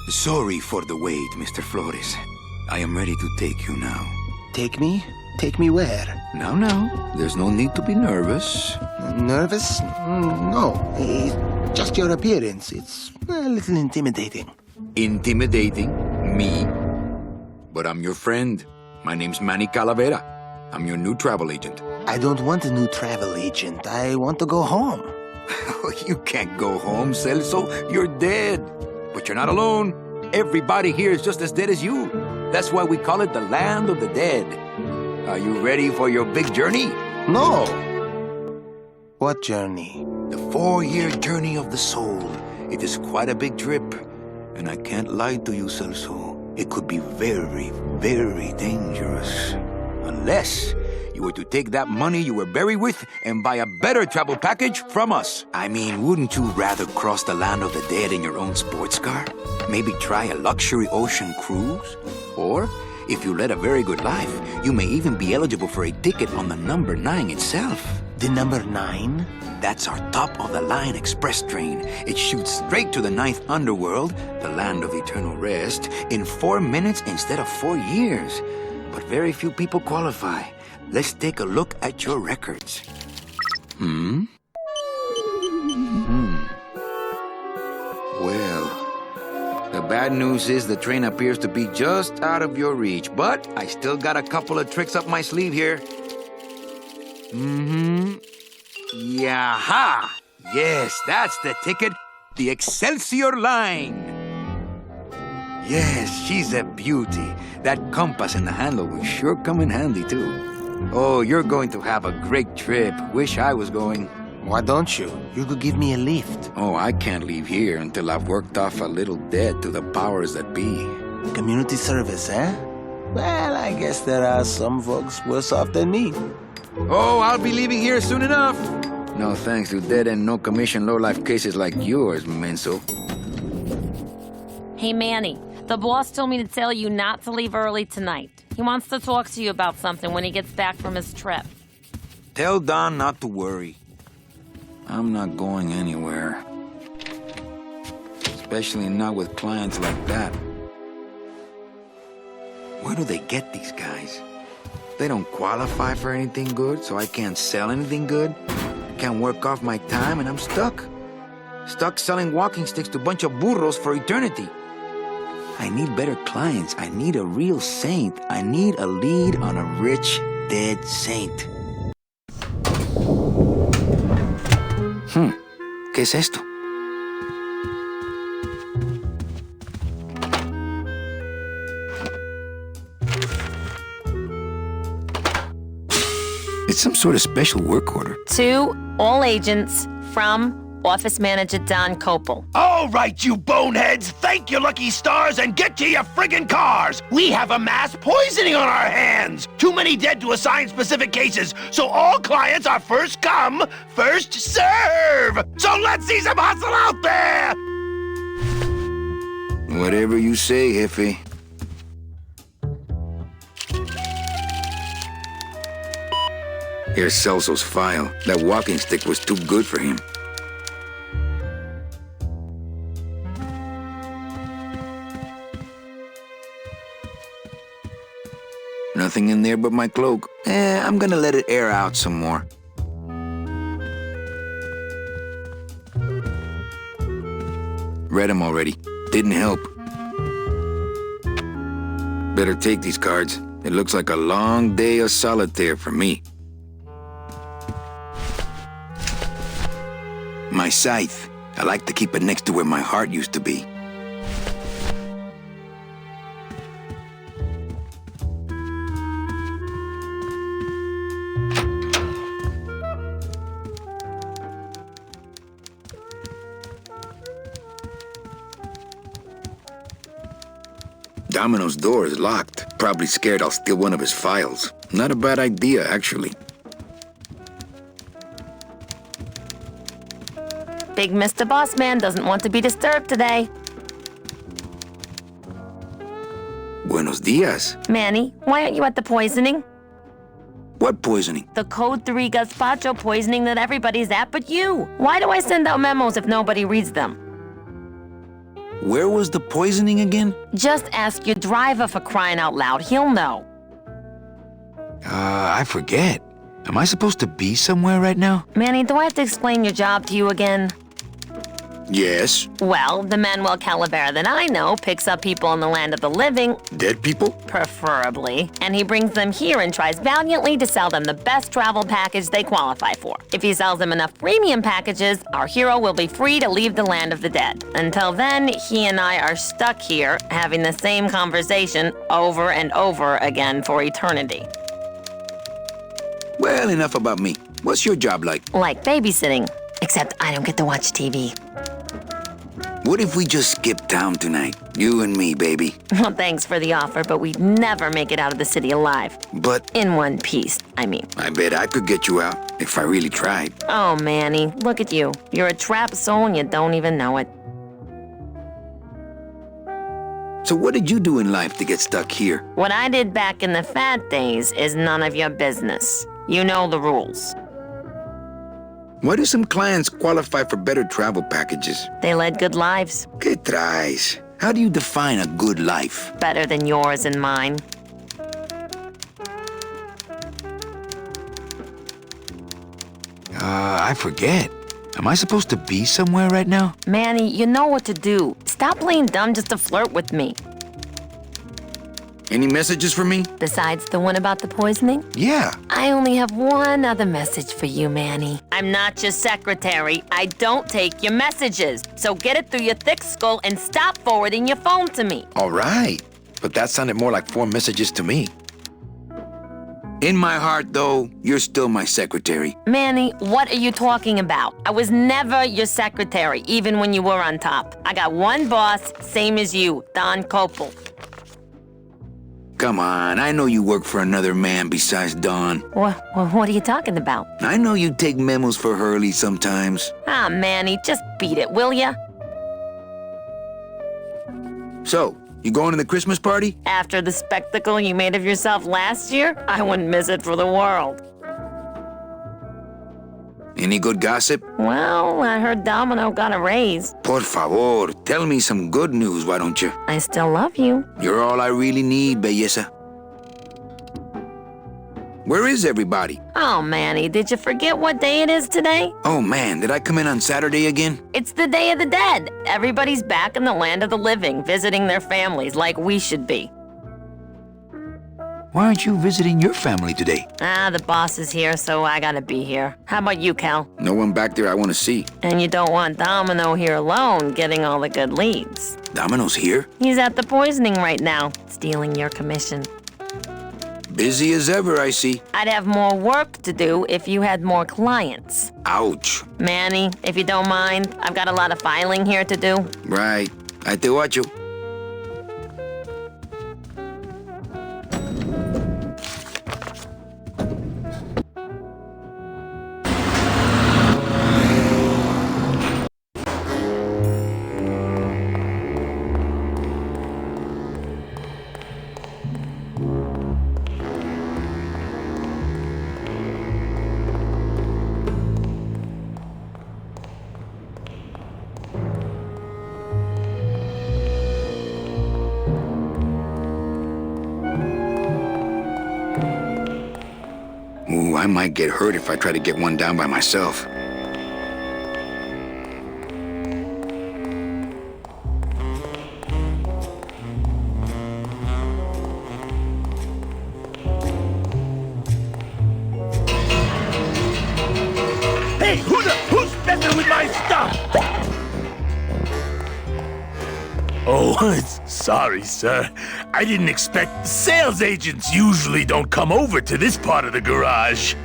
Sorry for the wait, Mr. Flores. I am ready to take you now. Take me? Take me where? Now, there's no need to be nervous. Nervous? No. Just your appearance. It's a little intimidating. Intimidating? Me? But I'm your friend. My name's Manny Calavera. I'm your new travel agent. I don't want a new travel agent. I want to go home. You can't go home, Celso. You're dead. But you're not alone. Everybody here is just as dead as you. That's why we call it the land of the dead. Are you ready for your big journey? No. What journey? The 4-year journey of the soul. It is quite a big trip. And I can't lie to you, Celso. It could be very, very dangerous. Unless you were to take that money you were buried with and buy a better travel package from us. I mean, wouldn't you rather cross the land of the dead in your own sports car? Maybe try a luxury ocean cruise? Or, if you led a very good life, you may even be eligible for a ticket on the number 9 itself. The number 9? That's our top-of-the-line express train. It shoots straight to the 9th underworld, the land of eternal rest, in 4 minutes instead of 4 years. But very few people qualify. Let's take a look at your records. Well, the bad news is the train appears to be just out of your reach, but I still got a couple of tricks up my sleeve here. Yaha! Yes, that's the ticket. The Excelsior line. Yes, she's a beauty. That compass and the handle will sure come in handy, too. Oh, you're going to have a great trip. Wish I was going. Why don't you? You could give me a lift. Oh, I can't leave here until I've worked off a little debt to the powers that be. Community service, eh? Well, I guess there are some folks worse off than me. Oh, I'll be leaving here soon enough. No thanks to dead and no commission low-life cases like yours, Menso. Hey, Manny. The boss told me to tell you not to leave early tonight. He wants to talk to you about something when he gets back from his trip. Tell Don not to worry. I'm not going anywhere. Especially not with clients like that. Where do they get these guys? They don't qualify for anything good, so I can't sell anything good. Can't work off my time, and I'm stuck. Stuck selling walking sticks to a bunch of burros for eternity. I need better clients. I need a real saint. I need a lead on a rich, dead saint. ¿Qué es esto? It's some sort of special work order. To all agents from Office Manager Don Copel. All right, you boneheads, thank your lucky stars and get to your friggin' cars. We have a mass poisoning on our hands. Too many dead to assign specific cases, so all clients are first come, first serve. So let's see some hustle out there. Whatever you say, Jefe. Here's Celso's file. That walking stick was too good for him. Nothing in there but my cloak. I'm gonna let it air out some more. Read them already. Didn't help. Better take these cards. It looks like a long day of solitaire for me. My scythe. I like to keep it next to where my heart used to be. Domino's door is locked. Probably scared I'll steal one of his files. Not a bad idea, actually. Big Mr. Bossman doesn't want to be disturbed today. Buenos dias. Manny, why aren't you at the poisoning? What poisoning? The Code 3 gazpacho poisoning that everybody's at but you. Why do I send out memos if nobody reads them? Where was the poisoning again? Just ask your driver for crying out loud. He'll know. I forget. Am I supposed to be somewhere right now? Manny, do I have to explain your job to you again? Yes. Well, the Manuel Calavera that I know picks up people in the land of the living, Dead people? preferably, and he brings them here and tries valiantly to sell them the best travel package they qualify for. If he sells them enough premium packages, our hero will be free to leave the land of the dead. Until then, he and I are stuck here, having the same conversation over and over again for eternity. Well, enough about me. What's your job like? Like babysitting, except I don't get to watch TV. What if we just skip town tonight? You and me, baby. Well, thanks for the offer, but we'd never make it out of the city alive. But In one piece, I mean. I bet I could get you out if I really tried. Oh, Manny, look at you. You're a trapped soul and you don't even know it. So what did you do in life to get stuck here? What I did back in the fat days is none of your business. You know the rules. Why do some clients qualify for better travel packages? They led good lives, ¿Qué traes? How do you define a good life? better than yours and mine. I forget. Am I supposed to be somewhere right now? Manny, you know what to do. Stop playing dumb just to flirt with me. Any messages for me? Besides the one about the poisoning? Yeah. I only have one other message for you, Manny. I'm not your secretary. I don't take your messages. So get it through your thick skull and stop forwarding your phone to me. All right. But that sounded more like 4 messages to me. In my heart, though, you're still my secretary. Manny, what are you talking about? I was never your secretary, even when you were on top. I got one boss, same as you, Don Copel. Come on, I know you work for another man besides Don. What are you talking about? I know you take memos for Hurley sometimes. Ah, Manny, just beat it, will ya? So, you going to the Christmas party? After the spectacle you made of yourself last year, I wouldn't miss it for the world. Any good gossip? Well, I heard Domino got a raise. Por favor, tell me some good news, why don't you? I still love you. You're all I really need, belleza. Where is everybody? Oh, Manny, did you forget what day it is today? Oh man, did I come in on Saturday again? It's the Day of the Dead. Everybody's back in the land of the living, visiting their families like we should be. Why aren't you visiting your family today? Ah, the boss is here, so I gotta be here. How about you, Cal? No one back there I want to see. And you don't want Domino here alone, getting all the good leads. Domino's here? He's at the poisoning right now, stealing your commission. Busy as ever, I see. I'd have more work to do if you had more clients. Ouch. Manny, if you don't mind, I've got a lot of filing here to do. Right. I te watcho. Ooh, I might get hurt if I try to get one down by myself. Hey, who's messing with my stuff? Oh, sorry, sir. I didn't expect... Sales agents usually don't come over to this part of the garage.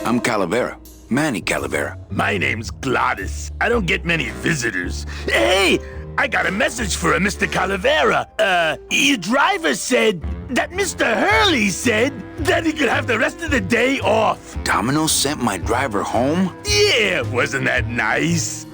I'm Calavera. Manny Calavera. My name's Gladys. I don't get many visitors. Hey, I got a message for a Mr. Calavera. Your driver said that Mr. Hurley said that he could have the rest of the day off. Domino sent my driver home? Yeah, wasn't that nice?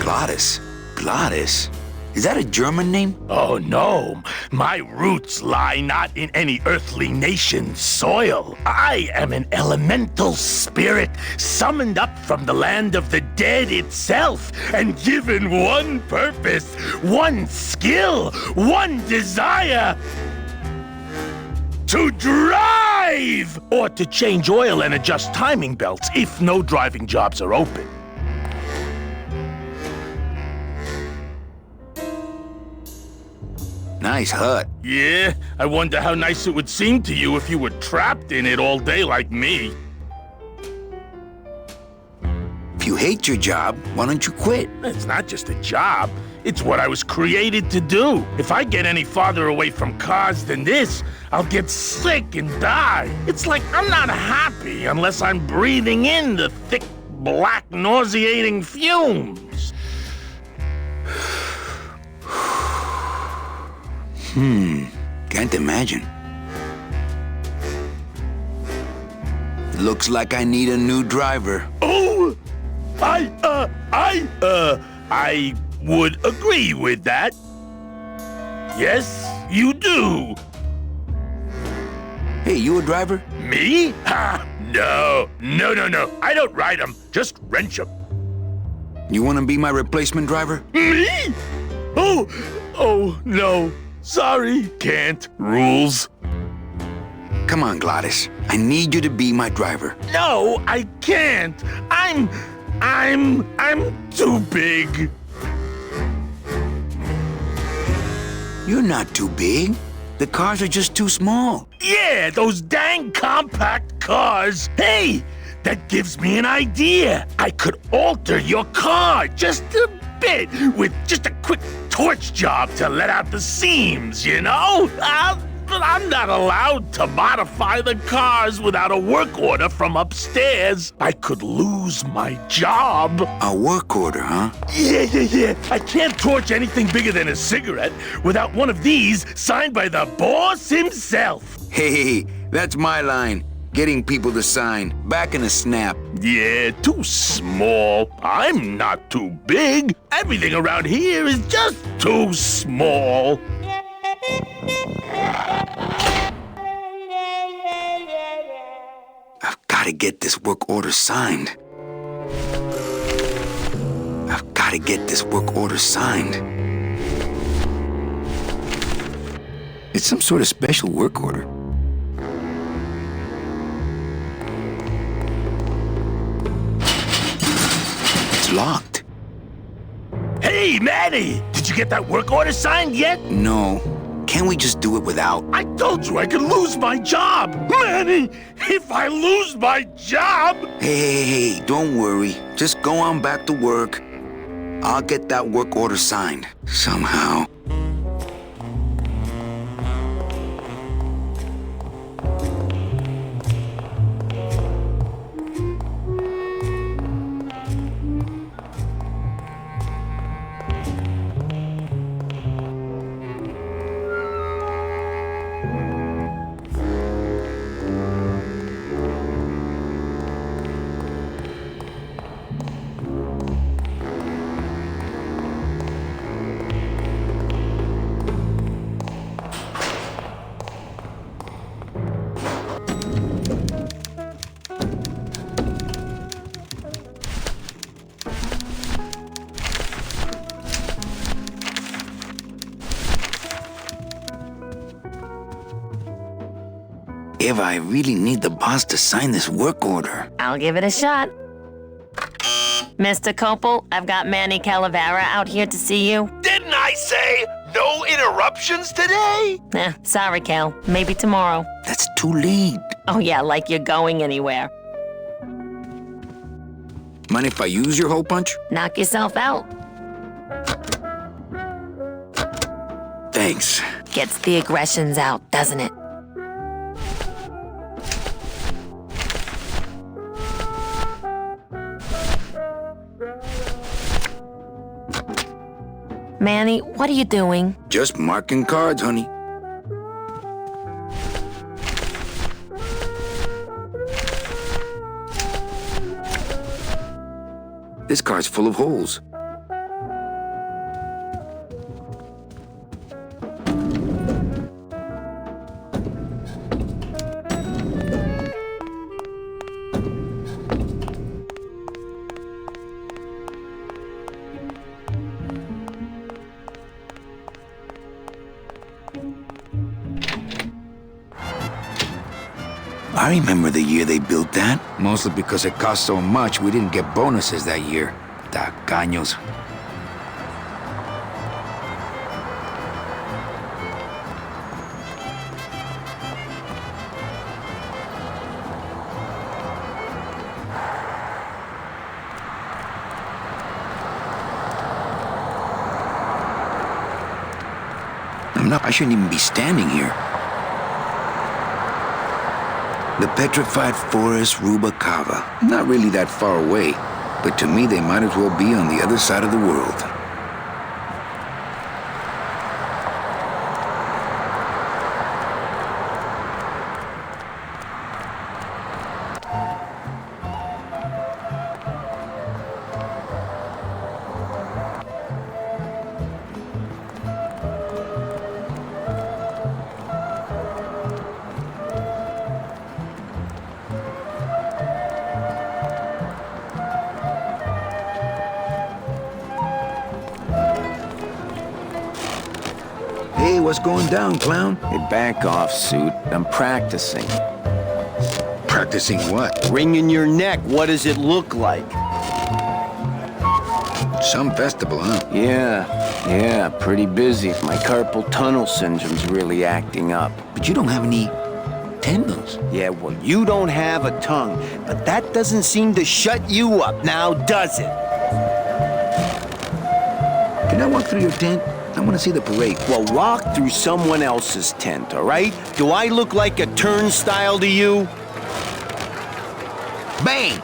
Gladys. Gladys? Is that a German name? Oh, no. My roots lie not in any earthly nation's soil. I am an elemental spirit summoned up from the land of the dead itself and given one purpose, one skill, one desire. To drive! Or to change oil and adjust timing belts if no driving jobs are open. Nice hut. Yeah, I wonder how nice it would seem to you if you were trapped in it all day like me. If you hate your job, why don't you quit? It's not just a job. It's what I was created to do. If I get any farther away from cars than this, I'll get sick and die. It's like I'm not happy unless I'm breathing in the thick, black, nauseating fumes. Can't imagine. Looks like I need a new driver. Oh! I would agree with that. Yes, you do. Hey, you a driver? Me? Ha! No. I don't ride them, just wrench them. You want to be my replacement driver? Me? Oh, no. Sorry, can't. Rules. Come on, Gladys. I need you to be my driver. No, I can't. I'm too big. You're not too big. The cars are just too small. Yeah, those dang compact cars. Hey, that gives me an idea. I could alter your car just a bit with just a quick torch job to let out the seams, you know? But I'm not allowed to modify the cars without a work order from upstairs. I could lose my job. A work order, huh? Yeah. I can't torch anything bigger than a cigarette without one of these signed by the boss himself. Hey, that's my line. Getting people to sign. Back in a snap. Yeah, too small. I'm not too big. Everything around here is just too small. I've got to get this work order signed. It's some sort of special work order. It's locked. Hey, Manny! Did you get that work order signed yet? No. Can't we just do it without? I told you I could lose my job! Manny, if I lose my job... Hey, don't worry. Just go on back to work. I'll get that work order signed. Somehow. If I really need the boss to sign this work order. I'll give it a shot. Mr. Copel, I've got Manny Calavera out here to see you. Didn't I say no interruptions today? Sorry, Cal. Maybe tomorrow. That's too late. Oh yeah, like you're going anywhere. Mind if I use your hole punch? Knock yourself out. Thanks. Gets the aggressions out, doesn't it? Manny, what are you doing? Just marking cards, honey. This card's full of holes. I remember the year they built that. Mostly because it cost so much, we didn't get bonuses that year. Tacaños. I shouldn't even be standing here. The petrified forest Rubacava. Not really that far away, but to me they might as well be on the other side of the world. Hey, what's going down, clown? Hey, back off, suit. I'm practicing. Practicing what? Wringing your neck, what does it look like? Some festival, huh? Yeah, pretty busy. My carpal tunnel syndrome's really acting up. But you don't have any tendons. Yeah, well, you don't have a tongue, but that doesn't seem to shut you up now, does it? Can I walk through your tent? I want to see the parade. Well, walk through someone else's tent, all right? Do I look like a turnstile to you? Bang!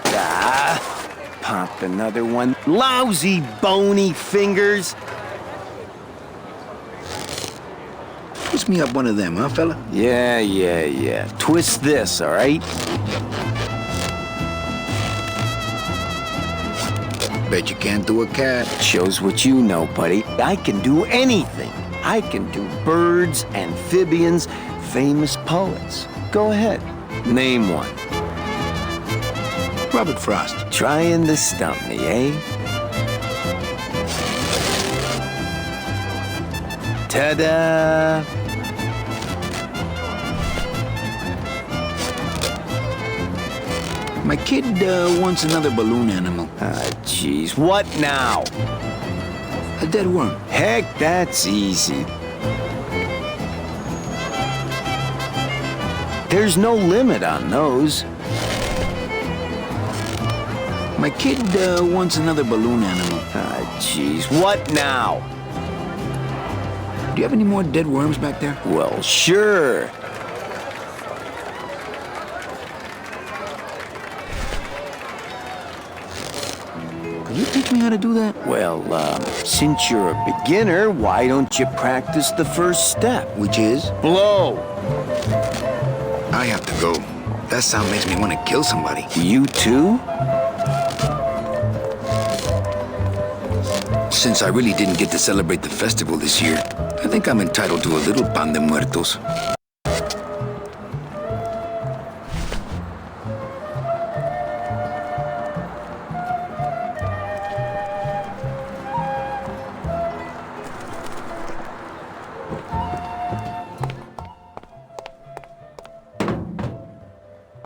Pop another one. Lousy, bony fingers. Twist me up one of them, huh, fella? Yeah. Twist this, all right? Bet you can't do a cat. Shows what you know, buddy. I can do anything. I can do birds, amphibians, famous poets. Go ahead, name one. Robert Frost. Trying to stump me, eh? Ta-da! My kid wants another balloon animal. Jeez, what now? A dead worm. Heck, that's easy. There's no limit on those. My kid wants another balloon animal. Jeez, what now? Do you have any more dead worms back there? Well, sure. Can you teach me how to do that? Well, since you're a beginner, why don't you practice the first step? Which is? Blow. I have to go. That sound makes me want to kill somebody. You too? Since I really didn't get to celebrate the festival this year, I think I'm entitled to a little pan de muertos.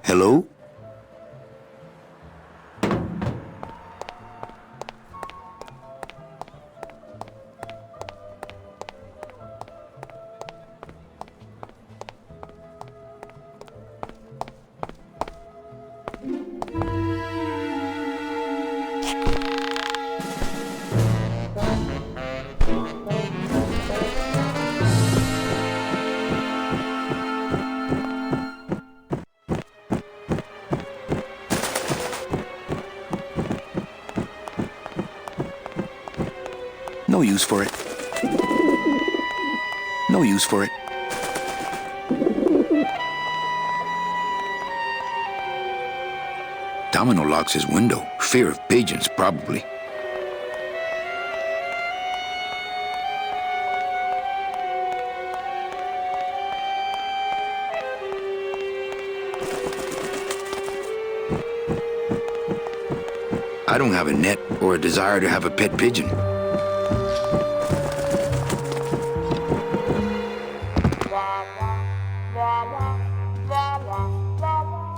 Hello? No use for it. No use for it. Domino locks his window. Fear of pigeons, probably. I don't have a net or a desire to have a pet pigeon.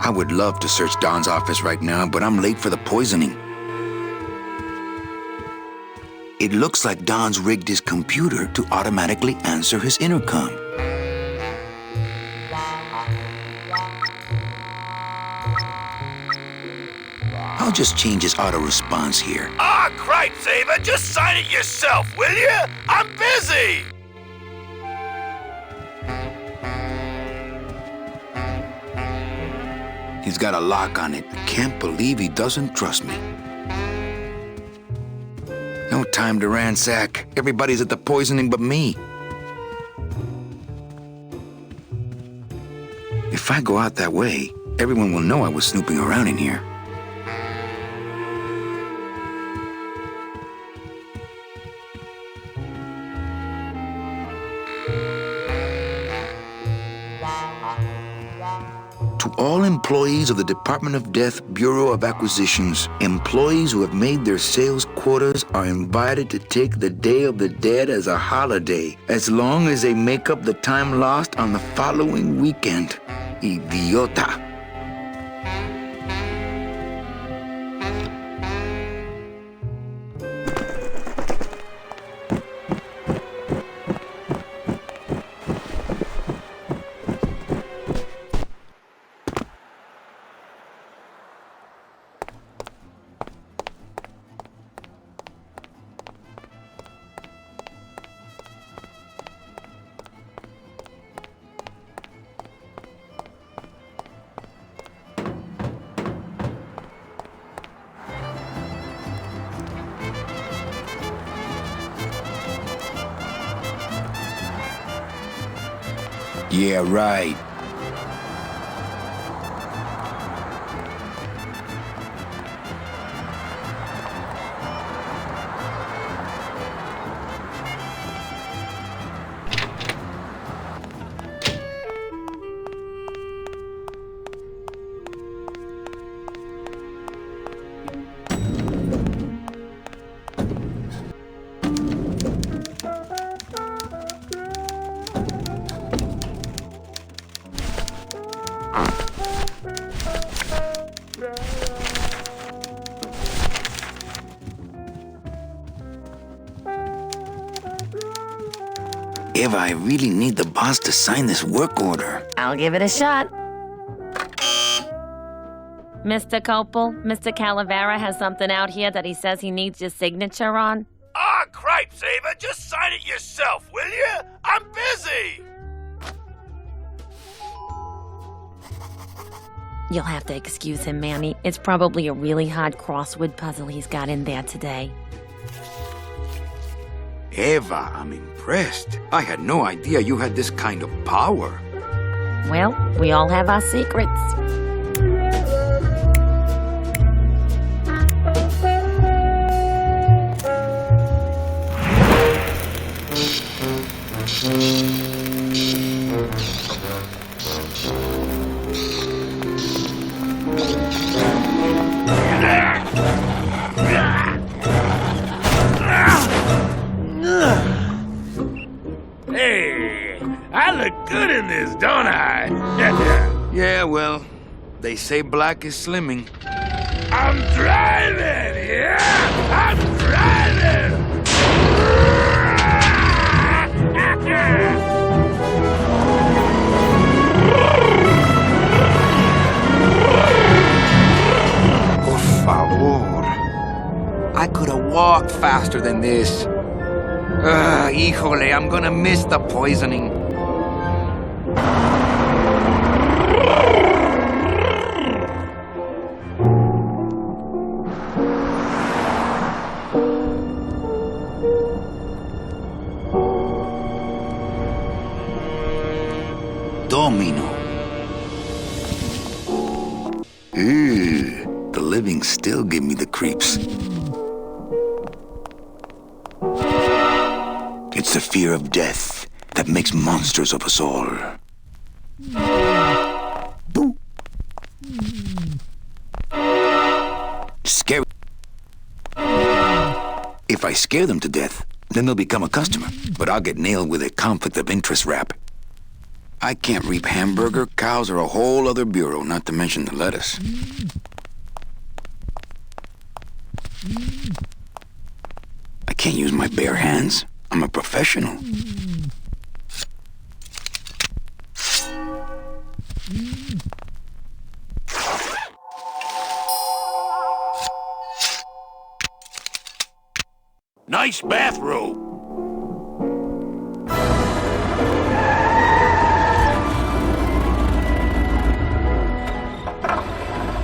I would love to search Don's office right now, but I'm late for the poisoning. It looks like Don's rigged his computer to automatically answer his intercom. I'll just change his auto-response here. Ah, cripe, Saber, just sign it yourself, will you? I'm busy! He's got a lock on it. Can't believe he doesn't trust me. No time to ransack. Everybody's at the poisoning but me. If I go out that way, everyone will know I was snooping around in here. To all employees of the Department of Death Bureau of Acquisitions, employees who have made their sales quotas are invited to take the Day of the Dead as a holiday, as long as they make up the time lost on the following weekend. Idiota. Yeah, right. Eva, I really need the boss to sign this work order. I'll give it a shot. Mr. Copel, Mr. Calavera has something out here that he says he needs your signature on. Ah, cripe, Saber, just sign it yourself, will you? I'm busy! You'll have to excuse him, Manny. It's probably a really hard crossword puzzle he's got in there today. Eva, I'm impressed. I had no idea you had this kind of power. Well, we all have our secrets. Hey, I look good in this, don't I? Yeah, well, they say black is slimming. I'm driving, yeah! I'm driving! Por favor. I could have walked faster than this. Híjole, I'm gonna miss the poisoning. Domino. Ew, the living still give me the creeps. It's the fear of death that makes monsters of us all. Boo. Scary. If I scare them to death, then they'll become a customer, but I'll get nailed with a conflict of interest rap. I can't reap hamburger. Cows are a whole other bureau, not to mention the lettuce. I can't use my bare hands. I'm a professional. Nice bathrobe.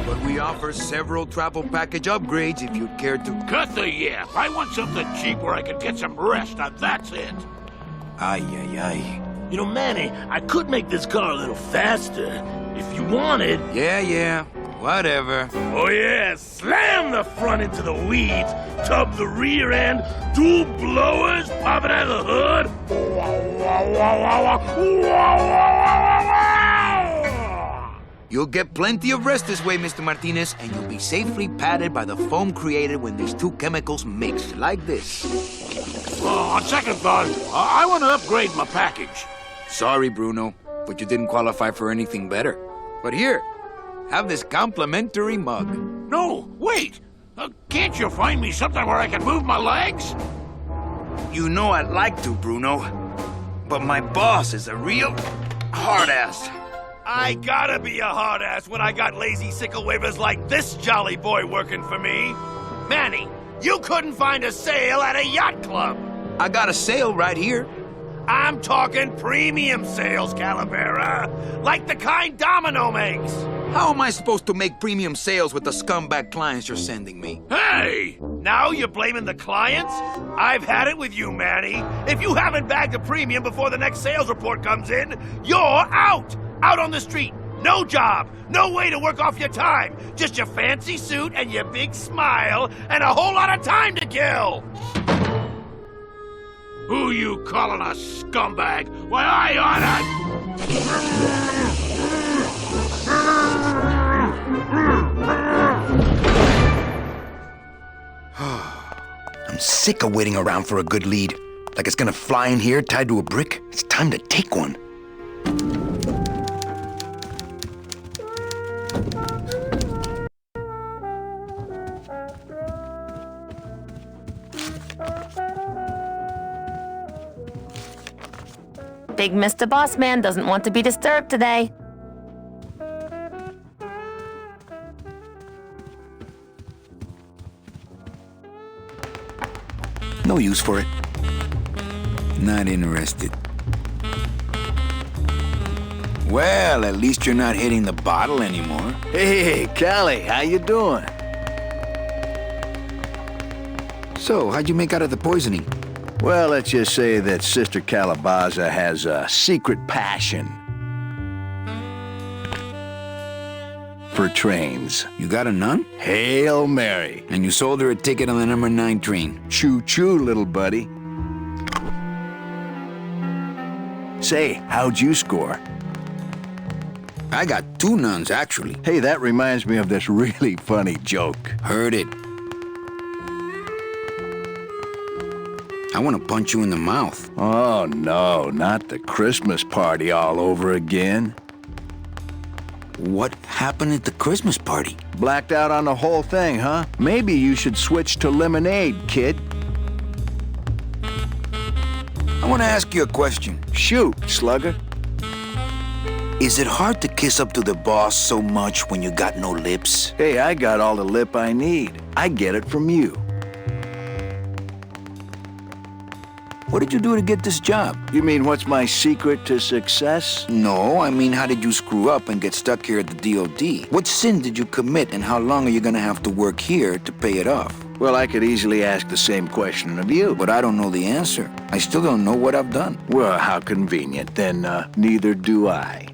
But we offer several travel package upgrades if you'd care to... Cut the yap. I want something cheap where I can get some rest, and that's it. Ay, ay, ay. You know, Manny, I could make this car a little faster if you wanted. Yeah, whatever. Oh yeah, slam the front into the weeds, tub the rear end, dual blowers popping out of the hood. You'll get plenty of rest this way, Mr. Martinez, and you'll be safely padded by the foam created when these two chemicals mix, like this. On second thought, I want to upgrade my package. Sorry, Bruno, but you didn't qualify for anything better. But here, have this complimentary mug. No, wait. Can't you find me something where I can move my legs? You know I'd like to, Bruno, but my boss is a real hard-ass. I gotta be a hard ass when I got lazy sickle wavers like this jolly boy working for me. Manny, you couldn't find a sale at a yacht club. I got a sale right here. I'm talking premium sales, Calavera, like the kind Domino makes. How am I supposed to make premium sales with the scumbag clients you're sending me? Hey! Now you're blaming the clients? I've had it with you, Manny. If you haven't bagged a premium before the next sales report comes in, you're out! Out on the street. No job. No way to work off your time. Just your fancy suit and your big smile and a whole lot of time to kill. Who you calling a scumbag? Why, I oughta... I'm sick of waiting around for a good lead. Like it's gonna fly in here tied to a brick. It's time to take one. Big Mr. Boss Man doesn't want to be disturbed today. No use for it. Not interested. Well, at least you're not hitting the bottle anymore. Hey, Callie, how you doing? So, how'd you make out of the poisoning? Well, let's just say that Sister Calabaza has a secret passion for trains. You got a nun? Hail Mary. And you sold her a ticket on the number 9 train. Choo-choo, little buddy. Say, how'd you score? I got 2 nuns, actually. Hey, that reminds me of this really funny joke. Heard it. I want to punch you in the mouth. Oh, no, not the Christmas party all over again. What happened at the Christmas party? Blacked out on the whole thing, huh? Maybe you should switch to lemonade, kid. I want to ask you a question. Shoot, slugger. Is it hard to kiss up to the boss so much when you got no lips? Hey, I got all the lip I need. I get it from you. What did you do to get this job? You mean what's my secret to success? No, I mean how did you screw up and get stuck here at the DOD? What sin did you commit and how long are you gonna have to work here to pay it off? Well, I could easily ask the same question of you. But I don't know the answer. I still don't know what I've done. Well, how convenient. Then, neither do I.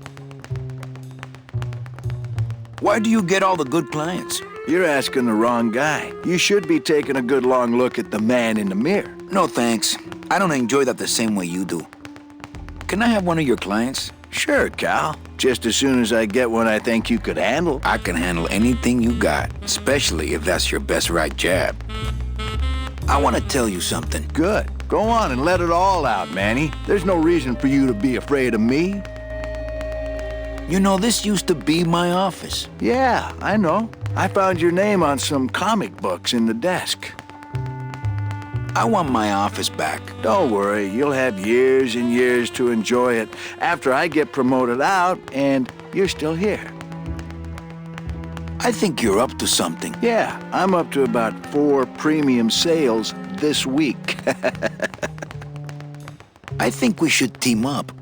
Why do you get all the good clients? You're asking the wrong guy. You should be taking a good long look at the man in the mirror. No thanks. I don't enjoy that the same way you do. Can I have one of your clients? Sure, Cal. Just as soon as I get one I think you could handle. I can handle anything you got, especially if that's your best right jab. I want to tell you something. Good. Go on and let it all out, Manny. There's no reason for you to be afraid of me. You know, this used to be my office. Yeah, I know. I found your name on some comic books in the desk. I want my office back. Don't worry, you'll have years and years to enjoy it after I get promoted out and you're still here. I think you're up to something. Yeah, I'm up to about 4 premium sales this week. I think we should team up.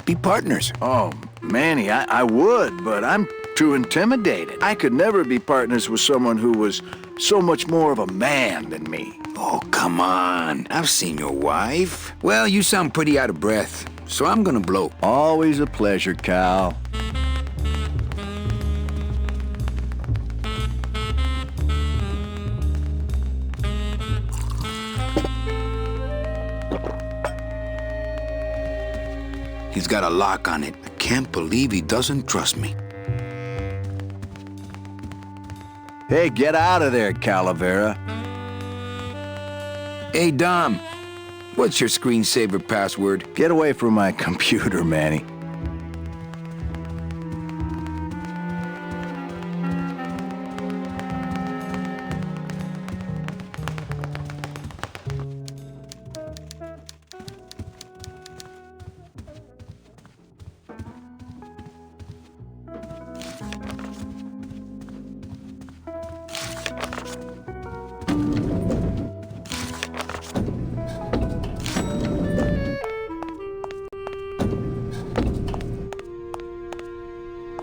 Be partners. Oh, Manny, I would, but I'm too intimidated. I could never be partners with someone who was so much more of a man than me. Oh, come on. I've seen your wife. Well, you sound pretty out of breath, so I'm gonna blow. Always a pleasure, Cal. He's got a lock on it. I can't believe he doesn't trust me. Hey, get out of there, Calavera. Hey, Dom. What's your screensaver password? Get away from my computer, Manny.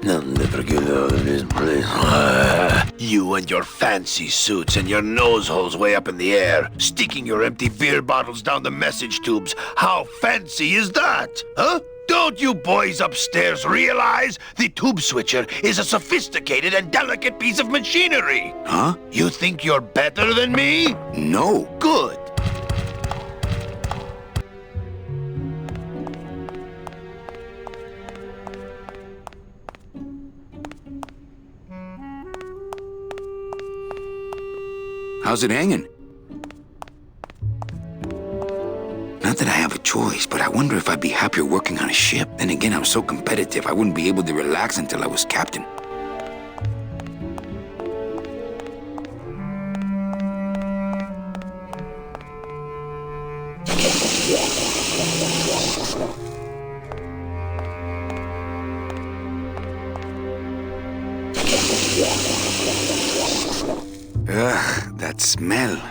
I'll never get out of this place. You and your fancy suits and your nose holes way up in the air, sticking your empty beer bottles down the message tubes. How fancy is that? Huh? Don't you boys upstairs realize the tube switcher is a sophisticated and delicate piece of machinery? Huh? You think you're better than me? No. Good. How's it hanging? Not that I have a choice, but I wonder if I'd be happier working on a ship. Then again, I'm so competitive, I wouldn't be able to relax until I was captain. Ugh, that smell.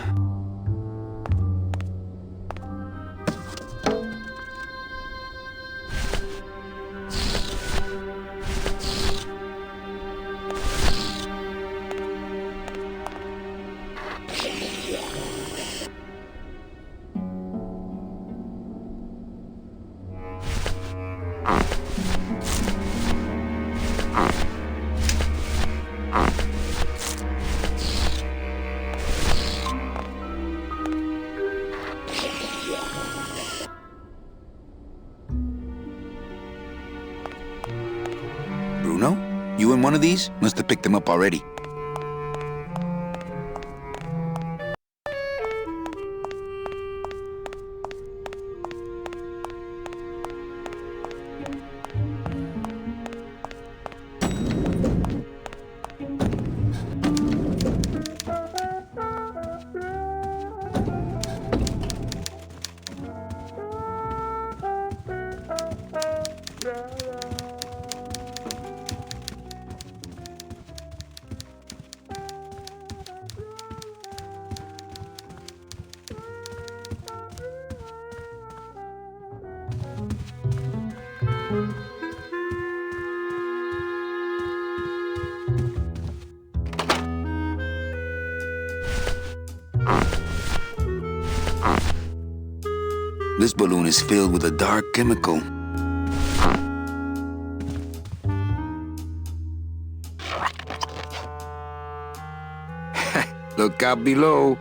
Bruno? You in one of these? Must have picked them up already. This balloon is filled with a dark chemical. Look out below.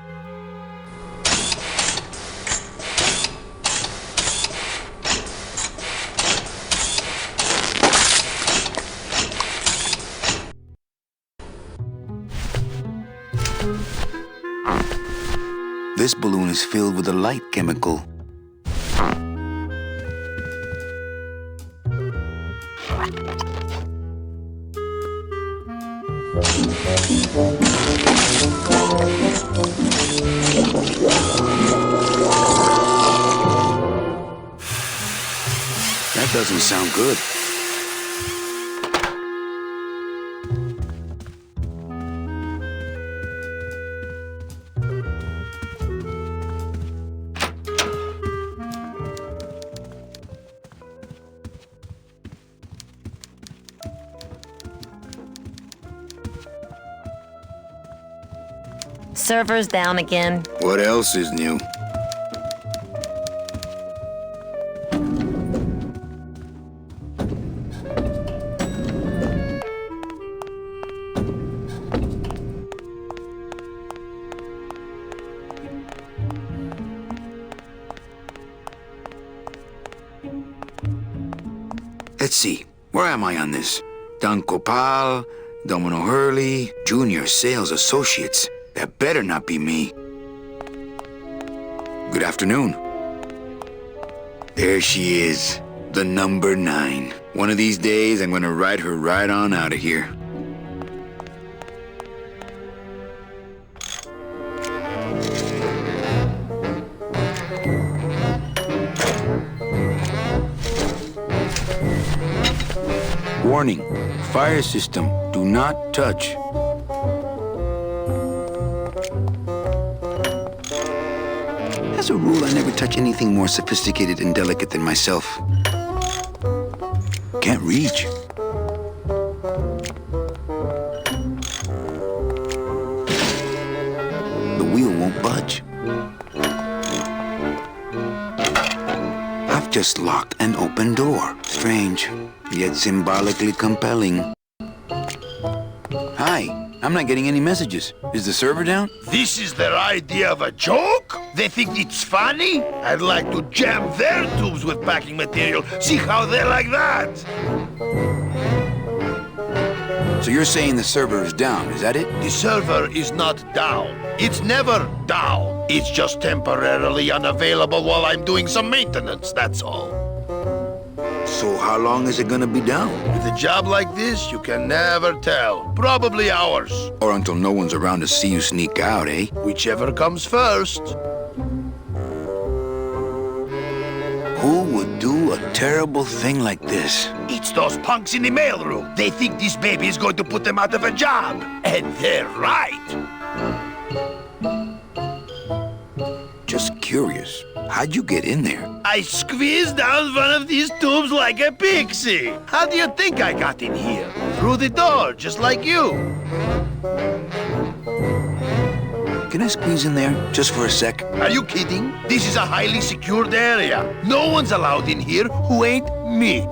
This balloon is filled with a light chemical. That doesn't sound good. Server's down again. What else is new? Let's see. Where am I on this? Don Copal, Domino Hurley, Junior Sales Associates. That better not be me. Good afternoon. There she is, the number 9. One of these days, I'm gonna ride her right on out of here. Warning, fire system, do not touch. As a rule, I never touch anything more sophisticated and delicate than myself. Can't reach. The wheel won't budge. I've just locked an open door. Strange, yet symbolically compelling. Hi, I'm not getting any messages. Is the server down? This is their idea of a joke? They think it's funny? I'd like to jam their tubes with packing material. See how they like that? So you're saying the server is down, is that it? The server is not down. It's never down. It's just temporarily unavailable while I'm doing some maintenance, that's all. So how long is it gonna be down? With a job like this, you can never tell. Probably hours. Or until no one's around to see you sneak out, eh? Whichever comes first. Who would do a terrible thing like this? It's those punks in the mailroom. They think this baby is going to put them out of a job. And they're right. Just curious, how'd you get in there? I squeezed down one of these tubes like a pixie. How do you think I got in here? Through the door, just like you. Can I squeeze in there just for a sec? Are you kidding? This is a highly secured area. No one's allowed in here who ain't me.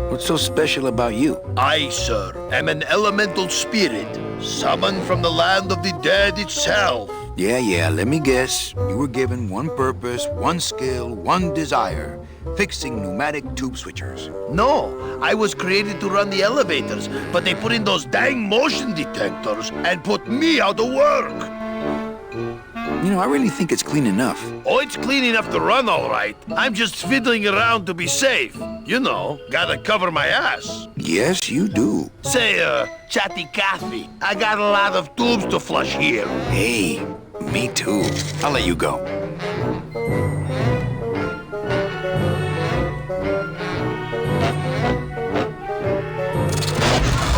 What's so special about you? I, sir, am an elemental spirit, summoned from the land of the dead itself. Yeah, let me guess. You were given one purpose, one skill, one desire. Fixing pneumatic tube switchers. No, I was created to run the elevators, but they put in those dang motion detectors and put me out of work. You know, I really think it's clean enough. Oh, it's clean enough to run, all right. I'm just fiddling around to be safe. You know, gotta cover my ass. Yes, you do. Say, Chatty Cathy, I got a lot of tubes to flush here. Hey, me too. I'll let you go.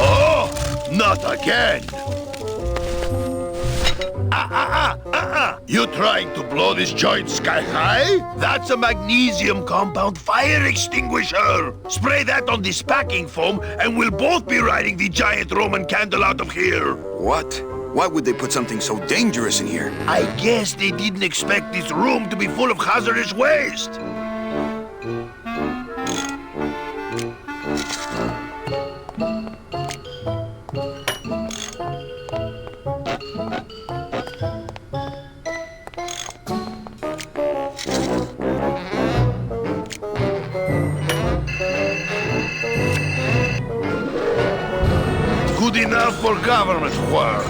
Oh, not again. You trying to blow this joint sky high? That's a magnesium compound fire extinguisher. Spray that on this packing foam and we'll both be riding the giant Roman candle out of here. What? Why would they put something so dangerous in here? I guess they didn't expect this room to be full of hazardous waste. Good enough for government work.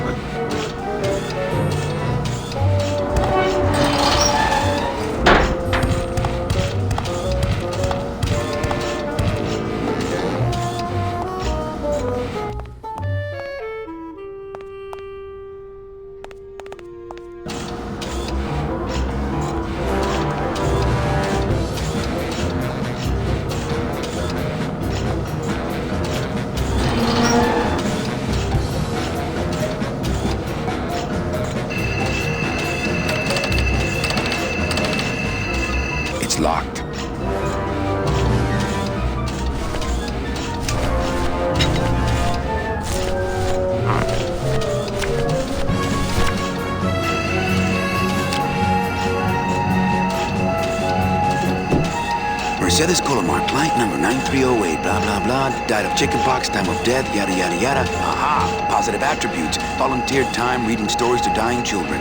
Mercedes Colomar, client number 9308, blah, blah, blah, died of chickenpox, time of death, yada, yada, yada. Aha! Positive attributes. Volunteered time reading stories to dying children.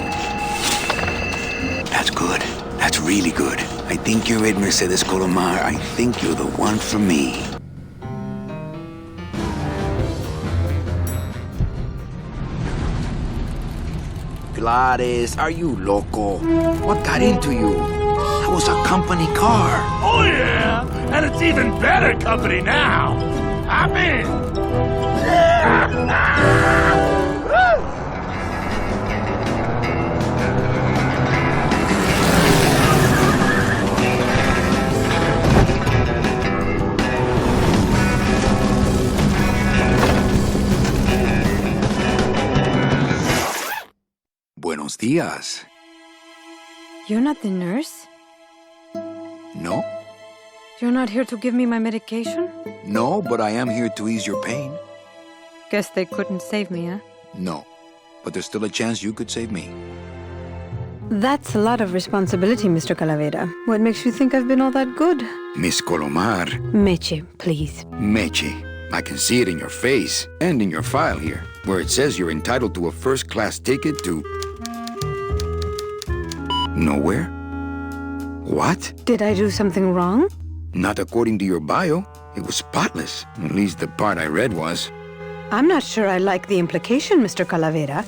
That's good. That's really good. I think you're it, Mercedes Colomar. I think you're the one for me. Gladys, are you loco? What got into you? That was a company car. Oh, yeah! And it's even better company now! I'm in! Buenos dias. You're not the nurse? No? You're not here to give me my medication? No, but I am here to ease your pain. Guess they couldn't save me, huh? No. But there's still a chance you could save me. That's a lot of responsibility, Mr. Calavera. What makes you think I've been all that good? Miss Colomar. Meche, please. Meche. I can see it in your face and in your file here, where it says you're entitled to a first-class ticket to... nowhere? What? Did I do something wrong? Not according to your bio. It was spotless. At least the part I read was. I'm not sure I like the implication, Mr. Calavera.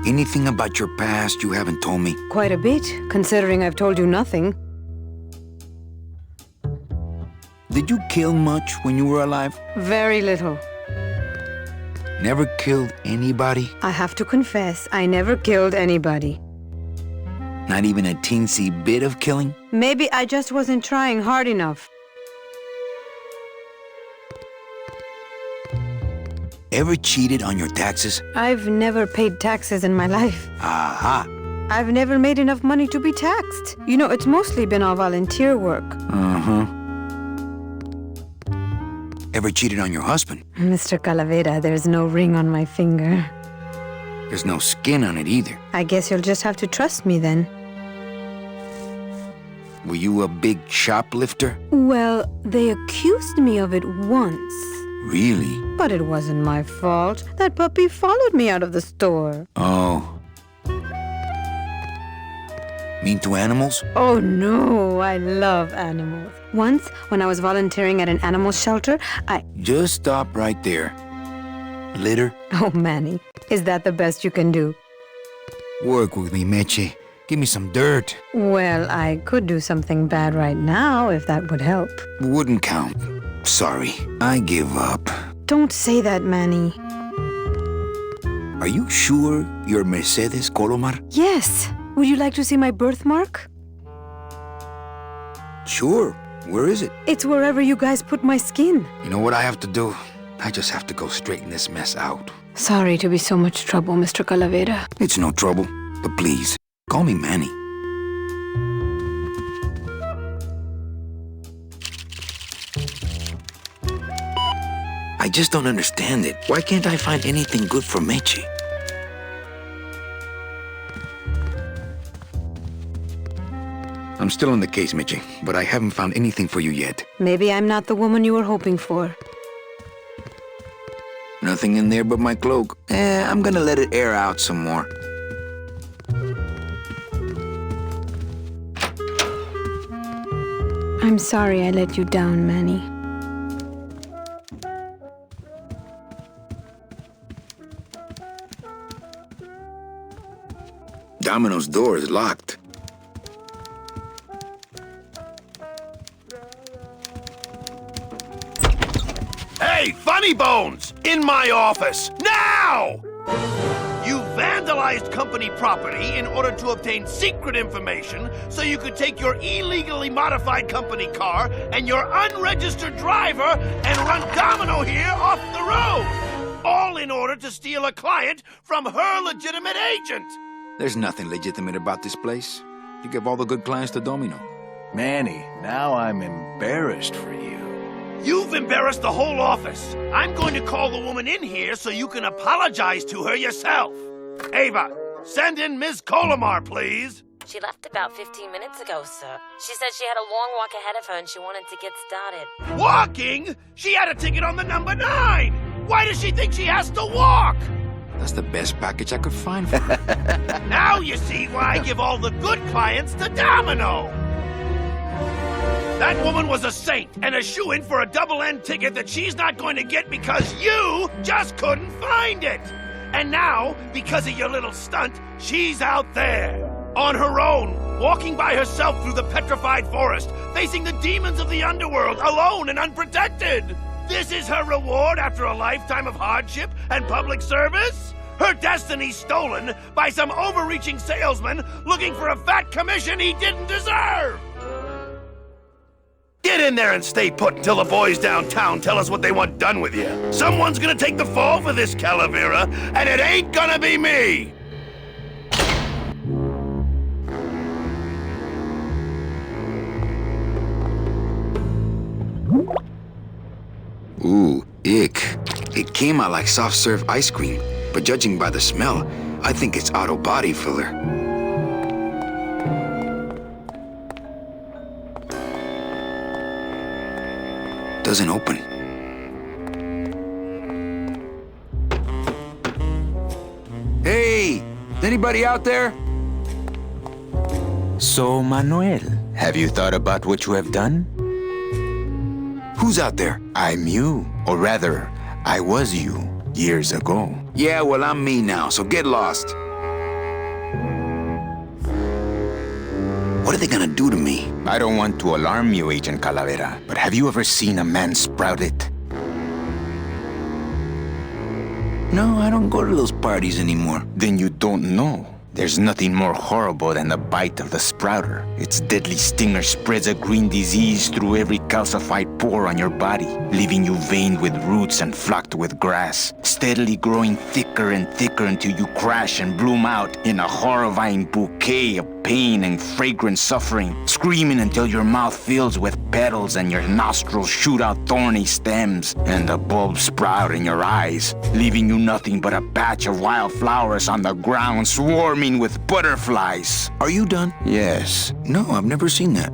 Anything about your past you haven't told me? Quite a bit, considering I've told you nothing. Did you kill much when you were alive? Very little. Never killed anybody? I have to confess, I never killed anybody. Not even a teensy bit of killing? Maybe I just wasn't trying hard enough. Ever cheated on your taxes? I've never paid taxes in my life. Aha! I've never made enough money to be taxed. You know, it's mostly been all volunteer work. Uh-huh. Ever cheated on your husband? Mr. Calavera, there's no ring on my finger. There's no skin on it either. I guess you'll just have to trust me then. Were you a big shoplifter? Well, they accused me of it once. Really? But it wasn't my fault. That puppy followed me out of the store. Oh. Mean to animals? Oh no, I love animals. Once, when I was volunteering at an animal shelter, Just stop right there. Litter? Oh, Manny, is that the best you can do? Work with me, Meche. Give me some dirt. Well, I could do something bad right now if that would help. Wouldn't count. Sorry. I give up. Don't say that, Manny. Are you sure you're Mercedes Colomar? Yes. Would you like to see my birthmark? Sure. Where is it? It's wherever you guys put my skin. You know what I have to do? I just have to go straighten this mess out. Sorry to be so much trouble, Mr. Calavera. It's no trouble. But please, call me Manny. I just don't understand it. Why can't I find anything good for Meche? I'm still on the case, Meche, but I haven't found anything for you yet. Maybe I'm not the woman you were hoping for. Nothing in there but my cloak. I'm gonna let it air out some more. I'm sorry I let you down, Manny. Domino's door is locked. Hey, Funny Bones! In my office! Now! You vandalized company property in order to obtain secret information so you could take your illegally modified company car and your unregistered driver and run Domino here off the road! All in order to steal a client from her legitimate agent! There's nothing legitimate about this place. You give all the good clients to Domino. Manny, now I'm embarrassed for you. You've embarrassed the whole office. I'm going to call the woman in here so you can apologize to her yourself. Ava, Send in Ms. Colomar, please. She left about 15 minutes ago, sir. She said she had a long walk ahead of her and she wanted to get started. Walking? She had a ticket on the number 9. Why does she think she has to walk? That's the best package I could find for her. Now you see why I give all the good clients to Domino. That woman was a saint and a shoo-in for a double-end ticket that she's not going to get because you just couldn't find it. And now, because of your little stunt, she's out there, on her own, walking by herself through the petrified forest, facing the demons of the underworld, alone and unprotected. This is her reward after a lifetime of hardship and public service? Her destiny stolen by some overreaching salesman looking for a fat commission he didn't deserve! Get in there and stay put until the boys downtown tell us what they want done with you. Someone's gonna take the fall for this, Calavera, and it ain't gonna be me! Ooh, ick. It came out like soft-serve ice cream, but judging by the smell, I think it's auto body filler. Doesn't open. Hey! Is anybody out there? So, Manuel, have you thought about what you have done? Who's out there? I'm you, or rather, I was you, years ago. Yeah, well, I'm me now, so get lost. What are they gonna do to me? I don't want to alarm you, Agent Calavera, but have you ever seen a man sprouted? No, I don't go to those parties anymore. Then you don't know. There's nothing more horrible than the bite of the sprouter. Its deadly stinger spreads a green disease through every calcified pore on your body, leaving you veined with roots and flocked with grass, steadily growing thicker and thicker until you crash and bloom out in a horrifying bouquet of pain and fragrant suffering, screaming until your mouth fills with petals and your nostrils shoot out thorny stems, and the bulbs sprout in your eyes, leaving you nothing but a patch of wildflowers on the ground swarming with butterflies. Are you done? Yes. No, I've never seen that.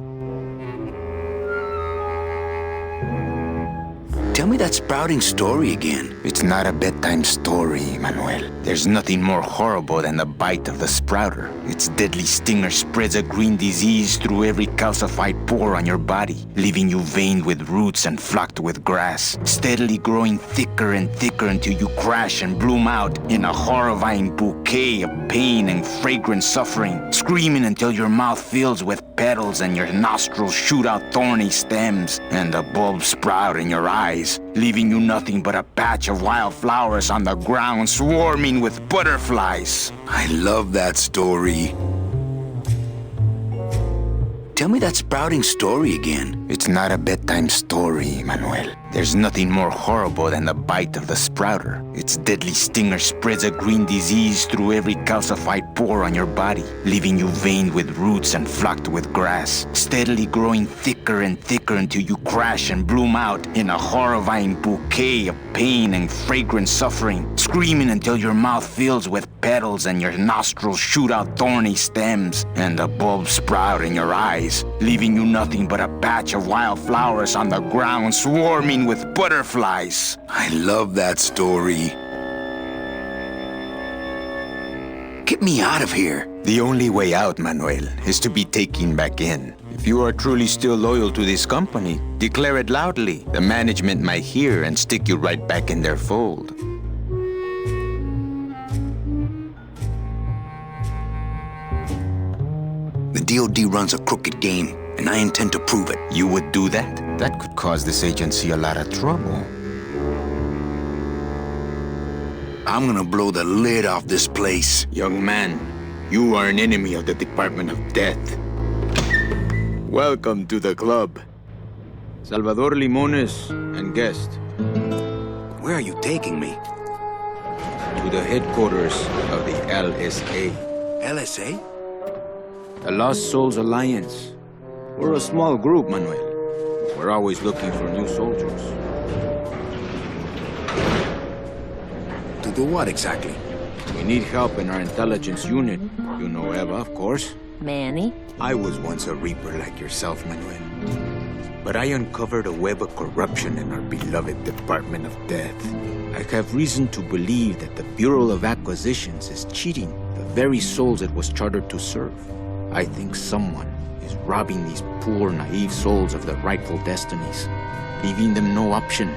Tell me that sprouting story again. It's not a bedtime story, Manuel. There's nothing more horrible than the bite of the sprouter. Its deadly stinger spreads a green disease through every calcified pore on your body, leaving you veined with roots and flocked with grass, steadily growing thicker and thicker until you crash and bloom out in a horrifying bouquet of pain and fragrant suffering, screaming until your mouth fills with petals and your nostrils shoot out thorny stems, and the bulbs sprout in your eyes, leaving you nothing but a patch of wildflowers on the ground swarming with butterflies. I love that story. Tell me that sprouting story again. It's not a bedtime story, Manuel. There's nothing more horrible than the bite of the sprouter. Its deadly stinger spreads a green disease through every calcified pore on your body, leaving you veined with roots and flocked with grass, steadily growing thicker and thicker until you crash and bloom out in a horrifying bouquet of pain and fragrant suffering, screaming until your mouth fills with petals and your nostrils shoot out thorny stems, and the bulbs sprout in your eyes, leaving you nothing but a patch of wildflowers on the ground swarming with butterflies. I love that story. Get me out of here. The only way out, Manuel, is to be taken back in. If you are truly still loyal to this company, declare it loudly. The management might hear and stick you right back in their fold. The DOD runs a crooked game, and I intend to prove it. You would do that? That could cause this agency a lot of trouble. I'm gonna blow the lid off this place. Young man, you are an enemy of the Department of Death. Welcome to the club. Salvador Limones and guest. Where are you taking me? To the headquarters of the LSA. LSA? The Lost Souls Alliance. We're a small group, Manuel. We're always looking for new soldiers. To do what exactly? We need help in our intelligence unit. You know Eva, of course. Manny? I was once a Reaper like yourself, Manuel. But I uncovered a web of corruption in our beloved Department of Death. I have reason to believe that the Bureau of Acquisitions is cheating the very souls it was chartered to serve. I think someone is robbing these poor, naive souls of their rightful destinies, leaving them no option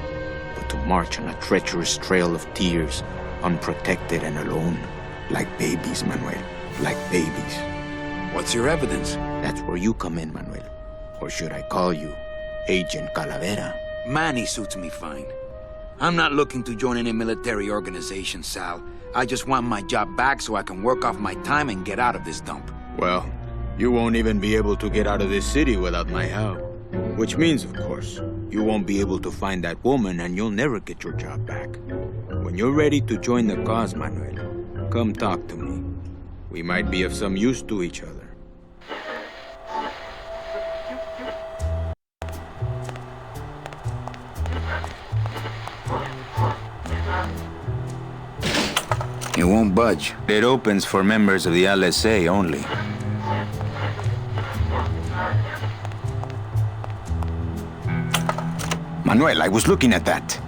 but to march on a treacherous trail of tears, unprotected and alone. Like babies, Manuel. Like babies. What's your evidence? That's where you come in, Manuel. Or should I call you Agent Calavera? Manny suits me fine. I'm not looking to join any military organization, Sal. I just want my job back so I can work off my time and get out of this dump. Well, you won't even be able to get out of this city without my help. Which means, of course, you won't be able to find that woman and you'll never get your job back. When you're ready to join the cause, Manuel, come talk to me. We might be of some use to each other. It won't budge. It opens for members of the LSA only. Manuel, I was looking at that.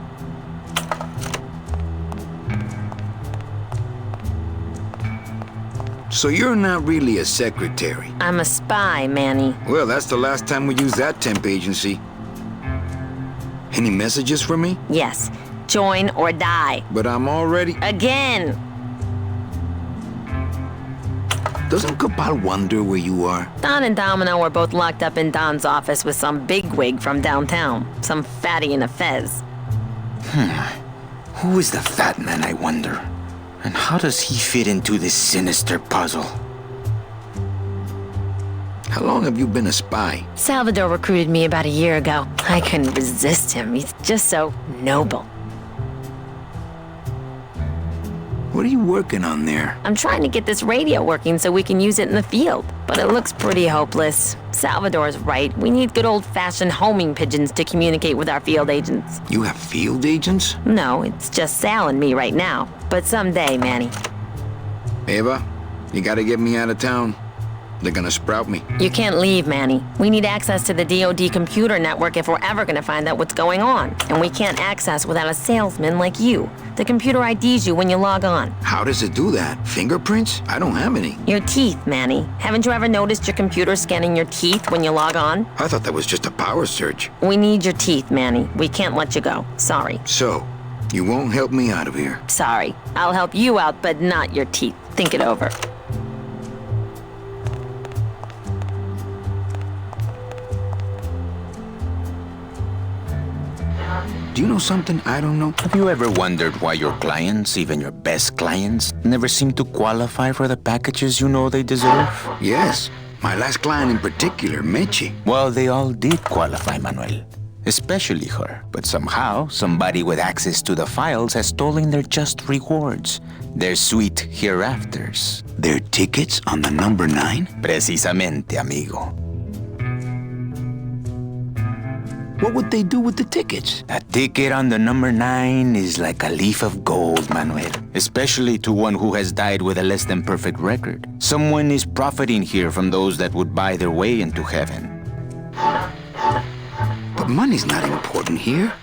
So you're not really a secretary? I'm a spy, Manny. Well, that's the last time we used that temp agency. Any messages for me? Yes. Join or die. But I'm already... Again! Doesn't Cabal wonder where you are? Don and Domino were both locked up in Don's office with some bigwig from downtown. Some fatty in a fez. Who is the fat man, I wonder? And how does he fit into this sinister puzzle? How long have you been a spy? Salvador recruited me about a year ago. I couldn't resist him. He's just so noble. What are you working on there? I'm trying to get this radio working so we can use it in the field, but it looks pretty hopeless. Salvador's right. We need good old-fashioned homing pigeons to communicate with our field agents. You have field agents? No, it's just Sal and me right now. But someday, Manny. Eva, you gotta get me out of town. They're gonna sprout me. You can't leave, Manny. We need access to the DoD computer network if we're ever gonna find out what's going on. And we can't access without a salesman like you. The computer IDs you when you log on. How does it do that? Fingerprints? I don't have any. Your teeth, Manny. Haven't you ever noticed your computer scanning your teeth when you log on? I thought that was just a power surge. We need your teeth, Manny. We can't let you go. Sorry. So, you won't help me out of here? Sorry. I'll help you out, but not your teeth. Think it over. Do you know something I don't know? Have you ever wondered why your clients, even your best clients, never seem to qualify for the packages you know they deserve? Yes. My last client in particular, Meche. Well, they all did qualify, Manuel. Especially her. But somehow, somebody with access to the files has stolen their just rewards. Their sweet hereafters. Their tickets on the number 9? Precisamente, amigo. What would they do with the tickets? A ticket on the number 9 is like a leaf of gold, Manuel. Especially to one who has died with a less than perfect record. Someone is profiting here from those that would buy their way into heaven. But money's not important here.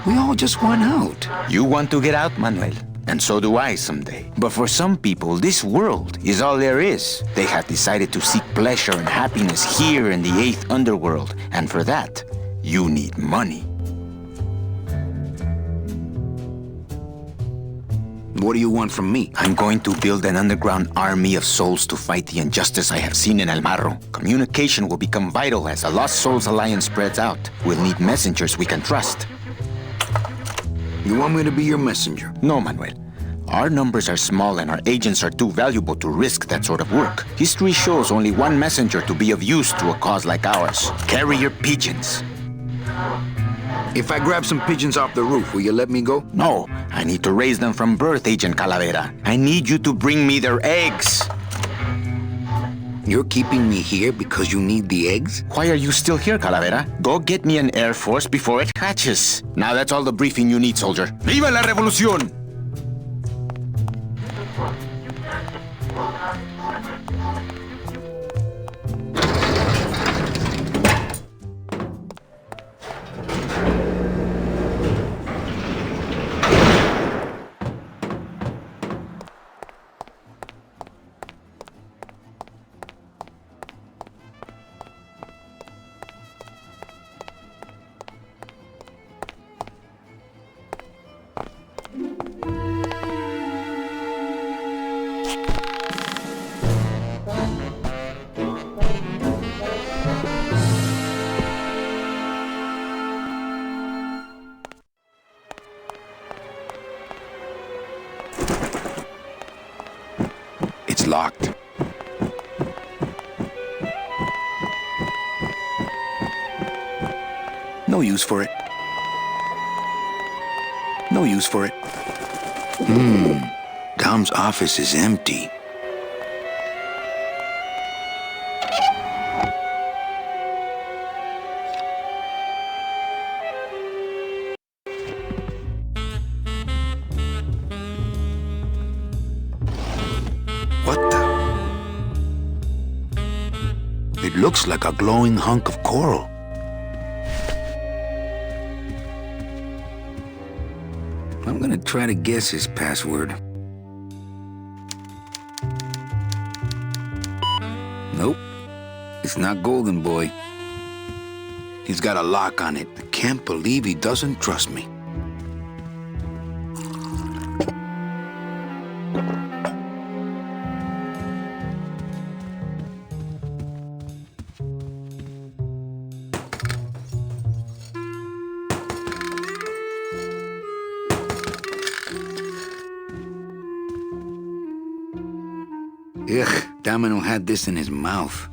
We all just want out. You want to get out, Manuel. And so do I someday. But for some people, this world is all there is. They have decided to seek pleasure and happiness here in the 8th underworld. And for that, you need money. What do you want from me? I'm going to build an underground army of souls to fight the injustice I have seen in El Marro. Communication will become vital as the Lost Souls Alliance spreads out. We'll need messengers we can trust. You want me to be your messenger? No, Manuel. Our numbers are small and our agents are too valuable to risk that sort of work. History shows only one messenger to be of use to a cause like ours. Carrier pigeons. If I grab some pigeons off the roof, will you let me go? No, I need to raise them from birth, Agent Calavera. I need you to bring me their eggs. You're keeping me here because you need the eggs? Why are you still here, Calavera? Go get me an Air Force before it hatches. Now that's all the briefing you need, soldier. ¡Viva la revolución! locked. No use for it. No use for it. Dom's office is empty. What the? It looks like a glowing hunk of coral. I'm gonna try to guess his password. Nope. It's not Golden Boy. He's got a lock on it. I can't believe he doesn't trust me. Ugh, Domino had this in his mouth.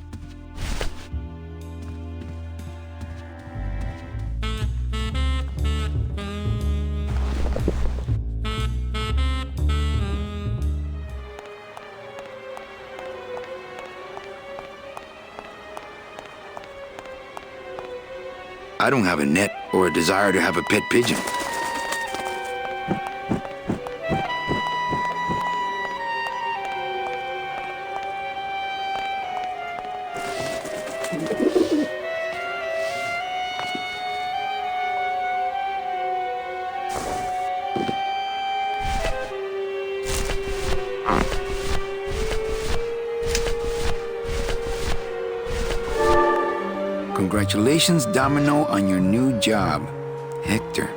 I don't have a net or a desire to have a pet pigeon. Congratulations, Domino, on your new job, Hector.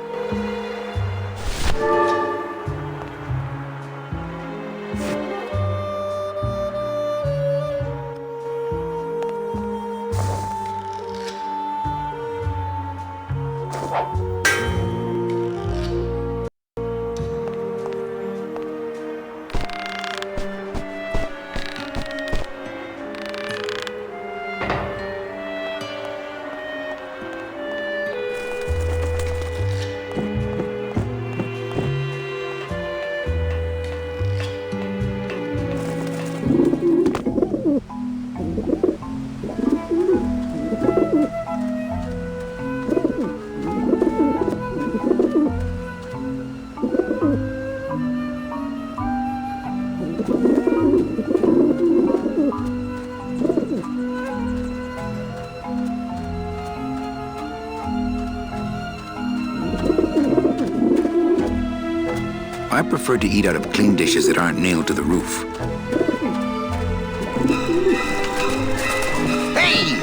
I prefer to eat out of clean dishes that aren't nailed to the roof. Hey!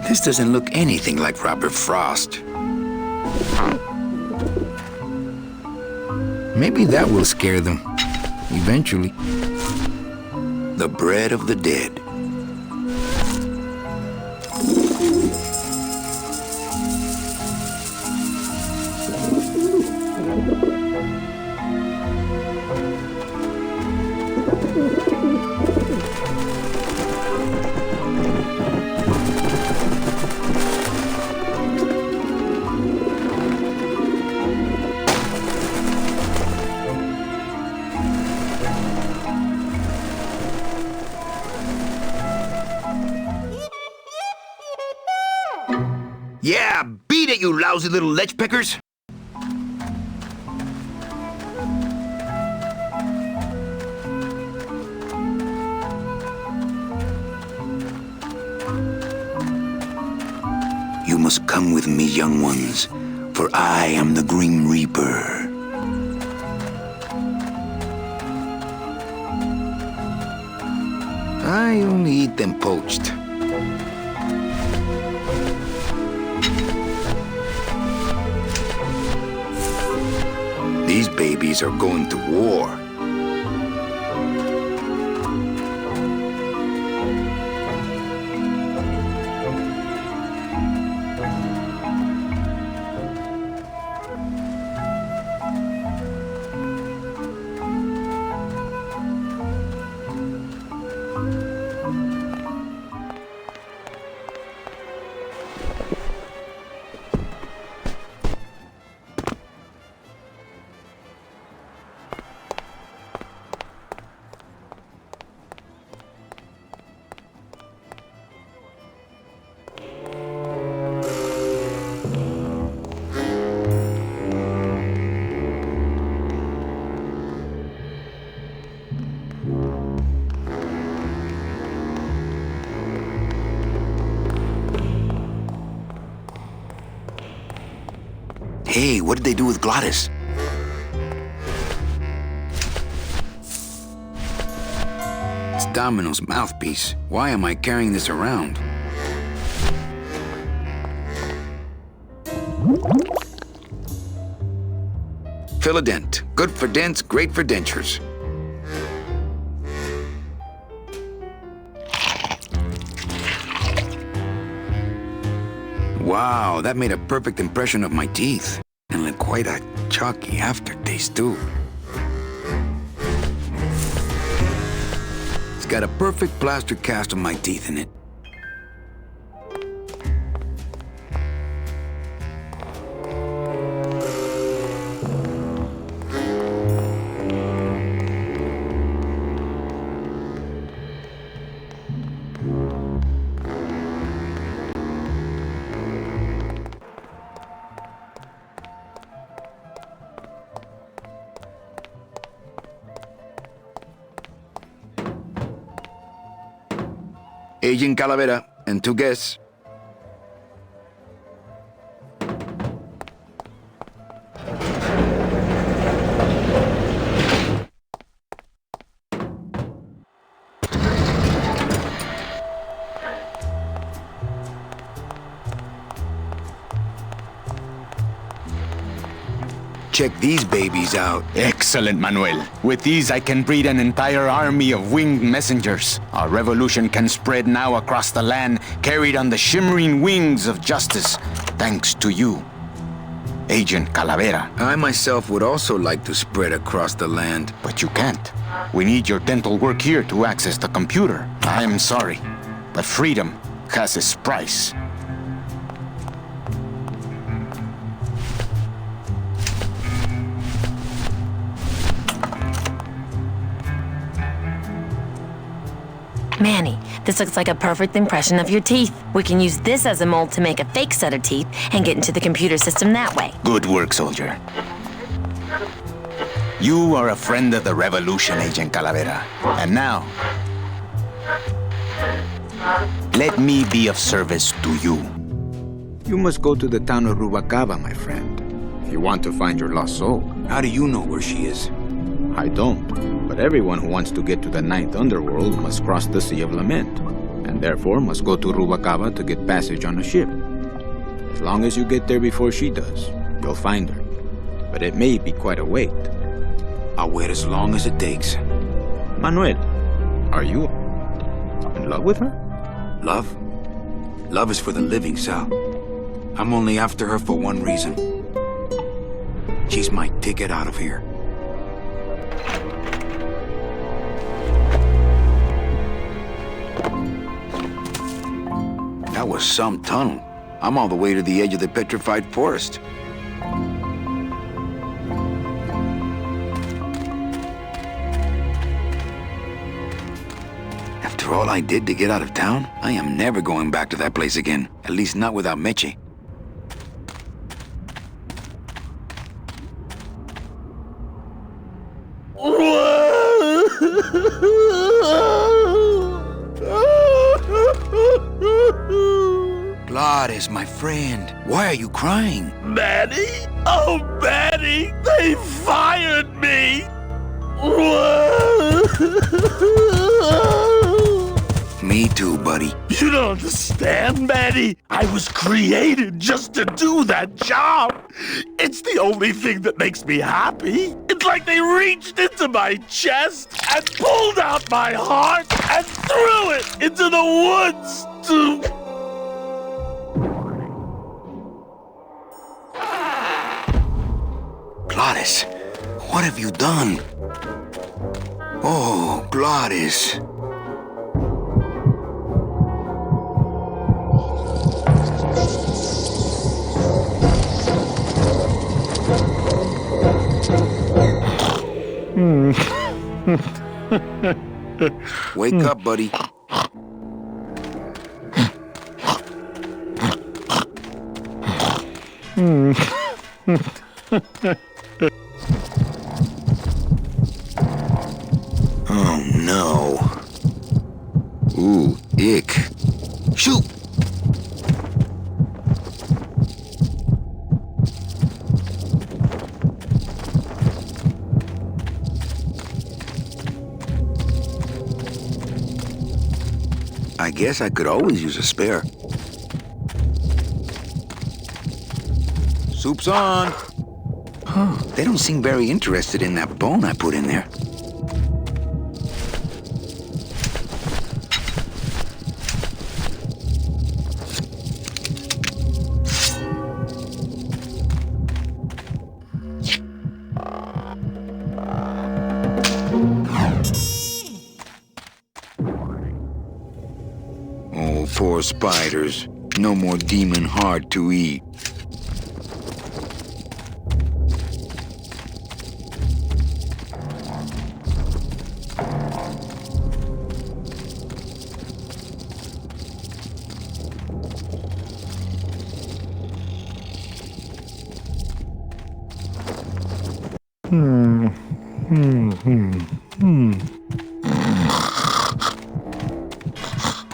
This doesn't look anything like Robert Frost. Maybe that will scare them. Eventually. The bread of the dead. Yeah, beat it, you lousy little lech pickers! You must come with me, young ones, for I am the Grim Reaper. I only eat them poached. These babies are going to war. Hey, what did they do with Glottis? It's Domino's mouthpiece. Why am I carrying this around? Philadent. Good for dents, great for dentures. Wow, that made a perfect impression of my teeth. And like quite a chalky aftertaste, too. It's got a perfect plaster cast of my teeth in it. Agent Calavera and 2 guests. Check these babies out. Excellent, Manuel. With these, I can breed an entire army of winged messengers. Our revolution can spread now across the land, carried on the shimmering wings of justice, thanks to you, Agent Calavera. I myself would also like to spread across the land. But you can't. We need your dental work here to access the computer. I am sorry, but freedom has its price. Manny, this looks like a perfect impression of your teeth. We can use this as a mold to make a fake set of teeth and get into the computer system that way. Good work, soldier. You are a friend of the revolution, Agent Calavera. And now, let me be of service to you. You must go to the town of Rubalcaba, my friend, if you want to find your lost soul. How do you know where she is? I don't, but everyone who wants to get to the Ninth Underworld must cross the Sea of Lament, and therefore must go to Rubalcaba to get passage on a ship. As long as you get there before she does, you'll find her, but it may be quite a wait. I'll wait as long as it takes. Manuel, are you in love with her? Love? Love is for the living, Sal. I'm only after her for one reason. She's my ticket out of here. That was some tunnel. I'm all the way to the edge of the petrified forest. After all I did to get out of town, I am never going back to that place again. At least not without Meche. Glottis, my friend, why are you crying? Manny? Oh, Manny! They fired me! Me too, buddy. You don't understand, Manny. I was created just to do that job. It's the only thing that makes me happy. It's like they reached into my chest and pulled out my heart and threw it into the woods to... Glottis, what have you done? Oh, Glottis. Wake up, buddy. Oh, no. Ooh, ick. Shoot! guess I could always use a spare. Soup's on. Huh, they don't seem very interested in that bone I put in there. Oh, poor spiders. No more demon heart to eat.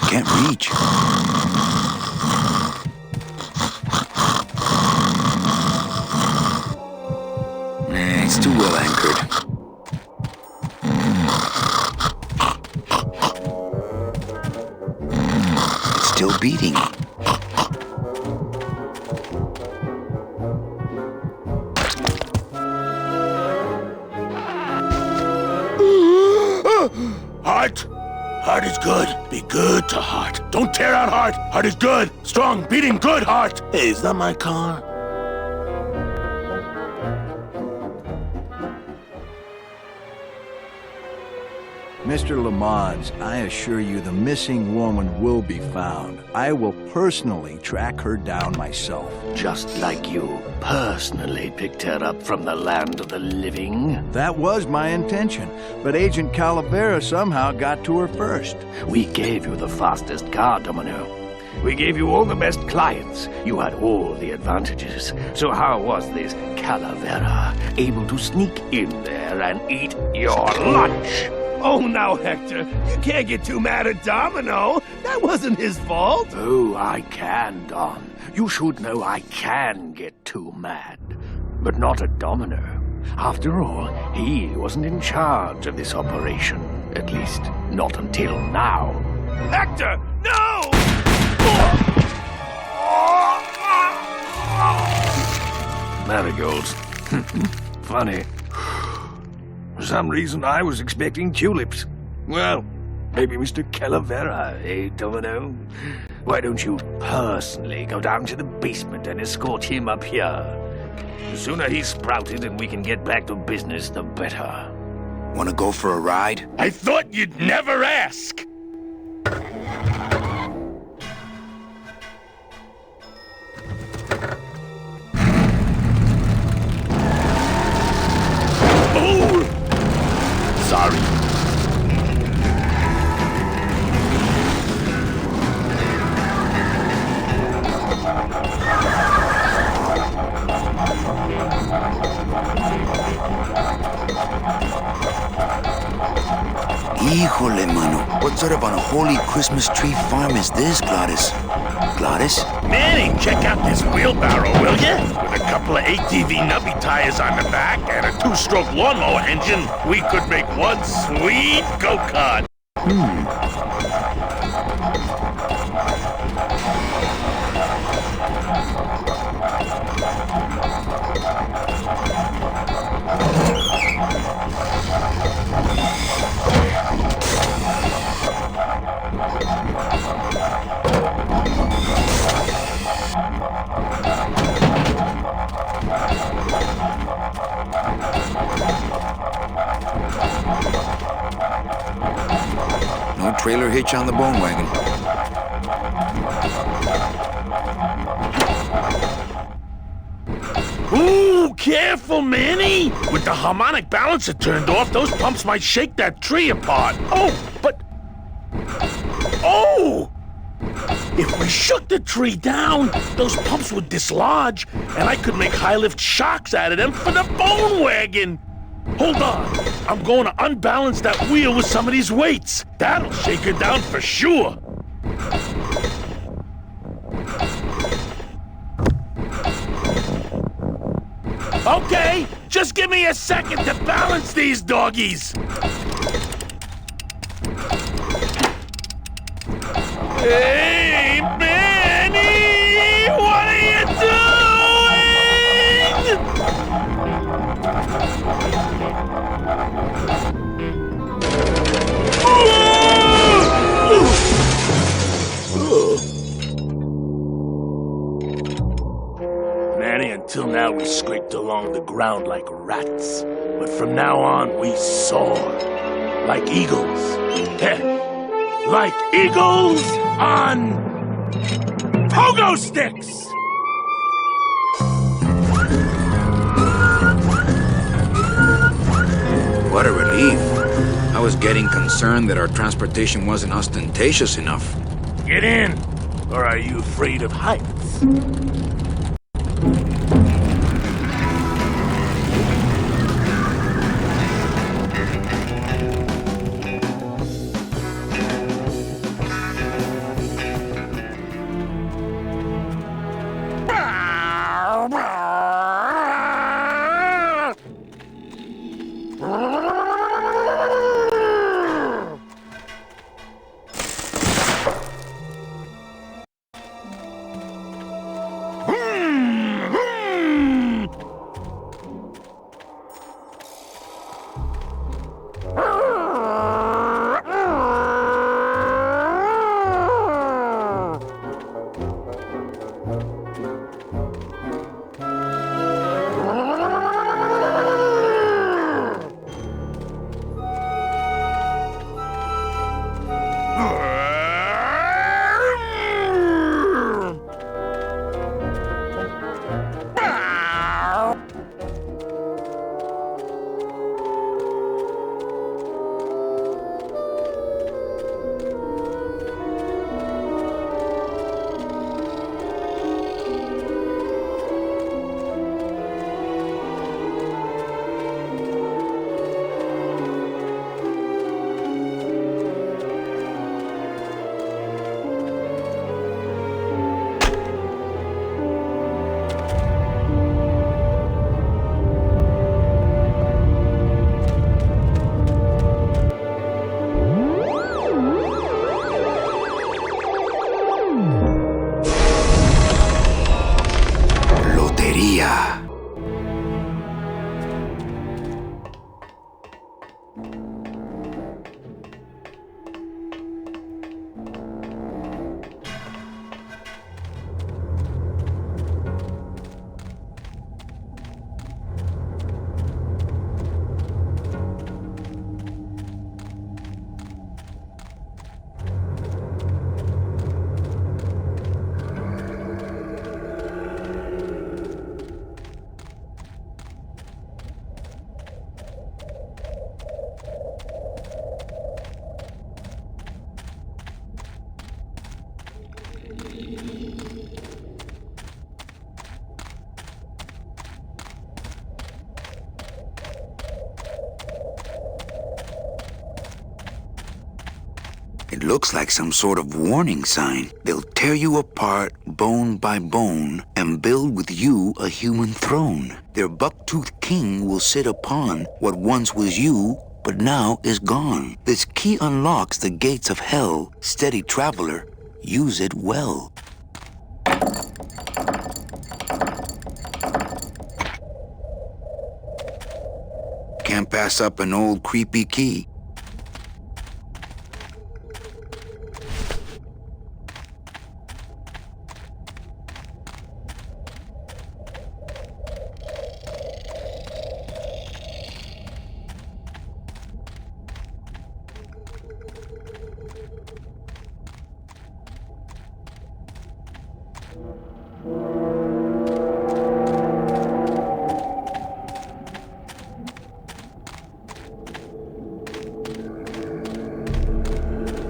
Can't reach. It's too well anchored. It's still beating. Heart? Heart is good. Be good to Heart. Don't tear out Heart. Heart is good. Strong, beating good, Heart. Hey, is that my car? Mr. Lamont, I assure you the missing woman will be found. I will personally track her down myself. Just like you personally picked her up from the land of the living. That was my intention, but Agent Calavera somehow got to her first. We gave you the fastest car, Domino. We gave you all the best clients. You had all the advantages. So how was this Calavera able to sneak in there and eat your lunch? Oh, now, Hector, you can't get too mad at Domino. That wasn't his fault. Oh, I can, Don. You should know I can get too mad. But not at Domino. After all, he wasn't in charge of this operation. At least, not until now. Hector, no! Marigolds. Funny. For some reason, I was expecting tulips. Well, maybe Mr. Calavera, eh, Domino? Why don't you personally go down to the basement and escort him up here? The sooner he's sprouted and we can get back to business, the better. Wanna go for a ride? I thought you'd never ask! Sorry. Híjole, mano. What sort of unholy Christmas tree farm is this, Gladys? Gladys? Manny, check out this wheelbarrow, will ya? With a couple of ATV nubby tires on the back and a 2-stroke lawnmower engine, we could make one sweet go-kart. No trailer hitch on the bone wagon. Ooh, careful, Manny! With the harmonic balancer turned off, those pumps might shake that tree apart. Oh, but... Oh! If we shook the tree down, those pumps would dislodge, and I could make high-lift shocks out of them for the bone wagon. Hold on. I'm going to unbalance that wheel with some of these weights. That'll shake her down for sure. Okay, just give me a second to balance these doggies. Hey, Manny! What are you doing? Manny, until now we scraped along the ground like rats. But from now on, we soar. Like eagles. Like eagles on pogo sticks! What a relief. I was getting concerned that our transportation wasn't ostentatious enough. Get in, or are you afraid of heights? It looks like some sort of warning sign. They'll tear you apart bone by bone and build with you a human throne. Their buck-toothed king will sit upon what once was you, but now is gone. This key unlocks the gates of hell. Steady traveler, use it well. Can't pass up an old creepy key.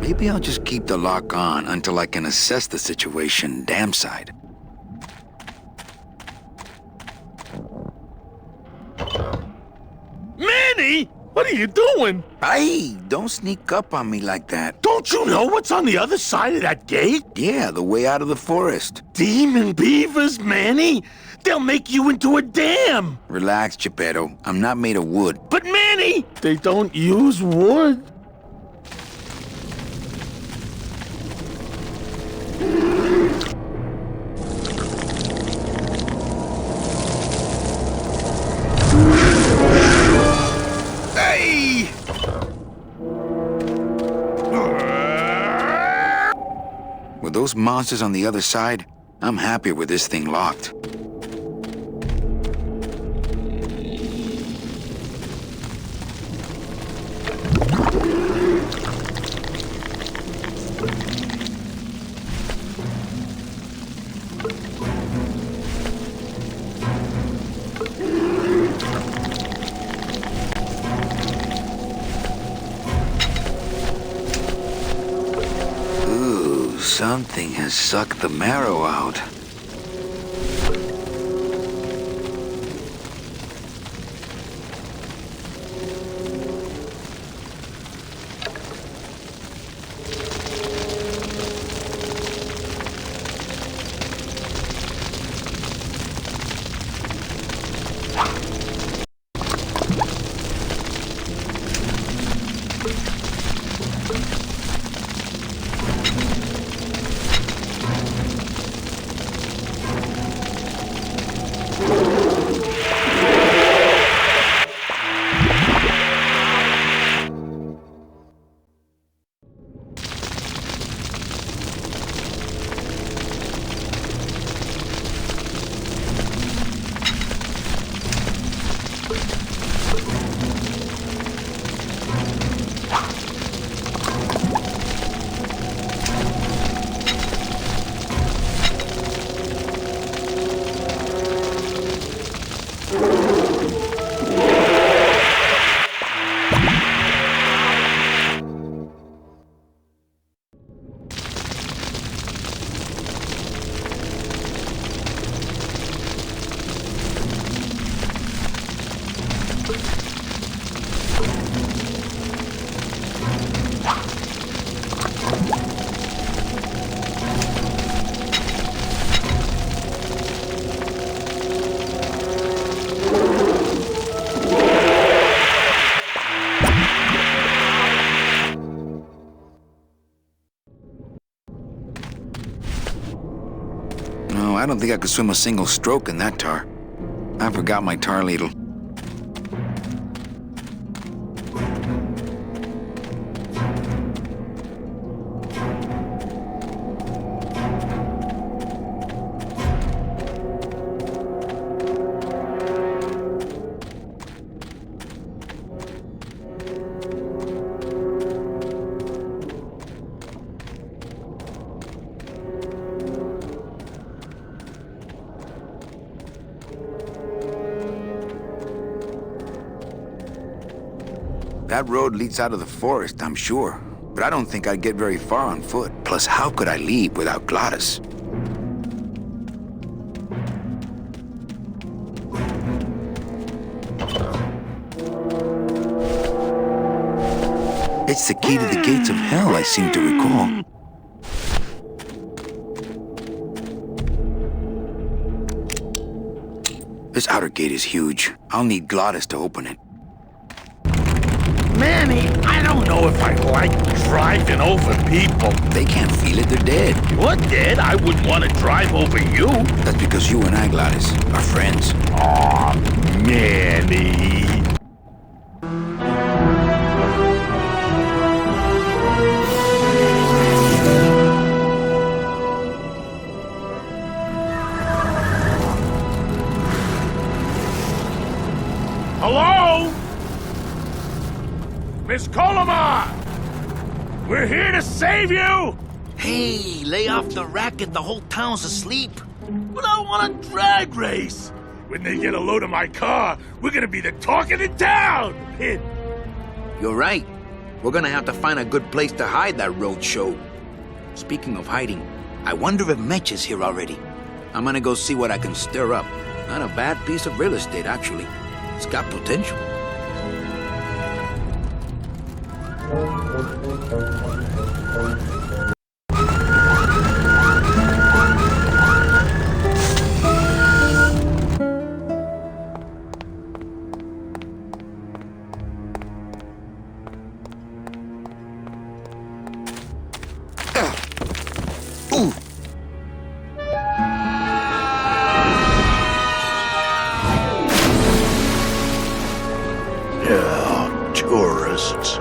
Maybe I'll just keep the lock on until I can assess the situation damn side. Manny! What are you doing? Hey, don't sneak up on me like that. Don't you know what's on the other side of that gate? Yeah, the way out of the forest. Demon beavers, Manny! They'll make you into a dam! Relax, Geppetto. I'm not made of wood. But Manny! They don't use wood. those monsters on the other side, I'm happier with this thing locked. Something has sucked the marrow out. I don't think I could swim a single stroke in that tar. I forgot my tar ladle. That road leads out of the forest, I'm sure. But I don't think I'd get very far on foot. Plus, how could I leave without Gladys? It's the key to the gates of hell, I seem to recall. This outer gate is huge. I'll need Gladys to open it. Manny, I don't know if I like driving over people. They can't feel it, they're dead. You're dead? I wouldn't want to drive over you. That's because you and I, Gladys, are friends. Aw, Manny. Hello? Miss Colomar! We're here to save you! Hey, lay off the racket. The whole town's asleep. But I want a drag race. When they get a load of my car, we're gonna be the talk of the town! You're right. We're gonna have to find a good place to hide that road show. Speaking of hiding, I wonder if Mitch is here already. I'm gonna go see what I can stir up. Not a bad piece of real estate, actually. It's got potential. Yeah, tourists.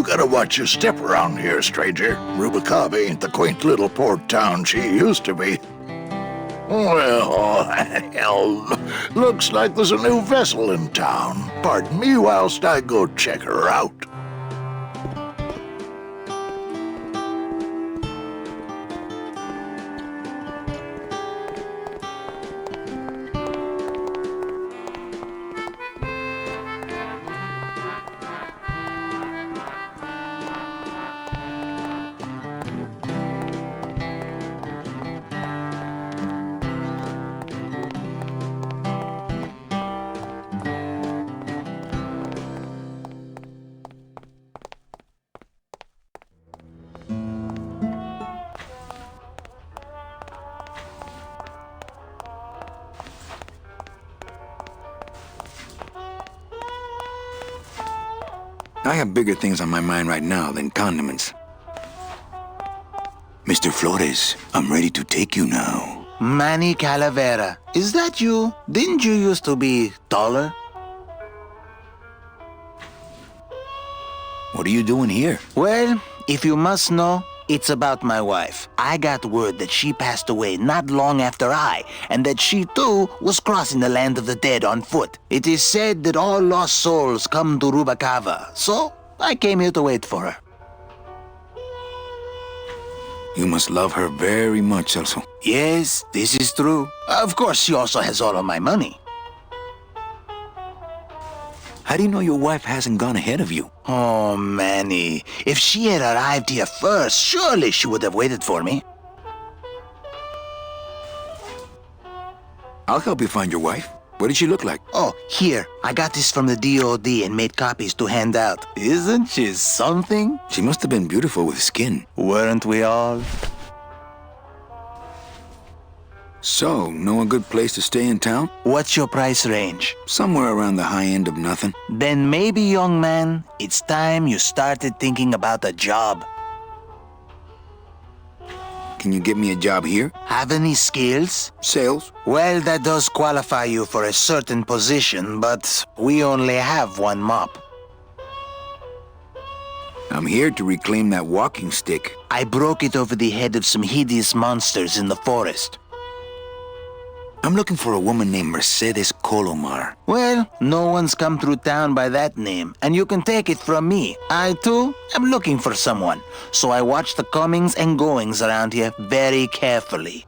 You gotta watch your step around here, stranger. Rubicava ain't the quaint little port town she used to be. Well, hell, looks like there's a new vessel in town. Pardon me whilst I go check her out. I have bigger things on my mind right now than condiments. Mr. Flores, I'm ready to take you now. Manny Calavera, is that you? Didn't you used to be taller? What are you doing here? Well, if you must know, it's about my wife. I got word that she passed away not long after I, and that she too was crossing the land of the dead on foot. It is said that all lost souls come to Rubicava, so I came here to wait for her. You must love her very much, Celso. Yes, this is true. Of course, she also has all of my money. How do you know your wife hasn't gone ahead of you? Oh, Manny, if she had arrived here first, surely she would have waited for me. I'll help you find your wife. What did she look like? Oh, here, I got this from the DOD and made copies to hand out. Isn't she something? She must have been beautiful with skin. Weren't we all? So, know a good place to stay in town? What's your price range? Somewhere around the high end of nothing. Then maybe, young man, it's time you started thinking about a job. Can you get me a job here? Have any skills? Sales? Well, that does qualify you for a certain position, but we only have one mop. I'm here to reclaim that walking stick. I broke it over the head of some hideous monsters in the forest. I'm looking for a woman named Mercedes Colomar. Well, no one's come through town by that name, and you can take it from me. I, too, am looking for someone, so I watch the comings and goings around here very carefully.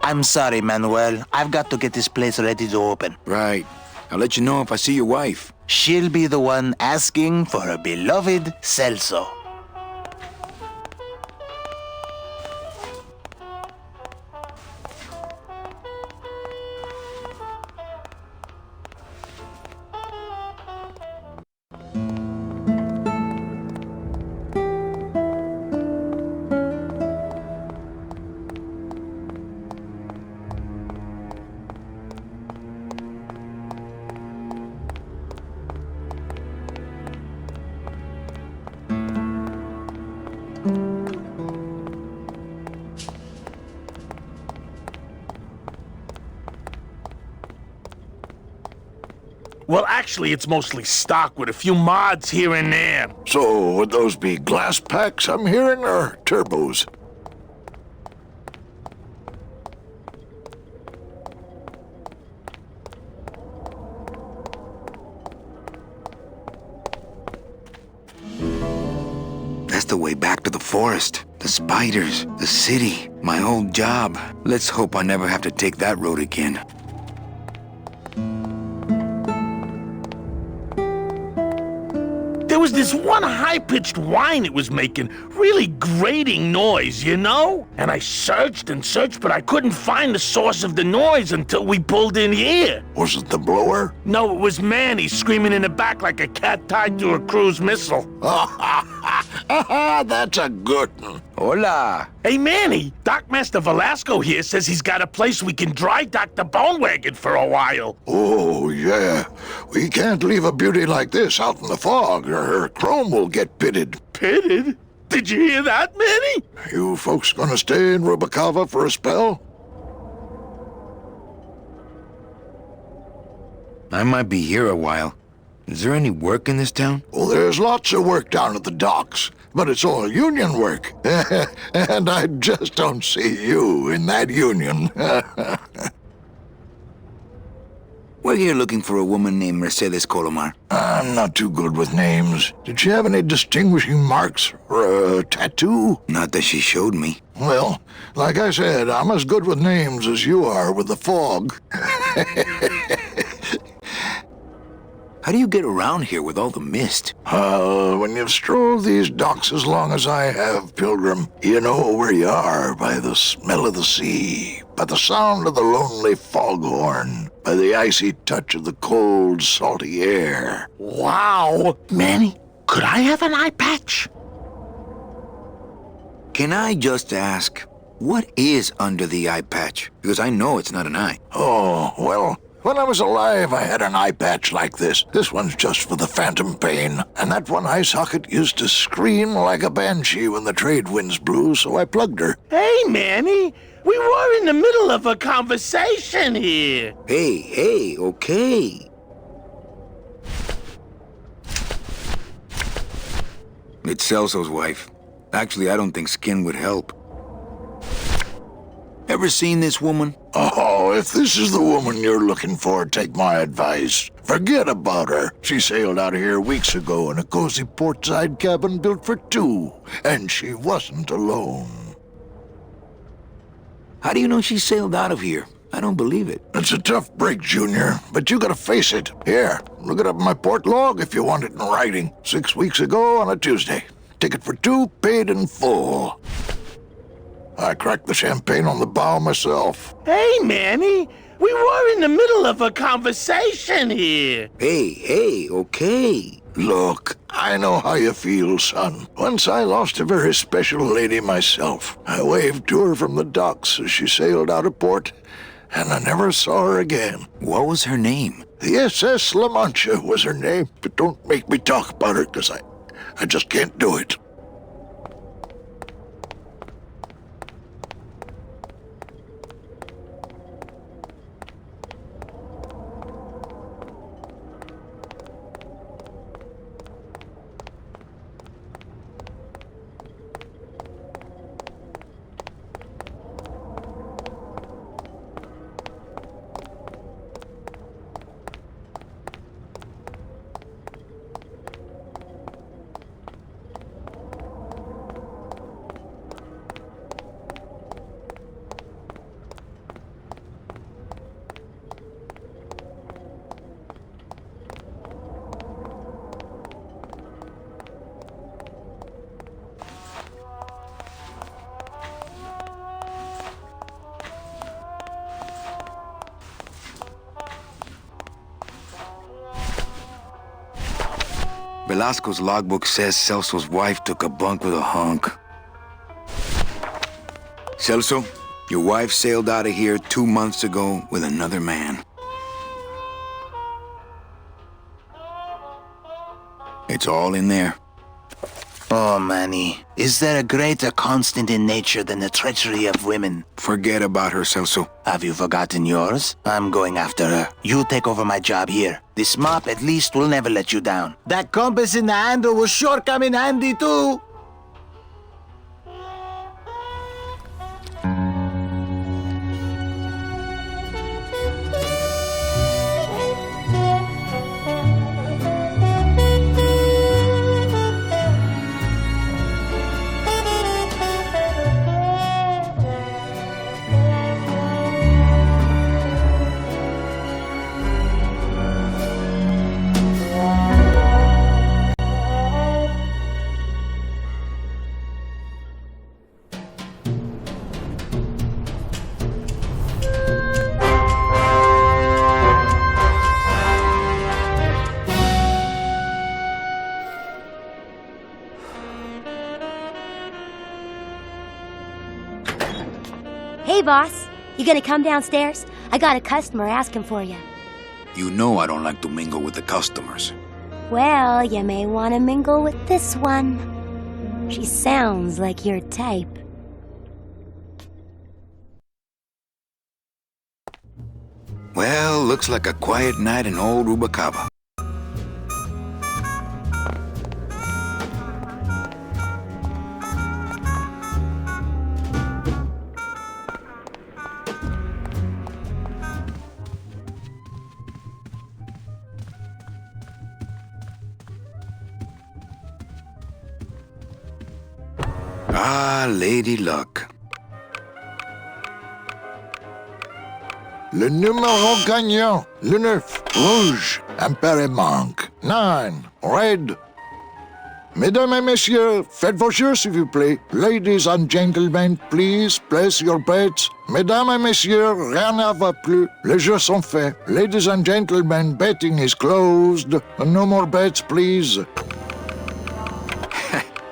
I'm sorry, Manuel. I've got to get this place ready to open. Right. I'll let you know if I see your wife. She'll be the one asking for her beloved Celso. Well, actually, it's mostly stock with a few mods here and there. So, would those be glass packs I'm hearing, or turbos? That's the way back to the forest. The spiders, the city, my old job. Let's hope I never have to take that road again. There was this one high-pitched whine it was making, really grating noise, you know? And I searched and searched, but I couldn't find the source of the noise until we pulled in here. Was it the blower? No, it was Manny screaming in the back like a cat tied to a cruise missile. That's a good one. Hola. Hey, Manny, Dockmaster Velasco here says he's got a place we can dry dock the bone wagon for a while. Oh, yeah. We can't leave a beauty like this out in the fog, or her chrome will get pitted. Pitted? Did you hear that, Manny? You folks gonna stay in Rubicava for a spell? I might be here a while. Is there any work in this town? Oh, there's lots of work down at the docks, but it's all union work. And I just don't see you in that union. We're here looking for a woman named Mercedes Colomar. I'm not too good with names. Did she have any distinguishing marks or a tattoo? Not that she showed me. Well, like I said, I'm as good with names as you are with the fog. How do you get around here with all the mist? When you've strolled these docks as long as I have, Pilgrim, you know where you are by the smell of the sea, by the sound of the lonely foghorn, by the icy touch of the cold, salty air. Wow! Manny, could I have an eye patch? Can I just ask, what is under the eye patch? Because I know it's not an eye. Oh, well, when I was alive, I had an eye patch like this. This one's just for the phantom pain. And that one eye socket used to scream like a banshee when the trade winds blew, so I plugged her. Hey, Manny, we were in the middle of a conversation here. Hey, okay. It's Celso's wife. Actually, I don't think skin would help. Ever seen this woman? Oh, if this is the woman you're looking for, take my advice. Forget about her. She sailed out of here weeks ago in a cozy portside cabin built for two, and she wasn't alone. How do you know she sailed out of here? I don't believe it. It's a tough break, Junior, but you gotta face it. Here, look it up in my port log if you want it in writing. 6 weeks ago on a Tuesday. Ticket for two, paid in full. I cracked the champagne on the bow myself. Hey, Manny, we were in the middle of a conversation here. Hey, okay. Look, I know how you feel, son. Once I lost a very special lady myself. I waved to her from the docks as she sailed out of port, and I never saw her again. What was her name? The SS La Mancha was her name, but don't make me talk about her, because I just can't do it. Velasco's logbook says Celso's wife took a bunk with a hunk. Celso, your wife sailed out of here 2 months ago with another man. It's all in there. Oh, Manny, is there a greater constant in nature than the treachery of women? Forget about her, Celso. Have you forgotten yours? I'm going after her. You take over my job here. This mop at least will never let you down. That compass in the handle will sure come in handy too. Hey, boss. You gonna come downstairs? I got a customer asking for you. You know I don't like to mingle with the customers. Well, you may want to mingle with this one. She sounds like your type. Well, looks like a quiet night in old Rubacaba. Ah, Lady Luck. Le numéro gagnant, le 9, rouge, impair et manque. 9, red. Mesdames et messieurs, faites vos jeux s'il vous plaît. Ladies and gentlemen, please place your bets. Mesdames et messieurs, rien ne va plus. Les jeux sont faits. Ladies and gentlemen, betting is closed. No more bets, please.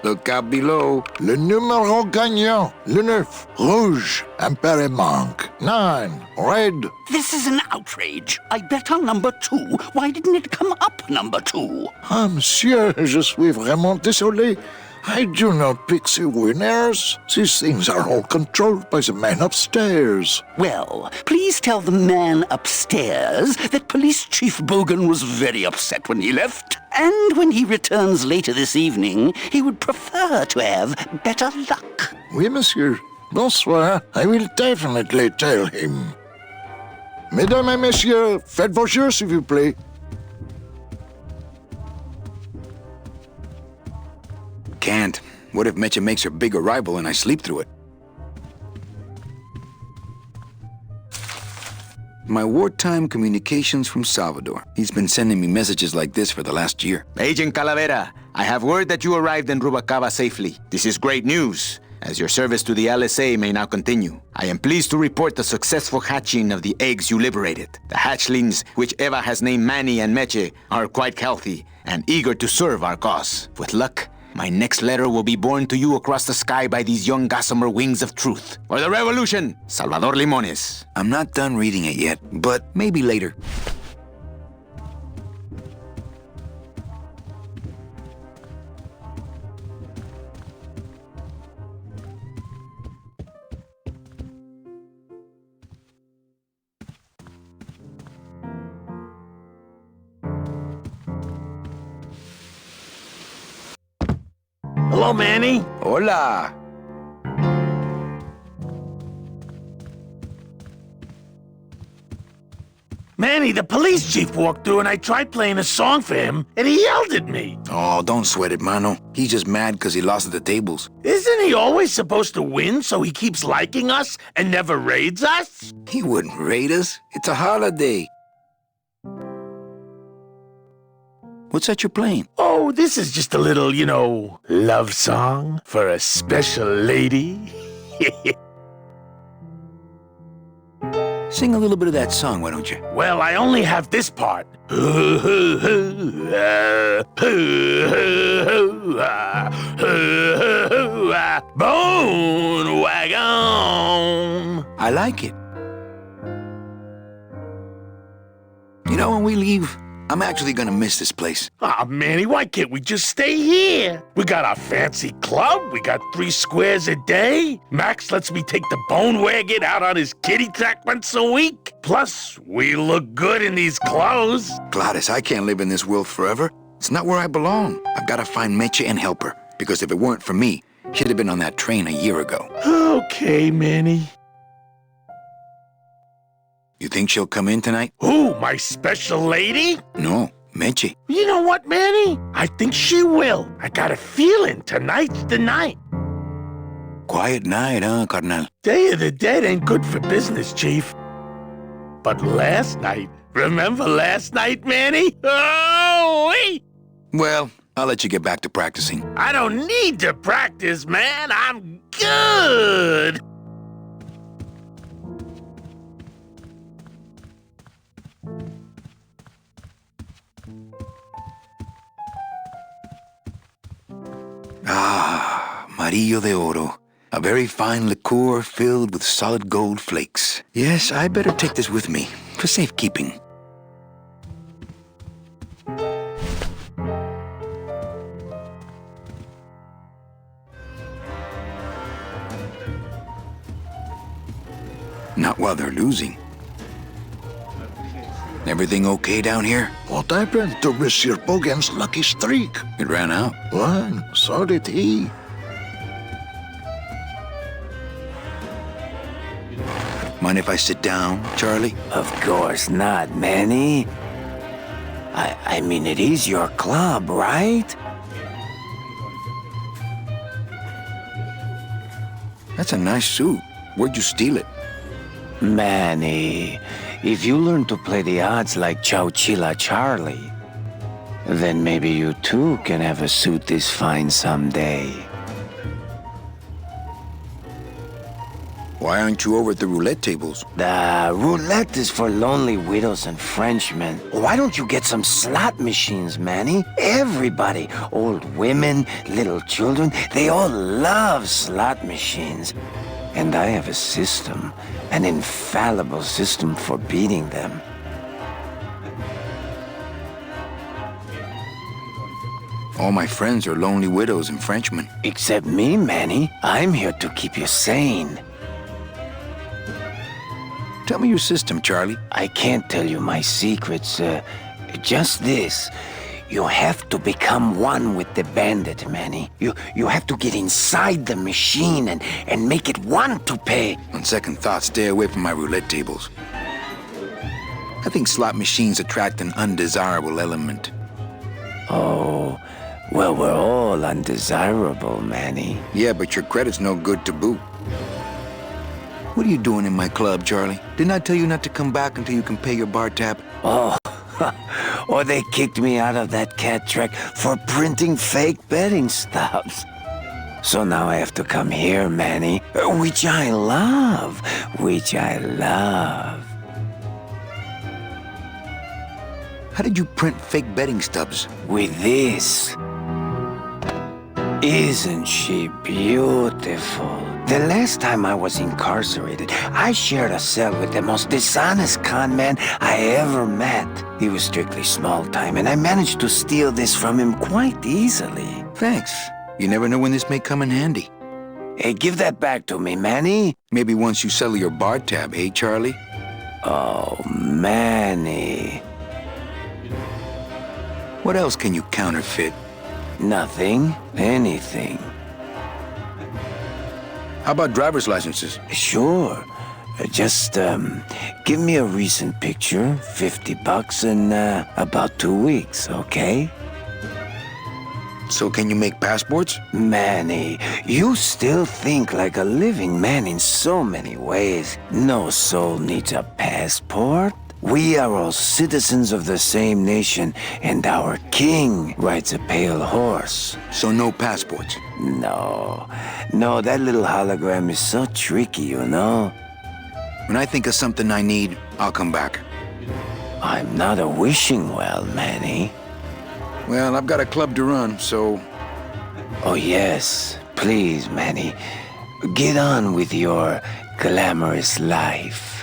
Look out below. Le numéro gagnant, le 9, rouge, impair et manque. 9, red. This is an outrage. I bet on number 2. Why didn't it come up number 2? Ah, monsieur, je suis vraiment désolé. I do not pick the winners. These things are all controlled by the man upstairs. Well, please tell the man upstairs that Police Chief Bogan was very upset when he left. And when he returns later this evening, he would prefer to have better luck. Oui, monsieur. Bonsoir. I will definitely tell him. Mesdames et messieurs, faites vos jeux, s'il vous plaît. Can't. What if Mecha makes her big arrival and I sleep through it? My wartime communications from Salvador. He's been sending me messages like this for the last year. Agent Calavera, I have word that you arrived in Rubacava safely. This is great news, as your service to the LSA may now continue. I am pleased to report the successful hatching of the eggs you liberated. The hatchlings, which Eva has named Manny and Meche, are quite healthy and eager to serve our cause. With luck, my next letter will be borne to you across the sky by these young gossamer wings of truth. For the revolution, Salvador Limones. I'm not done reading it yet, but maybe later. Hello, Manny. Hola. Manny, the police chief walked through and I tried playing a song for him and he yelled at me. Oh, don't sweat it, mano. He's just mad because he lost at the tables. Isn't he always supposed to win so he keeps liking us and never raids us? He wouldn't raid us. It's a holiday. What's that you're playing? Oh, this is just a little, love song for a special lady. Sing a little bit of that song, why don't you? Well, I only have this part. Bone wagon. I like it. You know, when we leave, I'm actually gonna miss this place. Aw, Manny, why can't we just stay here? We got our fancy club, we got 3 squares a day. Max lets me take the bone wagon out on his kitty track once a week. Plus, we look good in these clothes. Gladys, I can't live in this world forever. It's not where I belong. I've gotta find Meche and help her. Because if it weren't for me, she'd have been on that train a year ago. Okay, Manny. You think she'll come in tonight? Who, my special lady? No, Meche. You know what, Manny? I think she will. I got a feeling tonight's the night. Quiet night, huh, carnal? Day of the Dead ain't good for business, Chief. But last night, remember last night, Manny? Oh, wait! Well, I'll let you get back to practicing. I don't need to practice, man. I'm good. Ah, Amarillo de Oro. A very fine liqueur filled with solid gold flakes. Yes, I better take this with me for safekeeping. Not while they're losing. Everything okay down here? What happened to Monsieur Bogan's lucky streak? It ran out. Well, so did he. Mind if I sit down, Charlie? Of course not, Manny. I mean, it is your club, right? That's a nice suit. Where'd you steal it? Manny, if you learn to play the odds like Chowchilla Charlie, then maybe you too can have a suit this fine someday. Why aren't you over at the roulette tables? The roulette is for lonely widows and Frenchmen. Why don't you get some slot machines, Manny? Everybody, old women, little children, they all love slot machines. And I have a system, an infallible system for beating them. All my friends are lonely widows and Frenchmen. Except me, Manny. I'm here to keep you sane. Tell me your system, Charlie. I can't tell you my secrets. Just this. You have to become one with the bandit, Manny. You have to get inside the machine and make it want to pay. On second thought, stay away from my roulette tables. I think slot machines attract an undesirable element. Oh, well, we're all undesirable, Manny. Yeah, but your credit's no good to boot. What are you doing in my club, Charlie? Didn't I tell you not to come back until you can pay your bar tab? Oh, or they kicked me out of that cat track for printing fake betting stubs. So now I have to come here, Manny, which I love, How did you print fake betting stubs? With this. Isn't she beautiful? The last time I was incarcerated, I shared a cell with the most dishonest con man I ever met. He was strictly small time, and I managed to steal this from him quite easily. Thanks. You never know when this may come in handy. Hey, give that back to me, Manny. Maybe once you settle your bar tab, eh, Charlie? Oh, Manny. What else can you counterfeit? Nothing. Anything. How about driver's licenses? Sure. Just, give me a recent picture, $50 in, about 2 weeks, okay? So can you make passports? Manny, you still think like a living man in so many ways. No soul needs a passport. We are all citizens of the same nation, and our king rides a pale horse. So no passports? No, that little hologram is so tricky, you know? When I think of something I need, I'll come back. I'm not a wishing well, Manny. Well, I've got a club to run, so... Oh, yes. Please, Manny. Get on with your glamorous life.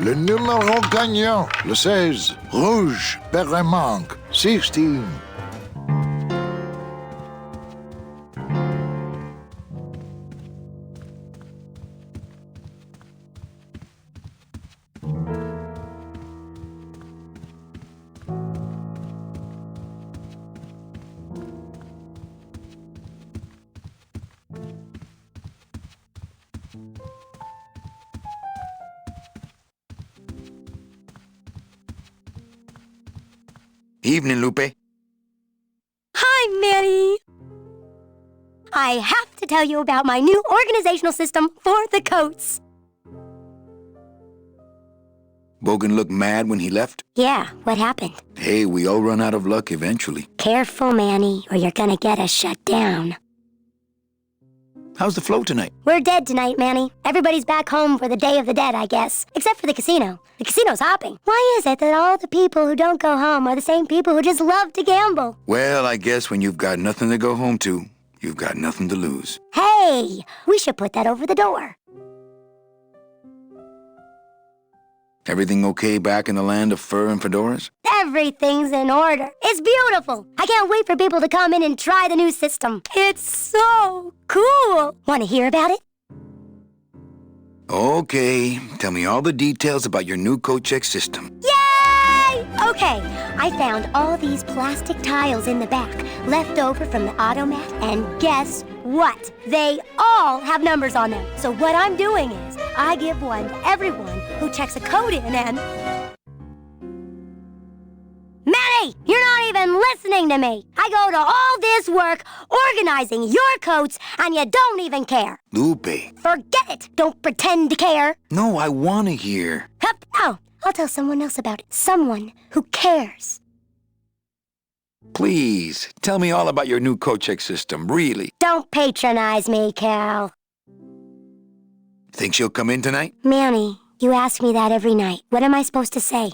Le numéro gagnant, le 16, rouge, père manque, 16. Evening, Lupe. Hi, Manny. I have to tell you about my new organizational system for the coats. Bogan looked mad when he left? Yeah, what happened? Hey, we all run out of luck eventually. Careful, Manny, or you're gonna get us shut down. How's the flow tonight? We're dead tonight, Manny. Everybody's back home for the Day of the Dead, I guess. Except for the casino. The casino's hopping. Why is it that all the people who don't go home are the same people who just love to gamble? Well, I guess when you've got nothing to go home to, you've got nothing to lose. Hey, we should put that over the door. Everything okay back in the land of fur and fedoras? Everything's in order. It's beautiful. I can't wait for people to come in and try the new system. It's so cool. Want to hear about it? Okay, tell me all the details about your new coat check system. Yay! Okay, I found all these plastic tiles in the back, left over from the automat, and guess what? They all have numbers on them. So what I'm doing is, I give one to everyone who checks a code in and... Manny, you're not even even listening to me. I go to all this work organizing your coats, and you don't even care. Lupe. Forget it. Don't pretend to care. No, I want to hear. Hup, no. I'll tell someone else about it. Someone who cares. Please, tell me all about your new coat check system, really. Don't patronize me, Cal. Think she'll come in tonight? Manny, you ask me that every night. What am I supposed to say?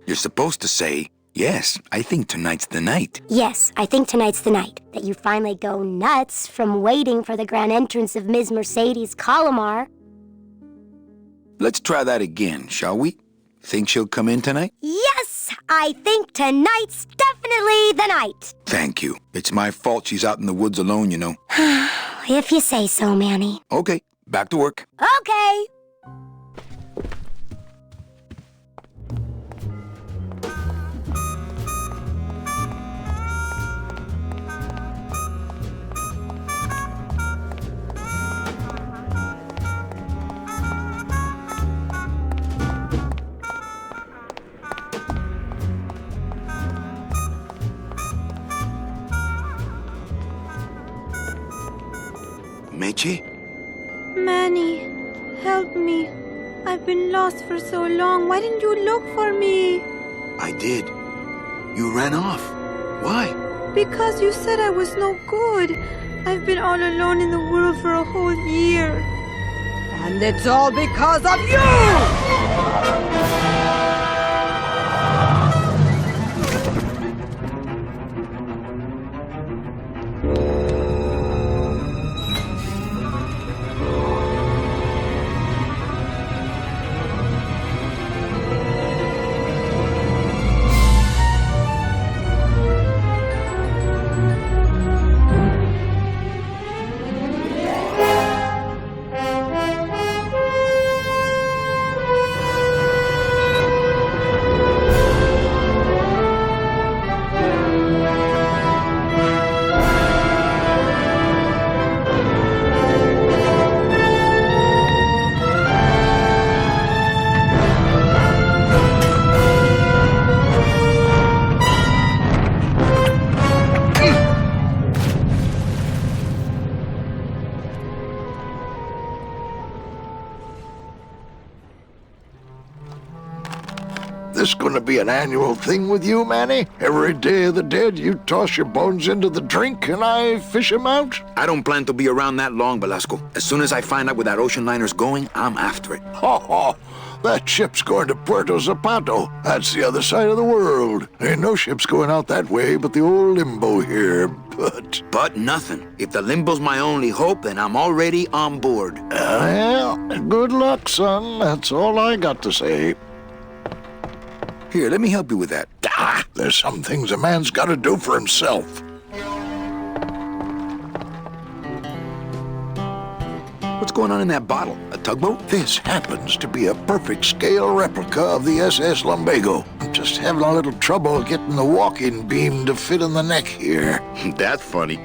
You're supposed to say, yes, I think tonight's the night. Yes, I think tonight's the night. That you finally go nuts from waiting for the grand entrance of Ms. Mercedes Colomar. Let's try that again, shall we? Think she'll come in tonight? Yes, I think tonight's definitely the night. Thank you. It's my fault she's out in the woods alone, you know. If you say so, Manny. Okay, back to work. Okay. Meche? Manny, help me. I've been lost for so long. Why didn't you look for me? I did. You ran off. Why? Because you said I was no good. I've been all alone in the world for a whole year. And it's all because of you! This gonna be an annual thing with you, Manny? Every Day of the Dead, you toss your bones into the drink and I fish 'em out? I don't plan to be around that long, Velasco. As soon as I find out where that ocean liner's going, I'm after it. Ho ho! That ship's going to Puerto Zapato. That's the other side of the world. Ain't no ships going out that way but the old Limbo here, but... But nothing. If the Limbo's my only hope, then I'm already on board. Well, good luck, son. That's all I got to say. Here, let me help you with that. Ah, there's some things a man's got to do for himself. What's going on in that bottle? A tugboat? This happens to be a perfect scale replica of the SS Lumbago. I'm just having a little trouble getting the walking beam to fit in the neck here. That's funny,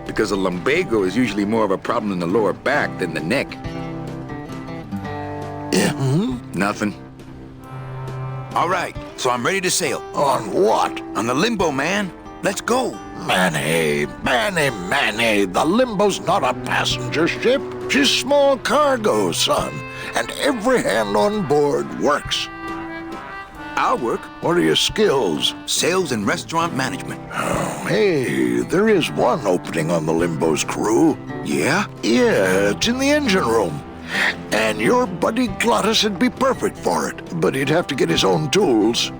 because a lumbago is usually more of a problem in the lower back than the neck. Yeah, Nothing. All right, so I'm ready to sail. On what? On the Limbo, man. Let's go. Manny, the Limbo's not a passenger ship. She's small cargo, son. And every hand on board works. I'll work. What are your skills? Sales and restaurant management. Oh, hey, there is one opening on the Limbo's crew. Yeah? Yeah, it's in the engine room. And your buddy Glottis would be perfect for it, but he'd have to get his own tools.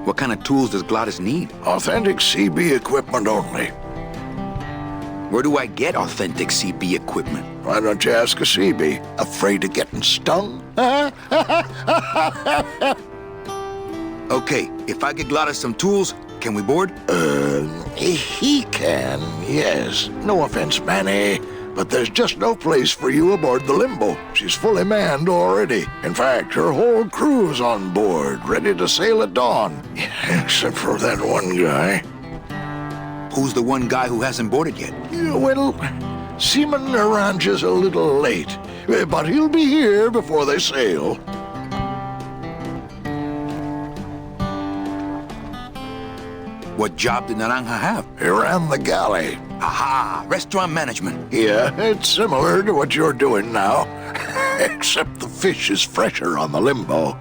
What kind of tools does Glottis need? Authentic CB equipment only. Where do I get authentic CB equipment? Why don't you ask a CB? Afraid of getting stung? Okay, if I get Glottis some tools, can we board? He can, yes. No offense, Manny. But there's just no place for you aboard the Limbo. She's fully manned already. In fact, her whole crew's on board, ready to sail at dawn. Except for that one guy. Who's the one guy who hasn't boarded yet? Yeah, well, Seaman Orange's a little late. But he'll be here before they sail. What job did Naranja have? He ran the galley. Aha! Restaurant management. Yeah, it's similar to what you're doing now. Except the fish is fresher on the limbo.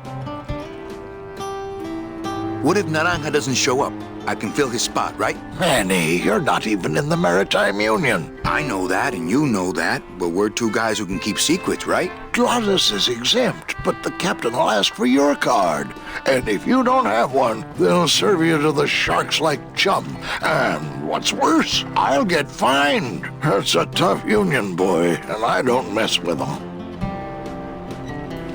What if Naranja doesn't show up? I can fill his spot, right? Manny, you're not even in the Maritime Union. I know that, and you know that, but we're two guys who can keep secrets, right? Glottis is exempt, but the captain will ask for your card. And if you don't have one, they'll serve you to the sharks like chum. And what's worse, I'll get fined. It's a tough union, boy, and I don't mess with them.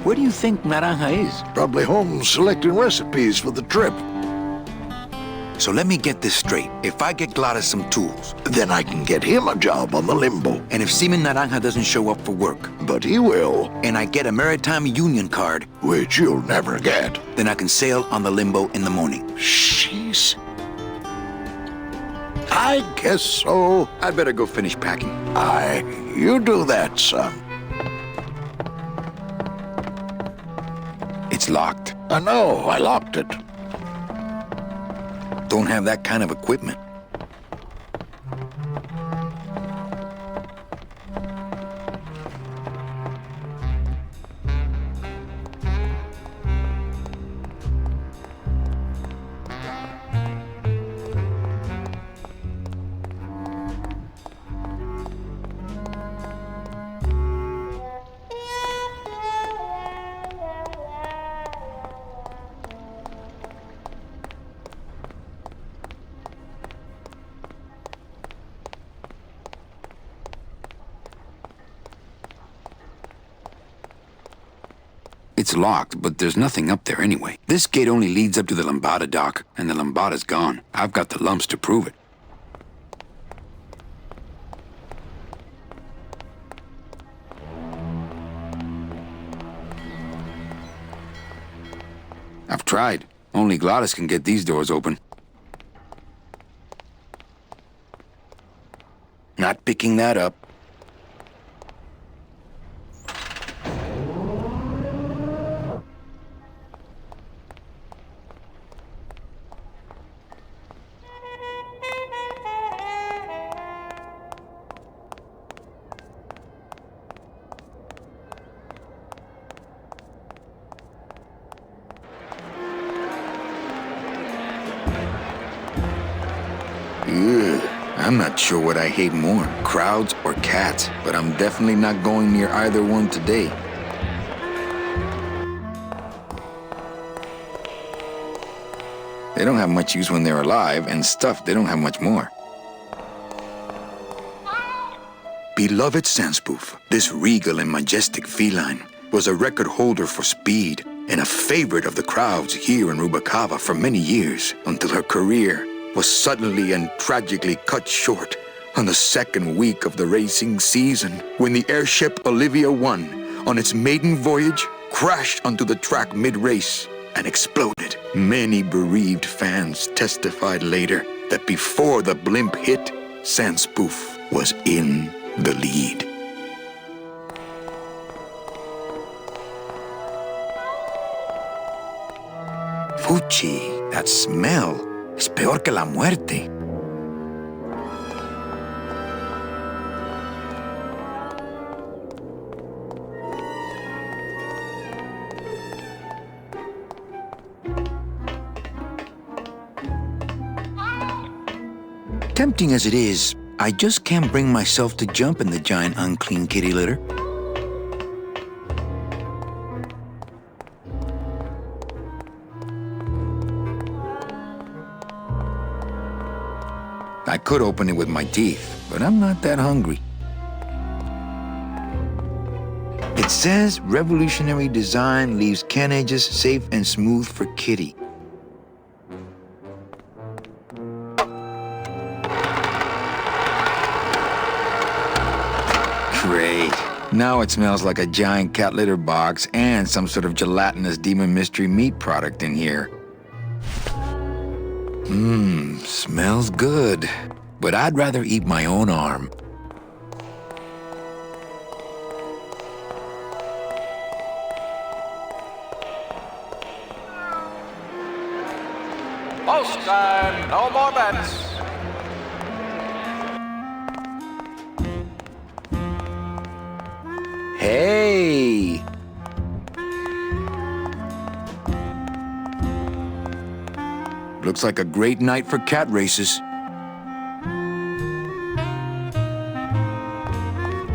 Where do you think Naranja is? Probably home selecting recipes for the trip. So let me get this straight. If I get Glottis some tools, then I can get him a job on the limbo. And if Seaman Naranja doesn't show up for work, but he will, and I get a Maritime Union card, which you'll never get, then I can sail on the limbo in the morning. Jeez. I guess so. I'd better go finish packing. You do that, son. It's locked. I know, I locked it. Don't have that kind of equipment. It's locked, but there's nothing up there anyway. This gate only leads up to the Lambada dock, and the Lambada's gone. I've got the lumps to prove it. I've tried. Only Glottis can get these doors open. Not picking that up. I'm not sure what I hate more, crowds or cats, but I'm definitely not going near either one today. They don't have much use when they're alive, and stuff, they don't have much more. Beloved Sandspoof, this regal and majestic feline was a record holder for speed and a favorite of the crowds here in Rubalcaba for many years, until her career was suddenly and tragically cut short on the second week of the racing season, when the airship Olivia 1, on its maiden voyage, crashed onto the track mid-race and exploded. Many bereaved fans testified later that before the blimp hit, Sandspoof was in the lead. Fuchi, that smell es peor que la muerte. Tempting as it is, I just can't bring myself to jump in the giant unclean kitty litter. I could open it with my teeth, but I'm not that hungry. It says revolutionary design leaves can edges safe and smooth for kitty. Great. Now it smells like a giant cat litter box and some sort of gelatinous demon mystery meat product in here. Smells good. But I'd rather eat my own arm. Post time, no more bets. Hey! Looks like a great night for cat races.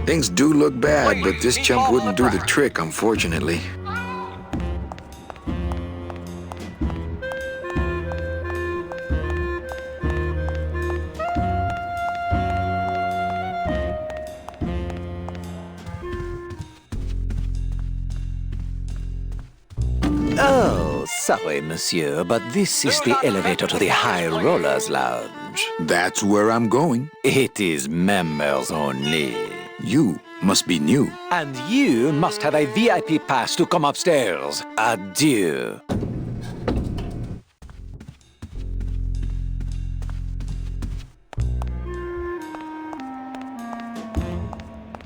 Things do look bad, but this jump wouldn't do the trick, unfortunately. Oh, sorry, monsieur, but this is the elevator to the High Rollers Lounge. That's where I'm going. It is members only. You must be new. And you must have a VIP pass to come upstairs. Adieu.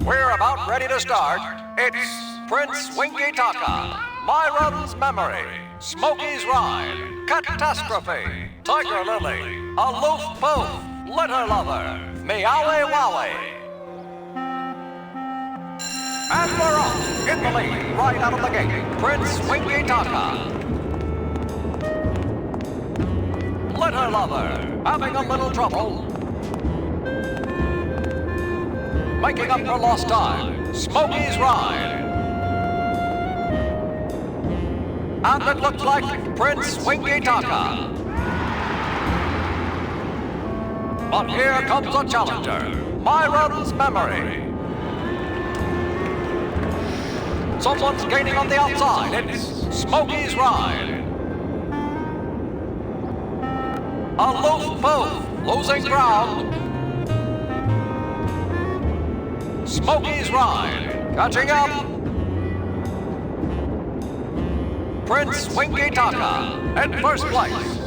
We're about ready to start. It's Prince Winky Taka, Myron's Memory, Smokey's Ride, Catastrophe, Tiger Lily, Aloof Poof, Litter Lover, Meowie Wowie. And we're off in the lead, right out of the gate, Prince Winky Taka. Litter Lover, having a little trouble. Making up for lost time, Smokey's Ride. And it looks like Prince Winky Taka. But here comes a challenger, Myron's Memory. Someone's gaining on the outside. It's Smokey's Ride. Aloof Poof, losing ground. Smokey's Ride, catching up. Prince Winky Taka in first place.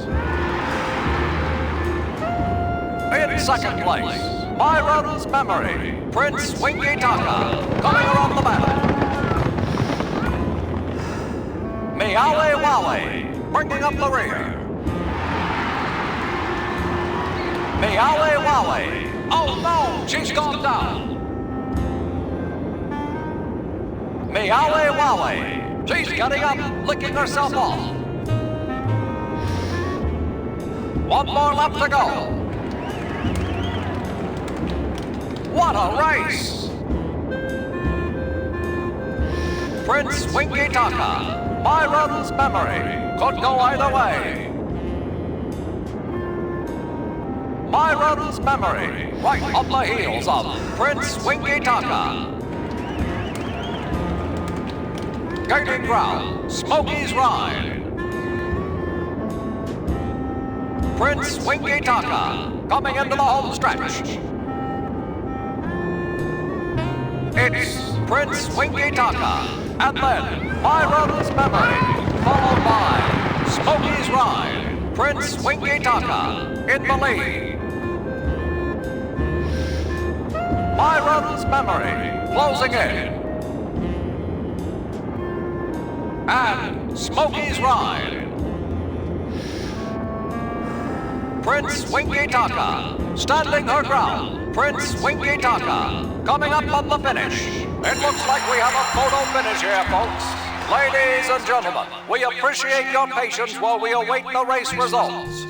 In second place, Myron's Memory, Prince Winky Taka, coming around the back. Meowie Wowie, bringing up the rear. Meowie Wowie, oh no, she's gone down. Meowie Wowie, she's getting up, licking herself off. One more lap to go. What a race! Prince Winky Taka, Myron's Memory, could go either way. Myron's Memory, right on the heels of Prince Winky Taka. Gaining ground, Smokey's Ride. Prince Winky Taka coming into the home stretch. It's Prince Winky Taka, and then Myron's Memory, followed by Smokey's Ride. Prince Winky Taka in the lead. Myron's Memory closing in. And Smokey's Ride. Prince Winky Taka standing her ground. Prince Winky Taka coming up on the finish. It looks like we have a photo finish here, folks. Ladies and gentlemen, we appreciate your patience while we await the race results.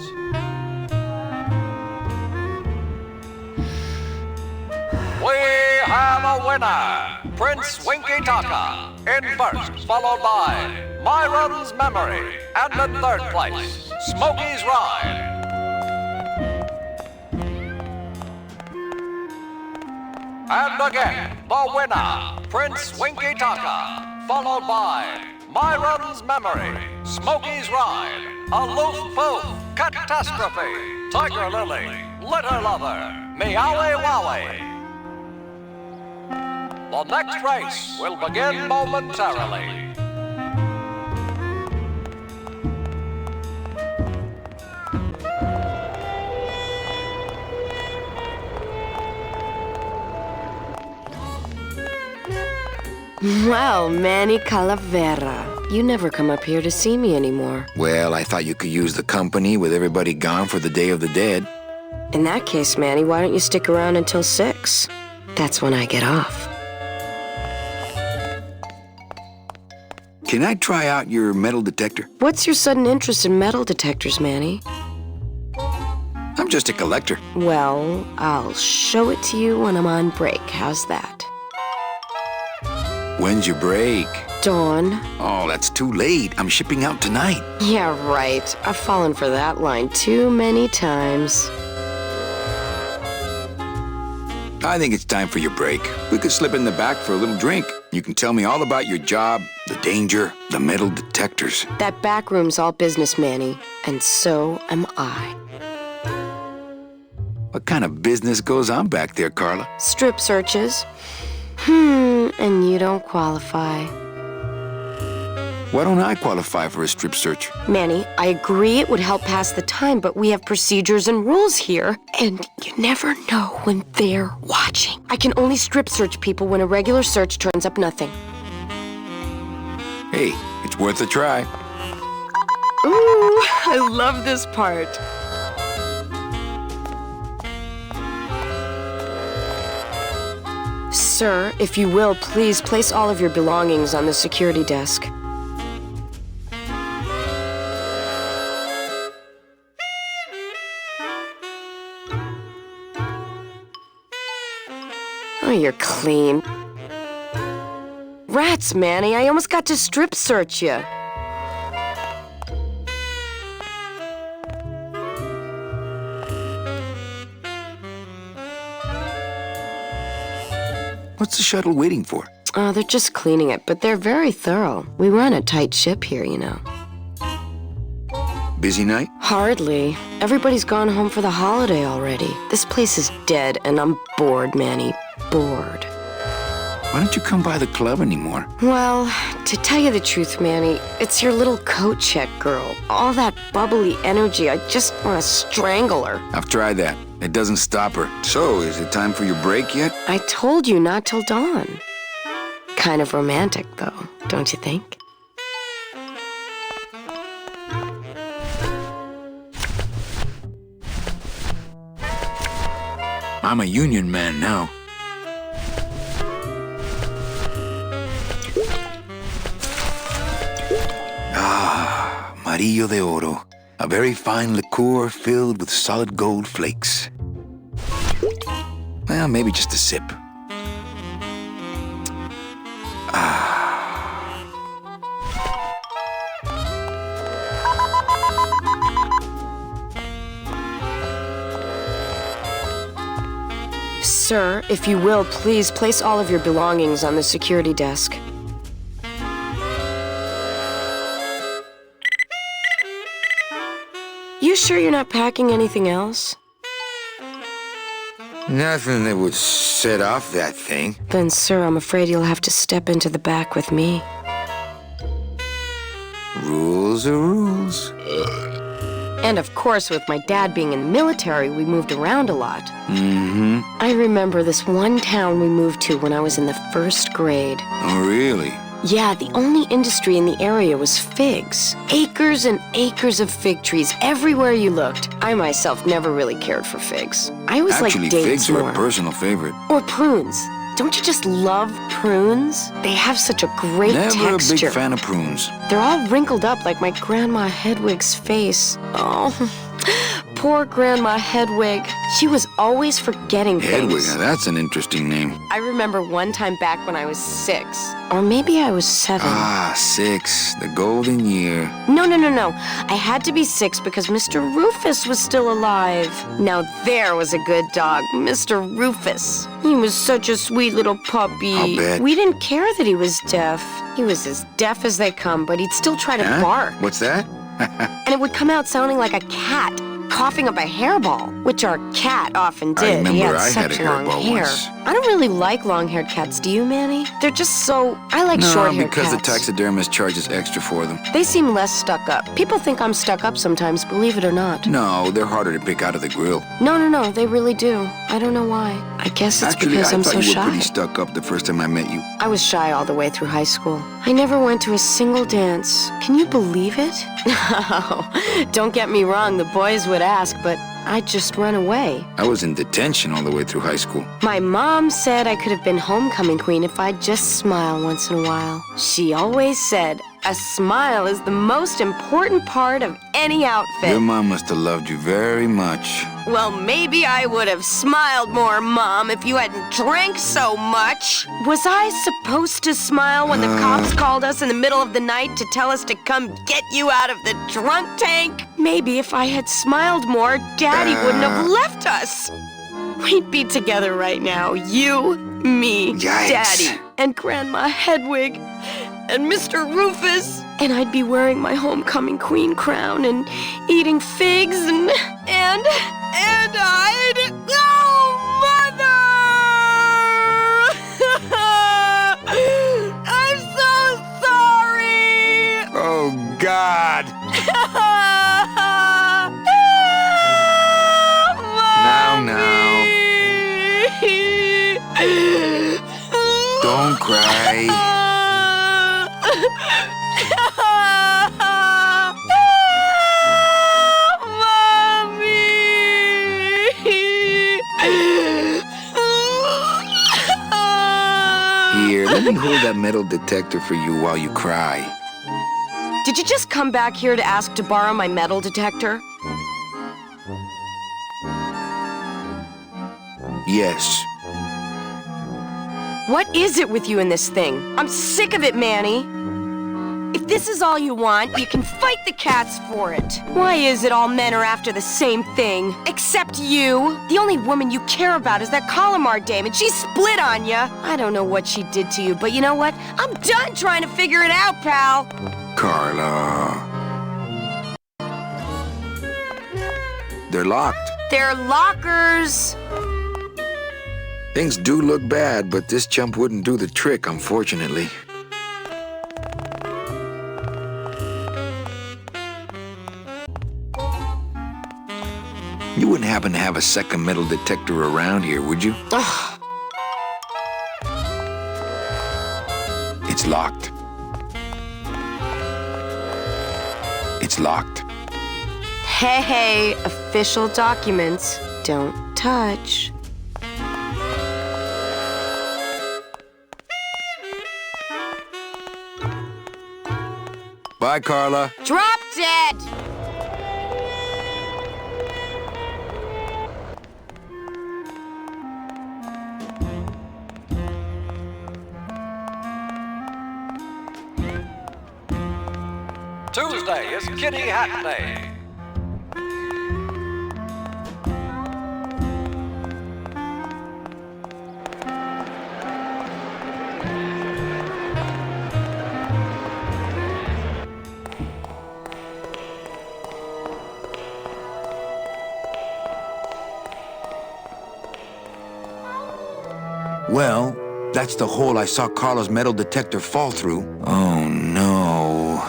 We have a winner, Prince Winky Taka, in first, followed by Myron's Memory, and in third place, Smokey's Ride. And again, the winner, Prince Winky Taka, followed by Myron's Memory, Smokey's Ride, Aloof Poof, Catastrophe, Tiger Lily, Litter Lover, Meowie Wowie. The next race will begin momentarily. Well, Manny Calavera, You never come up here to see me anymore. Well, I thought you could use the company with everybody gone for the Day of the Dead. In that case, Manny, why don't you stick around until 6? That's when I get off. Can I try out your metal detector? What's your sudden interest in metal detectors, Manny? I'm just a collector. Well, I'll show it to you when I'm on break. How's that? When's your break? Dawn. Oh, that's too late. I'm shipping out tonight. Yeah, right. I've fallen for that line too many times. I think it's time for your break. We could slip in the back for a little drink. You can tell me all about your job, the danger, the metal detectors. That back room's all business, Manny. And so am I. What kind of business goes on back there, Carla? Strip searches. And you don't qualify. Why don't I qualify for a strip search? Manny, I agree it would help pass the time, but we have procedures and rules here, and you never know when they're watching. I can only strip search people when a regular search turns up nothing. Hey, it's worth a try. Ooh, I love this part. Sir, if you will, please place all of your belongings on the security desk. Oh, you're clean. Rats, Manny, I almost got to strip search you. What's the shuttle waiting for? Oh, they're just cleaning it, but they're very thorough. We run a tight ship here, you know. Busy night? Hardly. Everybody's gone home for the holiday already. This place is dead, and I'm bored, Manny. Bored. Why don't you come by the club anymore? Well, to tell you the truth, Manny, it's your little coat check girl. All that bubbly energy, I just want to strangle her. I've tried that. It doesn't stop her. So, is it time for your break yet? I told you not till dawn. Kind of romantic, though, don't you think? I'm a union man now. Ah, Amarillo de Oro. A very fine liqueur filled with solid gold flakes. Well, maybe just a sip. Sir, if you will, please place all of your belongings on the security desk. You sure you're not packing anything else? Nothing that would set off that thing. Then, sir, I'm afraid you'll have to step into the back with me. Rules are rules. And of course, with my dad being in the military, we moved around a lot. Mm-hmm. I remember this one town we moved to when I was in the 1st grade. Oh, really? Yeah, the only industry in the area was figs. Acres and acres of fig trees everywhere you looked. I myself never really cared for figs. I always liked dates figs more. are a personal favorite. Or prunes. Don't you just love prunes? They have such a great texture. Never a big fan of prunes. They're all wrinkled up like my Grandma Hedwig's face. Oh, poor Grandma Hedwig. She was always forgetting Hedwig, things. now that's an interesting name. I remember one time back when I was 6. Or maybe I was 7. Ah, 6. The golden year. No. I had to be 6 because Mr. Rufus was still alive. Now there was a good dog, Mr. Rufus. He was such a sweet little puppy. I'll bet. We didn't care that he was deaf. He was as deaf as they come, but he'd still try to bark. What's that? And it would come out sounding like a cat, coughing up a hairball, which our cat often did. I remember He had I such had a long hairball hair. once. I don't really like long-haired cats, do you, Manny? They're just so... I like short-haired cats. because the taxidermist charges extra for them. They seem less stuck up. People think I'm stuck up sometimes, believe it or not. No, they're harder to pick out of the grill. No, they really do. I don't know why. I guess it's because I'm so Actually, I thought you were shy. pretty stuck up the first time I met you. I was shy all the way through high school. I never went to a single dance. Can you believe it? No, don't get me wrong, the boys would ask, but I'd just run away. I was in detention all the way through high school. My mom said I could have been homecoming queen if I'd just smile once in a while. She always said, a smile is the most important part of any outfit. Your mom must have loved you very much. Well, maybe I would have smiled more, Mom, if you hadn't drank so much. Was I supposed to smile when the cops called us in the middle of the night to tell us to come get you out of the drunk tank? Maybe if I had smiled more, Daddy wouldn't have left us. We'd be together right now. You, me, Yikes. Daddy, and Grandma Hedwig, and Mr. Rufus. And I'd be wearing my homecoming queen crown and eating figs and I'd... Oh, Mother! I'm so sorry! Oh, God! Now. Don't cry. Here, let me hold that metal detector for you while you cry. Did you just come back here to ask to borrow my metal detector? Yes. What is it with you in this thing? I'm sick of it, Manny. If this is all you want, you can fight the cats for it. Why is it all men are after the same thing? Except you. The only woman you care about is that Calamar dame, and she split on you. I don't know what she did to you, but you know what? I'm done trying to figure it out, pal. Carla. They're locked. They're lockers. Things do look bad, but this chump wouldn't do the trick, unfortunately. You wouldn't happen to have a second metal detector around here, would you? Ugh. It's locked. It's locked. Hey, official documents don't touch. Bye, Carla. Drop dead! Tuesday is Kitty Hat Day. Well, that's the hole I saw Carla's metal detector fall through. Oh, no.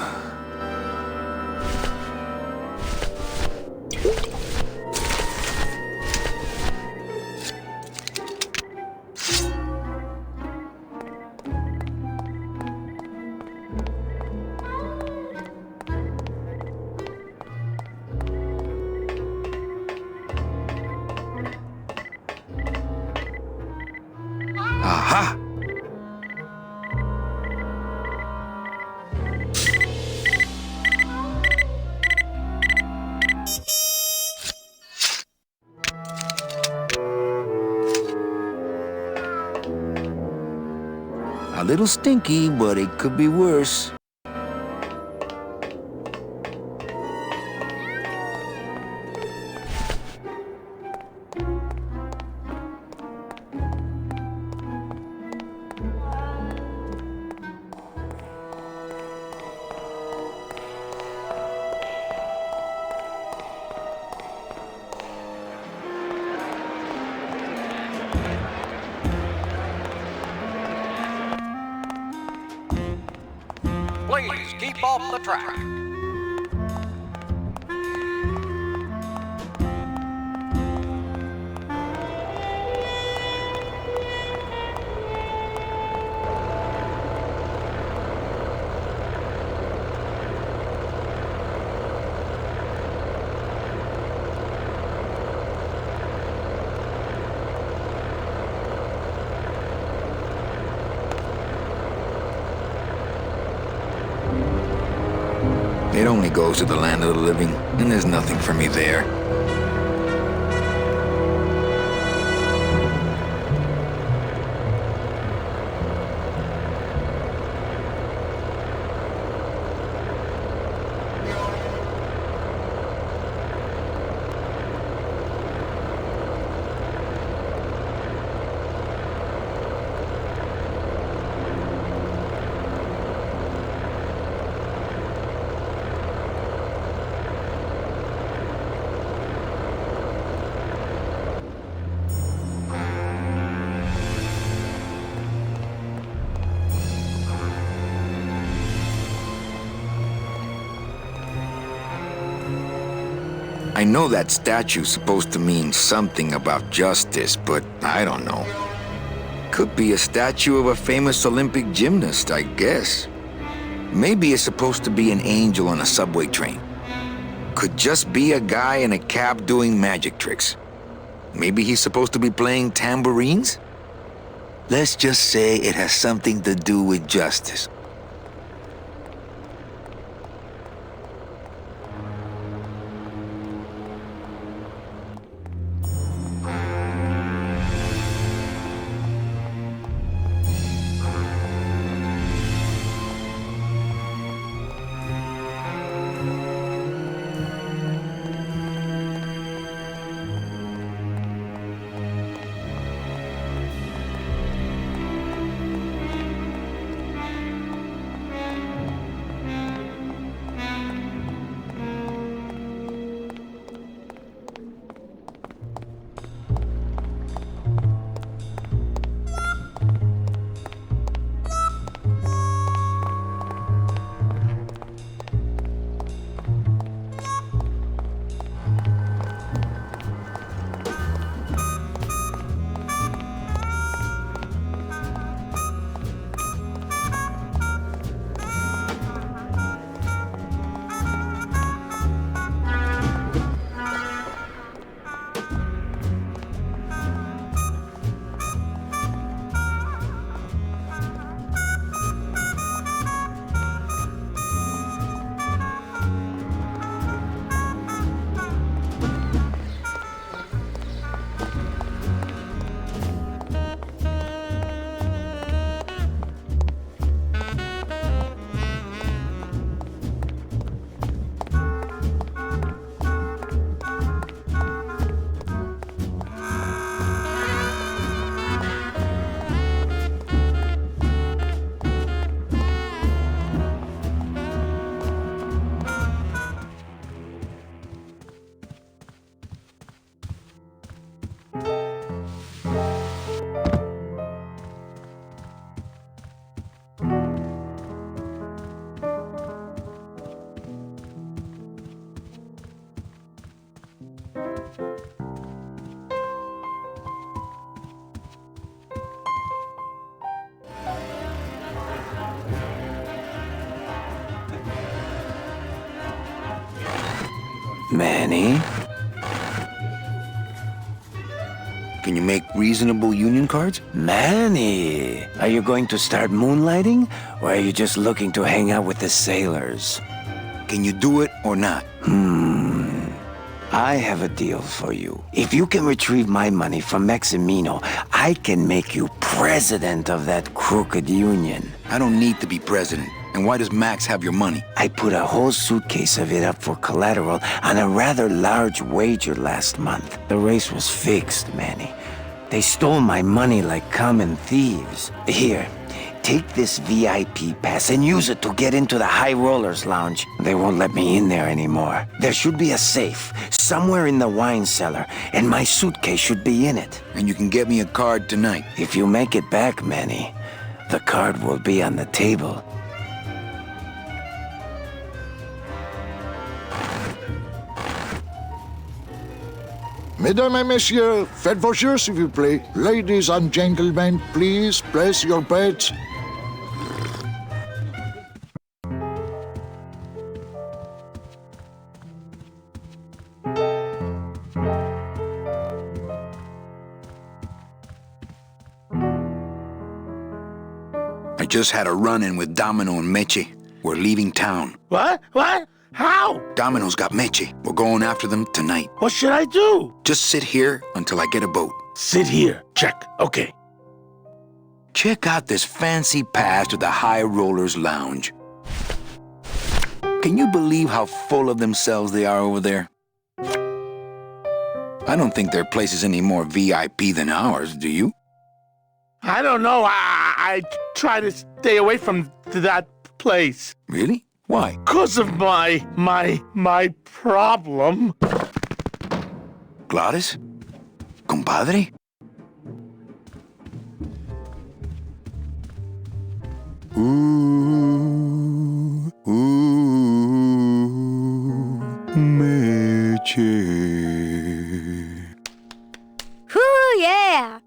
Aha! A little stinky, but it could be worse. Please keep off the track. It only goes to the land of the living, and there's nothing for me there. I know that statue's supposed to mean something about justice, but I don't know. Could be a statue of a famous Olympic gymnast, I guess. Maybe it's supposed to be an angel on a subway train. Could just be a guy in a cap doing magic tricks. Maybe he's supposed to be playing tambourines? Let's just say it has something to do with justice. Manny? Can you make reasonable union cards? Manny! Are you going to start moonlighting? Or are you just looking to hang out with the sailors? Can you do it or not? I have a deal for you. If you can retrieve my money from Maximino, I can make you president of that crooked union. I don't need to be president. And why does Max have your money? I put a whole suitcase of it up for collateral on a rather large wager last month. The race was fixed, Manny. They stole my money like common thieves. Here, take this VIP pass and use it to get into the High Rollers Lounge. They won't let me in there anymore. There should be a safe somewhere in the wine cellar, and my suitcase should be in it. And you can get me a card tonight. If you make it back, Manny, the card will be on the table. Mesdames et messieurs, faites vos jeux s'il vous plaît. Ladies and gentlemen, please place your bets. I just had a run-in with Domino and Meche. We're leaving town. What? What? How? Domino's got Meche. We're going after them tonight. What should I do? Just sit here until I get a boat. Sit here. Check. Okay. Check out this fancy pass to the High Rollers Lounge. Can you believe how full of themselves they are over there? I don't think their place is any more VIP than ours, do you? I don't know. I try to stay away from that place. Really? Why? 'Cause of my problem. Gladys? Compadre? Ooh, Meche. Whoo, yeah!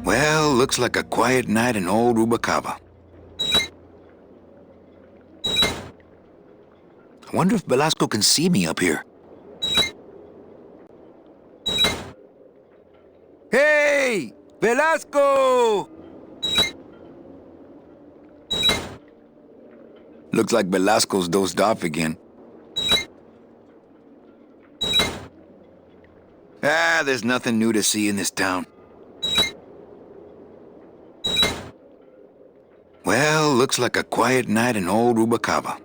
Well, looks like a quiet night in old Rubacava. I wonder if Velasco can see me up here. Hey! Velasco! Looks like Velasco's dozed off again. There's nothing new to see in this town. Well, looks like a quiet night in old Rubacava.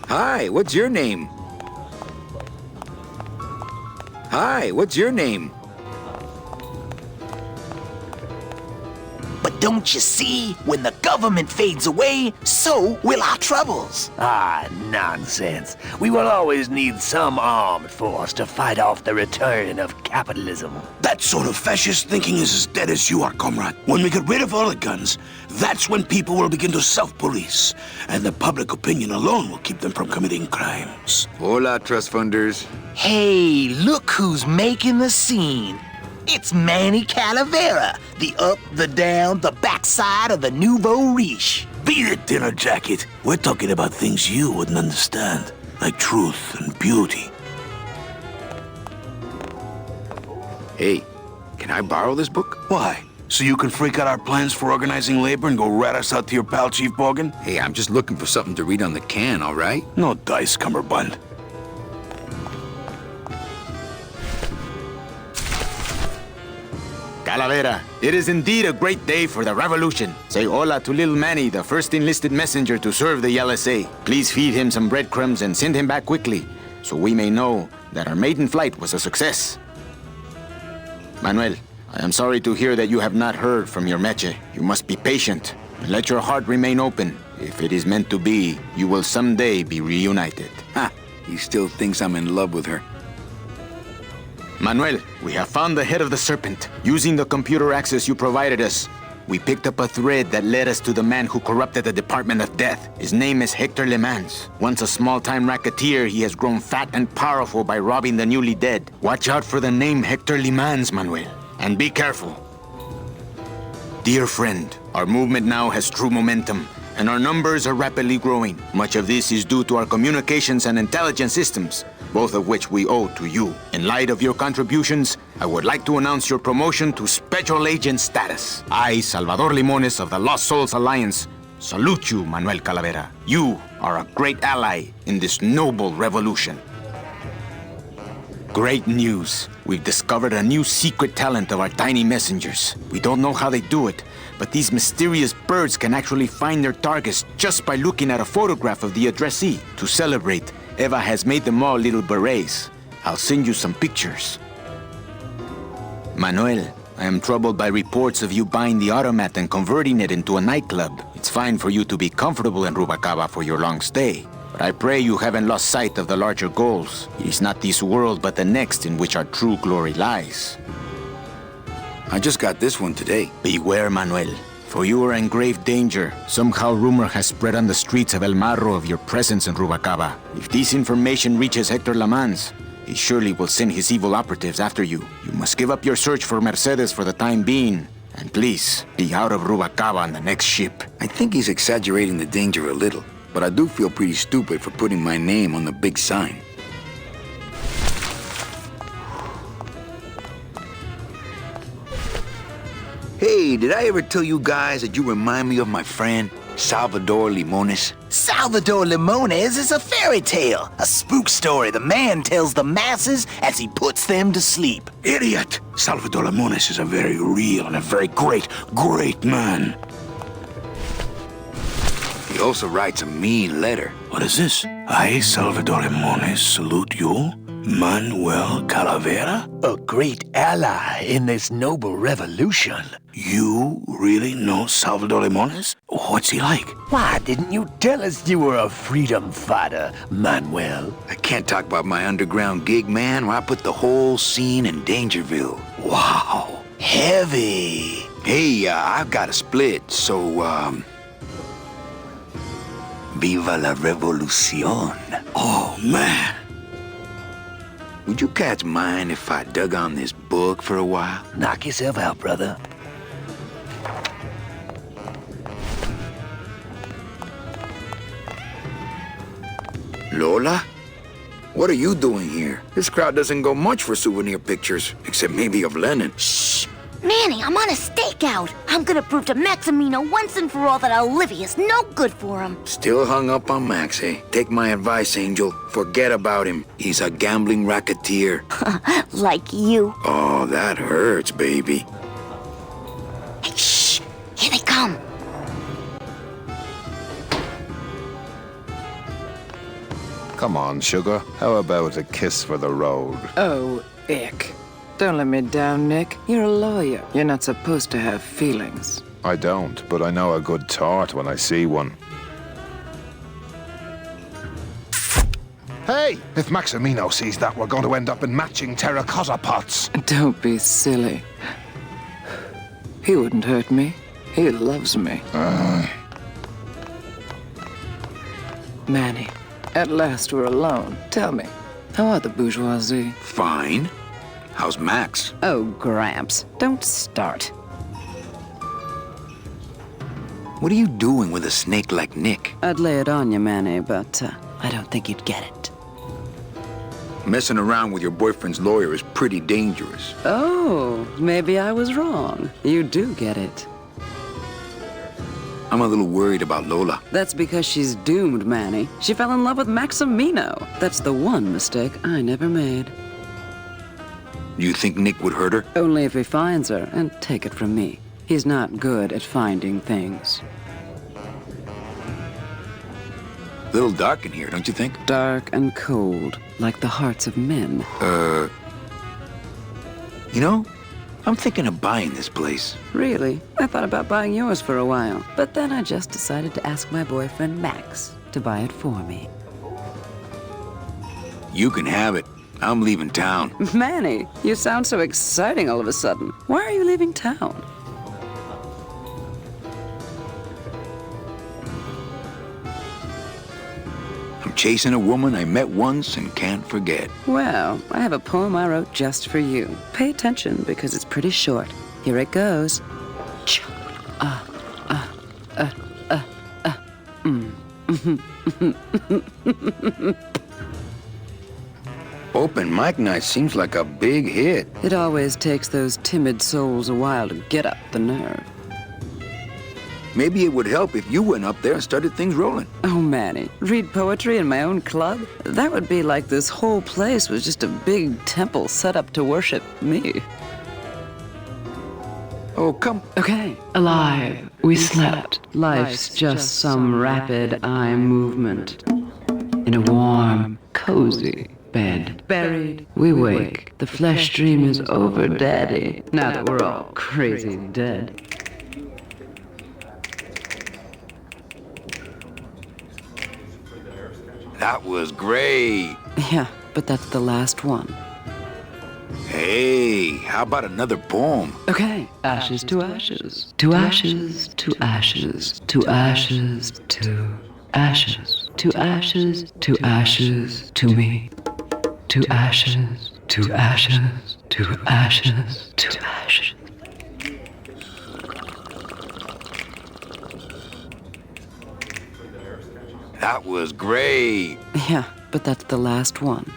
Hi, what's your name? Hi, what's your name? But Don't you see? When the government fades away, so will our troubles. Ah, nonsense. We will always need some armed force to fight off the return of capitalism. That sort of fascist thinking is as dead as you are, comrade. When we get rid of all the guns, that's when people will begin to self-police, and the public opinion alone will keep them from committing crimes. Hola, trust funders. Hey, look who's making the scene. It's Manny Calavera, the up, the down, the backside of the nouveau riche. Beat it, dinner jacket. We're talking about things you wouldn't understand, like truth and beauty. Hey, can I borrow this book? Why? So you can freak out our plans for organizing labor and go rat us out to your pal, Chief Bogan? Hey, I'm just looking for something to read on the can, all right? No dice, Cummerbund. Calavera, it is indeed a great day for the revolution. Say hola to little Manny, the first enlisted messenger to serve the LSA. Please feed him some breadcrumbs and send him back quickly, so we may know that our maiden flight was a success. Manuel, I am sorry to hear that you have not heard from your meche. You must be patient and let your heart remain open. If it is meant to be, you will someday be reunited. Ha! He still thinks I'm in love with her. Manuel, we have found the head of the serpent. Using the computer access you provided us, we picked up a thread that led us to the man who corrupted the Department of Death. His name is Hector Le Mans. Once a small-time racketeer, he has grown fat and powerful by robbing the newly dead. Watch out for the name Hector Le Mans, Manuel. And be careful. Dear friend, our movement now has true momentum, and our numbers are rapidly growing. Much of this is due to our communications and intelligence systems, both of which we owe to you. In light of your contributions, I would like to announce your promotion to Special Agent status. I, Salvador Limones of the Lost Souls Alliance, salute you, Manuel Calavera. You are a great ally in this noble revolution. Great news. We've discovered a new secret talent of our tiny messengers. We don't know how they do it, but these mysterious birds can actually find their targets just by looking at a photograph of the addressee. To celebrate, Eva has made them all little berets. I'll send you some pictures. Manuel, I am troubled by reports of you buying the automat and converting it into a nightclub. It's fine for you to be comfortable in Rubacaba for your long stay, but I pray you haven't lost sight of the larger goals. It is not this world, but the next in which our true glory lies. I just got this one today. Beware, Manuel, for you are in grave danger. Somehow rumor has spread on the streets of El Marro of your presence in Rubacaba. If this information reaches Hector Le Mans, he surely will send his evil operatives after you. You must give up your search for Mercedes for the time being. And please, be out of Rubacaba on the next ship. I think he's exaggerating the danger a little, but I do feel pretty stupid for putting my name on the big sign. Hey, did I ever tell you guys that you remind me of my friend, Salvador Limones? Salvador Limones is a fairy tale, a spook story the man tells the masses as he puts them to sleep. Idiot! Salvador Limones is a very real and a very great man. He also writes a mean letter. What is this? I, Salvador Limones, salute you, Manuel Calavera? A great ally in this noble revolution. You really know Salvador Limones? What's he like? Why didn't you tell us you were a freedom fighter, Manuel? I can't talk about my underground gig, man, where I put the whole scene in Dangerville. Wow. Heavy. Hey, I've got a split, so, Viva la revolución. Oh, man. Would you cats mind if I dug on this book for a while? Knock yourself out, brother. Lola? What are you doing here? This crowd doesn't go much for souvenir pictures, except maybe of Lenin. Shh! Manny, I'm on a stakeout. I'm gonna prove to Maximino once and for all that Olivia's no good for him. Still hung up on Max, eh? Take my advice, Angel. Forget about him. He's a gambling racketeer. Like you. Oh, that hurts, baby. Hey, shh! Here they come. Come on, sugar. How about a kiss for the road? Oh, ick. Don't let me down, Nick. You're a lawyer. You're not supposed to have feelings. I don't, but I know a good tart when I see one. Hey! If Maximino sees that, we're going to end up in matching terracotta pots. Don't be silly. He wouldn't hurt me. He loves me. Manny, at last we're alone. Tell me, how are the bourgeoisie? Fine. How's Max? Oh, Gramps, don't start. What are you doing with a snake like Nick? I'd lay it on you, Manny, but I don't think you'd get it. Messing around with your boyfriend's lawyer is pretty dangerous. Oh, maybe I was wrong. You do get it. I'm a little worried about Lola. That's because she's doomed, Manny. She fell in love with Maximino. That's the one mistake I never made. You think Nick would hurt her? Only if he finds her, and take it from me. He's not good at finding things. A little dark in here, don't you think? Dark and cold, like the hearts of men. You know, I'm thinking of buying this place. Really? I thought about buying yours for a while, but then I just decided to ask my boyfriend Max to buy it for me. You can have it. I'm leaving town. Manny, you sound so exciting all of a sudden. Why are you leaving town? I'm chasing a woman I met once and can't forget. Well, I have a poem I wrote just for you. Pay attention because it's pretty short. Here it goes. Open mic night seems like a big hit. It always takes those timid souls a while to get up the nerve. Maybe it would help if you went up there and started things rolling. Oh, Manny, read poetry in my own club? That would be like this whole place was just a big temple set up to worship me. Oh, come. Okay. Alive, we slept. Life's just some rapid eye movement. In a warm, cozy bed. Buried, we wake. The flesh dream is over, Daddy. Now that we're all crazy dead. That was great. Yeah, but that's the last one. Hey, how about another poem? Okay. Ashes to ashes. To ashes, to ashes, to ashes, to ashes. To ashes, to ashes, to me. To ashes, to ashes, to ashes, to ashes. That was great. Yeah, but that's the last one.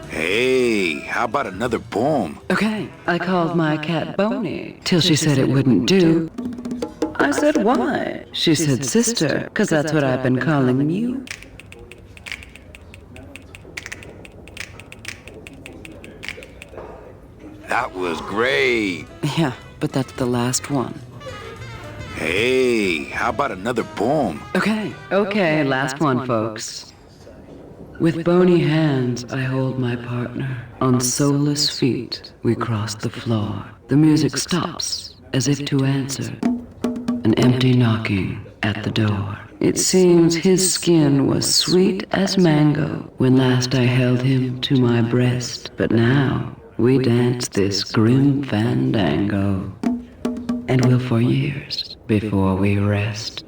Hey, how about another poem? Okay, I called my cat Boney till she said it wouldn't do. I said, why? She said, sister, 'cause that's what I've been calling you. That was great. Yeah, but that's the last one. Hey, how about another poem? Okay, last one, folks. With bony hands, I hold my partner. On soulless feet, we cross the floor. The music stops, as if to answer. An empty knocking at the door. It seems his skin was sweet as mango when last I held him to my breast. But now, we dance this Grim Fandango. And will for years before we rest.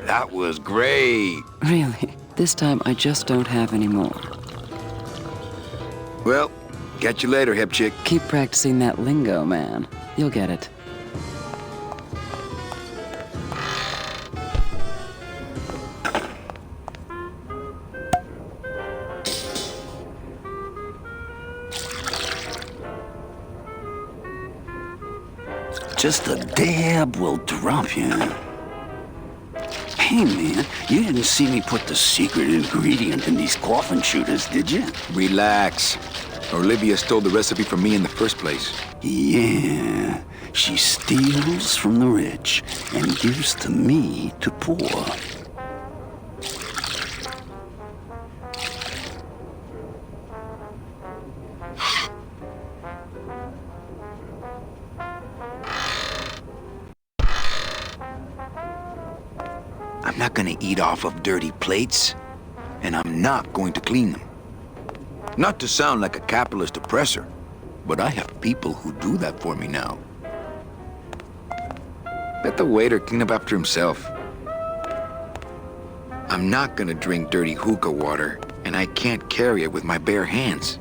That was great. Really, this time I just don't have any more. Well, catch you later, hip chick. Keep practicing that lingo, man. You'll get it. Just a dab will drop you. Hey, man, you didn't see me put the secret ingredient in these coffin shooters, did you? Relax. Olivia stole the recipe from me in the first place. Yeah, she steals from the rich and gives to me to poor. not gonna eat off of dirty plates, and I'm not going to clean them. Not to sound like a capitalist oppressor, but I have people who do that for me now. Let the waiter clean up after himself. I'm not gonna drink dirty hookah water, and I can't carry it with my bare hands.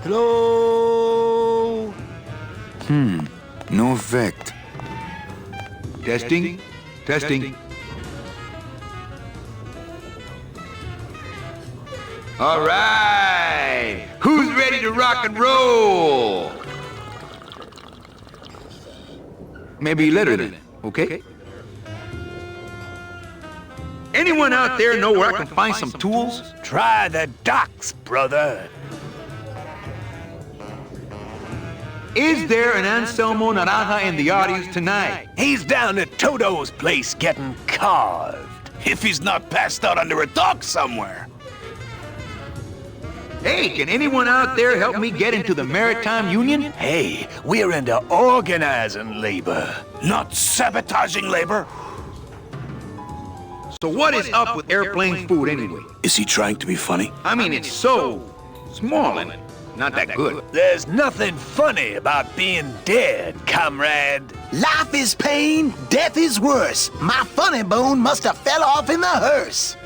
Hello? No effect. Testing? Testing. All right! Who's ready to rock and roll? Maybe later then, okay? Anyone out there know where I can find some tools? Try the docks, brother. Is there an Anselmo Naranja in the audience tonight? He's down at Toto's place getting carved. If he's not passed out under a dock somewhere. Hey, can anyone out there help me get into the Maritime Union? Hey, we're into organizing labor, not sabotaging labor. So what is up with airplane food anyway? Is he trying to be funny? I mean, it's so small and not that good. There's nothing funny about being dead, comrade. Life is pain, death is worse. My funny bone must have fell off in the hearse.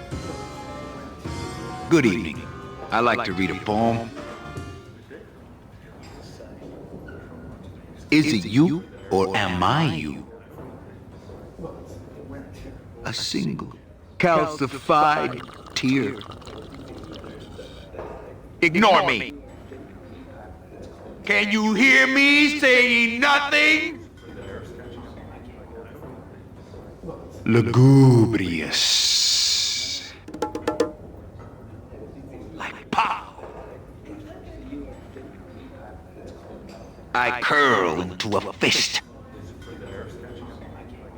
Good evening. I like to read a poem. Is it you or am I you? A single calcified tear. Ignore me. Can you hear me saying nothing? Lugubrious. Like pow. I curl into a fist.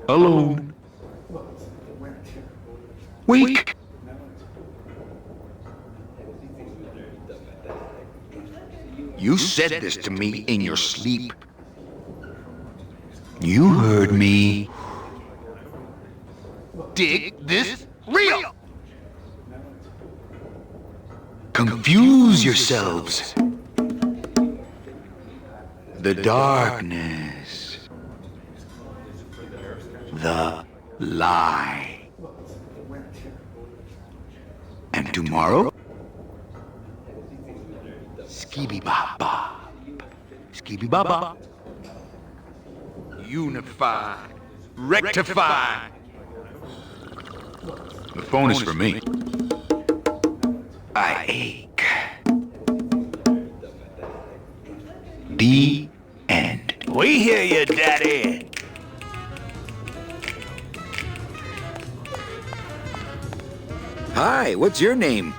Alone. Weak. You said this to me in your sleep. You heard me. Dig this real. Confuse yourselves. The darkness. The lie. And tomorrow? Skibby-bop-bop. Skibby-bop-bop. Unify. Rectify. The phone is for me. I ache. The end. We hear you, Daddy. Hi, what's your name?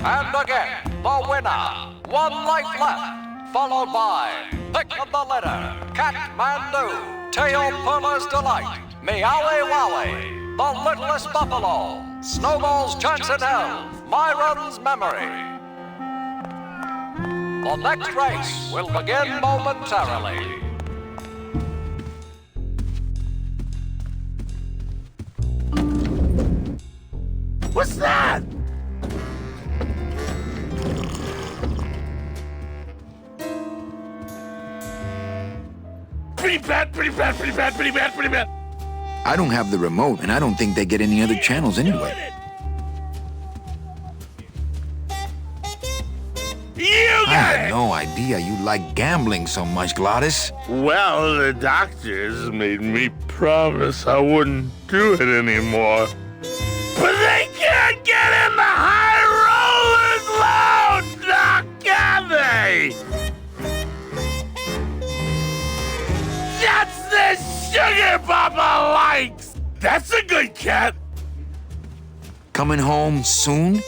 And again, the winner. 1 life left, followed by Pick of the Litter, Kathmandu, Tail Pulla's Delight, Meowie Wowie, The Littlest Buffalo, Snowball's Chance at Hell, Myron's Memory. The next race will begin momentarily. What's that? Pretty bad, pretty bad, pretty bad, pretty bad, pretty bad. I don't have the remote, and I don't think they get any other channels anyway. You I had no idea you liked gambling so much, Glottis. Well, the doctors made me promise I wouldn't do it anymore. But they can't get in the high rollers lounge, now can they? That's the sugar Papa likes! That's a good cat! Coming home soon?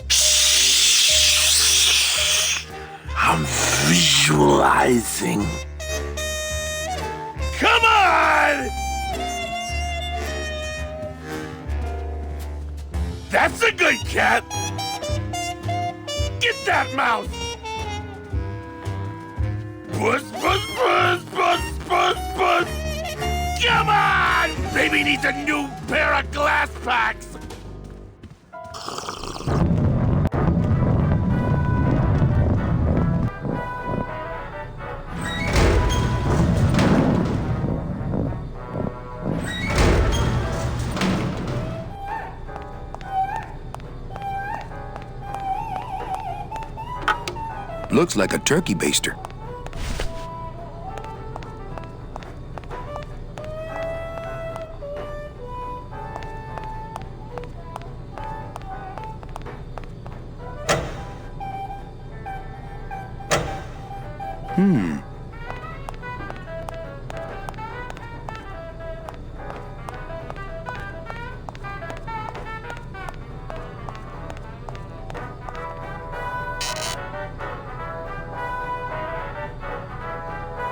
I'm visualizing. Come on! That's a good cat! Get that mouse! Puss, puss, puss, puss, puss, puss! Come on! Baby needs a new pair of glass packs! Looks like a turkey baster.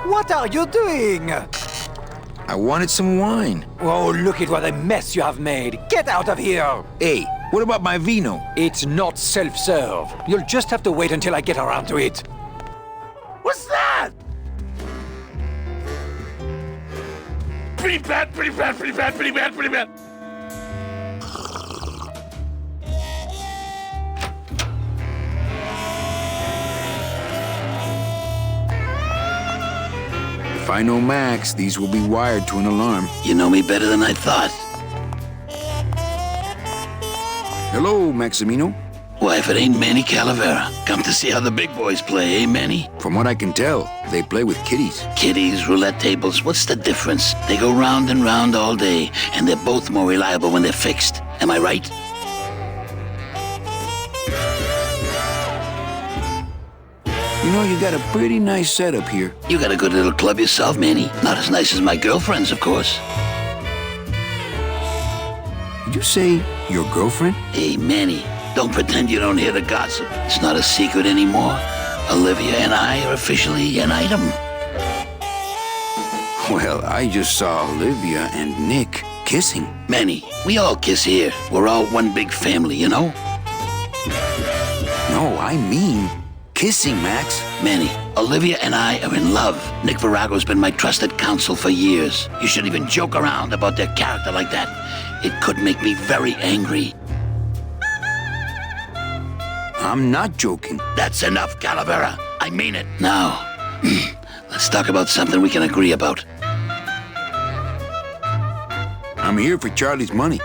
What are you doing? I wanted some wine. Oh, look at what a mess you have made. Get out of here! Hey, what about my vino? It's not self-serve. You'll just have to wait until I get around to it. What's that? Pretty bad, pretty bad, pretty bad, pretty bad, pretty bad. If I know Max, these will be wired to an alarm. You know me better than I thought. Hello, Maximino. Why, if it ain't Manny Calavera, come to see how the big boys play, eh, Manny? From what I can tell, they play with kitties. Kitties, roulette tables, what's the difference? They go round and round all day, and they're both more reliable when they're fixed. Am I right? You know, you got a pretty nice setup here. You got a good little club yourself, Manny. Not as nice as my girlfriend's, of course. Did you say your girlfriend? Hey, Manny, don't pretend you don't hear the gossip. It's not a secret anymore. Olivia and I are officially an item. Well, I just saw Olivia and Nick kissing. Manny, we all kiss here. We're all one big family, you know? No, I mean kissing, Max. Manny, Olivia and I are in love. Nick Virago's been my trusted counsel for years. You shouldn't even joke around about their character like that. It could make me very angry. I'm not joking. That's enough, Calavera. I mean it. Now, let's talk about something we can agree about. I'm here for Charlie's money.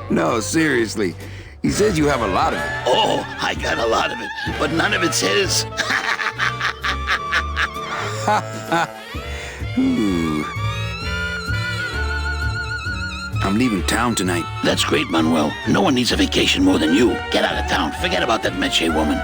No, seriously. He says you have a lot of it. Oh, I got a lot of it, but none of it's his. Ooh. I'm leaving town tonight. That's great, Manuel. No one needs a vacation more than you. Get out of town. Forget about that Meche woman.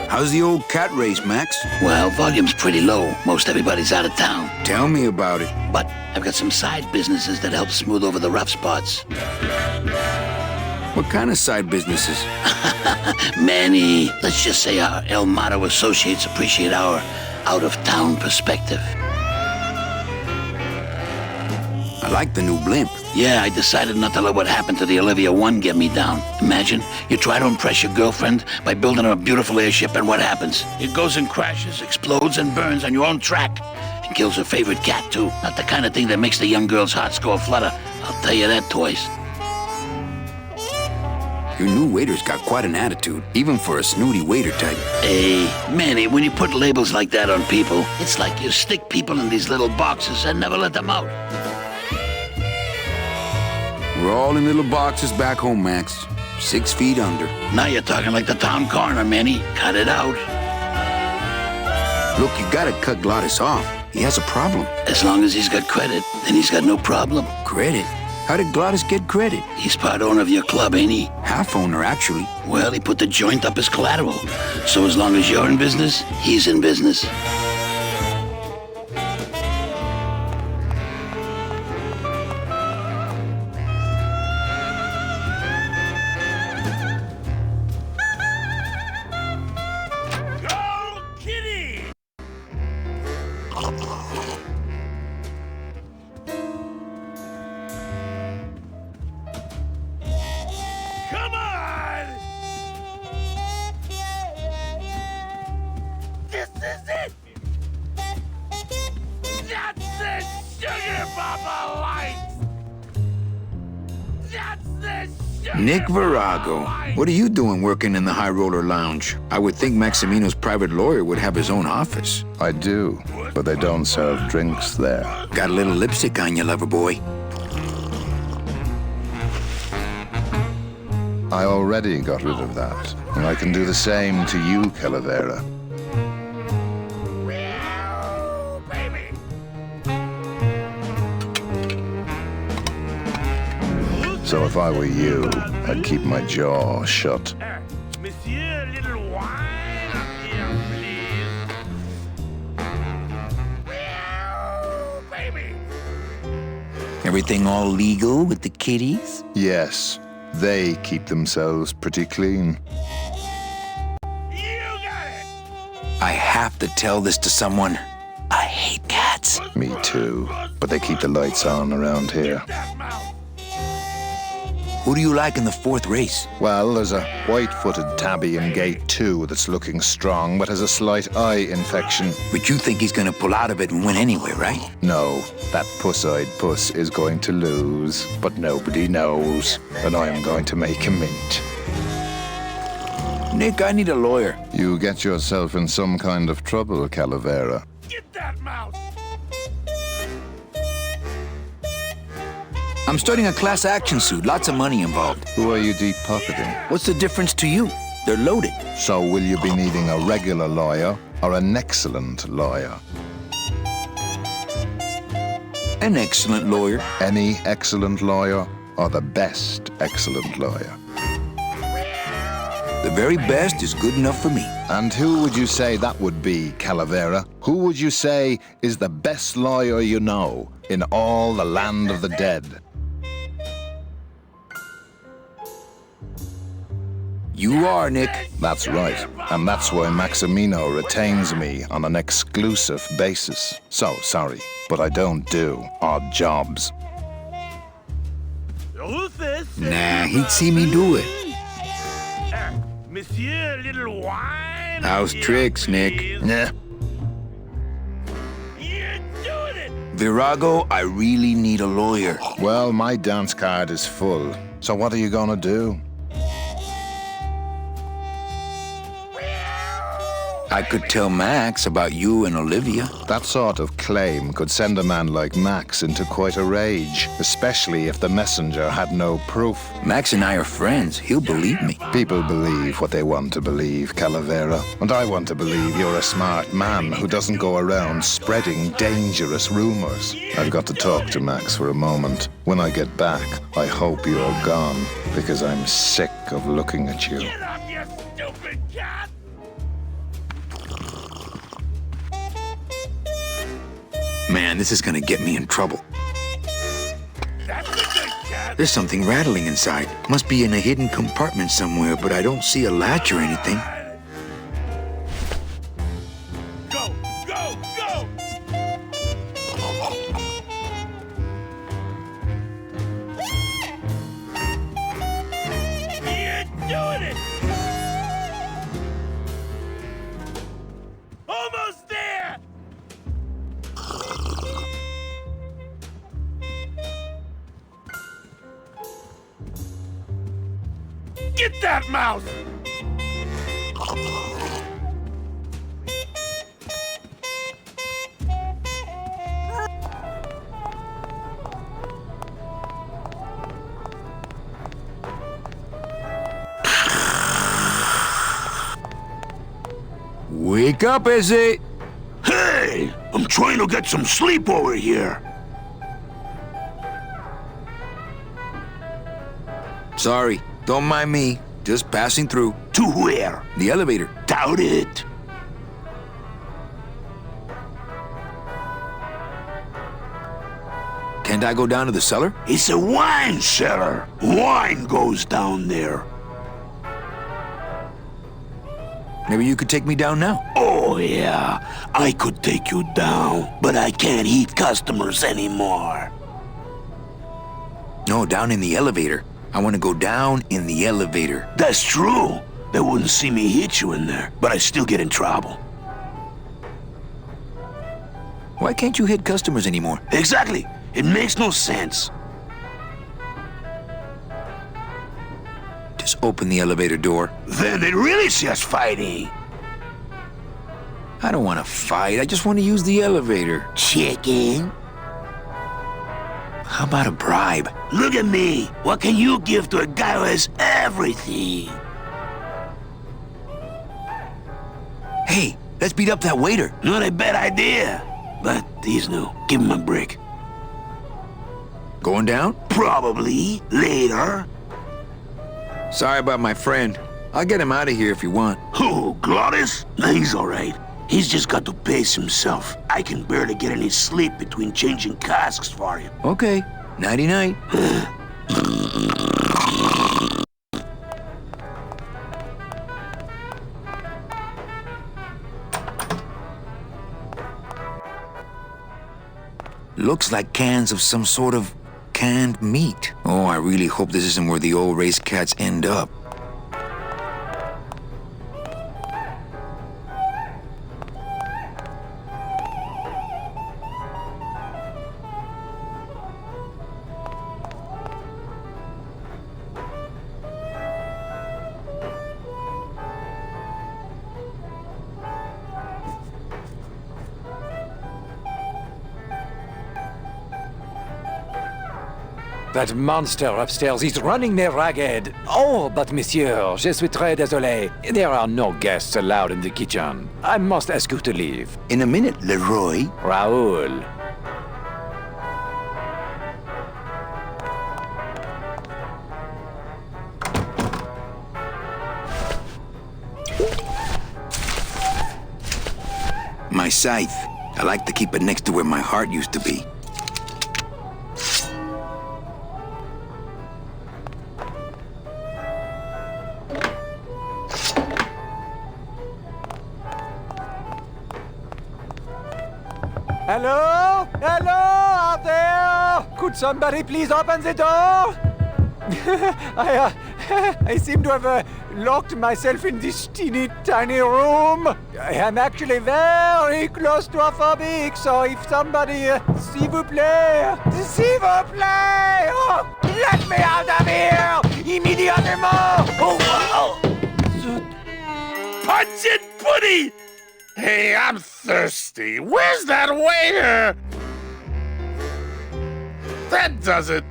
How's the old cat race, Max? Well, volume's pretty low. Most everybody's out of town. Tell me about it. But I've got some side businesses that help smooth over the rough spots. What kind of side businesses? Many. Let's just say our El Mato associates appreciate our out-of-town perspective. I like the new blimp. Yeah, I decided not to let what happened to the Olivia 1 get me down. Imagine, you try to impress your girlfriend by building her a beautiful airship, and what happens? It goes and crashes, explodes, and burns on your own track. And kills her favorite cat, too. Not the kind of thing that makes the young girl's hearts go a-flutter. I'll tell you that, toys. Your new waiter's got quite an attitude, even for a snooty waiter type. Hey, Manny, when you put labels like that on people, it's like you stick people in these little boxes and never let them out. We're all in little boxes back home, Max. 6 feet under. Now you're talking like the town coroner, Manny. Cut it out. Look, you gotta cut Glottis off. He has a problem. As long as he's got credit, then he's got no problem. Credit? How did Glottis get credit? He's part owner of your club, ain't he? Half owner, actually. Well, he put the joint up as collateral. So as long as you're in business, he's in business. Nick Virago, what are you doing working in the High Roller Lounge? I would think Maximino's private lawyer would have his own office. I do, but they don't serve drinks there. Got a little lipstick on you, lover boy. I already got rid of that, and I can do the same to you, Calavera. So if I were you, I'd keep my jaw shut. Monsieur, a little wine up here, please. Baby. Everything all legal with the kitties? Yes, they keep themselves pretty clean. I have to tell this to someone. I hate cats. Me too, but they keep the lights on around here. Who do you like in the 4th race? Well, there's a white-footed tabby in gate 2 that's looking strong, but has a slight eye infection. But you think he's gonna pull out of it and win anyway, right? No, that puss-eyed puss is going to lose, but nobody knows, and I am going to make a mint. Nick, I need a lawyer. You get yourself in some kind of trouble, Calavera. Get that mouse! I'm starting a class action suit, lots of money involved. Who are you deep-pocketing? What's the difference to you? They're loaded. So will you be needing a regular lawyer or an excellent lawyer? An excellent lawyer. Any excellent lawyer or the best excellent lawyer? The very best is good enough for me. And who would you say that would be, Calavera? Who would you say is the best lawyer you know in all the land of the dead? You are, Nick. That's right. And that's why Maximino retains me on an exclusive basis. So, sorry, but I don't do odd jobs. Nah, he'd see me do it. Monsieur, a little wine. How's tricks, Nick? Nah. You're doing it! Virago, I really need a lawyer. Well, my dance card is full. So what are you gonna do? I could tell Max about you and Olivia. That sort of claim could send a man like Max into quite a rage, especially if the messenger had no proof. Max and I are friends. He'll believe me. People believe what they want to believe, Calavera. And I want to believe you're a smart man who doesn't go around spreading dangerous rumors. I've got to talk to Max for a moment. When I get back, I hope you're gone, because I'm sick of looking at you. Get off, you stupid cat! Man, this is gonna get me in trouble. That's a good cat. There's something rattling inside. Must be in a hidden compartment somewhere, but I don't see a latch or anything. Go, go, go! You're doing it! Almost there! Get that mouse! Wake up, Izzy! Hey! I'm trying to get some sleep over here. Sorry, don't mind me. Just passing through. To where? The elevator. Doubt it. Can't I go down to the cellar? It's a wine cellar. Wine goes down there. Maybe you could take me down now. Oh, yeah. I could take you down, but I can't eat customers anymore. No, down in the elevator. I want to go down in the elevator. That's true. They wouldn't see me hit you in there, but I still get in trouble. Why can't you hit customers anymore? Exactly. It makes no sense. Just open the elevator door. Then they really see us fighting. I don't want to fight. I just want to use the elevator. Chicken. How about a bribe? Look at me. What can you give to a guy who has everything? Hey, let's beat up that waiter. Not a bad idea. But he's new. Give him a brick. Going down? Probably. Later. Sorry about my friend. I'll get him out of here if you want. Who, Glottis? Nah, he's all right. He's just got to pace himself. I can barely get any sleep between changing casks for him. Okay. Nighty-night. Looks like cans of some sort of canned meat. Oh, I really hope this isn't where the old race cats end up. That monster upstairs is running me ragged. Oh, but monsieur, je suis très désolé. There are no guests allowed in the kitchen. I must ask you to leave. In a minute, Leroy. Raoul. My scythe. I like to keep it next to where my heart used to be. Hello? Hello out there? Could somebody please open the door? I seem to have locked myself in this teeny tiny room. I am actually very claustrophobic, so if somebody, s'il vous plaît, oh, let me out of here, immediately! Oh. Punch it, Putty! Hey, I'm thirsty. Where's that waiter? That does it.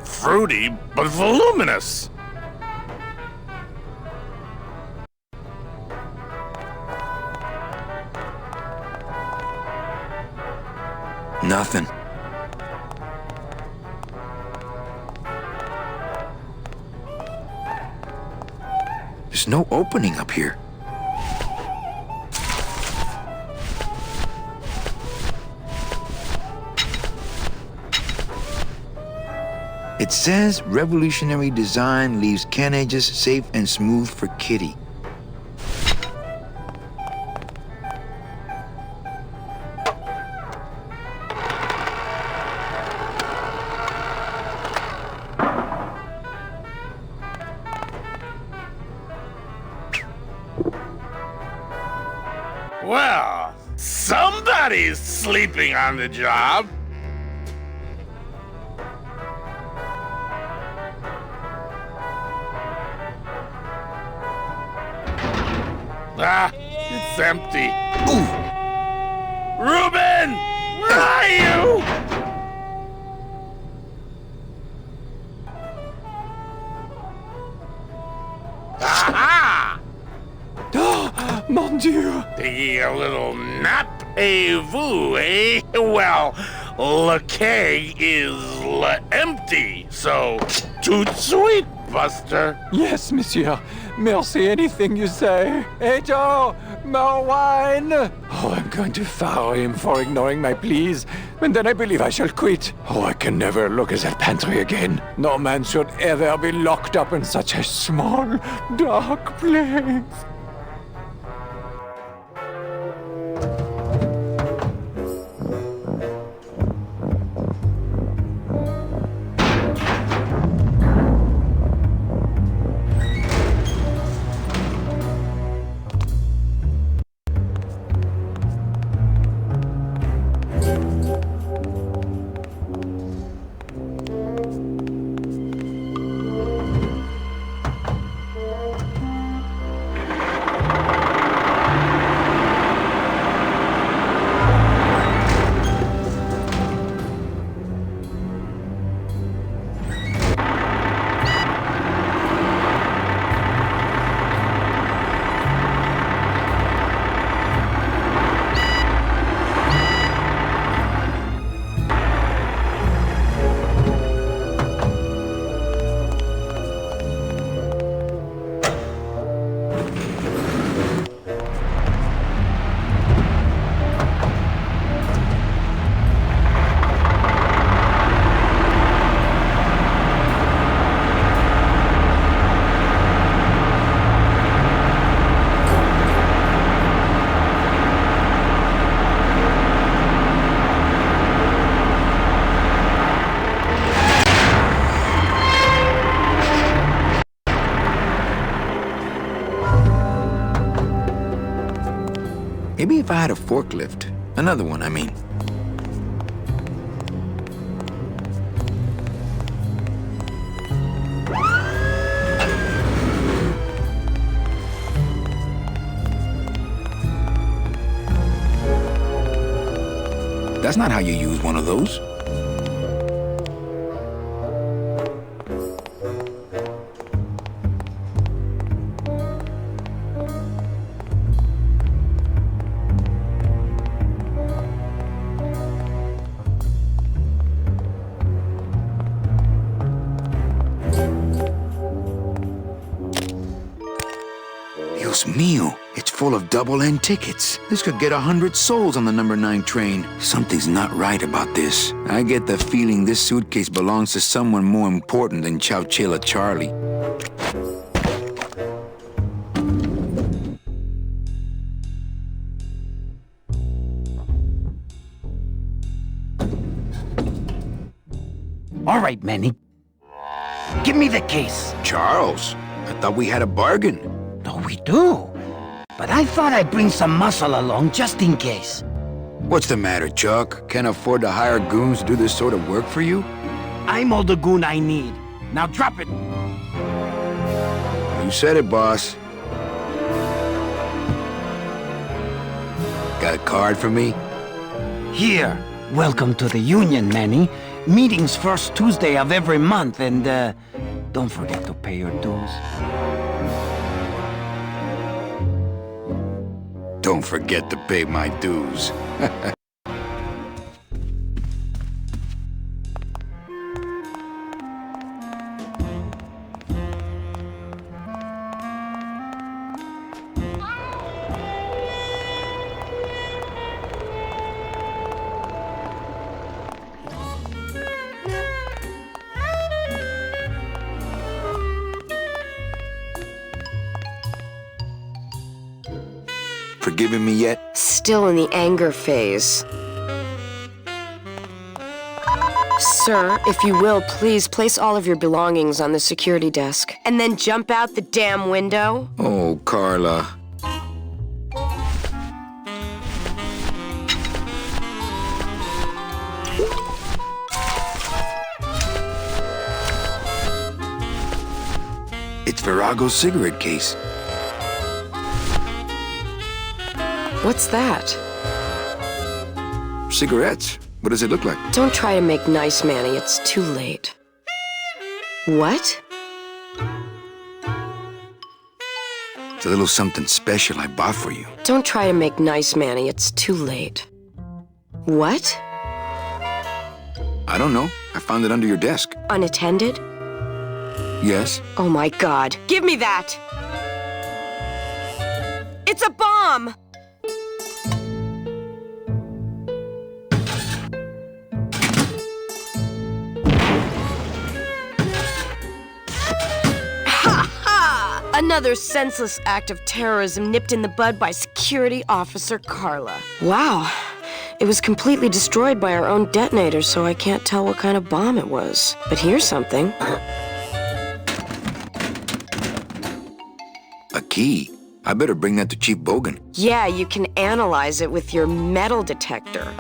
Fruity, but voluminous. Nothing. There's no opening up here. It says revolutionary design leaves can ages safe and smooth for Kitty. Well, somebody's sleeping on the job. Ah, it's empty. Ooh! Reuben! Where are you? Aha! Oh, mon Dieu! Taking a little nap, vous, eh? Well, le keg is empty, so tout sweet, Buster. Yes, monsieur. Merci, anything you say. Hey, Joe! More wine! Oh, I'm going to fire him for ignoring my pleas, and then I believe I shall quit. Oh, I can never look at that pantry again. No man should ever be locked up in such a small, dark place. Maybe if I had a forklift. Another one, I mean. That's not how you use one of those. Dios mío, it's full of double-end tickets. This could get 100 souls on the number 9 train. Something's not right about this. I get the feeling this suitcase belongs to someone more important than Chowchilla Charlie. All right, Manny. Give me the case. Charles, I thought we had a bargain. No, we do. But I thought I'd bring some muscle along just in case. What's the matter, Chuck? Can't afford to hire goons to do this sort of work for you? I'm all the goon I need. Now drop it. You said it, boss. Got a card for me? Here. Welcome to the union, Manny. Meetings first Tuesday of every month, and don't forget to pay your dues. Don't forget to pay my dues. Forgiven me yet? Still in the anger phase. Sir, if you will, please place all of your belongings on the security desk. And then jump out the damn window. Oh, Carla. It's Virago's cigarette case. What's that? Cigarettes. What does it look like? Don't try to make nice, Manny. It's too late. What? It's a little something special I bought for you. Don't try to make nice, Manny. It's too late. What? I don't know. I found it under your desk. Unattended? Yes. Oh my God. Give me that! It's a bomb! Another senseless act of terrorism nipped in the bud by Security Officer Carla. Wow. It was completely destroyed by our own detonator, so I can't tell what kind of bomb it was. But here's something. A key? I better bring that to Chief Bogan. Yeah, you can analyze it with your metal detector.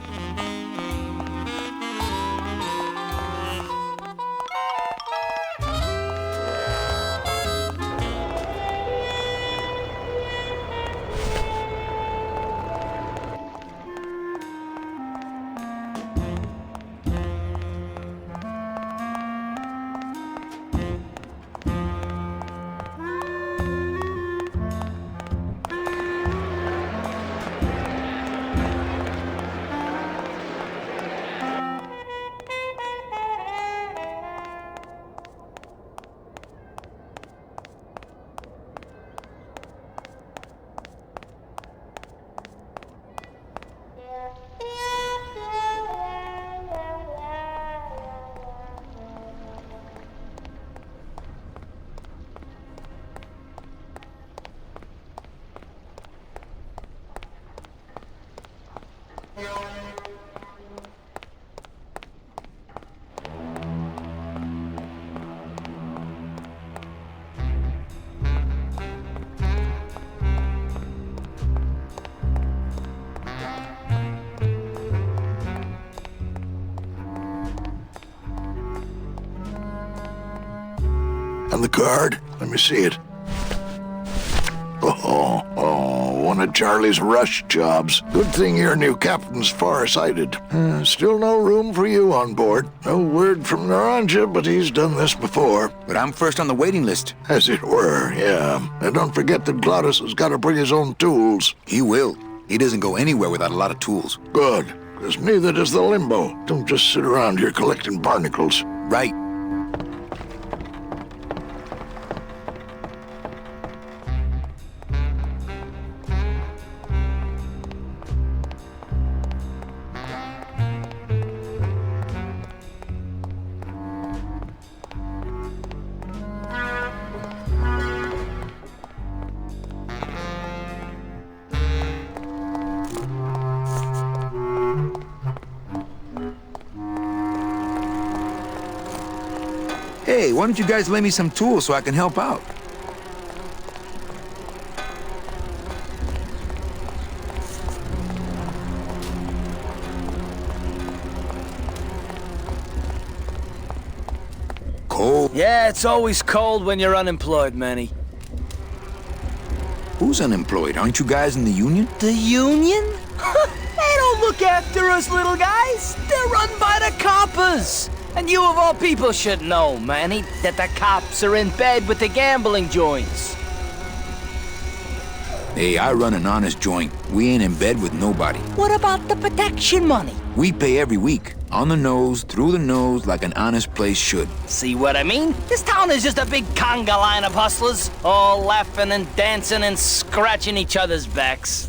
And the card? Let me see it. Oh, one of Charlie's rush jobs. Good thing your new captain's far-sighted. Still no room for you on board. No word from Naranja, but he's done this before. But I'm first on the waiting list. As it were, yeah. And don't forget that Glottis has got to bring his own tools. He will. He doesn't go anywhere without a lot of tools. Good, because neither does the Limbo. Don't just sit around here collecting barnacles. Right. Hey, why don't you guys lend me some tools so I can help out? Cold? Yeah, it's always cold when you're unemployed, Manny. Who's unemployed? Aren't you guys in the union? The union? They don't look after us little guys. They're run by the coppers. And you of all people should know, Manny, that the cops are in bed with the gambling joints. Hey, I run an honest joint. We ain't in bed with nobody. What about the protection money? We pay every week. On the nose, through the nose, like an honest place should. See what I mean? This town is just a big conga line of hustlers, all laughing and dancing and scratching each other's backs.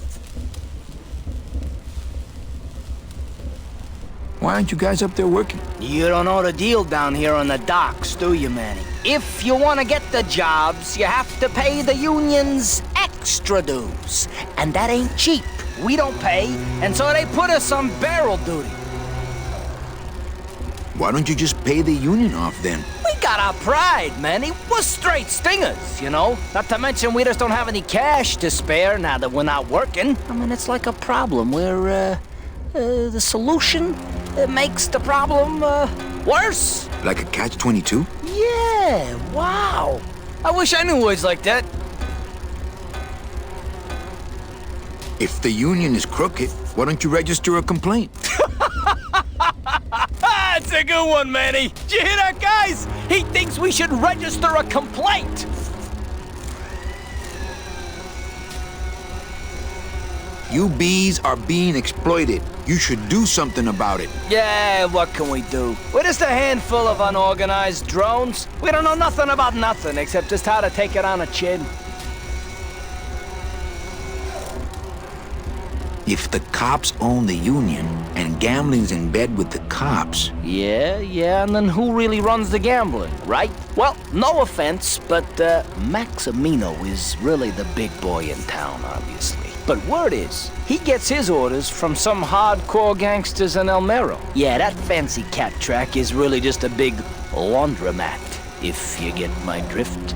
Why aren't you guys up there working? You don't know the deal down here on the docks, do you, Manny? If you want to get the jobs, you have to pay the unions extra dues. And that ain't cheap. We don't pay, and so they put us on barrel duty. Why don't you just pay the union off then? We got our pride, Manny. We're straight stingers, you know? Not to mention we just don't have any cash to spare now that we're not working. I mean, it's like a problem where, the solution makes the problem, worse. Like a catch-22? Yeah, wow. I wish I knew words like that. If the union is crooked, why don't you register a complaint? That's a good one, Manny. Did you hear that, guys? He thinks we should register a complaint. You bees are being exploited. You should do something about it. Yeah, what can we do? We're just a handful of unorganized drones. We don't know nothing about nothing except just how to take it on the chin. If the cops own the union and gambling's in bed with the cops... Yeah, and then who really runs the gambling, right? Well, no offense, but Maximino is really the big boy in town, obviously. But word is, he gets his orders from some hardcore gangsters in El Mero. Yeah, that fancy cat track is really just a big laundromat, if you get my drift.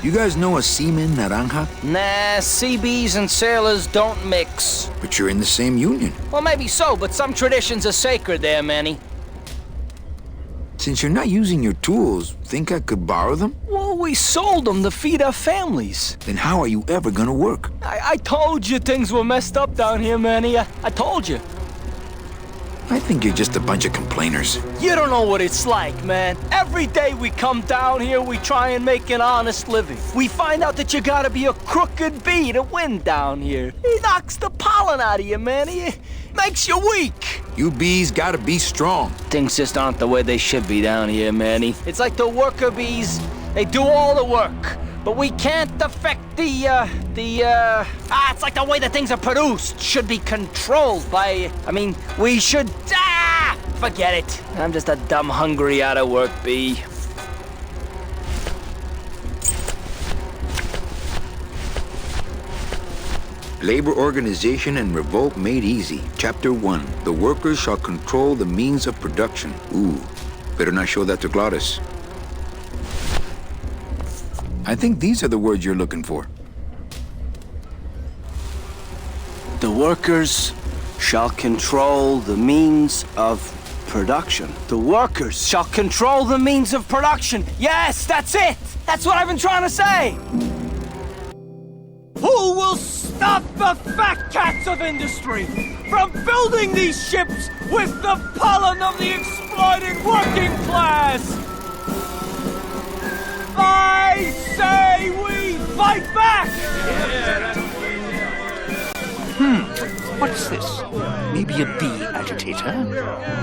You guys know a seaman, Naranja? Nah, CBs and sailors don't mix. But you're in the same union. Well, maybe so, but some traditions are sacred there, Manny. Since you're not using your tools, think I could borrow them? Well, we sold them to feed our families. Then how are you ever gonna work? I told you things were messed up down here, Manny. I told you. I think you're just a bunch of complainers. You don't know what it's like, man. Every day we come down here, we try and make an honest living. We find out that you gotta be a crooked bee to win down here. He knocks the pollen out of you, man. He makes you weak. You bees gotta be strong. Things just aren't the way they should be down here, Manny. It's like the worker bees. They do all the work. But we can't affect it's like the way that things are produced should be controlled by, we should, forget it. I'm just a dumb, hungry, out-of-work bee. Labor Organization and Revolt Made Easy. Chapter 1. The workers shall control the means of production. Ooh, better not show that to Glottis. I think these are the words you're looking for. The workers shall control the means of production. The workers shall control the means of production. Yes, that's it. That's what I've been trying to say. Who will stop the fat cats of industry from building these ships with the pollen of the exploited working class? I say we fight back! What's this? Maybe a bee agitator?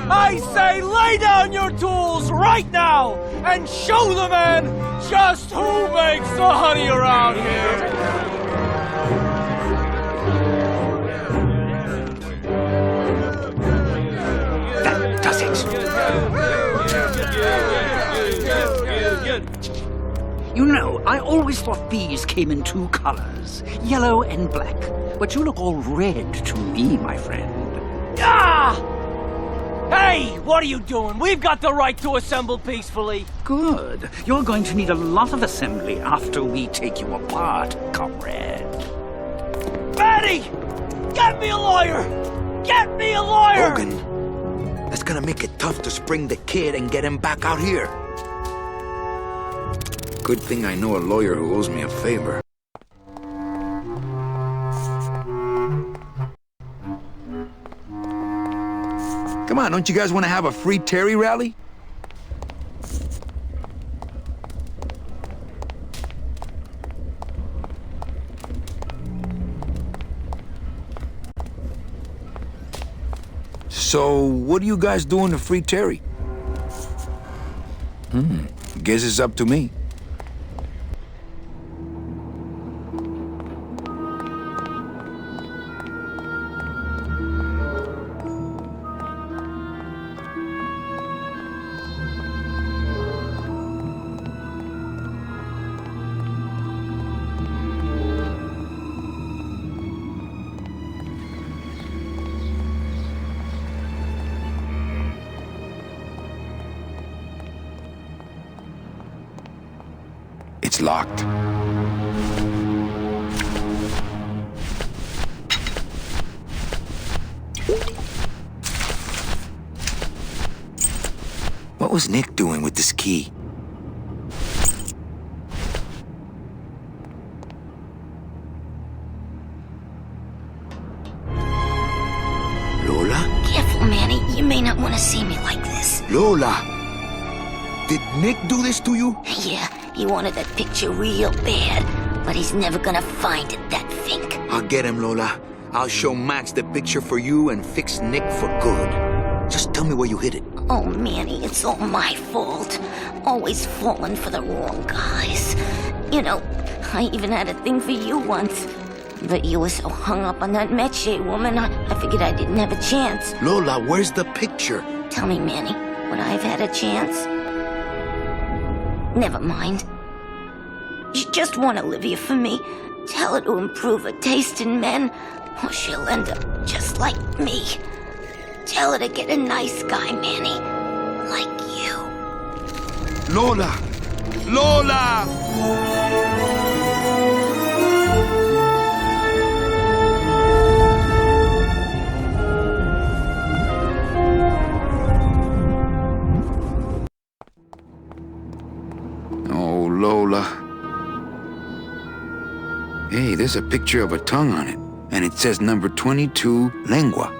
I say lay down your tools right now and show the man just who makes the honey around here! That does it. You know, I always thought bees came in two colors, yellow and black. But you look all red to me, my friend. Ah! Hey, what are you doing? We've got the right to assemble peacefully. Good. You're going to need a lot of assembly after we take you apart, comrade. Manny! Get me a lawyer! Get me a lawyer! Logan, that's gonna make it tough to spring the kid and get him back out here. Good thing I know a lawyer who owes me a favor. Come on, don't you guys want to have a free Terry rally? So, what are you guys doing to free Terry? Guess it's up to me. It's locked. What was Nick doing with this key? Lola? Careful, Manny. You may not want to see me like this. Lola! Did Nick do this to you? Yeah, he wanted that picture real bad, but he's never gonna find it, that fink. I'll get him, Lola. I'll show Max the picture for you and fix Nick for good. Just tell me where you hid it. Oh, Manny, it's all my fault. Always falling for the wrong guys. You know, I even had a thing for you once. But you were so hung up on that Meche woman, I figured I didn't have a chance. Lola, where's the picture? Tell me, Manny, would I have had a chance? Never mind. You just want Olivia for me. Tell her to improve her taste in men, or she'll end up just like me. Tell her to get a nice guy, Manny. Like you. Lola! Lola! Oh, Lola. Hey, there's a picture of a tongue on it, and it says number 22, lengua.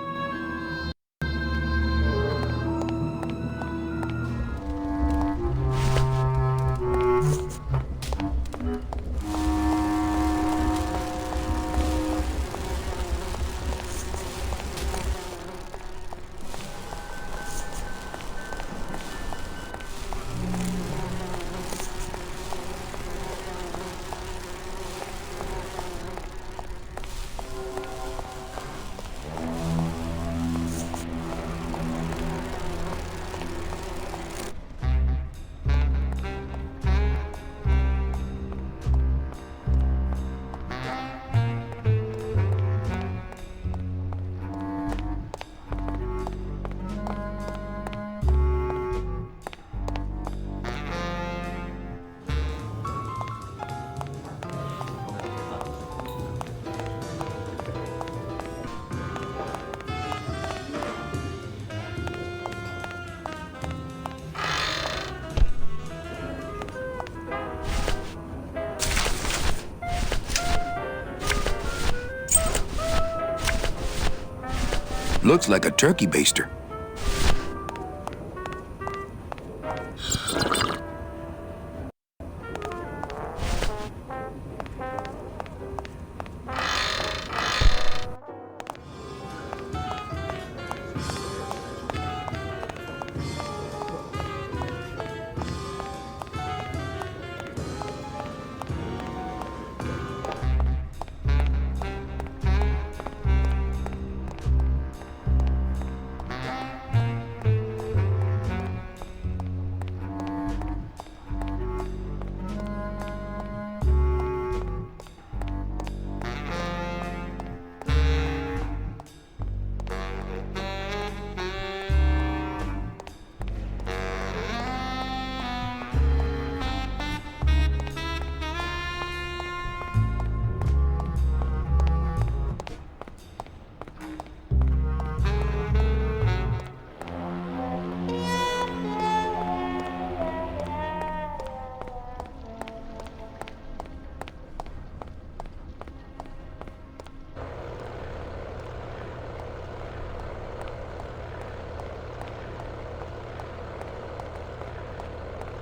Looks like a turkey baster.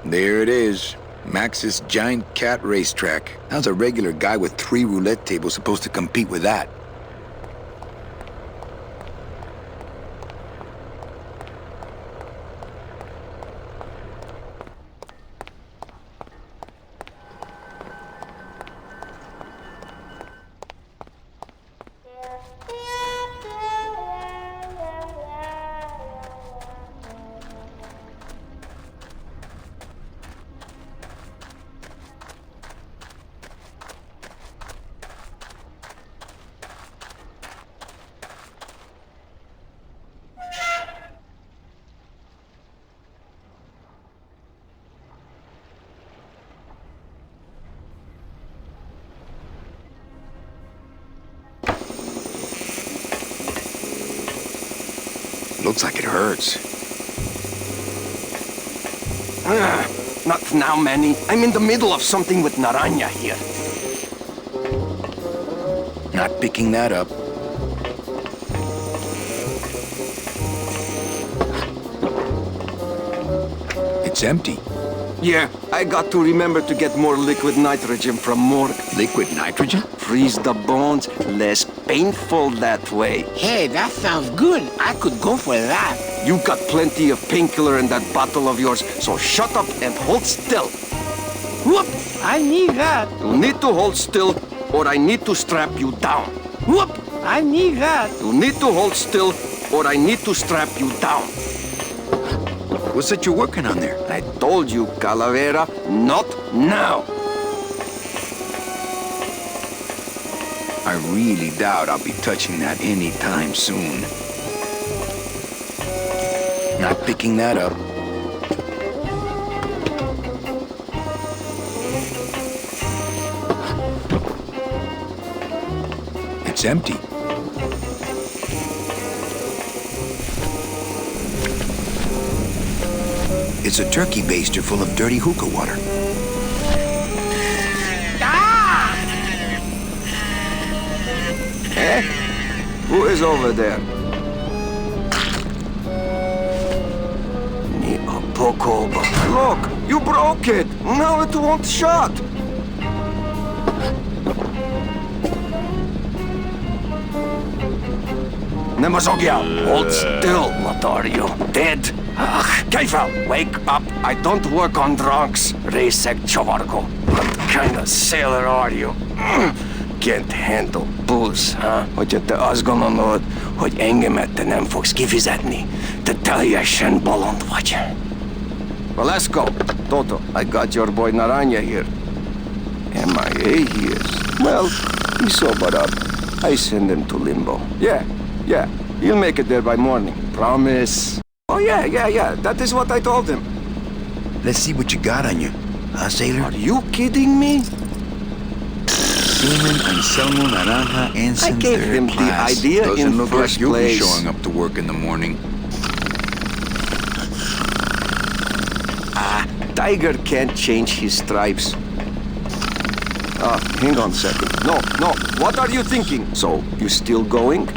There it is. Max's giant cat racetrack. How's a regular guy with 3 roulette tables supposed to compete with that? Looks like it hurts. Not now, Manny. I'm in the middle of something with Naranja here. Not picking that up. It's empty. Yeah, I got to remember to get more liquid nitrogen from morgue. Liquid nitrogen? Freeze the bones, less painful that way. Hey, that sounds good. I could go for that. You got plenty of painkiller in that bottle of yours, so shut up and hold still. Whoop! I need that. You need to hold still, or I need to strap you down. Whoop! I need that. You need to hold still, or I need to strap you down. What's that you're working on there? I told you, Calavera, not now. I really doubt I'll be touching that anytime soon. Not picking that up. It's empty. It's a turkey baster full of dirty hookah water. Eh? Who is over there? Ni a poco. Look, you broke it. Now it won't shut. Nemazogia, hold still. What are you, dead? Keifer, wake up. I don't work on drunks. Resek Chovarko. What kind of sailor are you? Can't handle booze, huh? Hogy te azt gondolod, hogy engemet te nem fogsz kifizetni? Te teljesen bolond vagy. Well, let's go. Toto, I got your boy Naranja here. MIA he is. Well, he sobered up. I send him to limbo. Yeah. He'll make it there by morning. Promise. Oh, yeah. That is what I told him. Let's see what you got on you. Huh, sailor? Are you kidding me? Seaman Anselmo Naranja Ensign I gave him the idea Doesn't in look first like you'll place. be showing up to work in the morning. Tiger can't change his stripes. Hang on a second. No. What are you thinking? So, you still going?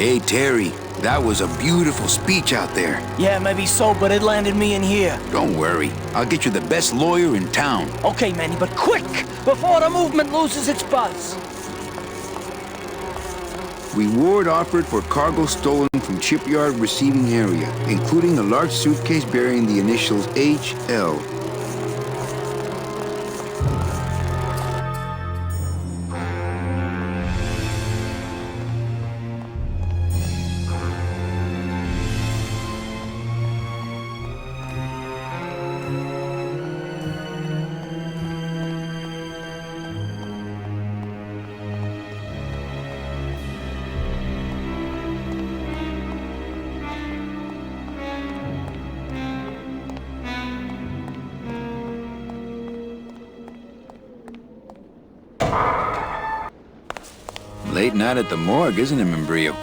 Hey, Terry, that was a beautiful speech out there. Yeah, maybe so, but it landed me in here. Don't worry. I'll get you the best lawyer in town. Okay, Manny, but quick! Before the movement loses its buzz. Reward offered for cargo stolen from shipyard receiving area, including a large suitcase bearing the initials HL. Late night at the morgue, isn't it, Membrillo?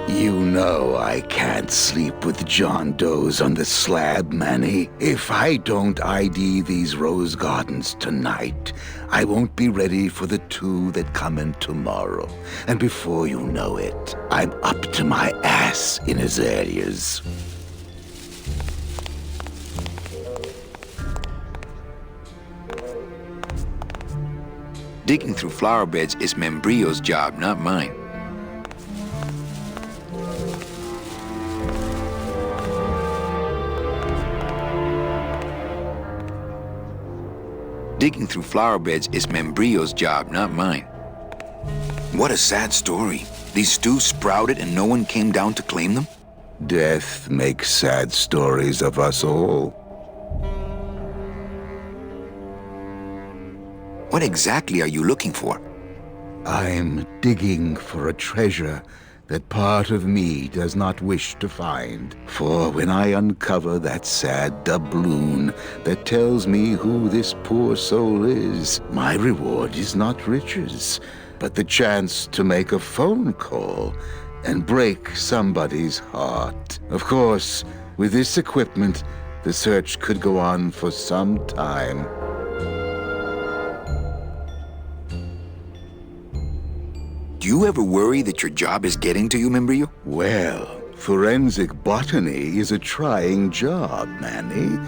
You know I can't sleep with John Doe's on the slab, Manny. If I don't ID these rose gardens tonight, I won't be ready for the two that come in tomorrow. And before you know it, I'm up to my ass in azaleas. Digging through flower beds is Membrillo's job, not mine. Digging through flower beds is Membrillo's job, not mine. What a sad story. These stews sprouted and no one came down to claim them? Death makes sad stories of us all. What exactly are you looking for? I'm digging for a treasure that part of me does not wish to find. For when I uncover that sad doubloon that tells me who this poor soul is, my reward is not riches, but the chance to make a phone call and break somebody's heart. Of course, with this equipment, the search could go on for some time. Do you ever worry that your job is getting to you, Membrillo? Well, forensic botany is a trying job, Manny.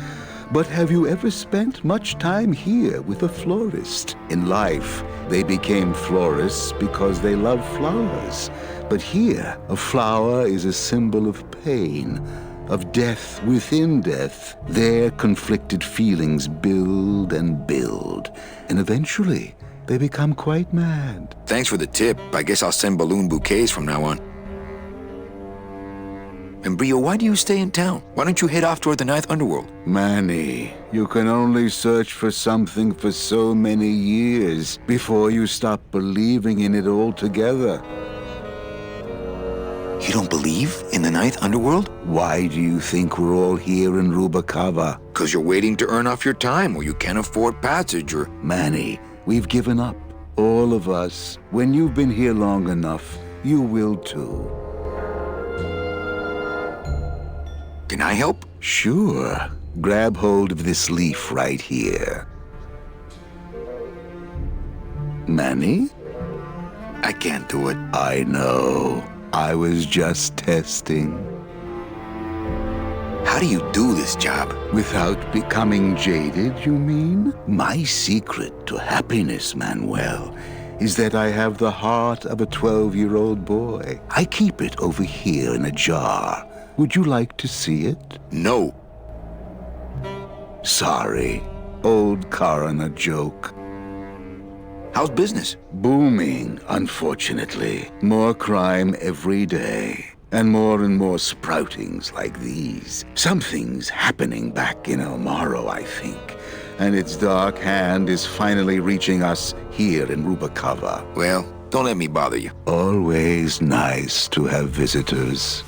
But have you ever spent much time here with a florist? In life, they became florists because they love flowers. But here, a flower is a symbol of pain, of death within death. Their conflicted feelings build and build, and eventually, they become quite mad. Thanks for the tip. I guess I'll send balloon bouquets from now on. Membrillo, why do you stay in town? Why don't you head off toward the Ninth Underworld? Manny, you can only search for something for so many years before you stop believing in it altogether. You don't believe in the Ninth Underworld? Why do you think we're all here in Rubacava? Because you're waiting to earn off your time, or you can't afford passage, or... Manny, we've given up. All of us. When you've been here long enough, you will too. Can I help? Sure. Grab hold of this leaf right here. Manny? I can't do it. I know. I was just testing. How do you do this job? Without becoming jaded, you mean? My secret to happiness, Manuel, is that I have the heart of a 12-year-old boy. I keep it over here in a jar. Would you like to see it? No. Sorry. Old coroner joke. How's business? Booming, unfortunately. More crime every day. And more sproutings like these. Something's happening back in El Morro, I think. And its dark hand is finally reaching us here in Rubacava. Well, don't let me bother you. Always nice to have visitors.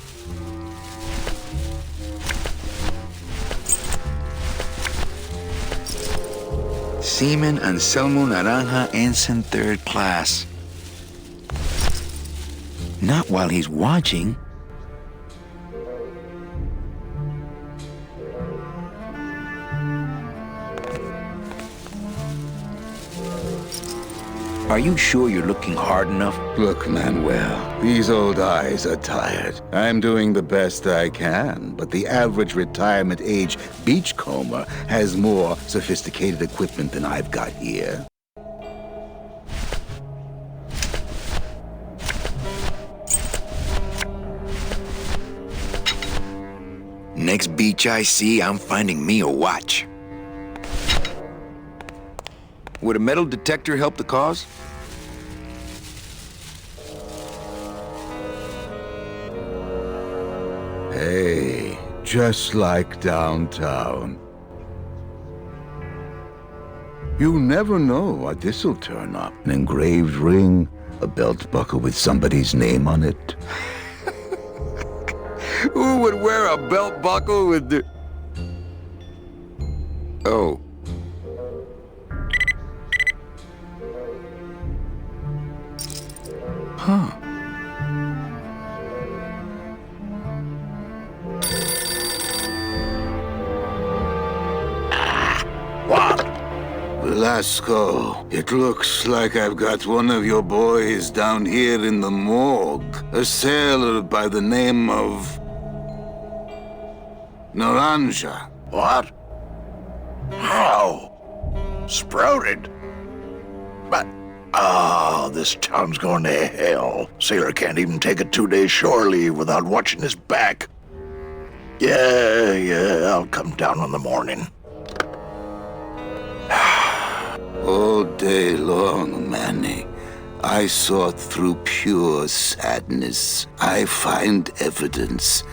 Seaman Anselmo Naranja, Ensign 3rd Class. Not while he's watching. Are you sure you're looking hard enough? Look, Manuel, these old eyes are tired. I'm doing the best I can, but the average retirement age beachcomber has more sophisticated equipment than I've got here. Next beach I see, I'm finding me a watch. Would a metal detector help the cause? Hey, just like downtown. You never know what this'll turn up. An engraved ring, a belt buckle with somebody's name on it. Who would wear a belt buckle with the... Oh. Huh. What? Velasco, it looks like I've got one of your boys down here in the morgue. A sailor by the name of... Naranja. What? How? Sprouted? But, this town's going to hell. Sailor can't even take a 2-day shore leave without watching his back. Yeah, I'll come down in the morning. All day long, Manny, I sought through pure sadness. I find evidence,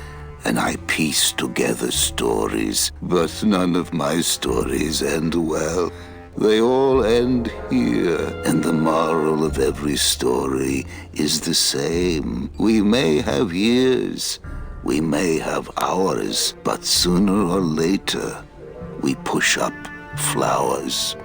and I piece together stories. But none of my stories end well. They all end here, and the moral of every story is the same. We may have years, we may have hours, but sooner or later, we push up flowers.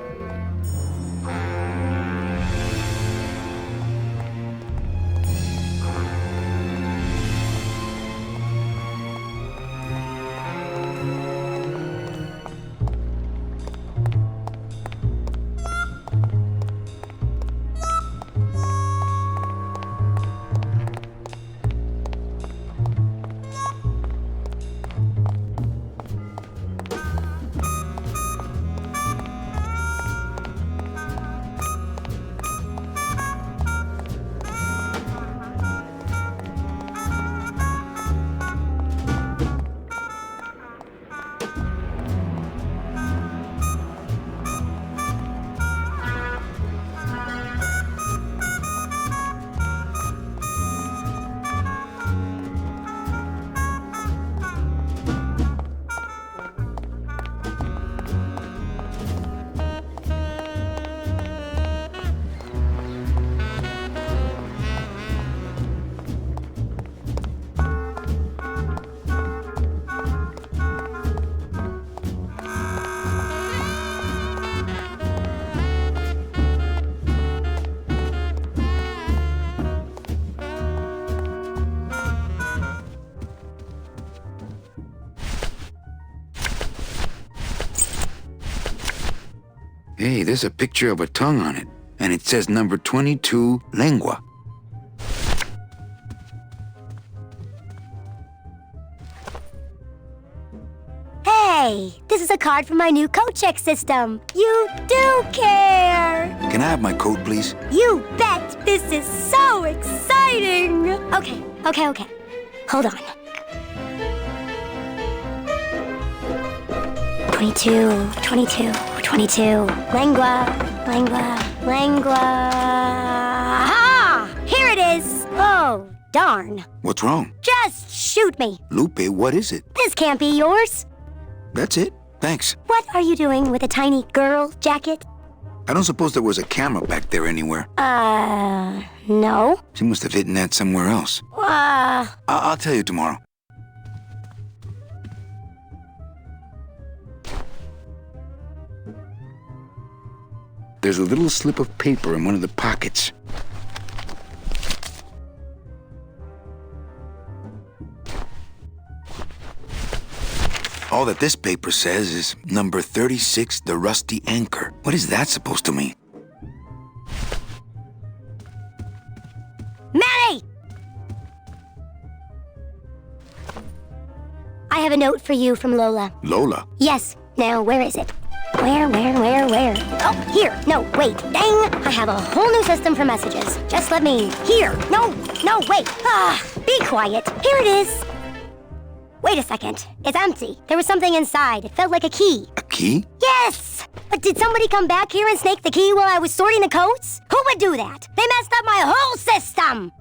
Hey, there's a picture of a tongue on it, and it says number 22, lengua. Hey, this is a card from my new coat check system. You do care! Can I have my coat, please? You bet! This is so exciting! Okay. Hold on. 22. Lengua. Ah! Here it is! Oh, darn. What's wrong? Just shoot me. Lupe, what is it? This can't be yours. That's it. Thanks. What are you doing with a tiny girl jacket? I don't suppose there was a camera back there anywhere. No. She must have hidden that somewhere else. I'll tell you tomorrow. There's a little slip of paper in one of the pockets. All that this paper says is number 36, the Rusty Anchor. What is that supposed to mean? have a note for you from Lola. Lola? Yes. Now, where is it? Where? Oh, here. No, wait. Dang. I have a whole new system for messages. Just let me... Here. No, wait. Be quiet. Here it is. Wait a second. It's empty. There was something inside. It felt like a key. A key? Yes! But did somebody come back here and snake the key while I was sorting the coats? Who would do that? They messed up my whole system!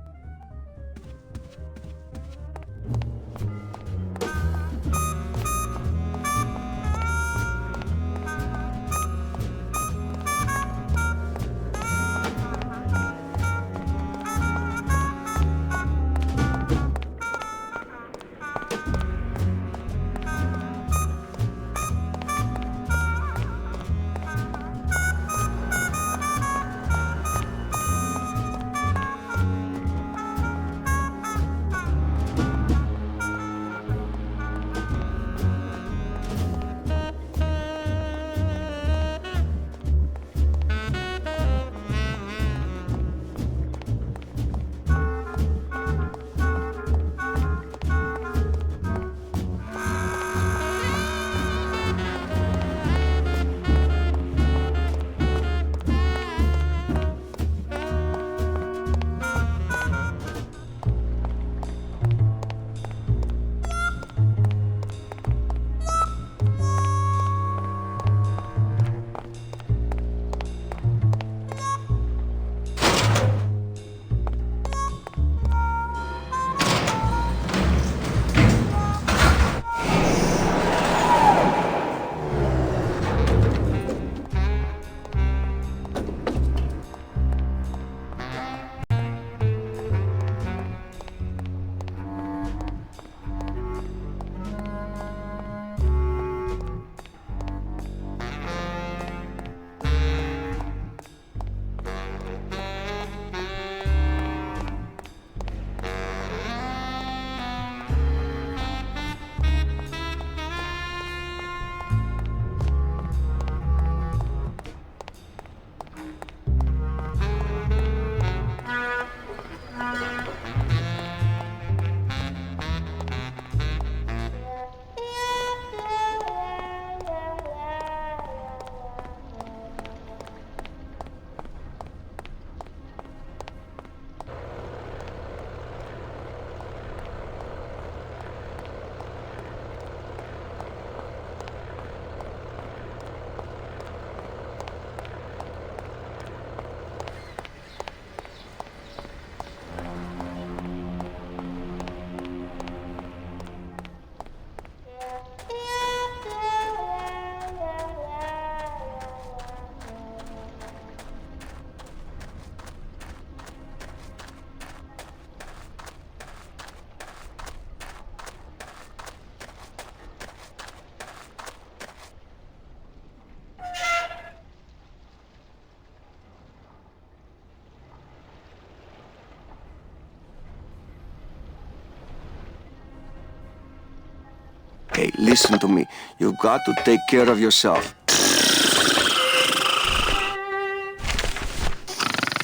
Hey, listen to me. You've got to take care of yourself.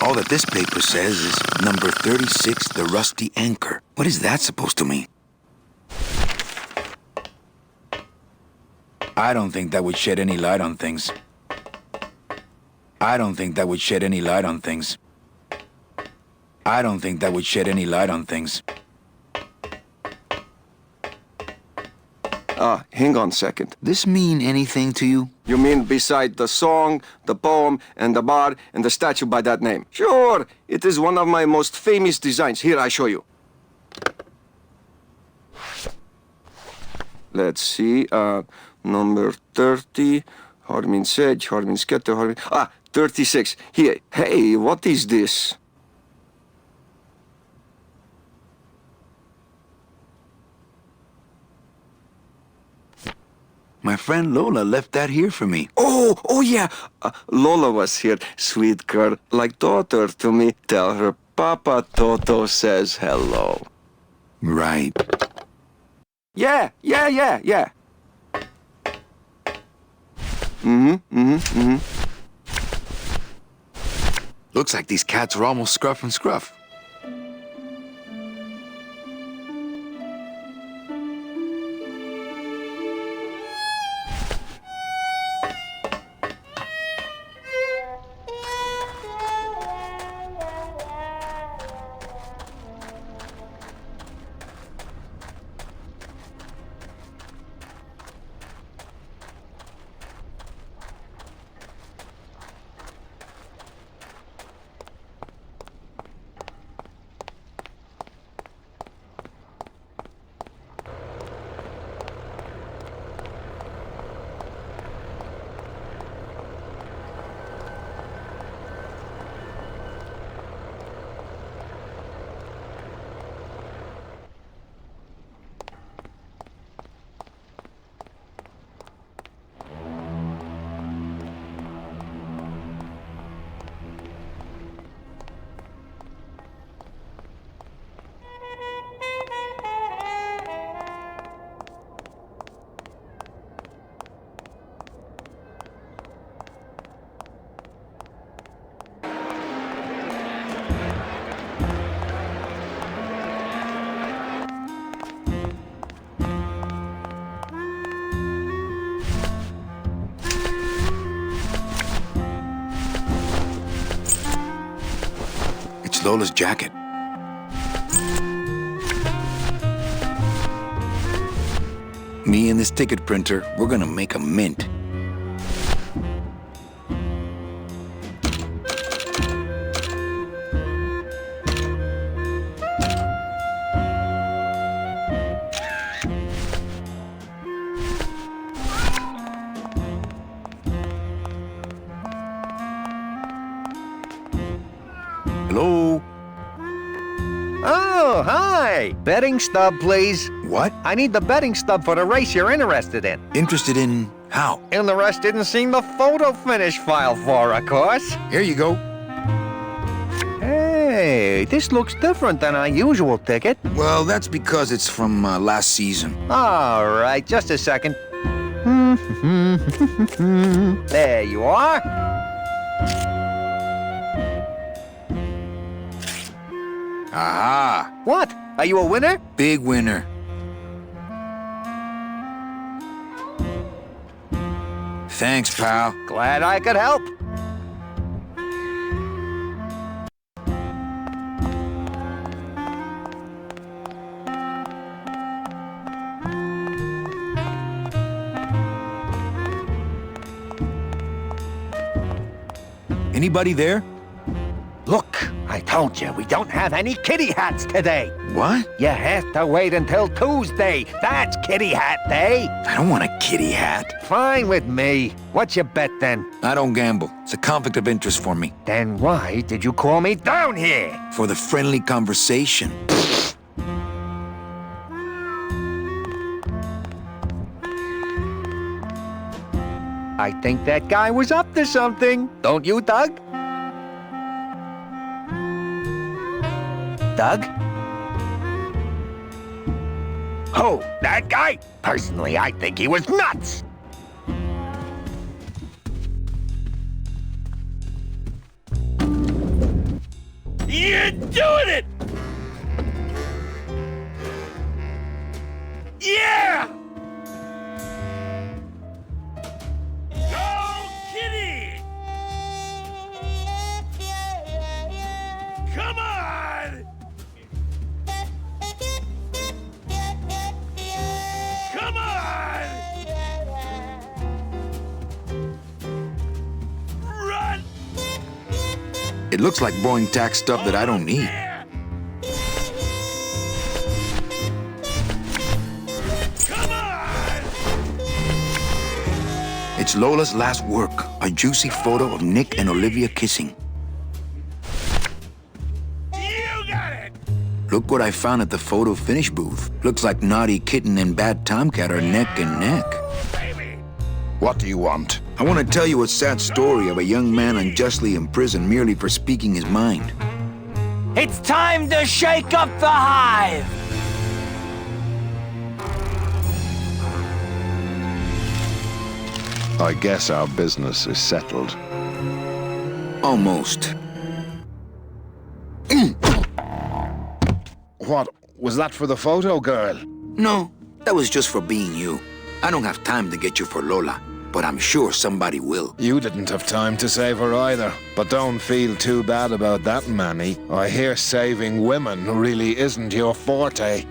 All that this paper says is number 36, the rusty anchor. What is that supposed to mean? I don't think that would shed any light on things. I don't think that would shed any light on things. I don't think that would shed any light on things. Hang on a second. This mean anything to you? You mean beside the song, the poem, and the bar, and the statue by that name? Sure, it is one of my most famous designs. Here, I show you. Let's see, number 30, Harmin Sedge, Harmin Sketter, Harmin... 36. Here, hey, what is this? My friend Lola left that here for me. Oh yeah. Lola was here, sweet girl, like daughter to me. Tell her Papa Toto says hello. Right. Yeah. Looks like these cats are almost scruff and scruff. Lola's jacket. Me and this ticket printer, we're gonna make a mint. Hello? Oh, hi! Betting stub, please. What? I need the betting stub for the race you're interested in. Interested in how? And the rest didn't seem the photo finish file for, of course. Here you go. Hey, this looks different than our usual ticket. Well, that's because it's from last season. All right, just a second. There you are. Aha! What? Are you a winner? Big winner. Thanks, pal. Glad I could help. Anybody there? Look, I told you, we don't have any kitty hats today. What? You have to wait until Tuesday. That's kitty hat day. I don't want a kitty hat. Fine with me. What's your bet then? I don't gamble. It's a conflict of interest for me. Then why did you call me down here? For the friendly conversation. I think that guy was up to something. Don't you, Doug? Doug? Oh, that guy? Personally, I think he was nuts. You're doing it! Yeah! Go, Kitty! Come on! Come on! Run! It looks like blowing tax stuff that I don't need. Come on! It's Lola's last work, a juicy photo of Nick and Olivia kissing. You got it! Look what I found at the photo finish booth. Looks like Naughty Kitten and Bad Tomcat are neck and neck. What do you want? I want to tell you a sad story of a young man unjustly imprisoned merely for speaking his mind. It's time to shake up the hive! I guess our business is settled. Almost. What? Was that for the photo girl? No, that was just for being you. I don't have time to get you for Lola, but I'm sure somebody will. You didn't have time to save her either. But don't feel too bad about that, Manny. I hear saving women really isn't your forte.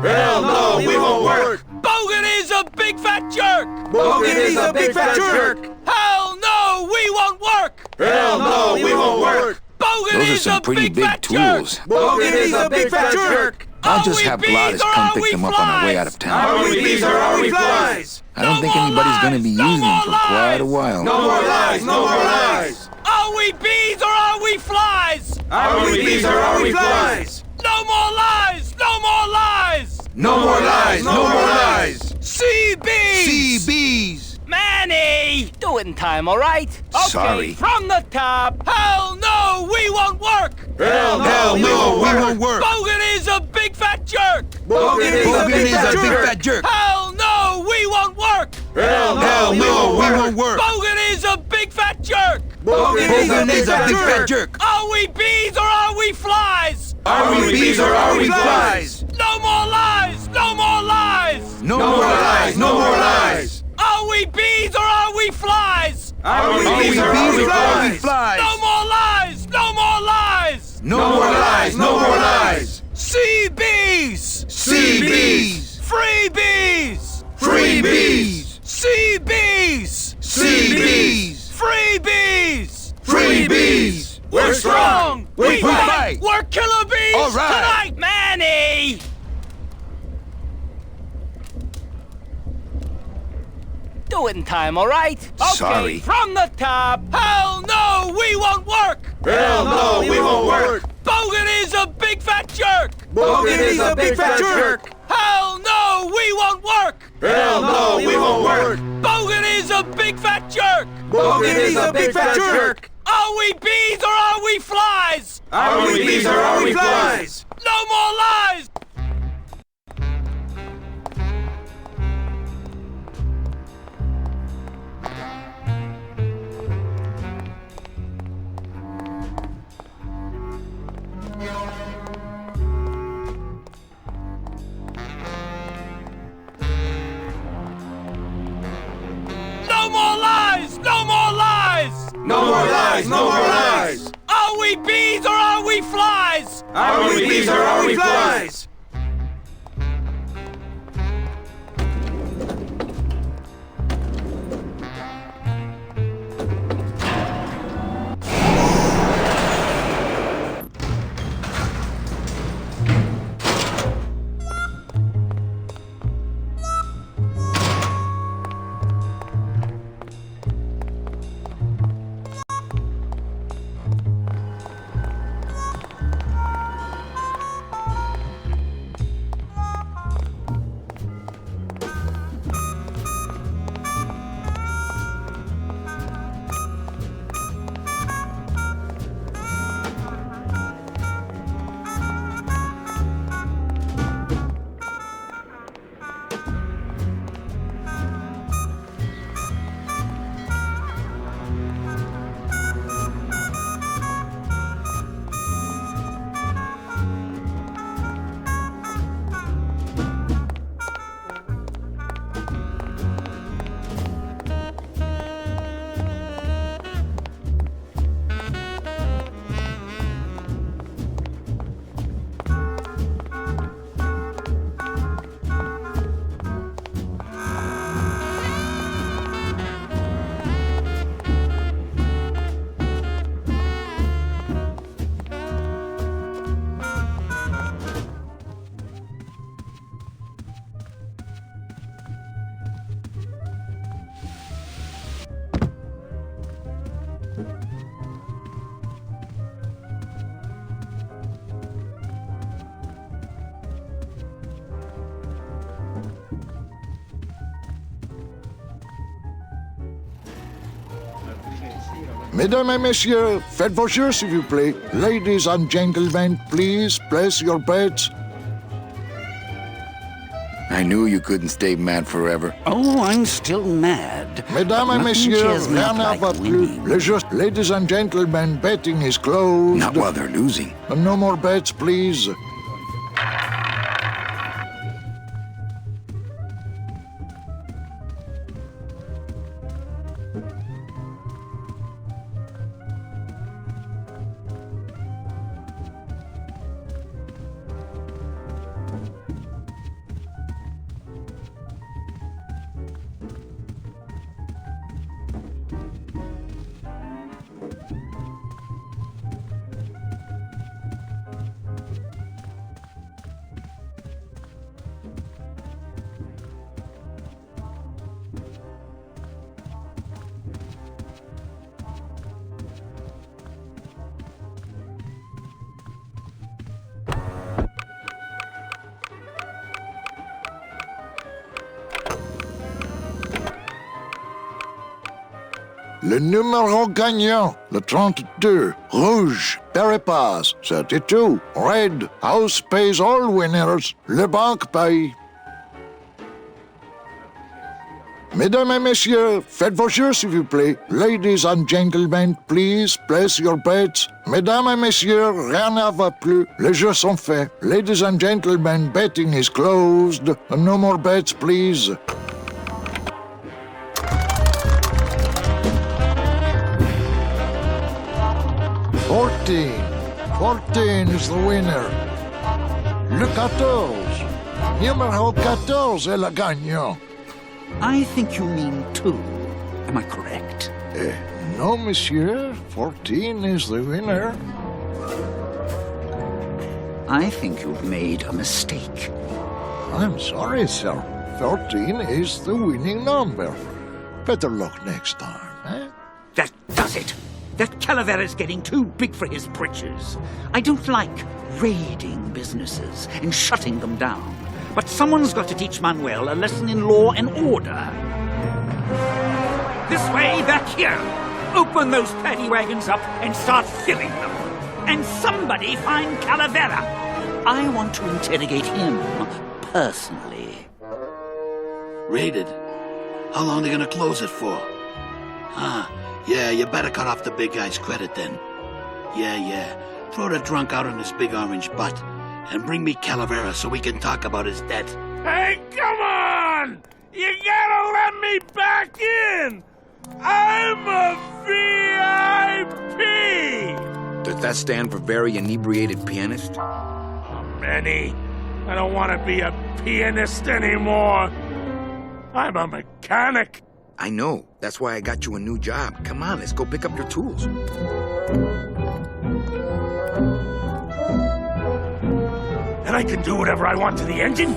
Hell no, we won't work! Bogan is a big fat jerk! Bogan is a big fat jerk! Hell no, we won't work! Hell no, we won't work! Bogan Those are is some a pretty big big fat tools. jerk! Bogan is a big fat jerk! I'll just have Gladys come pick them up on our way out of town. Are we bees or are we flies? I don't think anybody's going to be using them for quite a while. No more lies, no more lies. Are we bees or are we flies? Are we bees or are we flies? No more lies, no more lies. No more lies, no more lies. See bees. See bees. Manny! Do it in time, all right? Okay, Sorry. from the top. Hell no, we won't work. Hell no, we won't work. Bogan is a big fat jerk. Bogan is a big fat jerk. Hell no, we won't work. Hell no, we won't work. Bogan is a big fat jerk. Bogan is a big fat jerk. Are we bees or are we flies? Are we bees or are we flies? No more lies, no more lies. No more lies, no more lies. Are we bees or are we flies? Are we bees or are we flies? No more lies, no more lies. No more lies, no more lies. See bees. See bees. Free bees. Free bees. See bees. See bees. Free bees. Free bees. We're strong. We fight. We're killer bees All right. tonight. Manny. Do it in time, all right? Okay, Sorry. from the top. Hell no, we won't work. Hell no, we won't work. Bogan is a big fat jerk. Bogan is a big fat jerk. Hell no, we won't work. Hell no, we won't work. Bogan is a big fat jerk. Bogan is a big fat jerk. Are we bees or are we flies? Are we bees or are we flies? No more lies. No more lies! No more lies! No more lies, no more lies. Are we bees or are we flies? Are we bees or are we flies? Mesdames et messieurs, faites vos jeux, s'il vous plaît. Ladies and gentlemen, please place your bets. I knew you couldn't stay mad forever. Oh, I'm still mad. Mesdames et Nothing messieurs, cheers me rien up n'a like pas plus. winning. Les jeux, ladies and gentlemen, betting is closed. Not while they're losing. No more bets, please. Le numéro gagnant, le 32. Rouge, Peripass, 32. Red, house pays all winners. Le banque paye. Mesdames et messieurs, faites vos jeux s'il vous plaît. Ladies and gentlemen, please place your bets. Mesdames et messieurs, rien ne va plus. Les jeux sont faits. Ladies and gentlemen, betting is closed. No more bets, please. Fourteen is the winner. Le 14. Numéro 14 est le gagnant. I think you mean 2. Am I correct? No, monsieur. 14 is the winner. I think you've made a mistake. I'm sorry, sir. 14 is the winning number. Better luck next time, eh? That does it. That Calavera's getting too big for his britches. I don't like raiding businesses and shutting them down. But someone's got to teach Manuel a lesson in law and order. This way, back here. Open those paddy wagons up and start filling them. And somebody find Calavera. I want to interrogate him personally. Raided? How long are they gonna close it for? Yeah, you better cut off the big guy's credit then. Yeah. Throw the drunk out on his big orange butt. And bring me Calavera so we can talk about his debt. Hey, come on! You gotta let me back in! I'm a VIP! Does that stand for very inebriated pianist? Manny, I don't want to be a pianist anymore. I'm a mechanic. I know. That's why I got you a new job. Come on, let's go pick up your tools. And I can do whatever I want to the engine?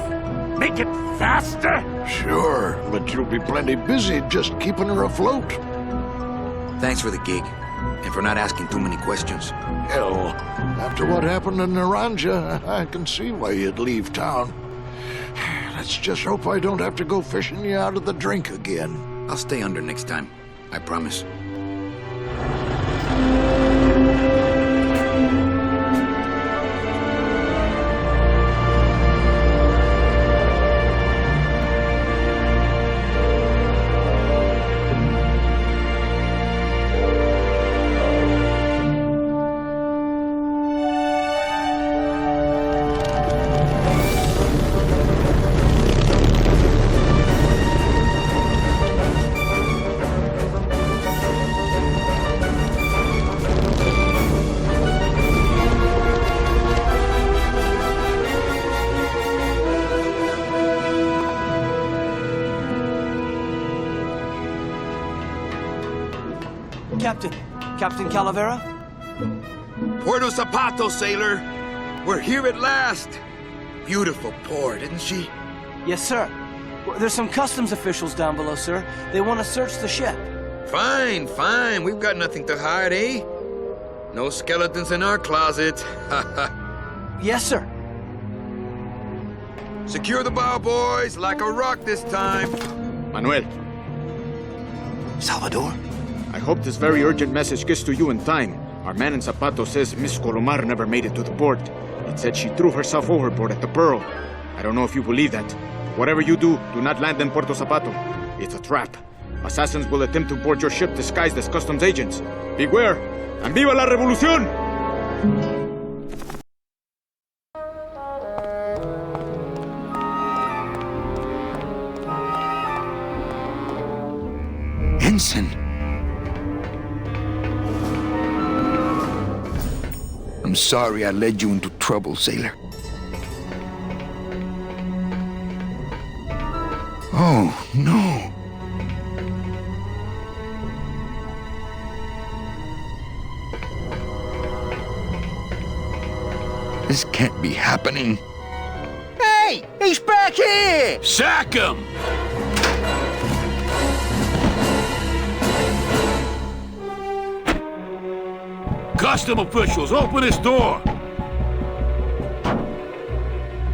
Make it faster? Sure, but you'll be plenty busy just keeping her afloat. Thanks for the gig, and for not asking too many questions. Hell, after what happened in Naranja, I can see why you'd leave town. Let's just hope I don't have to go fishing you out of the drink again. I'll stay under next time. I promise. Captain Calavera? Puerto Zapato, sailor. We're here at last. Beautiful port, isn't she? Yes, sir. There's some customs officials down below, sir. They want to search the ship. Fine. We've got nothing to hide, eh? No skeletons in our closet. Yes, sir. Secure the bow, boys, like a rock this time. Manuel. Salvador? I hope this very urgent message gets to you in time. Our man in Zapato says Miss Colomar never made it to the port. It said she threw herself overboard at the Pearl. I don't know if you believe that. Whatever you do not land in Puerto Zapato. It's a trap. Assassins will attempt to board your ship disguised as customs agents. Beware, and viva la revolución! Ensign! I'm sorry I led you into trouble, sailor. Oh, no. This can't be happening. Hey! He's back here! Sack him! Custom officials, open this door!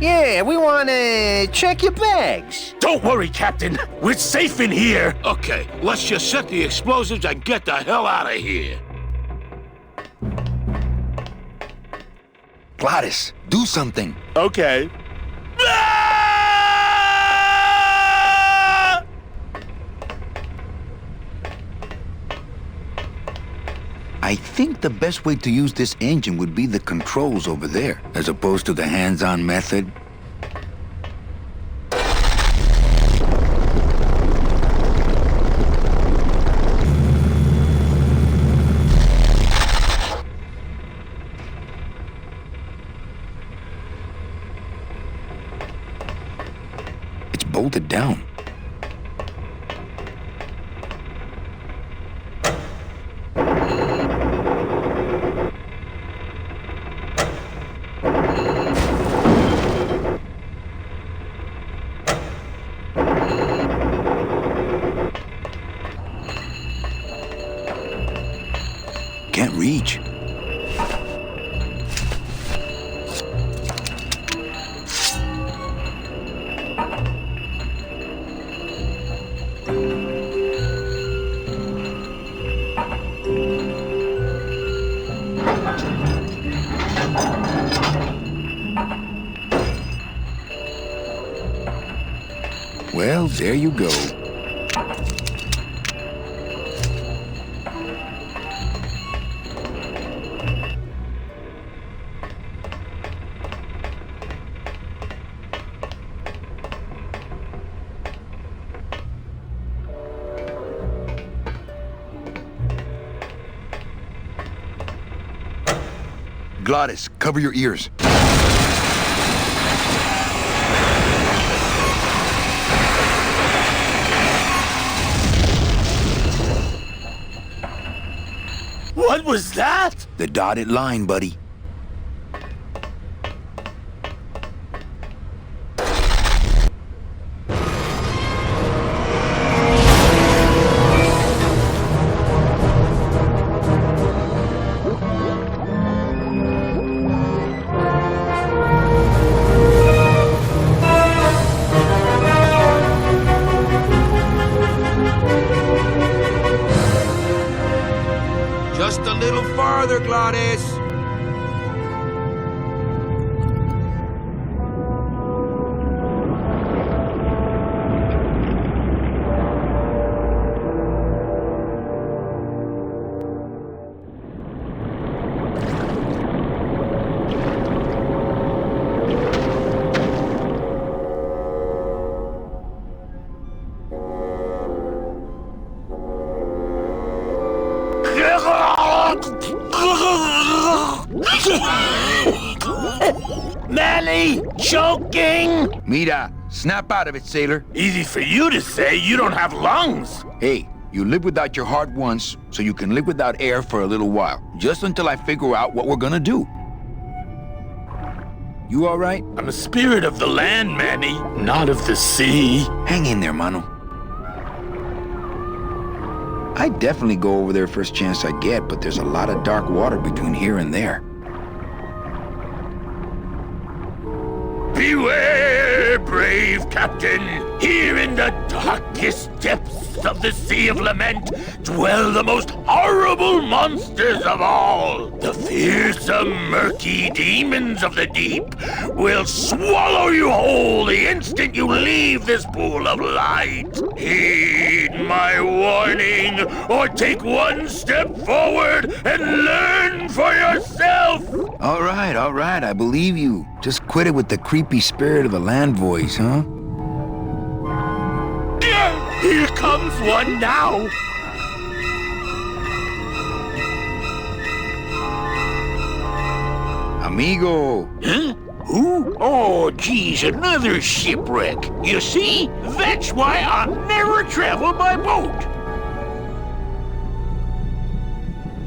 Yeah, we want to check your bags. Don't worry, Captain. We're safe in here. Okay, let's just set the explosives and get the hell out of here. Gladys, do something. Okay. I think the best way to use this engine would be the controls over there, as opposed to the hands-on method. It's bolted down. Can't reach. Well, there you go. Gladys, cover your ears. What was that? The dotted line, buddy. Just a little farther, Gladys. Manny, choking! Mira, snap out of it, sailor. Easy for you to say, you don't have lungs. Hey, you live without your heart once, so you can live without air for a little while. Just until I figure out what we're gonna do. You all right? I'm a spirit of the land, Manny, not of the sea. Hang in there, mano. I'd definitely go over there first chance I get, but there's a lot of dark water between here and there. Beware, brave captain! Here in the darkest depths of the Sea of Lament dwell the most horrible monsters of all. The fearsome, murky demons of the deep will swallow you whole the instant you leave this pool of light. Heed my warning, or take one step forward and learn for yourself! All right, I believe you. Just quit it with the creepy spirit of the land voice, huh? Here comes one now! Amigo! Huh? Who? Oh, geez, another shipwreck. You see? That's why I'll never travel by boat.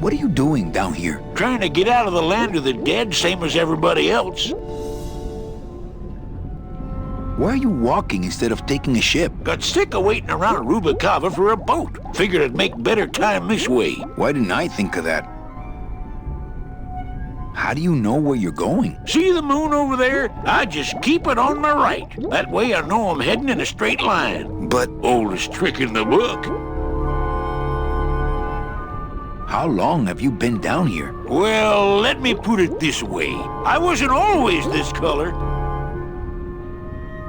What are you doing down here? Trying to get out of the land of the dead, same as everybody else. Why are you walking instead of taking a ship? Got sick of waiting around Rubacava for a boat. Figured I'd make better time this way. Why didn't I think of that? How do you know where you're going? See the moon over there? I just keep it on my right. That way I know I'm heading in a straight line. But... Oldest trick in the book. How long have you been down here? Well, let me put it this way. I wasn't always this color.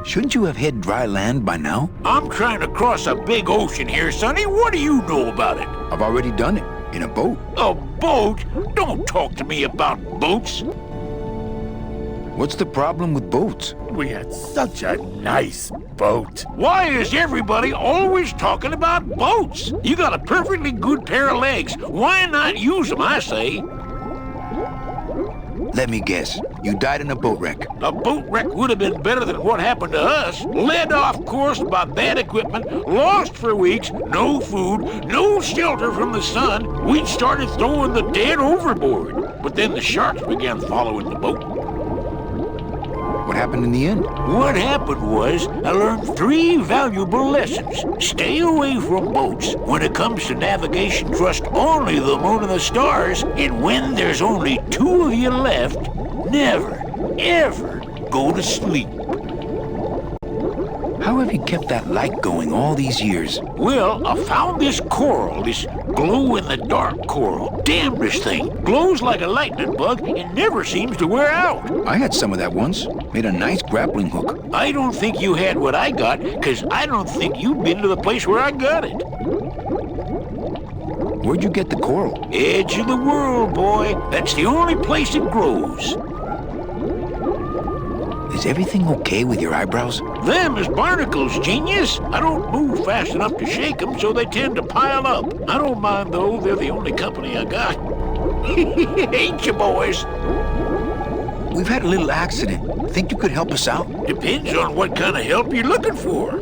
Shouldn't you have hit dry land by now? I'm trying to cross a big ocean here, Sonny. What do you know about it? I've already done it. In a boat. A boat? Don't talk to me about boats. What's the problem with boats? We had such a nice boat. Why is everybody always talking about boats? You got a perfectly good pair of legs. Why not use them, I say? Let me guess. You died in a boat wreck. A boat wreck would have been better than what happened to us. Led off course by bad equipment, lost for weeks, no food, no shelter from the sun. We'd started throwing the dead overboard. But then the sharks began following the boat. What happened in the end? What happened was, I learned 3 valuable lessons. Stay away from boats. When it comes to navigation, trust only the moon and the stars. And when there's only 2 of you left, never, ever go to sleep. How have you kept that light going all these years? Well, I found this coral, this glow-in-the-dark coral. Damn, this thing glows like a lightning bug and never seems to wear out. I had some of that once. Made a nice grappling hook. I don't think you had what I got, because I don't think you've been to the place where I got it. Where'd you get the coral? Edge of the world, boy. That's the only place it grows. Is everything okay with your eyebrows? Them is barnacles, genius. I don't move fast enough to shake them, so they tend to pile up. I don't mind, though. They're the only company I got. Ain't you, boys? We've had a little accident. Think you could help us out? Depends on what kind of help you're looking for.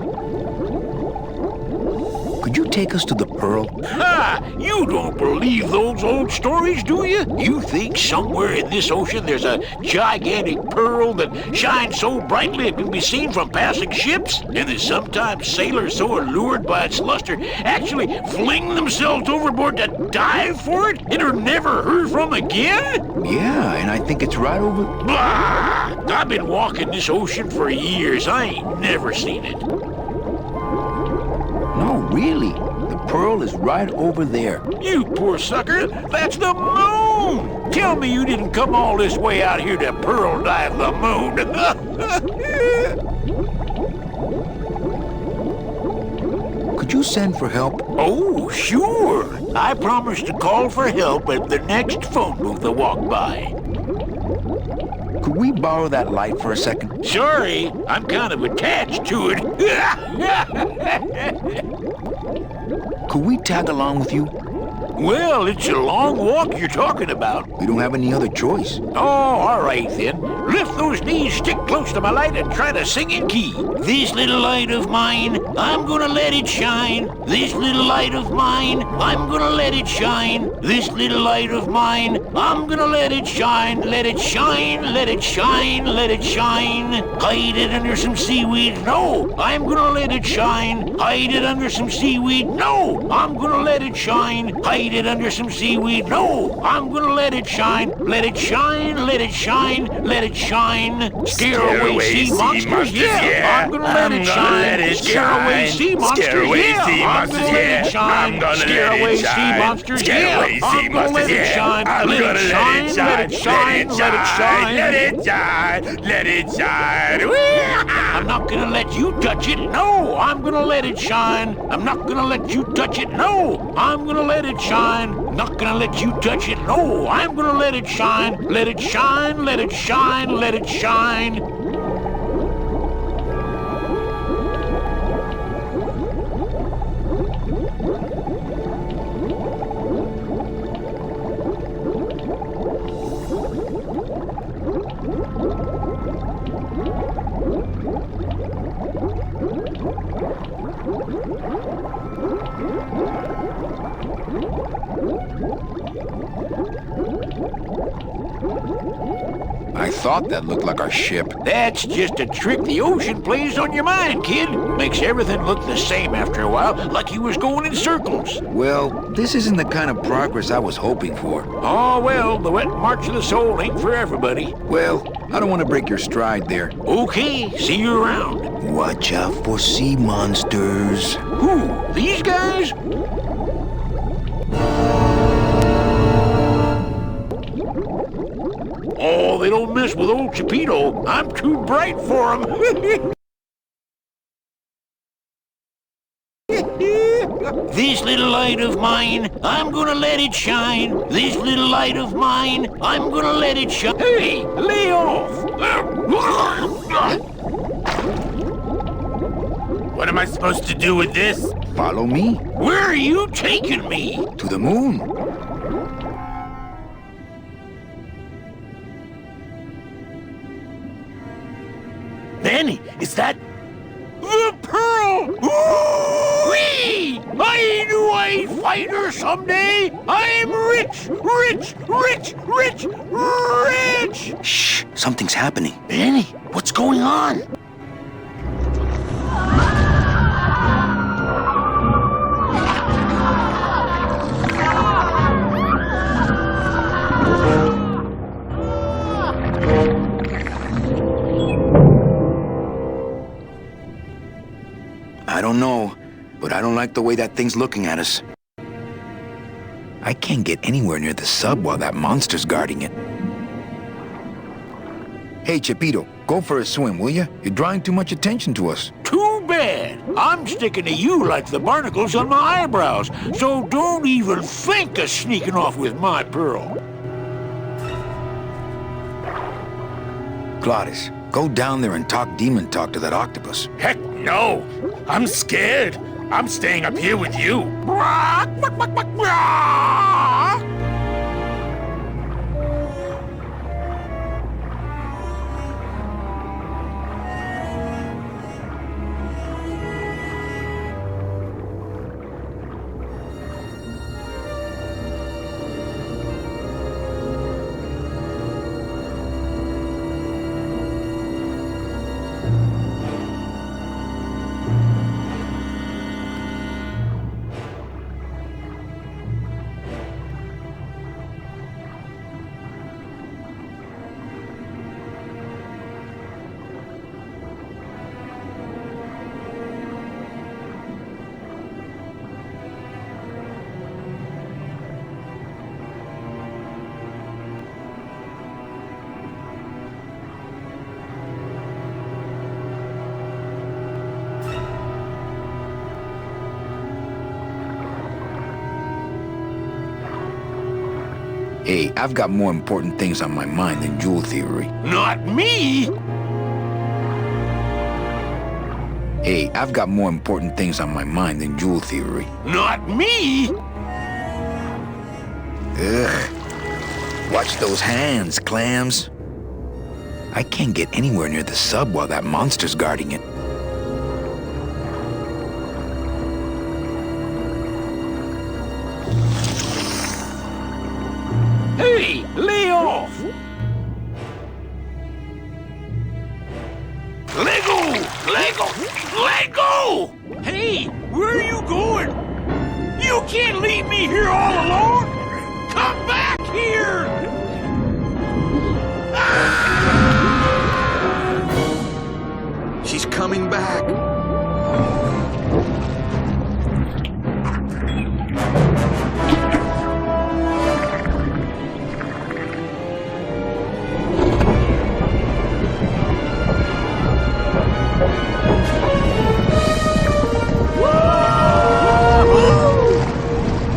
Could you take us to the Pearl? Ha! You don't believe those old stories, do you? You think somewhere in this ocean there's a gigantic pearl that shines so brightly it can be seen from passing ships? And that sometimes sailors so allured by its luster actually fling themselves overboard to dive for it and are never heard from again? Yeah, and I think it's right over... Blah! I've been walking this ocean for years. I ain't never seen it. No, really. The Pearl is right over there. You poor sucker. That's the moon. Tell me you didn't come all this way out here to pearl dive the moon. Could you send for help? Oh, sure. I promise to call for help at the next phone booth I walk by. Could we borrow that light for a second? Sorry, I'm kind of attached to it. Could we tag along with you? Well, it's a long walk you're talking about. We don't have any other choice. Oh, all right then. Lift those knees, stick close to my light, and try to sing in key. This little light of mine, I'm gonna let it shine. This little light of mine, I'm gonna let it shine. This little light of mine, I'm gonna let it shine. Let it shine, let it shine, let it shine. Hide it under some seaweed. No, I'm gonna let it shine. Hide it under some seaweed. No, I'm gonna let it shine. Hide it under some seaweed. No, I'm gonna let it shine. Let it shine, let it shine, let it shine. Scare away sea monsters. Yeah, I'm gonna let it shine. Scare away sea monsters. Yeah, I'm gonna let it shine. Scare away sea monsters. Yeah, I'm gonna let it shine. Let it shine, let it shine, let it shine. Let it shine, let it shine. I'm not gonna let you touch it. No, I'm gonna let it shine. I'm not gonna let you touch it. No, I'm gonna let it shine. Not gonna let you touch it. No, I'm gonna let it shine. Let it shine, let it shine, let it shine. I thought that looked like our ship. That's just a trick the ocean plays on your mind, kid. Makes everything look the same after a while, like you was going in circles. Well, this isn't the kind of progress I was hoping for. Oh, well, the wet march of the soul ain't for everybody. Well, I don't want to break your stride there. Okay, see you around. Watch out for sea monsters. Who? These guys? Oh, they don't mess with old Chipito. I'm too bright for them. This little light of mine, I'm gonna let it shine. This little light of mine, I'm gonna let it shine. Hey, lay off! What am I supposed to do with this? Follow me. Where are you taking me? To the moon. Manny, is that... The pearl! Whee! I knew I'd find her someday! I'm rich! Rich! Rich! Rich! Rich! Shh! Something's happening. Manny, what's going on? I don't know, but I don't like the way that thing's looking at us. I can't get anywhere near the sub while that monster's guarding it. Hey, Chipito, go for a swim, will you? You're drawing too much attention to us. Too bad. I'm sticking to you like the barnacles on my eyebrows, so don't even think of sneaking off with my pearl. Glottis, go down there and talk demon talk to that octopus. Heck no! I'm scared. I'm staying up here with you. Hey, I've got more important things on my mind than jewel theory. Not me! Hey, I've got more important things on my mind than jewel theory. Not me! Ugh. Watch those hands, clams. I can't get anywhere near the sub while that monster's guarding it. Hey, lay off! Let go! Let go! Let go! Hey, where are you going? You can't leave me here all alone! Come back here! She's coming back.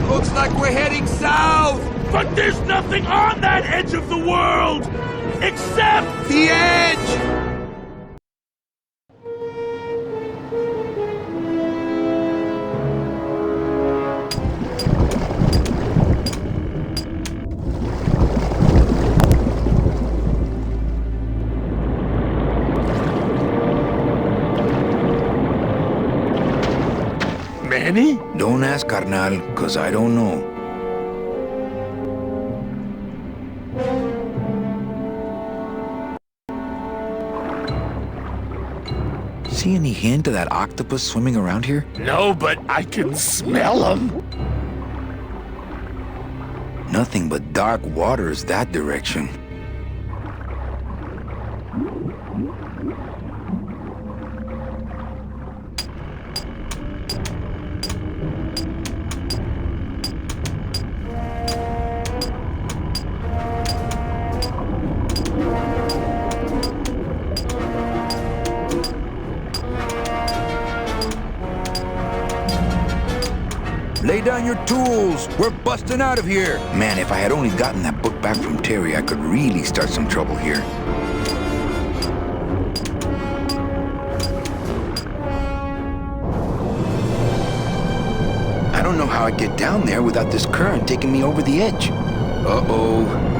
Looks like we're heading south! But there's nothing on that edge of the world! Except the edge! Manny? Don't ask, carnal, cause I don't know. see any hint of that octopus swimming around here? No, but I can smell him. Nothing but dark waters that direction. Lay down your tools. We're busting out of here. Man, if I had only gotten that book back from Terry, I could really start some trouble here. I don't know how I'd get down there without this current taking me over the edge. Uh-oh.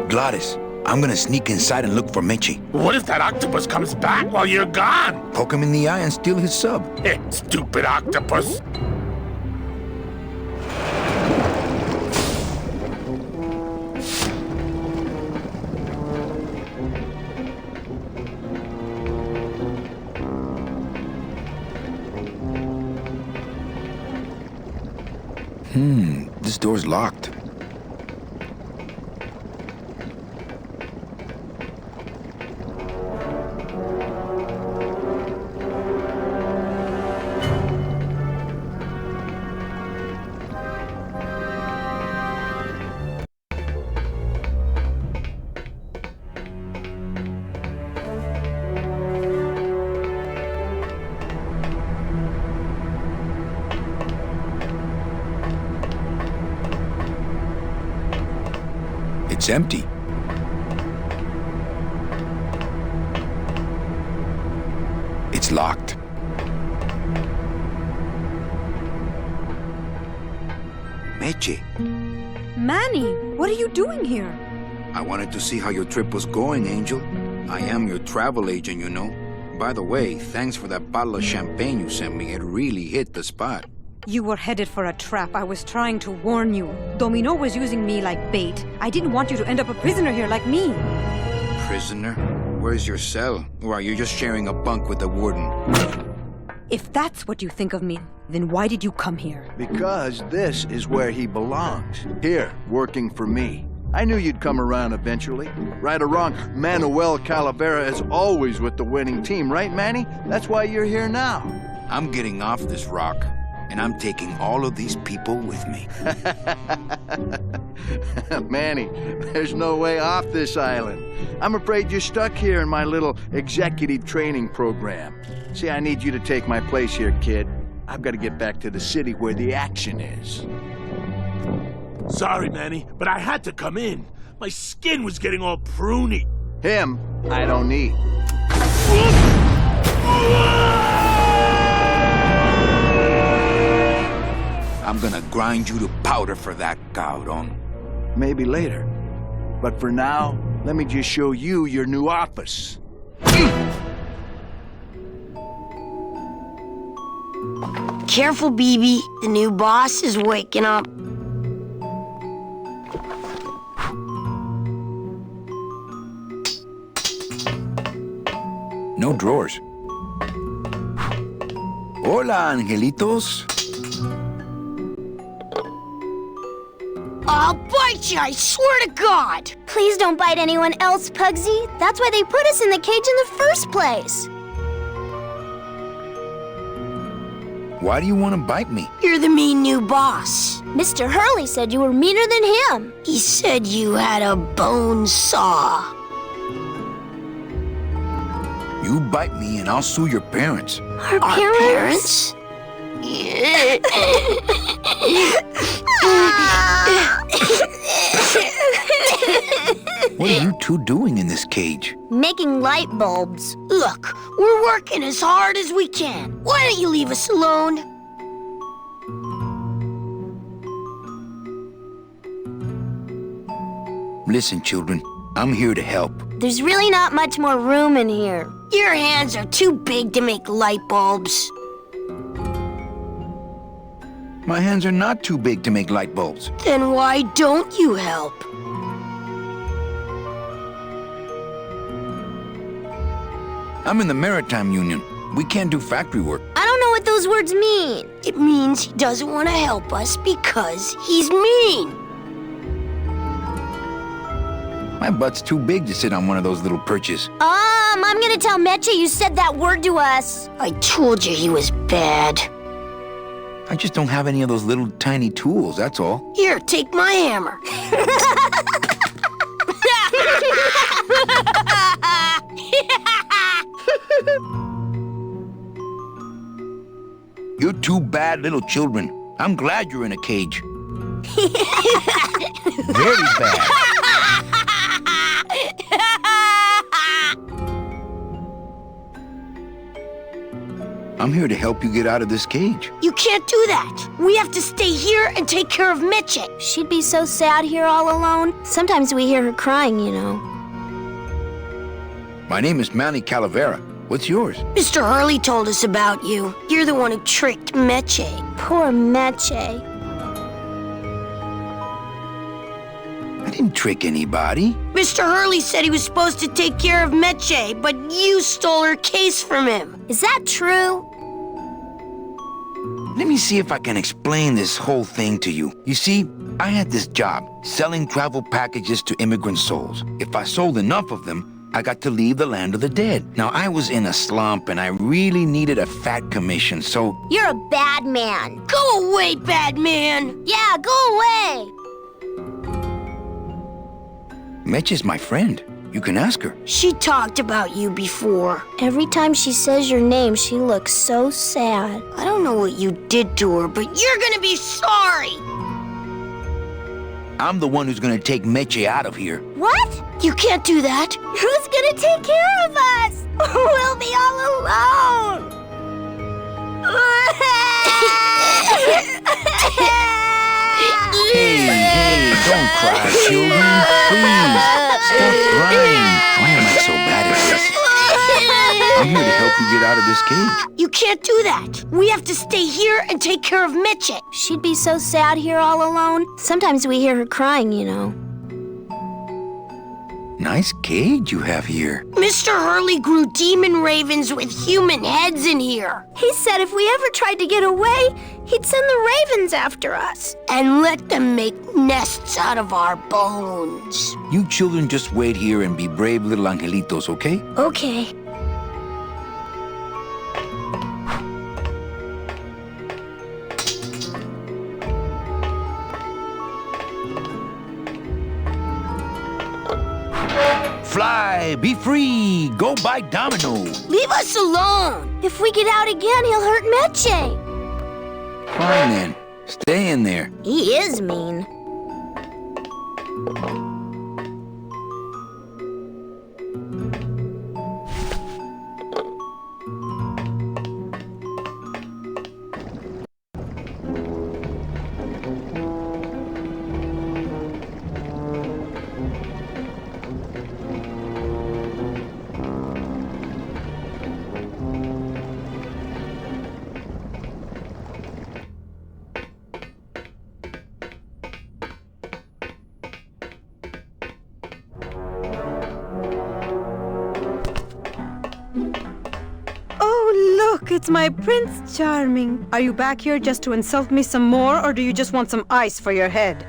Gladys, I'm gonna sneak inside and look for Meche. What if that octopus comes back while you're gone? Poke him in the eye and steal his sub. Stupid octopus. This door's locked. It's empty. It's locked. Meche, Manny, what are you doing here? I wanted to see how your trip was going, Angel. I am your travel agent, you know. By the way, thanks for that bottle of champagne you sent me. It really hit the spot. You were headed for a trap. I was trying to warn you. Domino was using me like bait. I didn't want you to end up a prisoner here like me. Prisoner? Where's your cell? Or are you just sharing a bunk with the warden? If that's what you think of me, then why did you come here? Because this is where he belongs. Here, working for me. I knew you'd come around eventually. Right or wrong, Manuel Calavera is always with the winning team, right, Manny? That's why you're here now. I'm getting off this rock. And I'm taking all of these people with me. Manny, there's no way off this island. I'm afraid you're stuck here in my little executive training program. See, I need you to take my place here, kid. I've got to get back to the city where the action is. Sorry, Manny, but I had to come in. My skin was getting all pruny. Him, I don't need. I'm gonna grind you to powder for that, cabrón. Maybe later. But for now, let me just show you your new office. Careful, BB. The new boss is waking up. No drawers. Hola, angelitos. I'll bite you, I swear to God! Please don't bite anyone else, Pugsy. That's why they put us in the cage in the first place. Why do you want to bite me? You're the mean new boss. Mr. Hurley said you were meaner than him. He said you had a bone saw. You bite me and I'll sue your parents. Our parents? What are you two doing in this cage? Making light bulbs. Look, we're working as hard as we can. Why don't you leave us alone? Listen, children, I'm here to help. There's really not much more room in here. Your hands are too big to make light bulbs. My hands are not too big to make light bulbs. Then why don't you help? I'm in the Maritime Union. We can't do factory work. I don't know what those words mean. It means he doesn't want to help us because he's mean. My butt's too big to sit on one of those little perches. I'm gonna tell Meche you said that word to us. I told you he was bad. I just don't have any of those little tiny tools, that's all. Here, take my hammer. You're two bad little children. I'm glad you're in a cage. Very bad. I'm here to help you get out of this cage. You can't do that. We have to stay here and take care of Meche. She'd be so sad here all alone. Sometimes we hear her crying, you know. My name is Manny Calavera. What's yours? Mr. Hurley told us about you. You're the one who tricked Meche. Poor Meche. I didn't trick anybody. Mr. Hurley said he was supposed to take care of Meche, but you stole her case from him. Is that true? Let me see if I can explain this whole thing to you. You see, I had this job, selling travel packages to immigrant souls. If I sold enough of them, I got to leave the land of the dead. Now, I was in a slump and I really needed a fat commission, so... You're a bad man. Go away, bad man. Yeah, go away. Meche's my friend. You can ask her. She talked about you before. Every time she says your name, she looks so sad. I don't know what you did to her, but you're gonna be sorry. I'm the one who's gonna take Meche out of here. What? You can't do that. Who's gonna take care of us? We'll be all alone. Hey, don't cry, children. Please, stop crying. Why am I so bad at this? I'm here to help you get out of this cage. You can't do that. We have to stay here and take care of Meche. She'd be so sad here all alone. Sometimes we hear her crying, you know. Nice cage you have here. Mr. Hurley grew demon ravens with human heads in here. He said if we ever tried to get away, he'd send the ravens after us. And let them make nests out of our bones. You children just wait here and be brave little angelitos, okay? Okay. Fly, be free, go buy Domino. Leave us alone. If we get out again, he'll hurt Meche. Fine then, stay in there. He is mean. Look, it's my Prince Charming. Are you back here just to insult me some more, or do you just want some ice for your head?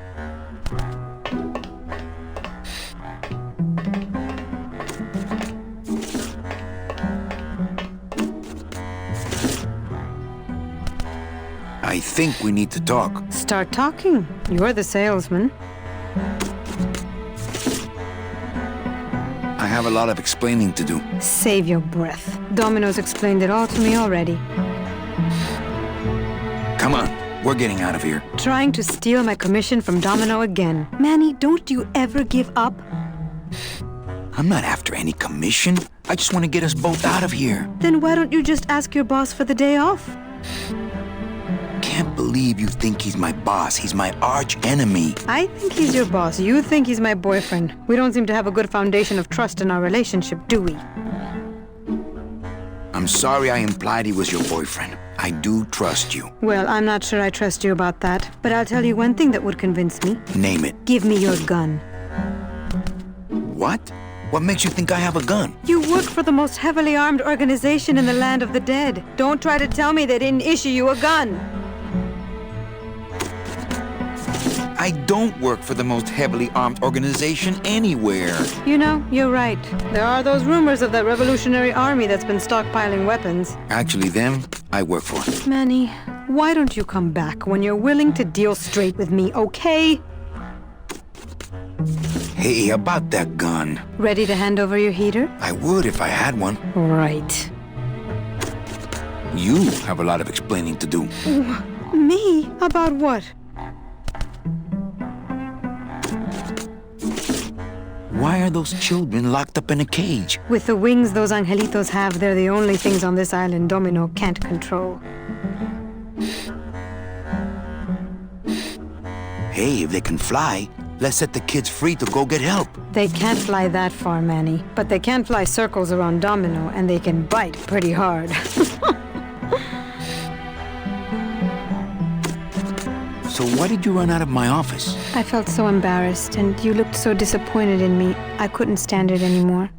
think we need to talk. Start talking. You're the salesman. I have a lot of explaining to do. Save your breath. Domino's explained it all to me already. Come on, we're getting out of here. Trying to steal my commission from Domino again. Manny, don't you ever give up? I'm not after any commission. I just want to get us both out of here. Then why don't you just ask your boss for the day off? Can't believe you think he's my boss. He's my arch enemy. I think he's your boss. You think he's my boyfriend. We don't seem to have a good foundation of trust in our relationship, do we? I'm sorry I implied he was your boyfriend. I do trust you. Well, I'm not sure I trust you about that. But I'll tell you one thing that would convince me. Name it. Give me your gun. What? What makes you think I have a gun? You work for the most heavily armed organization in the land of the dead. Don't try to tell me they didn't issue you a gun. I don't work for the most heavily armed organization anywhere. You know, you're right. There are those rumors of that revolutionary army that's been stockpiling weapons. Actually, them, I work for. Manny, why don't you come back when you're willing to deal straight with me, okay? Hey, about that gun. Ready to hand over your heater? I would if I had one. Right. You have a lot of explaining to do. Me? About what? Why are those children locked up in a cage? With the wings those angelitos have, they're the only things on this island Domino can't control. Hey, if they can fly, let's set the kids free to go get help. They can't fly that far, Manny. But they can fly circles around Domino, and they can bite pretty hard. So why did you run out of my office? I felt so embarrassed, and you looked so disappointed in me. I couldn't stand it anymore.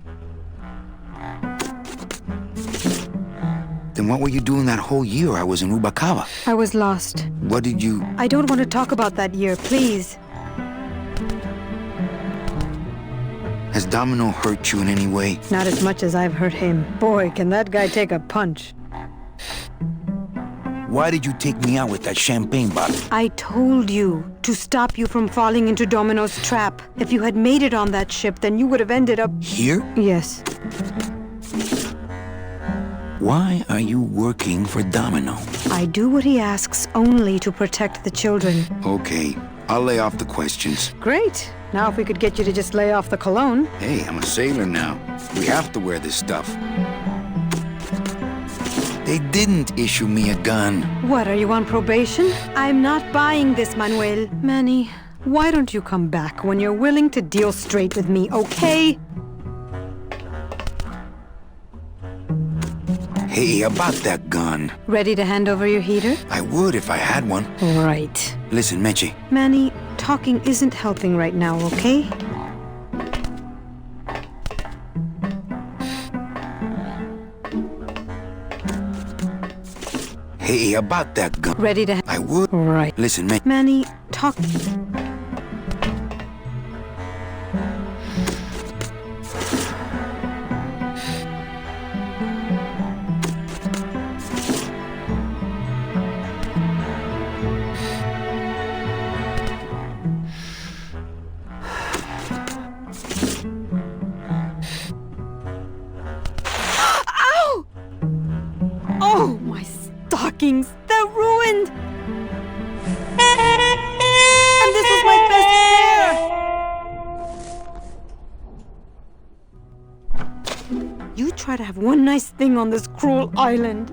Then what were you doing that whole year I was in Rubacava? I was lost. What did you... I don't want to talk about that year, please. Has Domino hurt you in any way? Not as much as I've hurt him. Boy, can that guy take a punch. Why did you take me out with that champagne bottle? I told you to stop you from falling into Domino's trap. If you had made it on that ship, then you would have ended up... Here? Yes. Why are you working for Domino? I do what he asks only to protect the children. Okay, I'll lay off the questions. Great. Now if we could get you to just lay off the cologne. Hey, I'm a sailor now. We have to wear this stuff. They didn't issue me a gun. What, are you on probation? I'm not buying this, Manuel. Manny, why don't you come back when you're willing to deal straight with me, okay? Hey, about that gun. Ready to hand over your heater? I would if I had one. Right. Listen, Meche. Manny, talking isn't helping right now, okay? Hey, about that gun. Ready to... I would. Right. Listen, man. Manny, talk... Ow! Oh, my stockings! They're ruined! And this was my best pair! You try to have one nice thing on this cruel island.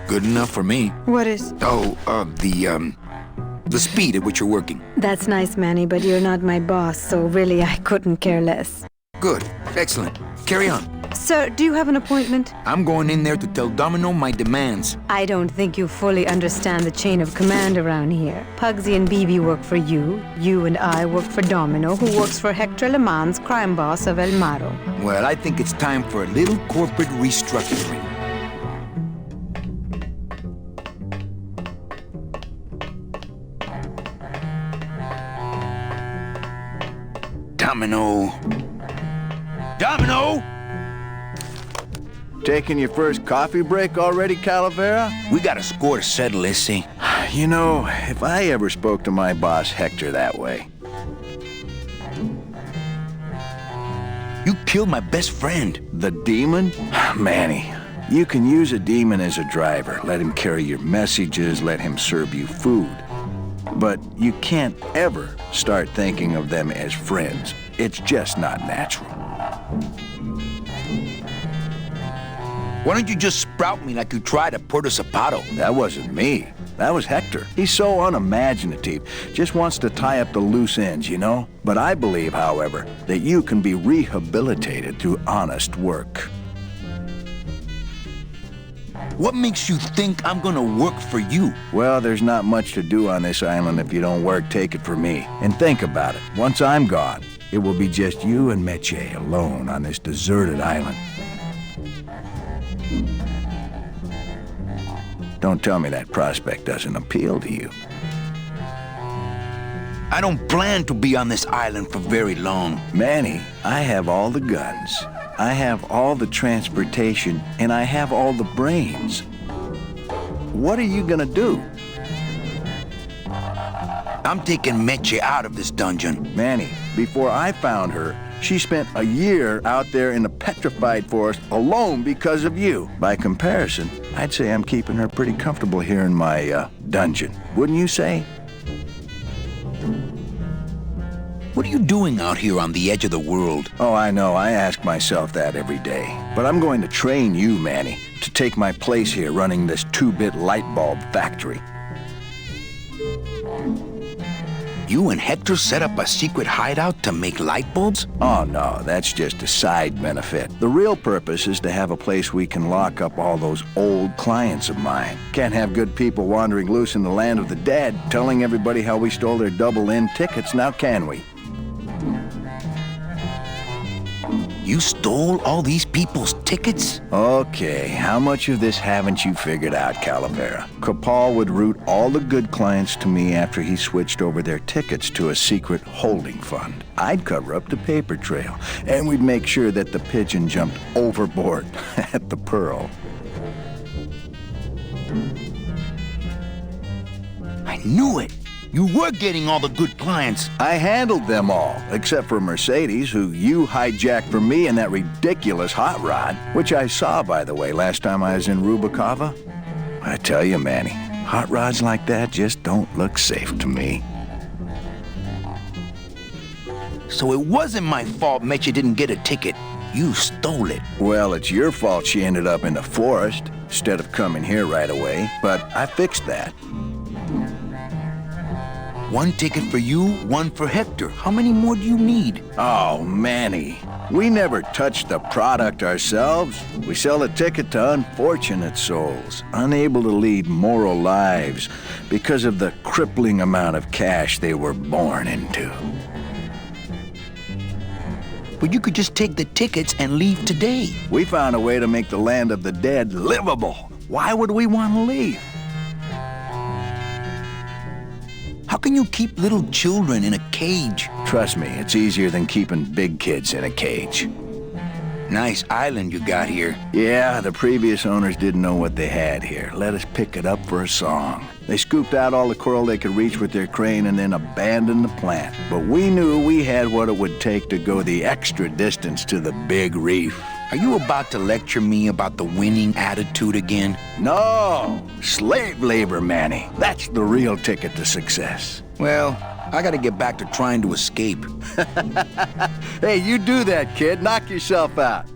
Good enough for me. What is? Oh, the speed at which you're working. That's nice, Manny, but you're not my boss, so really I couldn't care less. Good. Excellent. Carry on. Sir, do you have an appointment? I'm going in there to tell Domino my demands. I don't think you fully understand the chain of command around here. Pugsy and BB work for you. You and I work for Domino, who works for Hector Le Mans, crime boss of El Maro. Well, I think it's time for a little corporate restructuring. Domino! Domino! Taking your first coffee break already, Calavera? We got a score to settle, Issy. You know, if I ever spoke to my boss Hector that way... You killed my best friend. The demon? Manny, you can use a demon as a driver. Let him carry your messages, let him serve you food. But you can't ever start thinking of them as friends. It's just not natural. Why don't you just sprout me like you tried at Puerto Zapato? That wasn't me. That was Hector. He's so unimaginative. Just wants to tie up the loose ends, you know? But I believe, however, that you can be rehabilitated through honest work. What makes you think I'm gonna work for you? Well, there's not much to do on this island if you don't work. Take it from me. And think about it. Once I'm gone, it will be just you and Meche alone on this deserted island. Don't tell me that prospect doesn't appeal to you. I don't plan to be on this island for very long. Manny, I have all the guns. I have all the transportation, and I have all the brains. What are you gonna do? I'm taking Meche out of this dungeon. Manny, before I found her, she spent a year out there in the petrified forest alone because of you. By comparison, I'd say I'm keeping her pretty comfortable here in my dungeon. Wouldn't you say? What are you doing out here on the edge of the world? Oh, I know. I ask myself that every day. But I'm going to train you, Manny, to take my place here running this 2-bit light bulb factory. You and Hector set up a secret hideout to make light bulbs? Oh, no, that's just a side benefit. The real purpose is to have a place we can lock up all those old clients of mine. Can't have good people wandering loose in the land of the dead, telling everybody how we stole their double-in tickets, now can we? You stole all these people's tickets? Okay, how much of this haven't you figured out, Calavera? Capal would route all the good clients to me after he switched over their tickets to a secret holding fund. I'd cover up the paper trail, and we'd make sure that the pigeon jumped overboard at the Pearl. I knew it! You were getting all the good clients. I handled them all, except for Mercedes, who you hijacked from me in that ridiculous hot rod, which I saw, by the way, last time I was in Rubacava. I tell you, Manny, hot rods like that just don't look safe to me. So it wasn't my fault Meche didn't get a ticket. You stole it. Well, it's your fault she ended up in the forest instead of coming here right away, but I fixed that. One ticket for you, one for Hector. How many more do you need? Oh, Manny, we never touch the product ourselves. We sell a ticket to unfortunate souls, unable to lead moral lives because of the crippling amount of cash they were born into. But you could just take the tickets and leave today. We found a way to make the land of the dead livable. Why would we want to leave? How can you keep little children in a cage? Trust me, it's easier than keeping big kids in a cage. Nice island you got here. Yeah, the previous owners didn't know what they had here. Let us pick it up for a song. They scooped out all the coral they could reach with their crane and then abandoned the plant. But we knew we had what it would take to go the extra distance to the big reef. Are you about to lecture me about the winning attitude again? No! Slave labor, Manny. That's the real ticket to success. Well, I gotta get back to trying to escape. Hey, you do that, kid. Knock yourself out.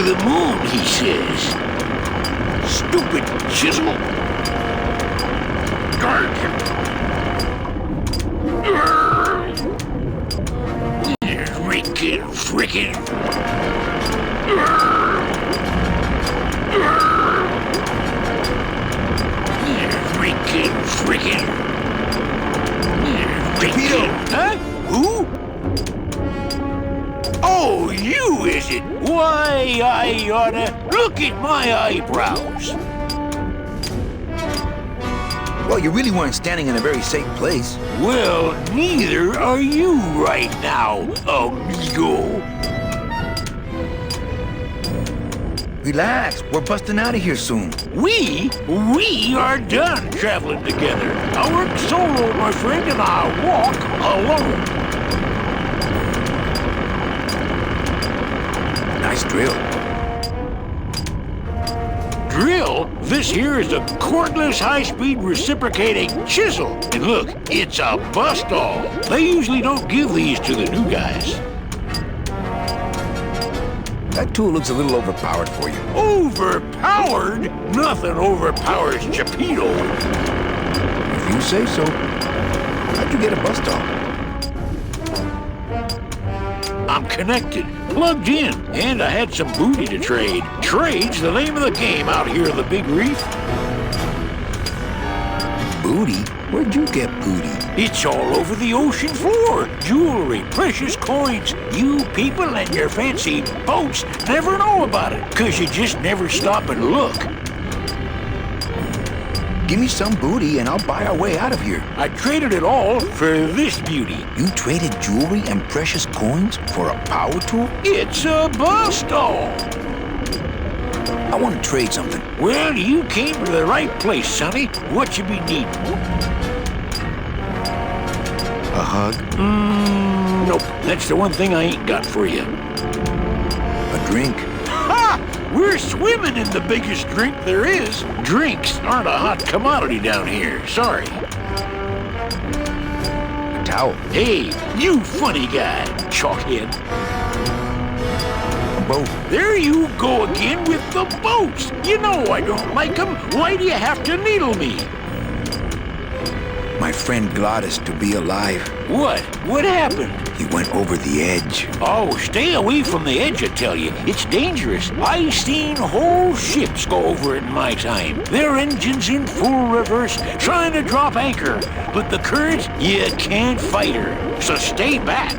the moon, he says. Stupid chisel. Frickin'. Frickin'. Torpedo! Huh? Who? Oh, you, is it? Why, I oughta... Look at my eyebrows. Well, you really weren't standing in a very safe place. Well, neither are you right now, amigo. Relax, we're busting out of here soon. We are done traveling together. I work solo, my friend, and I walk alone. Nice drill. Drill? This here is a cordless, high-speed reciprocating chisel. And look, it's a bust-all. They usually don't give these to the new guys. That tool looks a little overpowered for you. Overpowered? Nothing overpowers Geppetto. If you say so. How'd you get a bust off? I'm connected, plugged in, and I had some booty to trade. Trade's the name of the game out here in the Big Reef. Booty? Where'd you get booty? It's all over the ocean floor. Jewelry, precious coins. You people and your fancy boats never know about it, 'cause you just never stop and look. Give me some booty and I'll buy our way out of here. I traded it all for this beauty. You traded jewelry and precious coins for a power tool? It's a bust-all. I want to trade something. Well, you came to the right place, sonny. What you be needing? A hug? Nope. That's the one thing I ain't got for you. A drink? Ha! We're swimming in the biggest drink there is. Drinks aren't a hot commodity down here. Sorry. A towel? Hey, you funny guy, chalkhead. A boat? There you go again with the boats. You know I don't like them. Why do you have to needle me? My friend Gladys to be alive. What? What happened? He went over the edge. Oh, stay away from the edge, I tell you. It's dangerous. I seen whole ships go over it in my time. Their engines in full reverse, trying to drop anchor. But the current, you can't fight her. So stay back.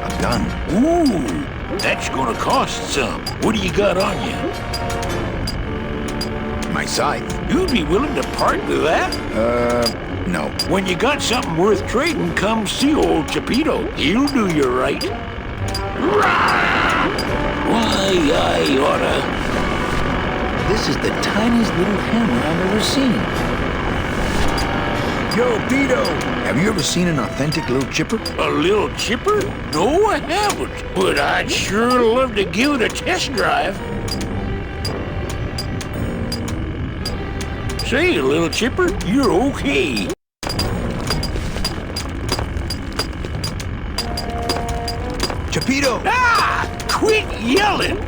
A gun. Ooh, that's gonna cost some. What do you got on you? My scythe. You'd be willing to part with that? No. When you got something worth trading, come see old Geppetto. He'll do you right. Why, I oughta... This is the tiniest little hammer I've ever seen. Yo, Beto! Have you ever seen an authentic little chipper? A little chipper? No, I haven't. But I'd sure love to give it a test drive. Say, little chipper, you're okay. Geppetto! Ah! Quit yelling!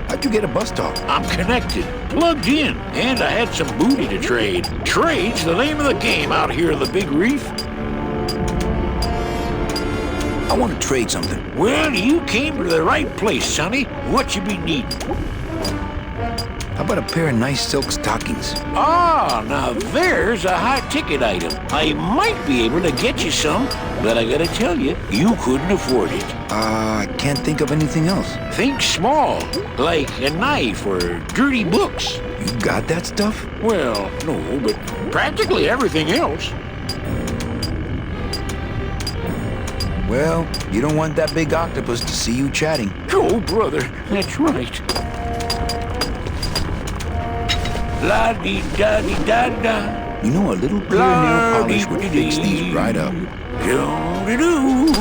How'd you get a bust off? I'm connected, plugged in, and I had some booty to trade. Trade's the name of the game out here in the Big Reef. I want to trade something. Well, you came to the right place, sonny. What you be needing? How about a pair of nice silk stockings? Ah, now there's a high-ticket item. I might be able to get you some, but I gotta tell you, you couldn't afford it. I can't think of anything else. Think small, like a knife or dirty books. You got that stuff? Well, no, but practically everything else. Well, you don't want that big octopus to see you chatting. Oh, brother, that's right. La-dee-da-dee-da-da. You know, a little clear nail polish would fix these right up. Do-do-do.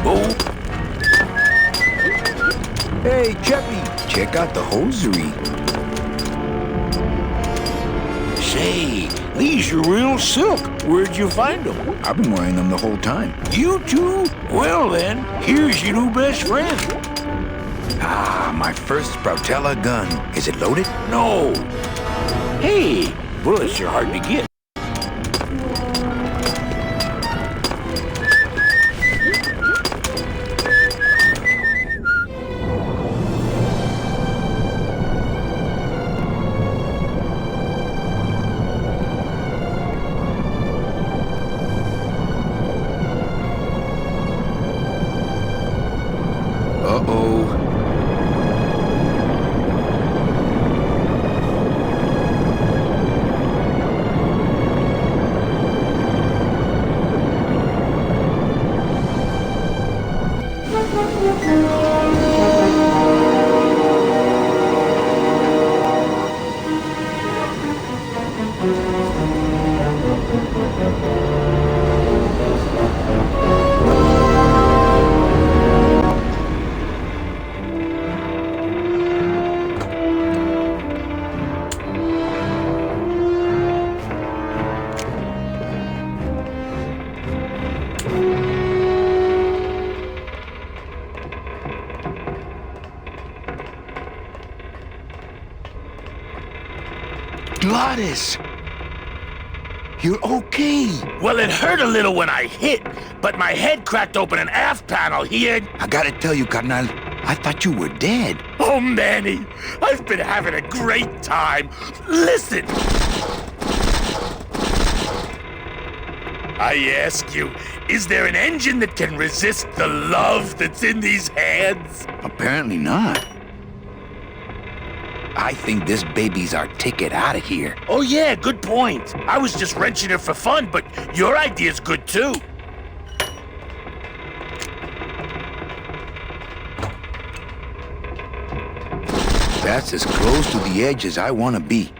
Oh. Hey, Cheppy, check out the hosiery. Say, these are real silk. Where'd you find them? I've been wearing them the whole time. You too? Well then, here's your new best friend. Ah, my first Sproutella gun. Is it loaded? No. Hey, bullets are hard to get. Gladys! You're okay! Well, it hurt a little when I hit, but my head cracked open an aft panel here. I gotta tell you, carnal, I thought you were dead. Oh, Manny, I've been having a great time. Listen! I ask you, is there an engine that can resist the love that's in these hands? Apparently not. I think this baby's our ticket out of here. Oh yeah, good point. I was just wrenching it for fun, but your idea's good too. That's as close to the edge as I want to be.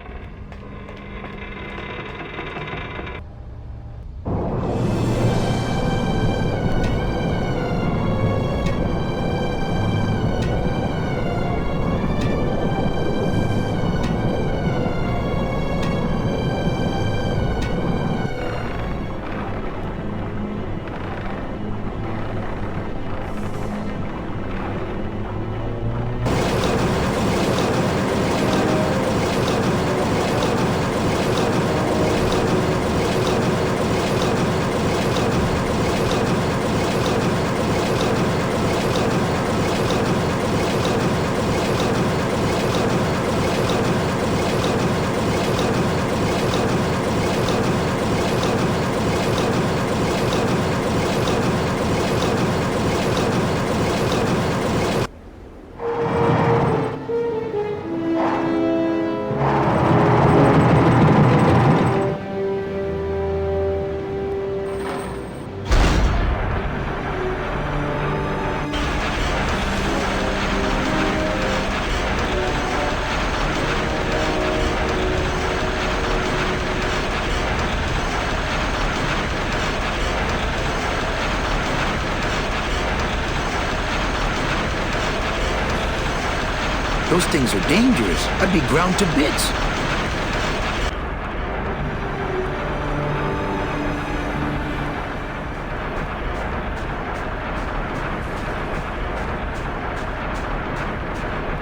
Those things are dangerous. I'd be ground to bits.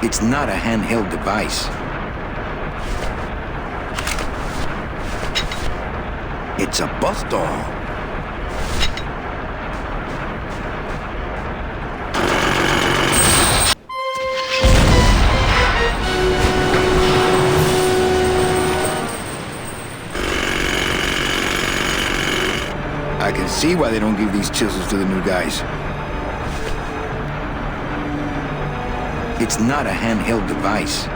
It's not a handheld device. It's a bus doll. I can see why they don't give these chisels to the new guys. It's not a handheld device.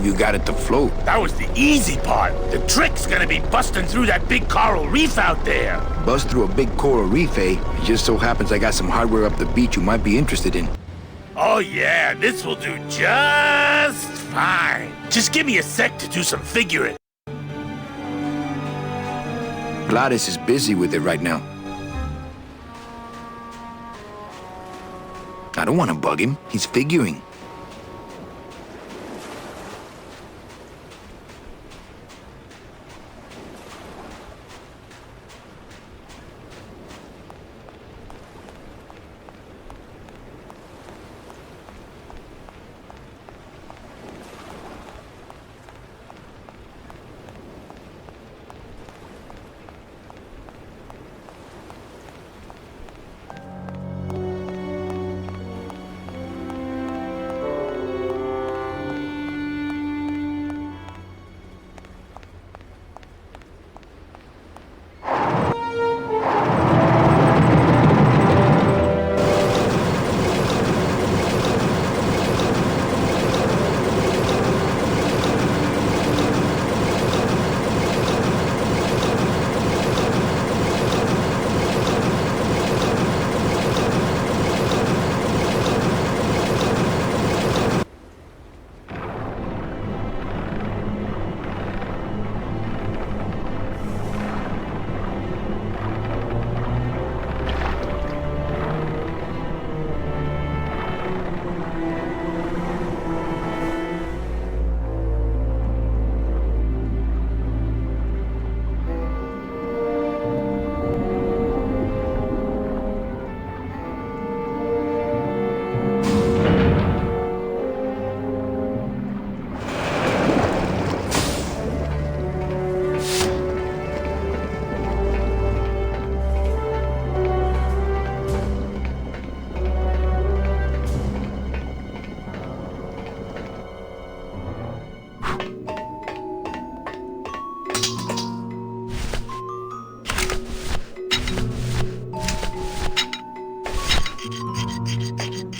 believe you got it to float. That was the easy part. The trick's gonna be busting through that big coral reef out there. Bust through a big coral reef, eh? It just so happens I got some hardware up the beach you might be interested in. Oh yeah, this will do just fine. Just give me a sec to do some figuring. Gladys is busy with it right now. I don't want to bug him. He's figuring.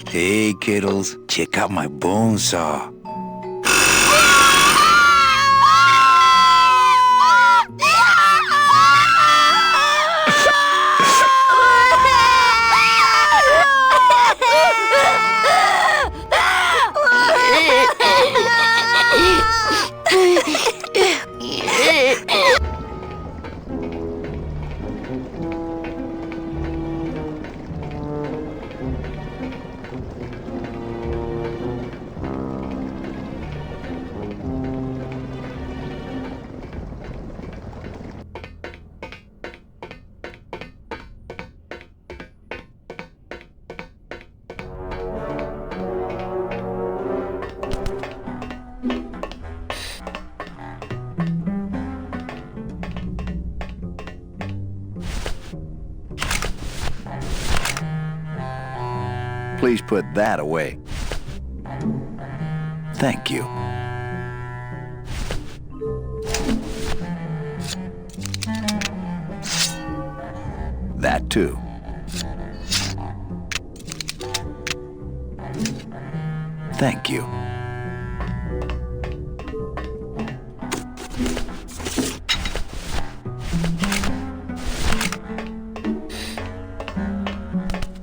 Hey, kiddles, check out my bone saw. Please put that away. Thank you. That too. Thank you.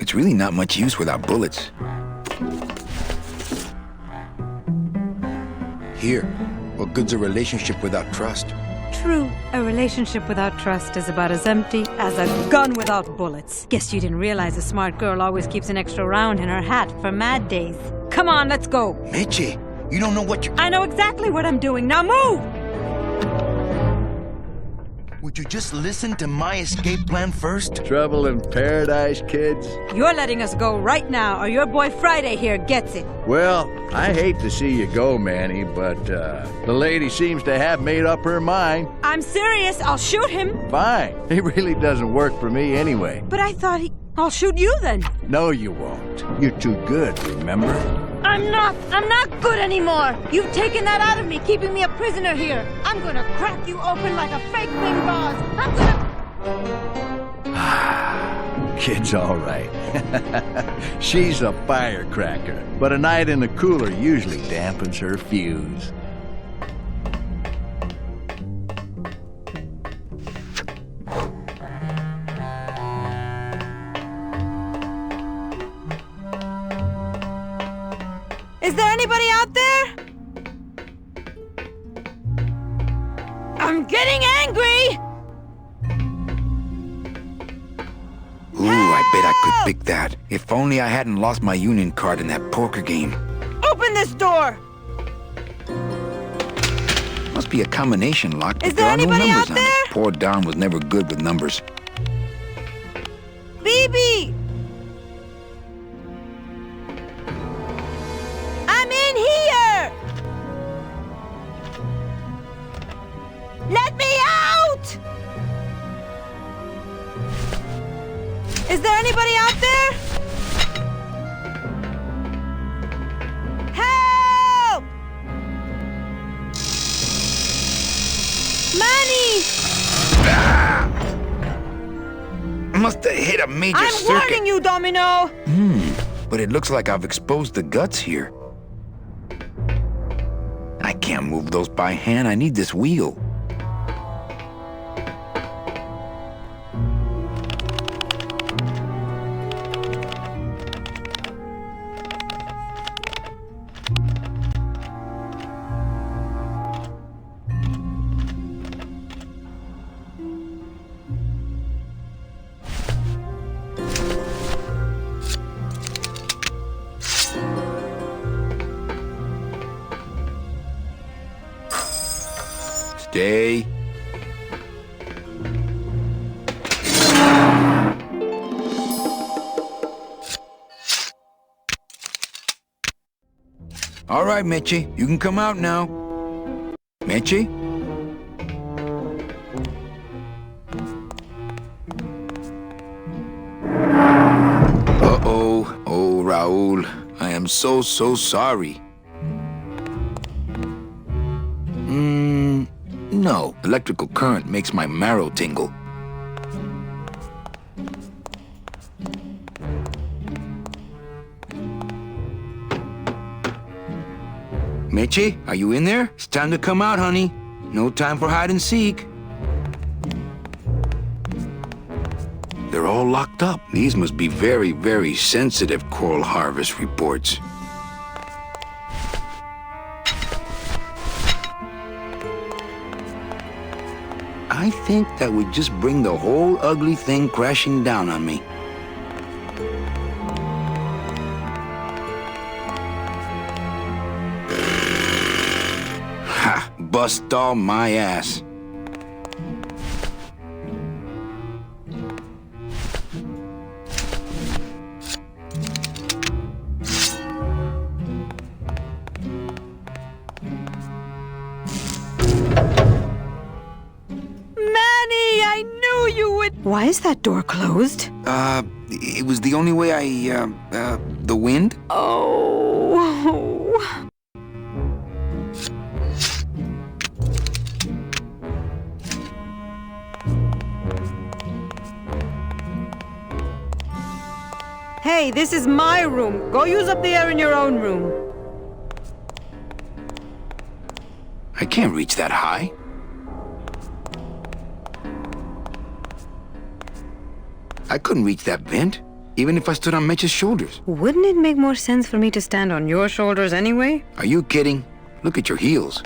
It's really not much use without bullets. Here, what good's a relationship without trust? True, a relationship without trust is about as empty as a gun without bullets. Guess you didn't realize a smart girl always keeps an extra round in her hat for mad days. Come on, let's go. Meche, you don't know what you... I know exactly what I'm doing. Now move! Would you just listen to my escape plan first? Trouble in paradise, kids? You're letting us go right now, or your boy Friday here gets it. Well, I hate to see you go, Manny, but the lady seems to have made up her mind. I'm serious. I'll shoot him. Fine. He really doesn't work for me anyway. But I thought I'll shoot you then. No, you won't. You're too good, remember? I'm not good anymore. You've taken that out of me, keeping me a prisoner here. I'm gonna crack you open like a fake thing vase. I'm gonna... Kid's all right. She's a firecracker, but a night in the cooler usually dampens her fuse. Is there anybody out there? I'm getting angry! Ooh, I bet I could pick that. If only I hadn't lost my union card in that poker game. Open this door! Must be a combination lock, but Is there are no anybody numbers out on there? it. Poor Don was never good with numbers. BB! I'm in here! Let me out! Is there anybody out there? Help! Manny! Must have hit a major I'm circuit. warning you, Domino! But it looks like I've exposed the guts here. I can't move those by hand. I need this wheel. Stay. All right, Mitchie, you can come out now. Mitchie? Uh-oh. Oh, Raul. I am so sorry. No. Electrical current makes my marrow tingle. Mitchie, are you in there? It's time to come out, honey. No time for hide and seek. They're all locked up. These must be very sensitive coral harvest reports. I think that would just bring the whole ugly thing crashing down on me. Ha! Bust all my ass. Why is that door closed? It was the only way the wind? Oh. Hey, this is my room. Go use up the air in your own room. I can't reach that high. I couldn't reach that vent, even if I stood on Mitch's shoulders. Wouldn't it make more sense for me to stand on your shoulders anyway? Are you kidding? Look at your heels.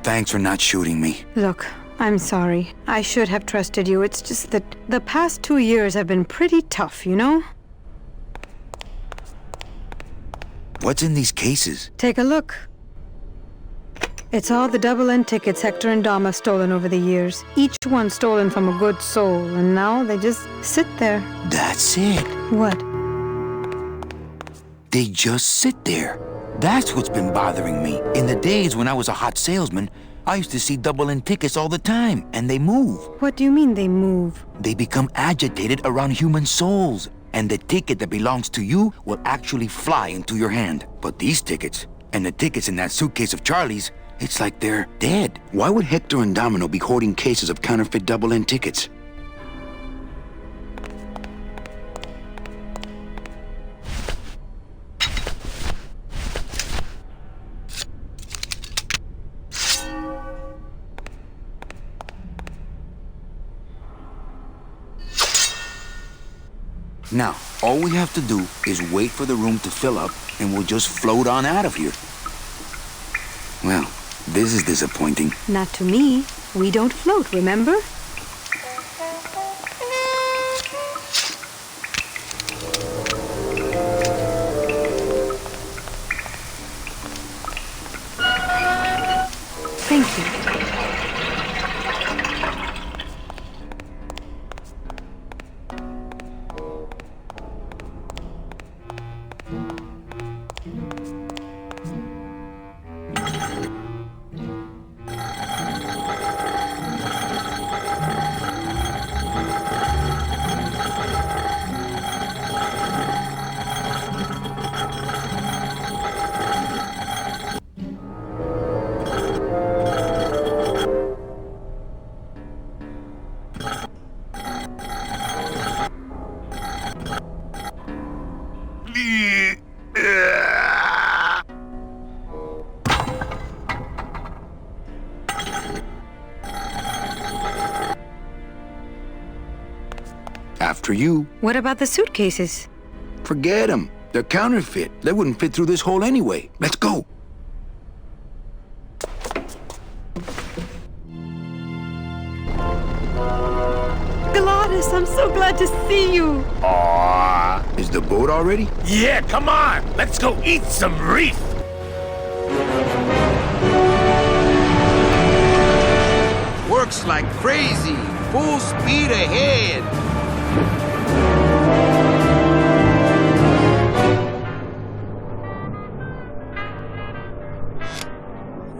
Thanks for not shooting me. Look, I'm sorry. I should have trusted you. It's just that the past 2 years have been pretty tough, you know? What's in these cases? Take a look. It's all the double-end tickets Hector and Dom have stolen over the years. Each one stolen from a good soul, and now they just sit there. That's it. What? They just sit there. That's what's been bothering me. In the days when I was a hot salesman, I used to see double-end tickets all the time, and they move. What do you mean they move? They become agitated around human souls, and the ticket that belongs to you will actually fly into your hand. But these tickets, and the tickets in that suitcase of Charlie's, it's like they're dead. Why would Hector and Domino be hoarding cases of counterfeit double-end tickets? Now, all we have to do is wait for the room to fill up and we'll just float on out of here. Well, this is disappointing. Not to me. We don't float, remember? Thank you. After you. What about the suitcases? Forget them. They're counterfeit. They wouldn't fit through this hole anyway. Let's go. Gladys, I'm so glad to see you. Aww. Is the boat already? Yeah, come on. Let's go eat some reef. Works like crazy. Full speed ahead.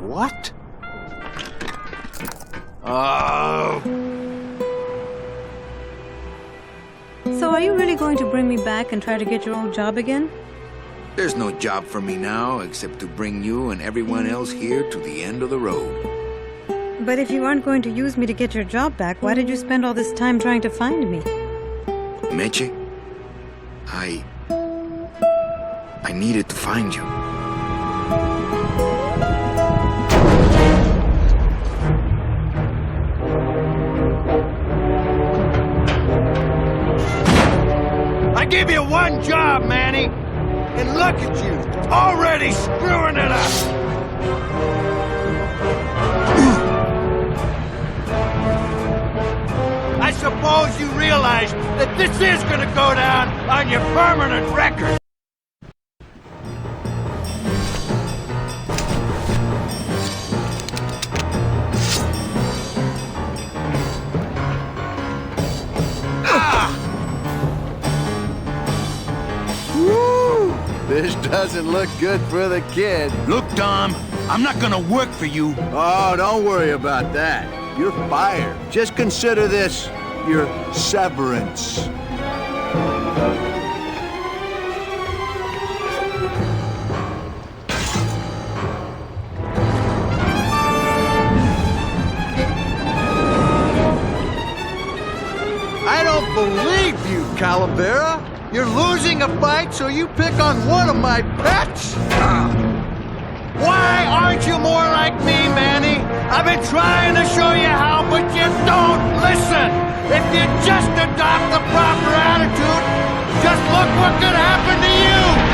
What? Oh. So are you really going to bring me back and try to get your old job again? There's no job for me now except to bring you and everyone else here to the end of the road. But if you aren't going to use me to get your job back, why did you spend all this time trying to find me? Meche, I needed to find you. I gave you one job, Manny, and look at you, already screwing it up. I suppose you realize that this is gonna go down on your permanent record. This doesn't look good for the kid. Look, Dom, I'm not gonna work for you. Oh, don't worry about that. You're fired. Just consider this your severance. I don't believe you, Calavera. You're losing a fight, so you pick on one of my pets? Why aren't you more like me, Manny? I've been trying to show you how, but you don't listen. If you just adopt the proper attitude, just look what could happen to you.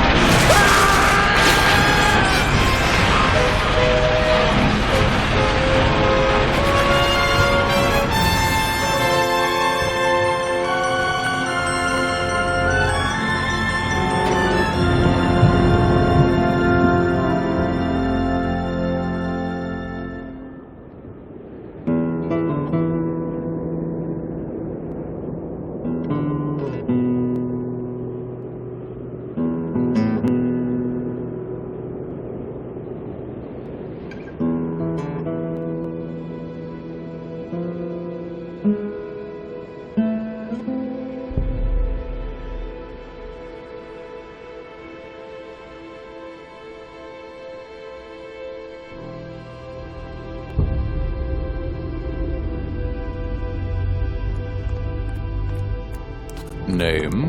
Name?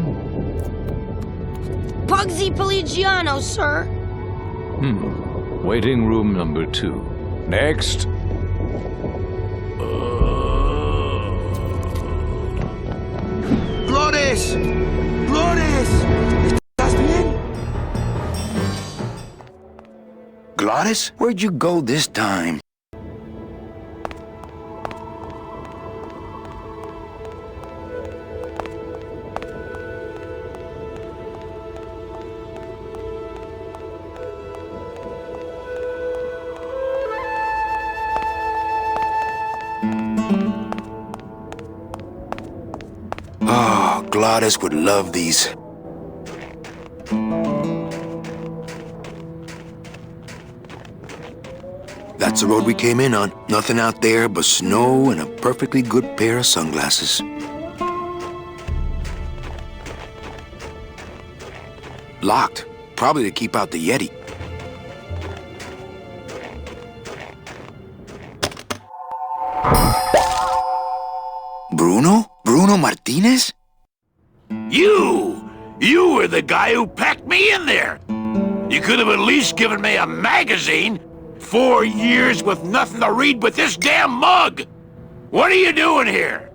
Pugsy Pelagiano, sir. Waiting room number 2. Next. ¡Flores! ¡Flores! ¿Estás bien? Gladys, where'd you go this time? Oh, Gladys would love these. That's the road we came in on. Nothing out there but snow and a perfectly good pair of sunglasses. Locked. Probably to keep out the Yeti. Bruno? Bruno Martinez? You were the guy who packed me in there! You could have at least given me a magazine. 4 years with nothing to read but this damn mug! What are you doing here?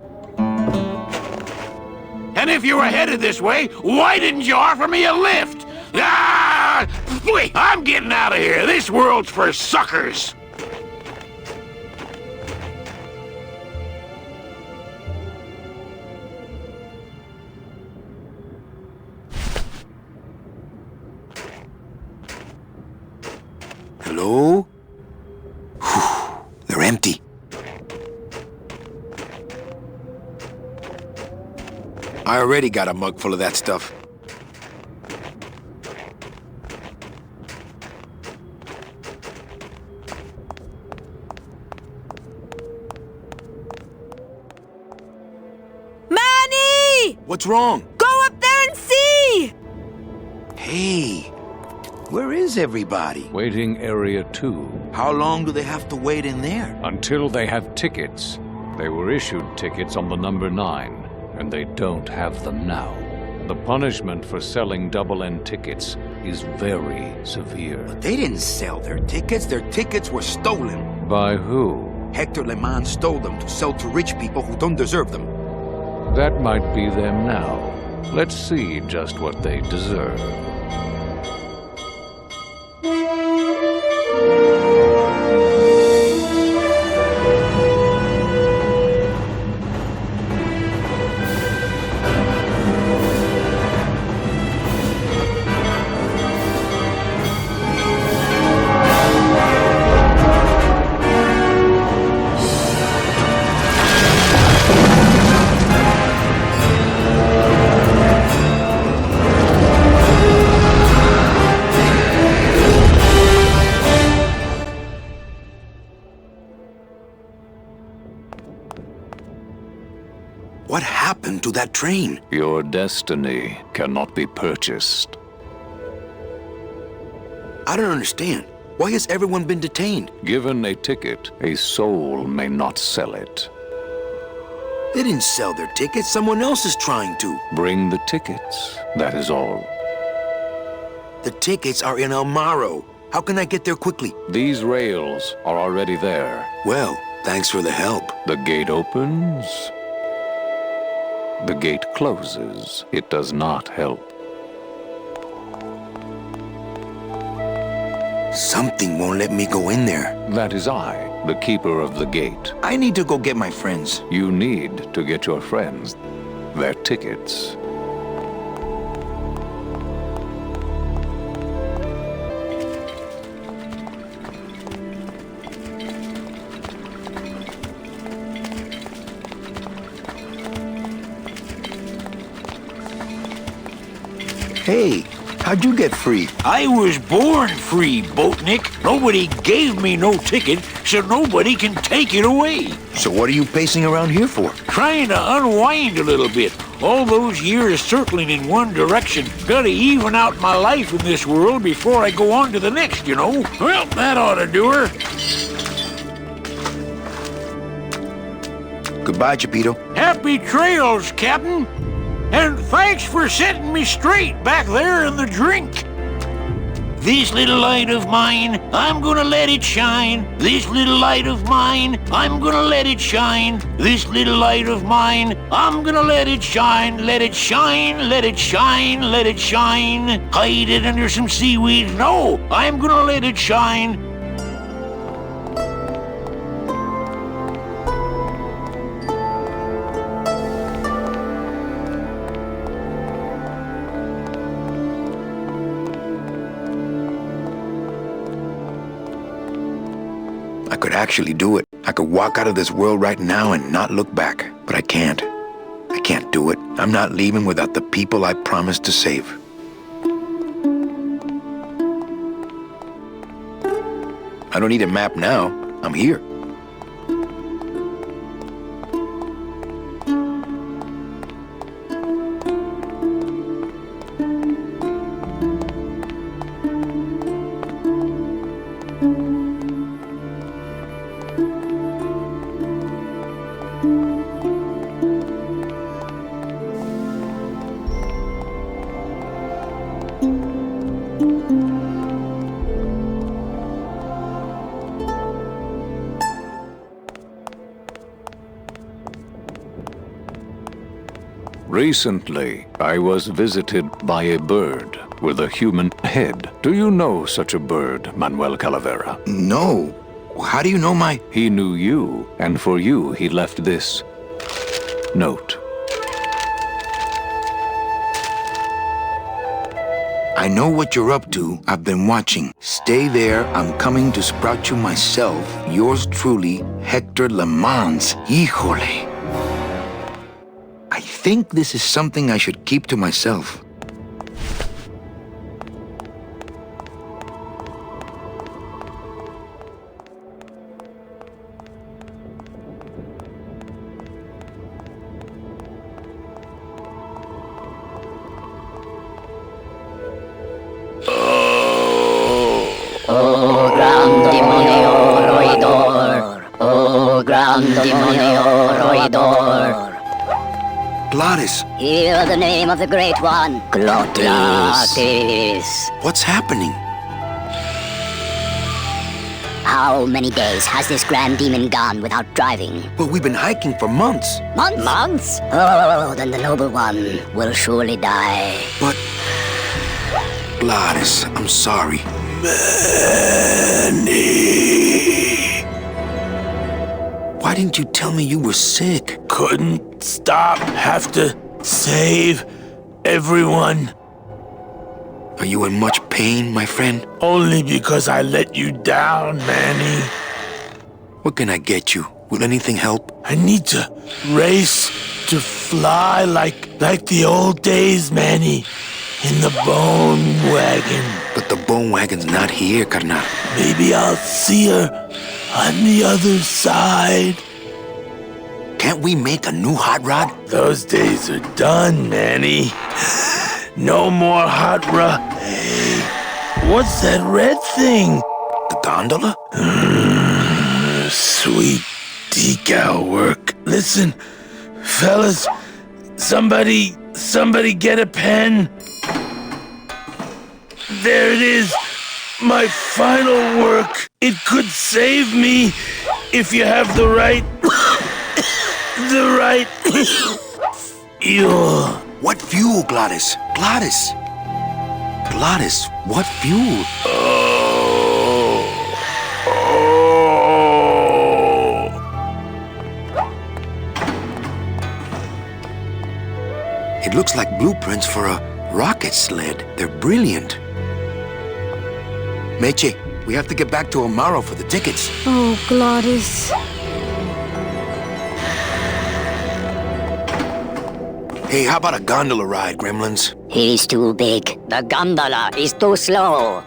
And if you were headed this way, why didn't you offer me a lift? Ah! Wait, I'm getting out of here. This world's for suckers. Hello? Whew, they're empty. I already got a mug full of that stuff. Manny! What's wrong? Go up there and see! Hey, where is everybody? Waiting area 2. How long do they have to wait in there? Until they have tickets. They were issued tickets on the number 9, and they don't have them now. The punishment for selling double-end tickets is very severe. But they didn't sell their tickets. Their tickets were stolen. By who? Hector Le Mans stole them to sell to rich people who don't deserve them. That might be them now. Let's see just what they deserve. What happened to that train? Your destiny cannot be purchased. I don't understand. Why has everyone been detained? Given a ticket, a soul may not sell it. They didn't sell their tickets. Someone else is trying to. Bring the tickets, that is all. The tickets are in El Morro. How can I get there quickly? These rails are already there. Well, thanks for the help. The gate opens. The gate closes. It does not help. Something won't let me go in there. That is I, the keeper of the gate. I need to go get my friends. You need to get your friends their tickets. Hey, how'd you get free? I was born free, Boatnik. Nobody gave me no ticket, so nobody can take it away. So what are you pacing around here for? Trying to unwind a little bit. All those years circling in one direction. Gotta even out my life in this world before I go on to the next, you know. Well, that ought to do her. Goodbye, Chapito. Happy trails, Captain. And thanks for setting me straight back there in the drink. This little light of mine, I'm gonna let it shine. This little light of mine, I'm gonna let it shine. This little light of mine, I'm gonna let it shine. Let it shine, let it shine, let it shine. Hide it under some seaweed. No, I'm gonna let it shine. could actually do it. I could walk out of this world right now and not look back. But I can't. I can't do it. I'm not leaving without the people I promised to save. I don't need a map now. I'm here. Recently, I was visited by a bird with a human head. Do you know such a bird, Manuel Calavera? No. How do you know my... He knew you, and for you he left this note. I know what you're up to. I've been watching. Stay there. I'm coming to sprout you myself. Yours truly, Hector Lamans. Híjole. I think this is something I should keep to myself. Oh, gran demonio roedor. Oh, gran demonio roedor. Glottis! Hear the name of the Great One. Glottis. What's happening? How many days has this grand demon gone without driving? But we've been hiking for months. Months? Months? Oh, then the noble one will surely die. But... Glottis, I'm sorry. Why didn't you tell me you were sick? Couldn't stop. Have to save everyone. Are you in much pain, my friend? Only because I let you down, Manny. What can I get you? Will anything help? I need to race to fly like the old days, Manny. In the bone wagon. But the bone wagon's not here, carnal. Maybe I'll see her on the other side. Can't we make a new hot rod? Those days are done, Manny. No more hot rod. Hey, what's that red thing? The gondola? Sweet decal work. Listen, fellas, somebody get a pen. There it is, my final work. It could save me if you have the right fuel. What fuel, Glottis? Glottis, what fuel? It looks like blueprints for a rocket sled. They're brilliant. Meche, we have to get back to Amaro for the tickets. Oh, Glottis. Hey, how about a gondola ride, gremlins? He's too big. The gondola is too slow.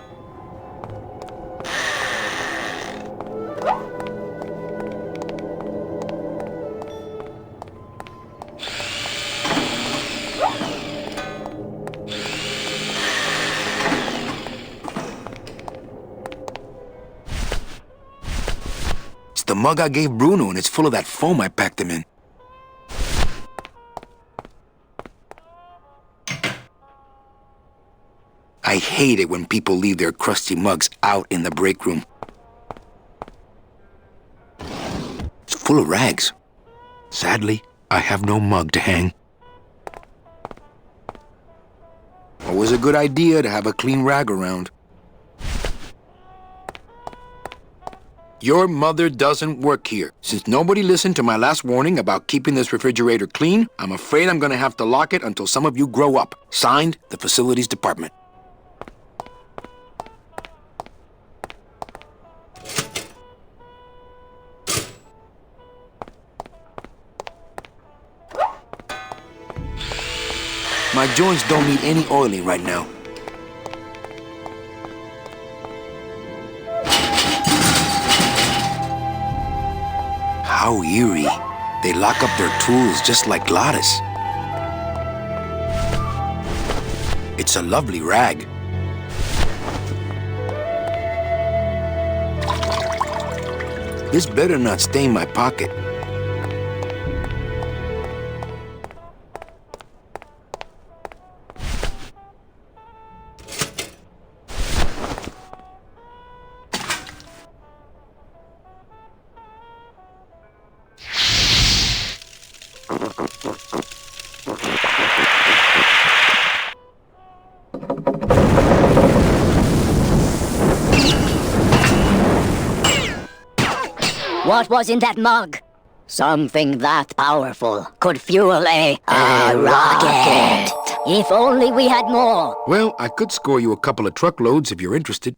It's the mug I gave Bruno, and it's full of that foam I packed him in. I hate it when people leave their crusty mugs out in the break room. It's full of rags. Sadly, I have no mug to hang. Always a good idea to have a clean rag around. Your mother doesn't work here. Since nobody listened to my last warning about keeping this refrigerator clean, I'm afraid I'm gonna have to lock it until some of you grow up. Signed, the Facilities Department. My joints don't need any oiling right now. How eerie. They lock up their tools just like Gladys. It's a lovely rag. This better not stain my pocket. What was in that mug? Something that powerful could fuel a rocket. If only we had more. Well, I could score you a couple of truckloads if you're interested.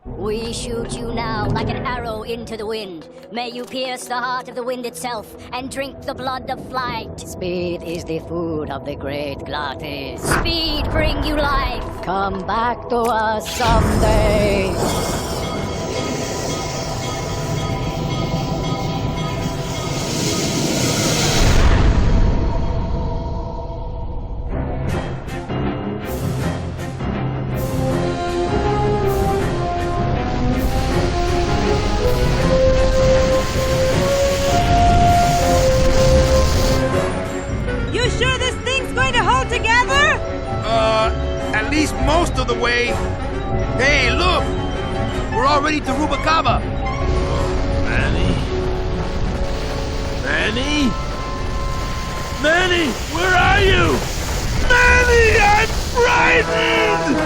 We shoot you now like an arrow into the wind. May you pierce the heart of the wind itself and drink the blood of flight. Speed is the food of the great Glottis. Speed bring you life. Come back to us someday. At least most of the way. Hey, look! We're already to Rubacava. Manny? Manny? Manny, where are you? Manny, I'm frightened!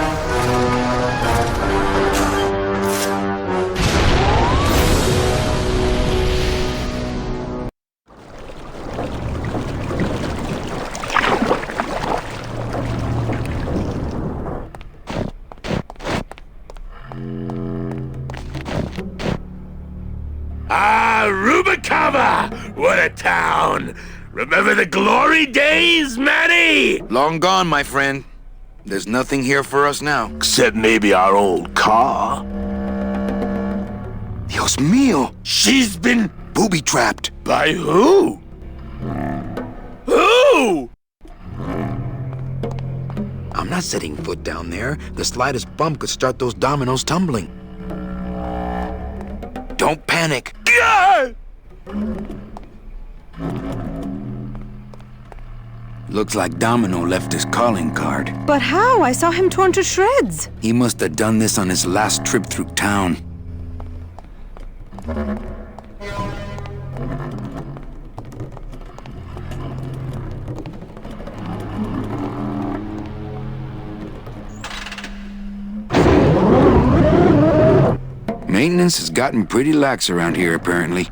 Rubacava! What a town! Remember the glory days, Manny? Long gone, my friend. There's nothing here for us now. Except maybe our old car. Dios mío! She's been booby-trapped. By who? Who? I'm not setting foot down there. The slightest bump could start those dominoes tumbling. Don't panic. God! Looks like Domino left his calling card. But how? I saw him torn to shreds. He must have done this on his last trip through town. Maintenance has gotten pretty lax around here, apparently.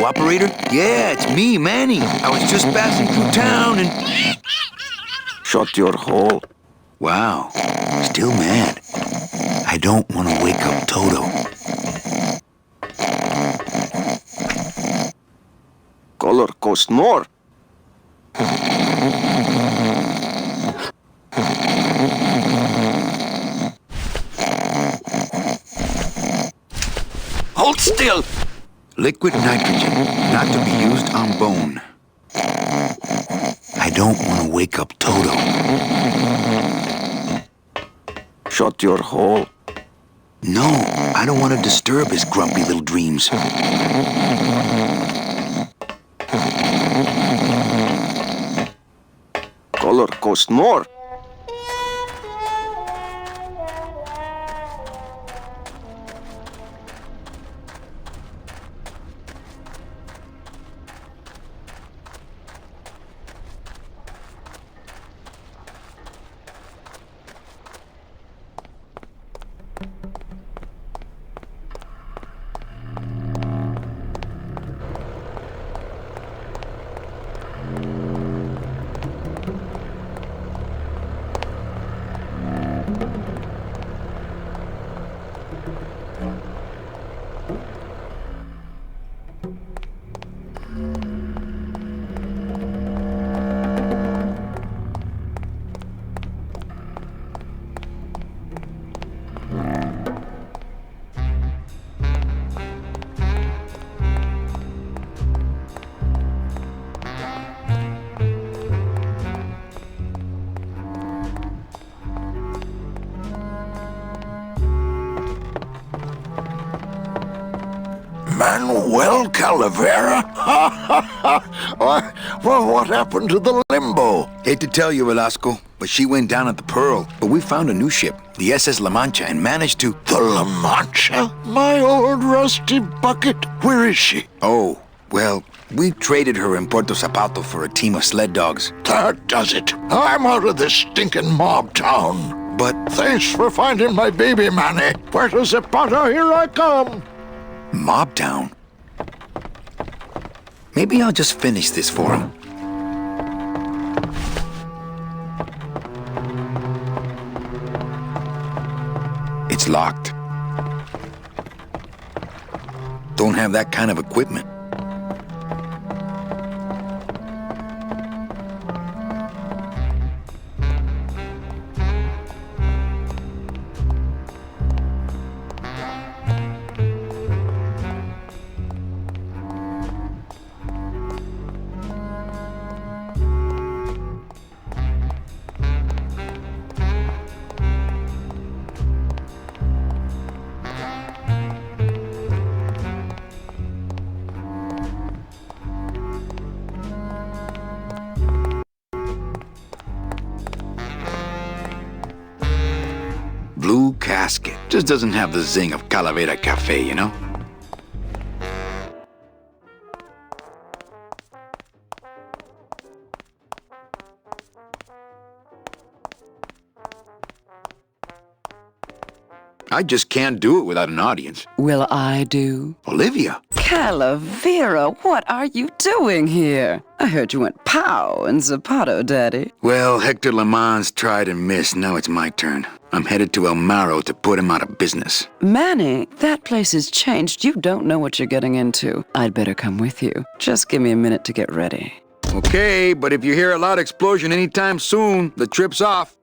Operator? Yeah, it's me, Manny. I was just passing through town and... Shut your hole. Wow. Still mad. I don't want to wake up Toto. Color cost more. Hold still! Liquid nitrogen, not to be used on bone. don't want to wake up Toto. Shut your hole. No, I don't want to disturb his grumpy little dreams. Color cost more. Manuel Calavera? Well, what happened to the Limbo? Hate to tell you, Velasco, but she went down at the Pearl. But we found a new ship, the SS La Mancha, and managed to... The La Mancha? My old rusty bucket. Where is she? Oh, well, we traded her in Puerto Zapato for a team of sled dogs. That does it. I'm out of this stinking mob town. But... Thanks for finding my baby, Manny. Puerto Zapato, here I come. Mob town? Maybe I'll just finish this for him. It's locked. Don't have that kind of equipment. Blue casket. Just doesn't have the zing of Calavera Cafe, you know? I just can't do it without an audience. Will I do? Olivia. Calavera, what are you doing here? I heard you went pow in Zapato, Daddy. Well, Hector Lamans tried and missed. Now it's my turn. I'm headed to El Maro to put him out of business. Manny, that place has changed. You don't know what you're getting into. I'd better come with you. Just give me a minute to get ready. Okay, but if you hear a loud explosion anytime soon, the trip's off.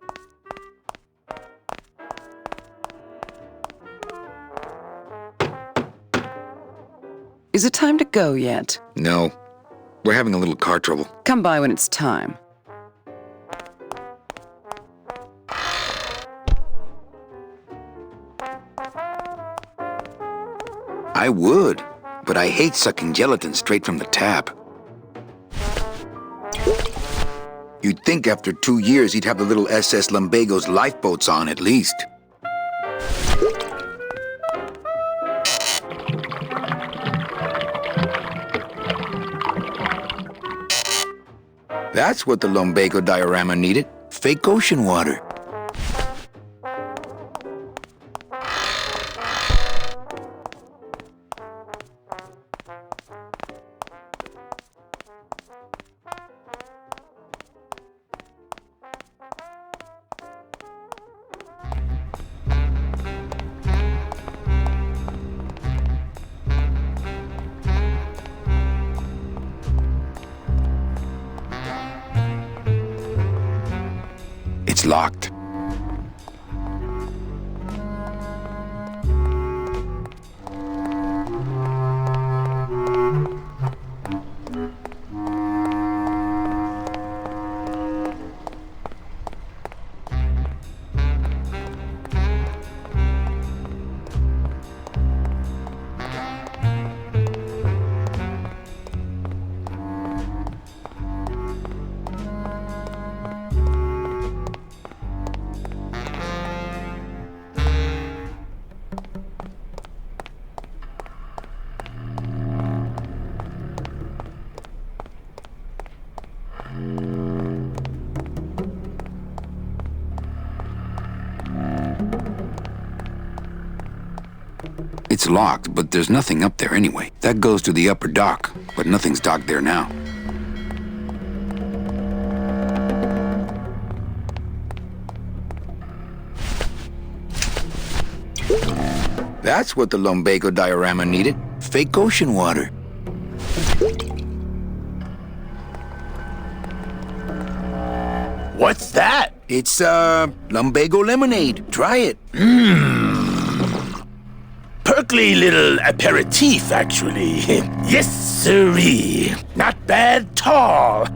Is it time to go yet? No. We're having a little car trouble. Come by when it's time. I would, but I hate sucking gelatin straight from the tap. You'd think after 2 years he'd have the little SS Lumbago's lifeboats on at least. That's what the Lumbago diorama needed. Fake ocean water. It's locked. It's locked, but there's nothing up there anyway. That goes to the upper dock, but nothing's docked there now. That's what the lumbago diorama needed. Fake ocean water. What's that? It's, lumbago lemonade. Try it. Perkly little aperitif, actually. Yes, sirree. Not bad, tall.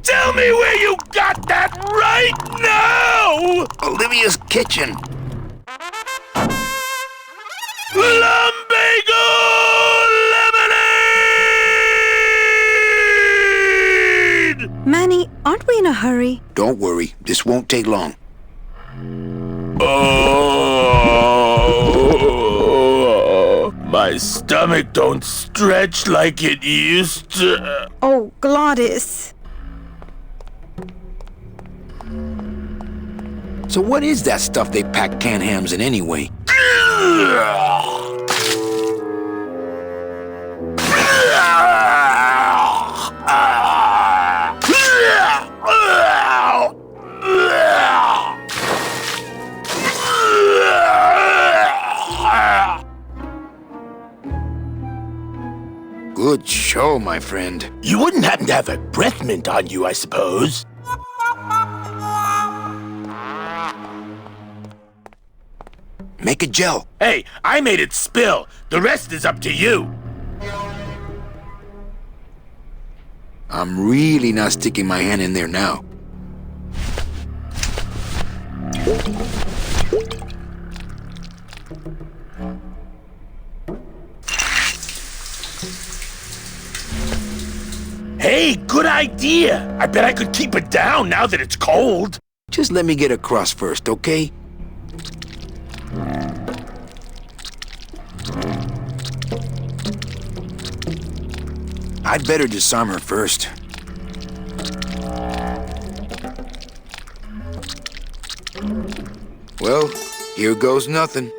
Tell me where you got that right now! Olivia's kitchen. Lumbago lemonade! Manny, aren't we in a hurry? Don't worry, this won't take long. Oh, my stomach don't stretch like it used to. Oh, Glottis. So what is that stuff they pack canned hams in anyway? Good show, my friend. You wouldn't happen to have a breath mint on you, I suppose? Make a gel. Hey, I made it spill. The rest is up to you. I'm really not sticking my hand in there now. Hey, good idea. I bet I could keep it down now that it's cold. Just let me get across first, okay? I'd better disarm her first. Well, here goes nothing.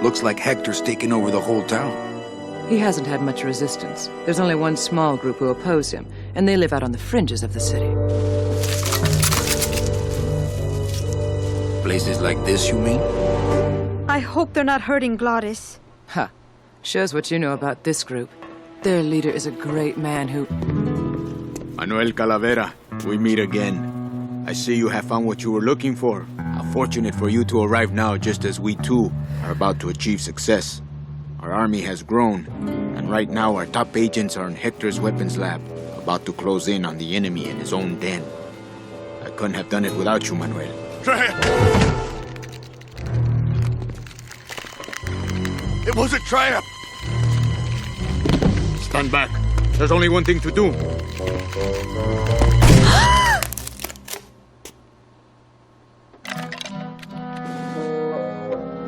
Looks like Hector's taken over the whole town. He hasn't had much resistance. There's only one small group who oppose him, and they live out on the fringes of the city. Places like this, you mean? I hope they're not hurting Glottis. Ha. Shows what you know about this group. Their leader is a great man who... Manuel Calavera, we meet again. I see you have found what you were looking for. How fortunate for you to arrive now, just as we too are about to achieve success. Our army has grown, and right now our top agents are in Hector's weapons lab, about to close in on the enemy in his own den. I couldn't have done it without you, Manuel. It was a trap! Stand back. There's only one thing to do.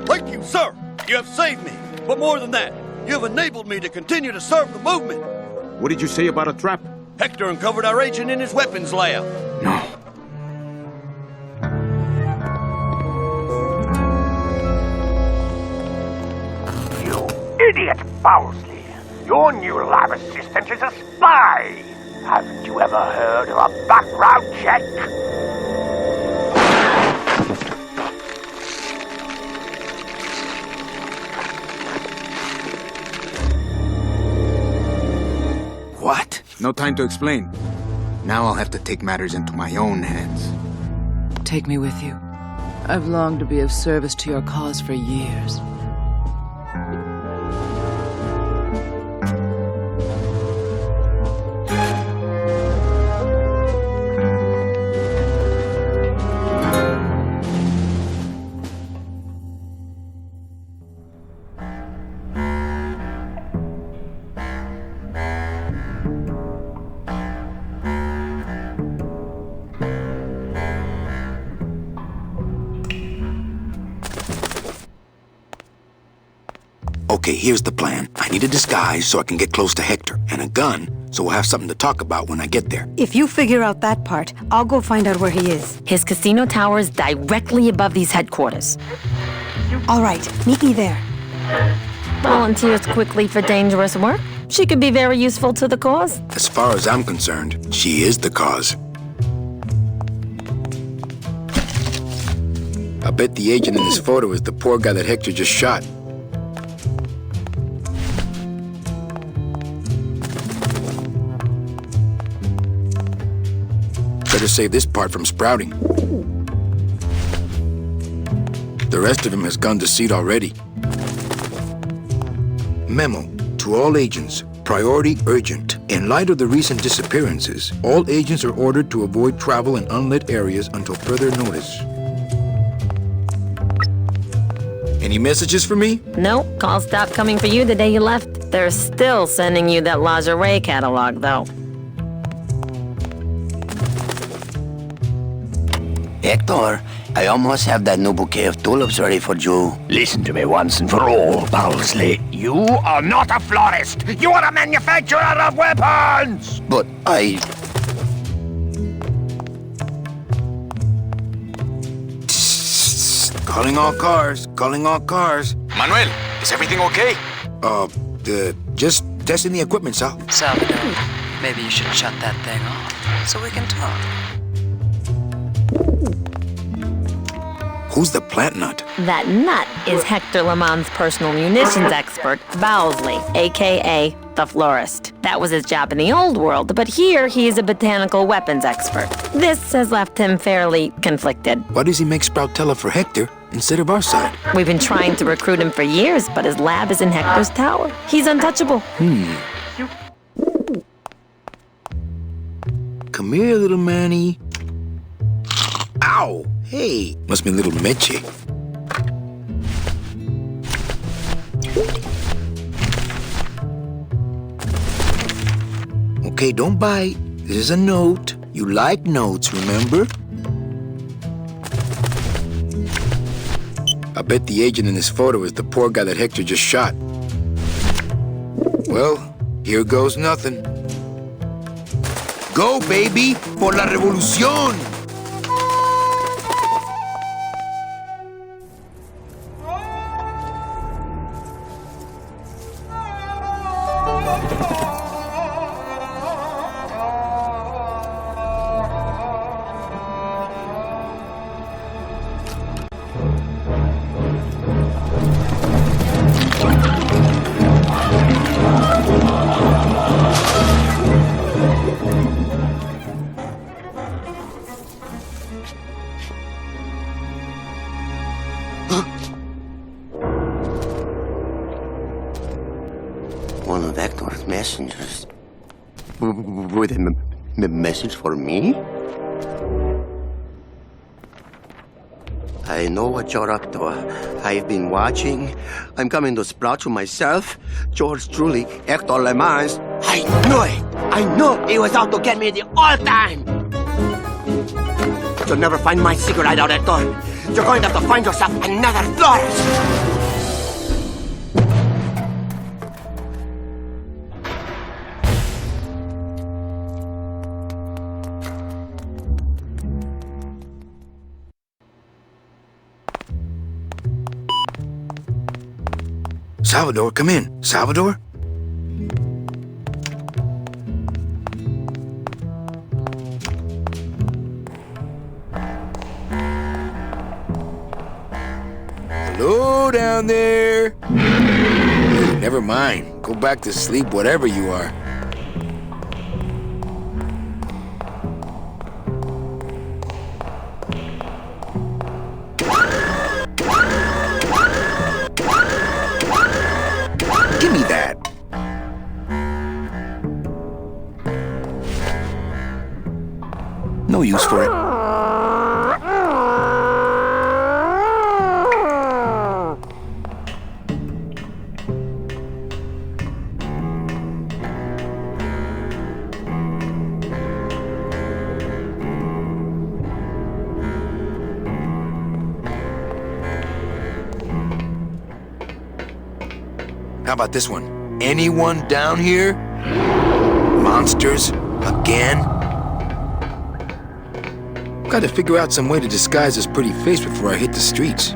Thank you, sir! You have saved me! But more than that, you have enabled me to continue to serve the movement! What did you say about a trap? Hector uncovered our agent in his weapons lab. No. Idiot Bowsley! Your new lab assistant is a spy! Haven't you ever heard of a background check? What? No time to explain. Now I'll have to take matters into my own hands. Take me with you. I've longed to be of service to your cause for years. Okay, here's the plan. I need a disguise so I can get close to Hector, and a gun so we'll have something to talk about when I get there. If you figure out that part, I'll go find out where he is. His casino tower is directly above these headquarters. All right, meet me there. Volunteers quickly for dangerous work. She could be very useful to the cause. As far as I'm concerned, she is the cause. I bet the agent in this photo is the poor guy that Hector just shot. Better save this part from sprouting. The rest of him has gone to seed already. Memo to all agents. Priority urgent. In light of the recent disappearances, all agents are ordered to avoid travel in unlit areas until further notice. Any messages for me? No, calls stopped coming for you the day you left. They're still sending you that lingerie catalog, though. Hector, I almost have that new bouquet of tulips ready for you. Listen to me once and for all, Bowsley. You are not a florist! You are a manufacturer of weapons! But I... Calling all cars, calling all cars. Manuel, is everything okay? Just testing the equipment, Sal. Salvador, maybe you should shut that thing off so we can talk. Who's the plant nut? That nut is Hector Lemon's personal munitions expert, Bowsley, a.k.a. the florist. That was his job in the old world, but here he is a botanical weapons expert. This has left him fairly conflicted. Why does he make Sproutella for Hector instead of our side? We've been trying to recruit him for years, but his lab is in Hector's tower. He's untouchable. Come here, little Manny. Ow! Hey, must be little Meche. Okay, don't bite. This is a note. You like notes, remember? I bet the agent in this photo is the poor guy that Hector just shot. Well, here goes nothing. Go, baby, por la revolución! One of Hector's messengers. With a message for me? I know what you're up to. I've been watching. I'm coming to sprout you myself. Yours truly, Hector Le Mans. I knew it! I knew he was out to get me the whole time! You'll never find my secret hideout, Hector. You're going to have to find yourself another florist! Salvador, come in. Salvador? Hello down there. Hey, never mind. Go back to sleep, whatever you are. Give me that. No use for it. How about this one? Anyone down here? Monsters? Again? Gotta figure out some way to disguise this pretty face before I hit the streets.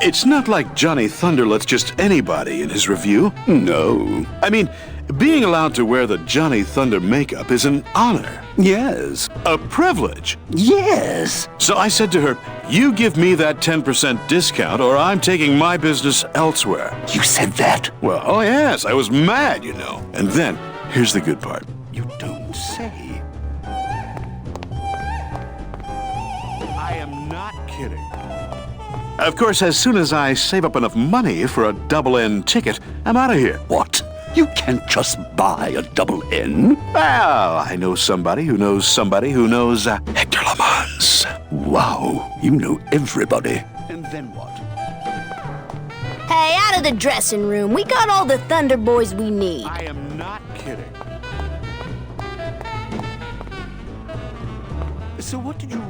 It's not like Johnny Thunder lets just anybody in his review. No. I mean, being allowed to wear the Johnny Thunder makeup is an honor. Yes. A privilege. Yes. So I said to her, you give me that 10% discount or I'm taking my business elsewhere. You said that? Well, oh yes, I was mad, you know. And then, here's the good part. You don't say. I am not kidding. Of course, as soon as I save up enough money for a double-N ticket, I'm out of here. What? You can't just buy a double-N? Well, I know somebody who knows somebody who knows Hector Lamans. Wow, you know everybody. And then what? Hey, out of the dressing room. We got all the Thunder Boys we need. I am not kidding. So what did you...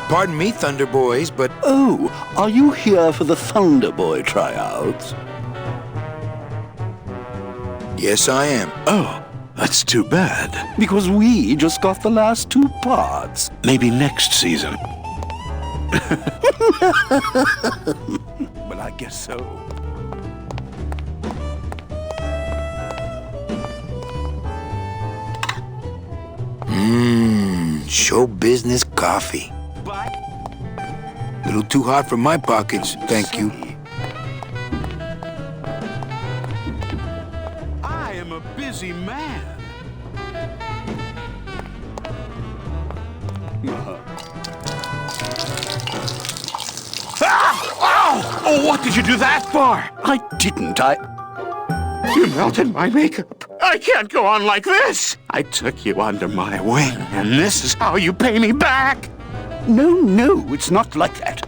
Pardon me, Thunder Boys, but... Oh, are you here for the Thunder Boy tryouts? Yes, I am. Oh, that's too bad. Because we just got the last 2 parts. Maybe next season. Well, I guess so. Show business coffee. A little too hot for my pockets, thank you. I am a busy man. Oh, what did you do that for? I didn't. You melted my makeup. I can't go on like this. I took you under my wing, and this is how you pay me back. No, it's not like that.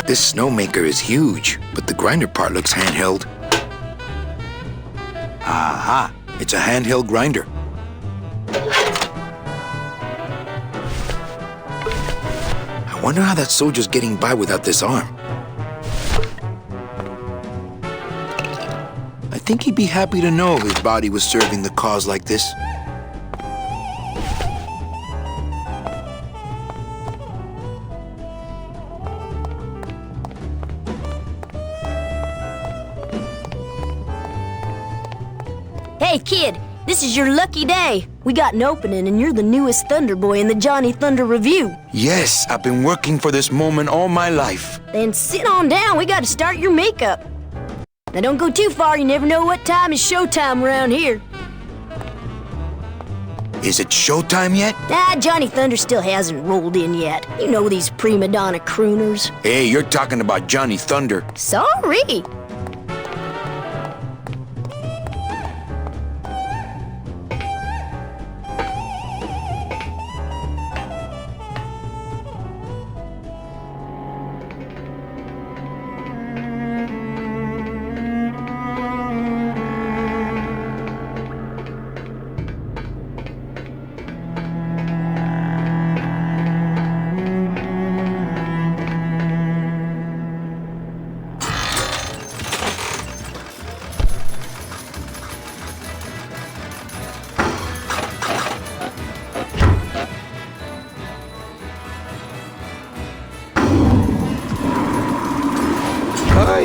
This snowmaker is huge, but the grinder part looks handheld. Aha! It's a handheld grinder. I wonder how that soldier's getting by without this arm. I think he'd be happy to know his body was serving the cause like this. Hey, kid, this is your lucky day. We got an opening, and you're the newest Thunder Boy in the Johnny Thunder Review. Yes, I've been working for this moment all my life. Then sit on down. We got to start your makeup. Now, don't go too far. You never know what time is showtime around here. Is it showtime yet? Johnny Thunder still hasn't rolled in yet. You know these prima donna crooners. Hey, you're talking about Johnny Thunder. Sorry.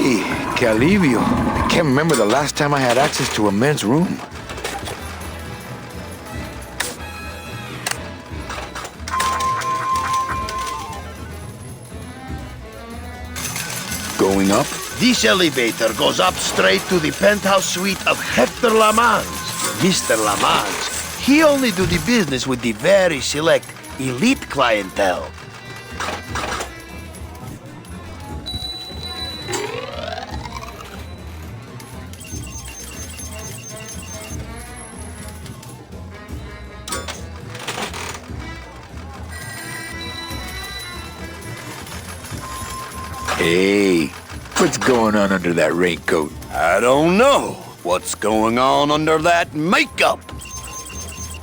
Hey, que alivio. I can't remember the last time I had access to a men's room. Going up? This elevator goes up straight to the penthouse suite of Hector Lamans. Mr. Lamans, he only do the business with the very select elite clientele. Hey, what's going on under that raincoat? I don't know what's going on under that makeup.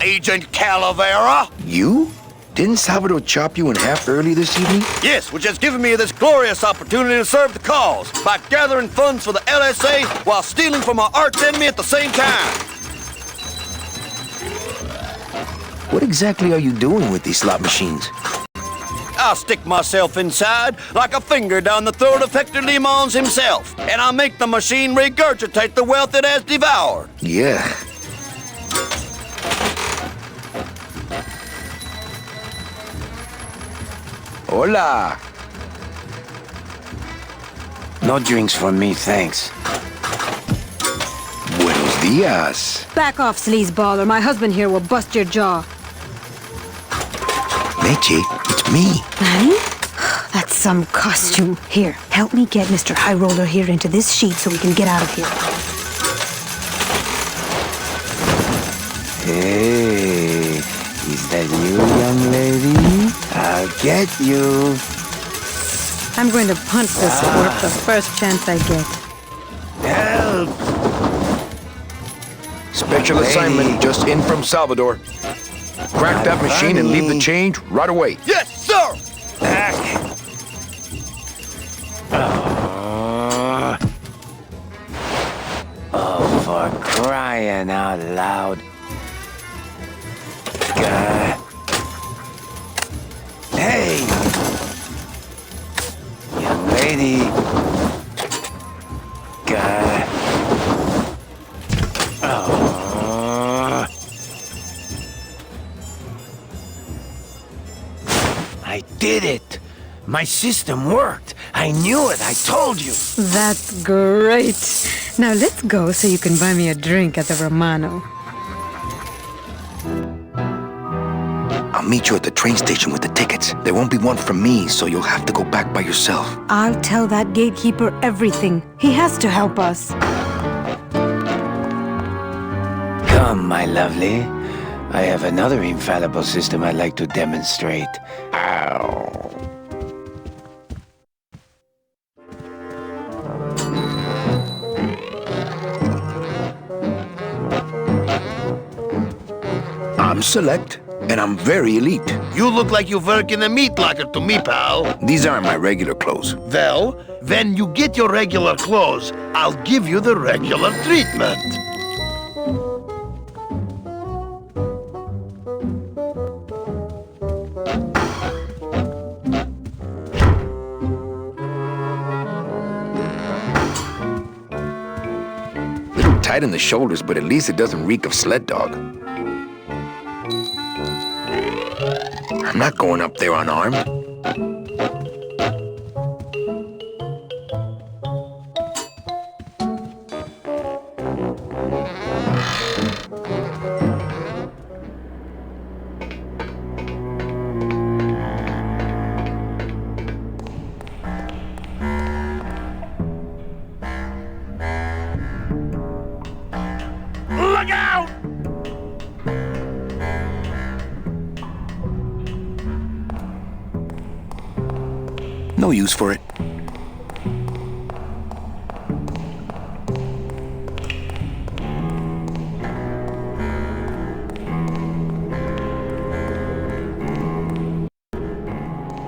Agent Calavera? You? Didn't Salvador chop you in half early this evening? Yes, which has given me this glorious opportunity to serve the cause by gathering funds for the LSA while stealing from our arch enemy at the same time. What exactly are you doing with these slot machines? I'll stick myself inside like a finger down the throat of Hector Limons himself, and I'll make the machine regurgitate the wealth it has devoured. Yeah. Hola. No drinks for me, thanks. Buenos dias. Back off, sleazeball, or my husband here will bust your jaw. Meche, it's me. Manny? That's some costume. Here, help me get Mr. High Roller here into this sheet so we can get out of here. Hey, is that you, young lady? I'll get you. I'm going to punch this twerp the first chance I get. Help! Special assignment just in from Salvador. Crack that machine and leave the change right away. Yes, sir! Oh, for crying out loud. God. Hey! Young lady. God. I did it! My system worked! I knew it! I told you! That's great. Now let's go so you can buy me a drink at the Romano. I'll meet you at the train station with the tickets. There won't be one from me, so you'll have to go back by yourself. I'll tell that gatekeeper everything. He has to help us. Come, my lovely. I have another infallible system I'd like to demonstrate. Ow. I'm select, and I'm very elite. You look like you work in a meat locker to me, pal. These aren't my regular clothes. Well, when you get your regular clothes, I'll give you the regular treatment. Little tight in the shoulders, but at least it doesn't reek of sled dog. I'm not going up there unarmed. Look out! No use for it.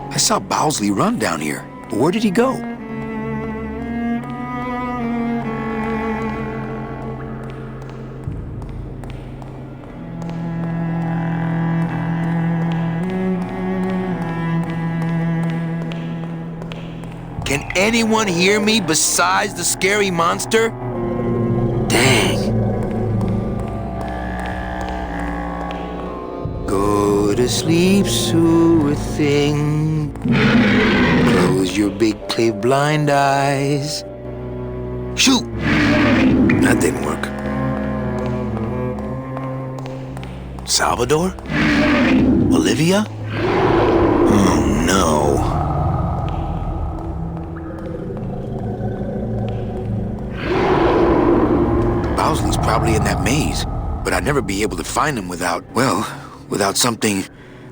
I saw Bowsley run down here. Where did he go? Can anyone hear me besides the scary monster? Dang. Go to sleep, sure thing. Close your big clay blind eyes. Shoot! That didn't work. Salvador? Olivia? Oh, no. Bowsley's probably in that maze, but I'd never be able to find him without, well, without something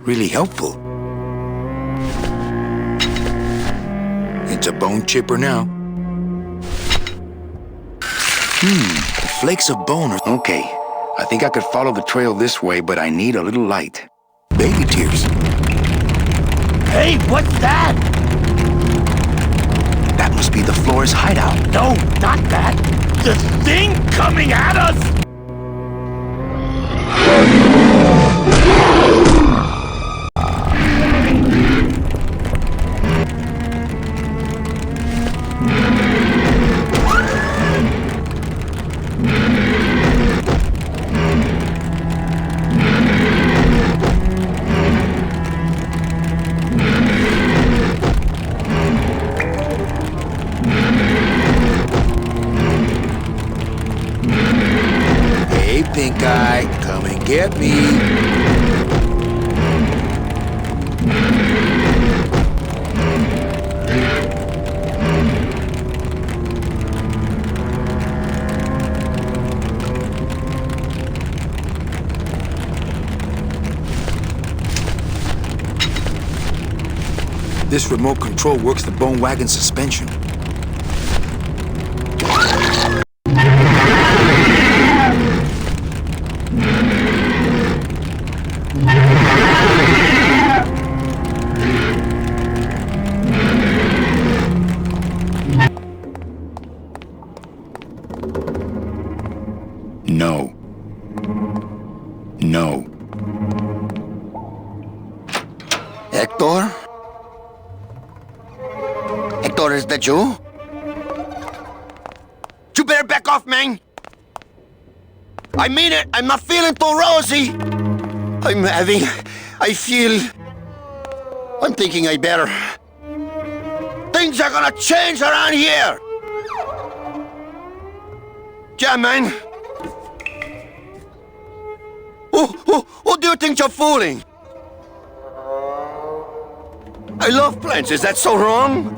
really helpful. It's a bone chipper now. Flakes of bone are... Okay, I think I could follow the trail this way, but I need a little light. Baby tears. Hey, what's that? That must be the Flores hideout. No, not that. The thing coming at us! Pink Eye, come and get me. This remote control works the bone wagon suspension. No. No. Hector? Hector, is that you? You better back off, man! I mean it! I'm not feeling too rosy! I'm thinking I better... Things are gonna change around here! Yeah, man! Who do you think you're fooling? I love plants, is that so wrong?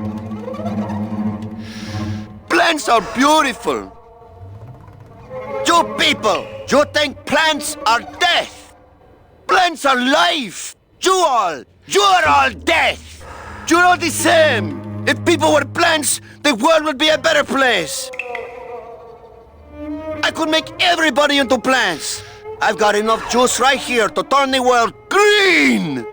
Plants are beautiful! You people, you think plants are death! Plants are life! You're all death! You're all the same! If people were plants, the world would be a better place! I could make everybody into plants! I've got enough juice right here to turn the world green!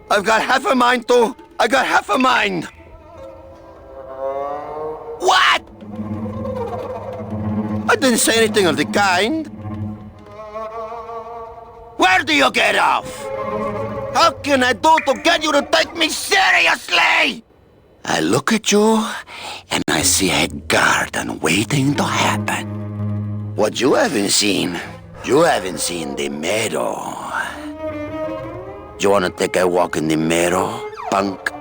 I've got half a mind too! I got half a mind! What?! I didn't say anything of the kind. Where do you get off? How can I do to get you to take me seriously? I look at you, and I see a garden waiting to happen. What you haven't seen the meadow. You wanna take a walk in the meadow, punk?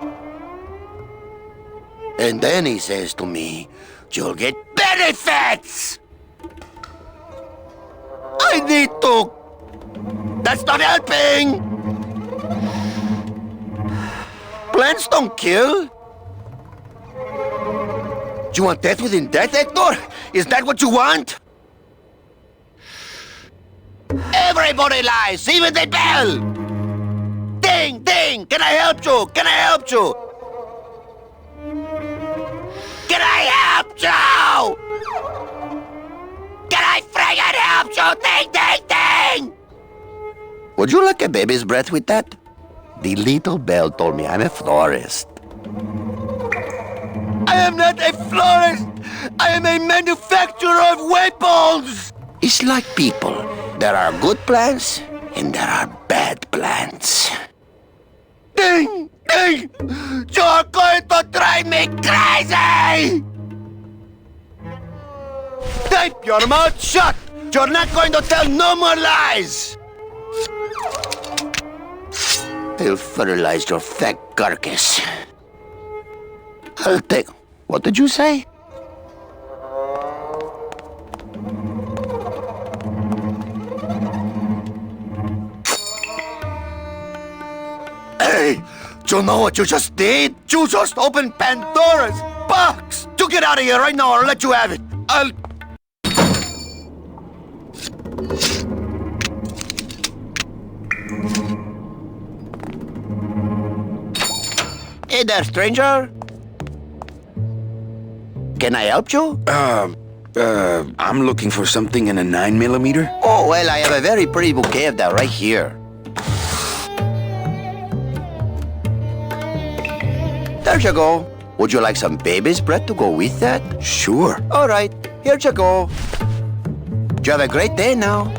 And then he says to me, you'll get benefits! I need to... That's not helping! Plants don't kill. You want death within death, Hector? Is that what you want? Everybody lies, even the bell! Ding, ding! Can I help you? Can I help you? Can I help you? Can I friggin' help you? Ding, ding, ding! Would you like a baby's breath with that? The little bell told me I'm a florist. I am not a florist! I am a manufacturer of weapons! It's like people. There are good plants, and there are bad plants. Ding! Ding! You're going to drive me crazy! Keep your mouth shut! You're not going to tell no more lies! I'll fertilize your fat carcass. I'll take... What did you say? Hey! Do you know what you just did? You just opened Pandora's box! You get out of here right now or I'll let you have it! I'll... Hey there, stranger. Can I help you? I'm looking for something in a 9mm. Oh, well, I have a very pretty bouquet of that right here. There you go. Would you like some baby's breath to go with that? Sure. All right, here you go. You have a great day now.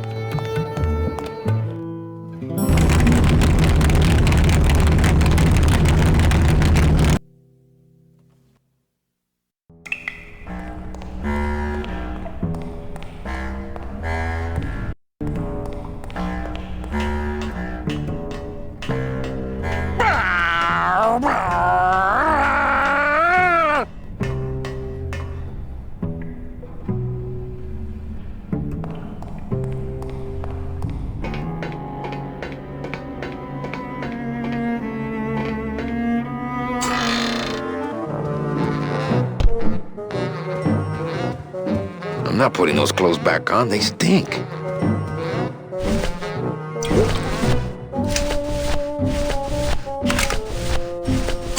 I'm not putting those clothes back on. They stink.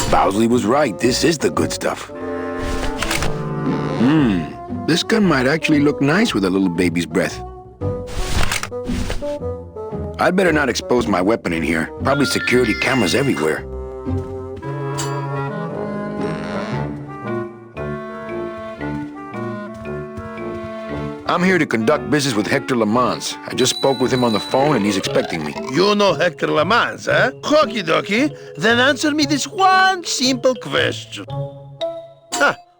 Bowsley was right. This is the good stuff. This gun might actually look nice with a little baby's breath. I'd better not expose my weapon in here. Probably security cameras everywhere. I'm here to conduct business with Hector Lamans. I just spoke with him on the phone and he's expecting me. You know Hector Lamans, eh? Okie dokie. Then answer me this one simple question.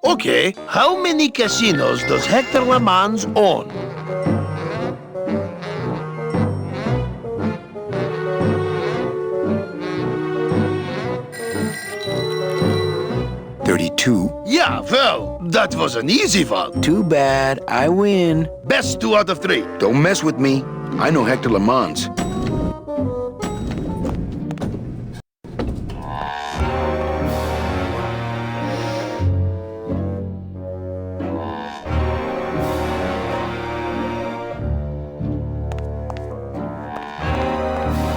Okay. How many casinos does Hector Lamans own? Yeah, well, that was an easy one. Too bad. I win. Best 2 out of 3. Don't mess with me. I know Hector Lamans.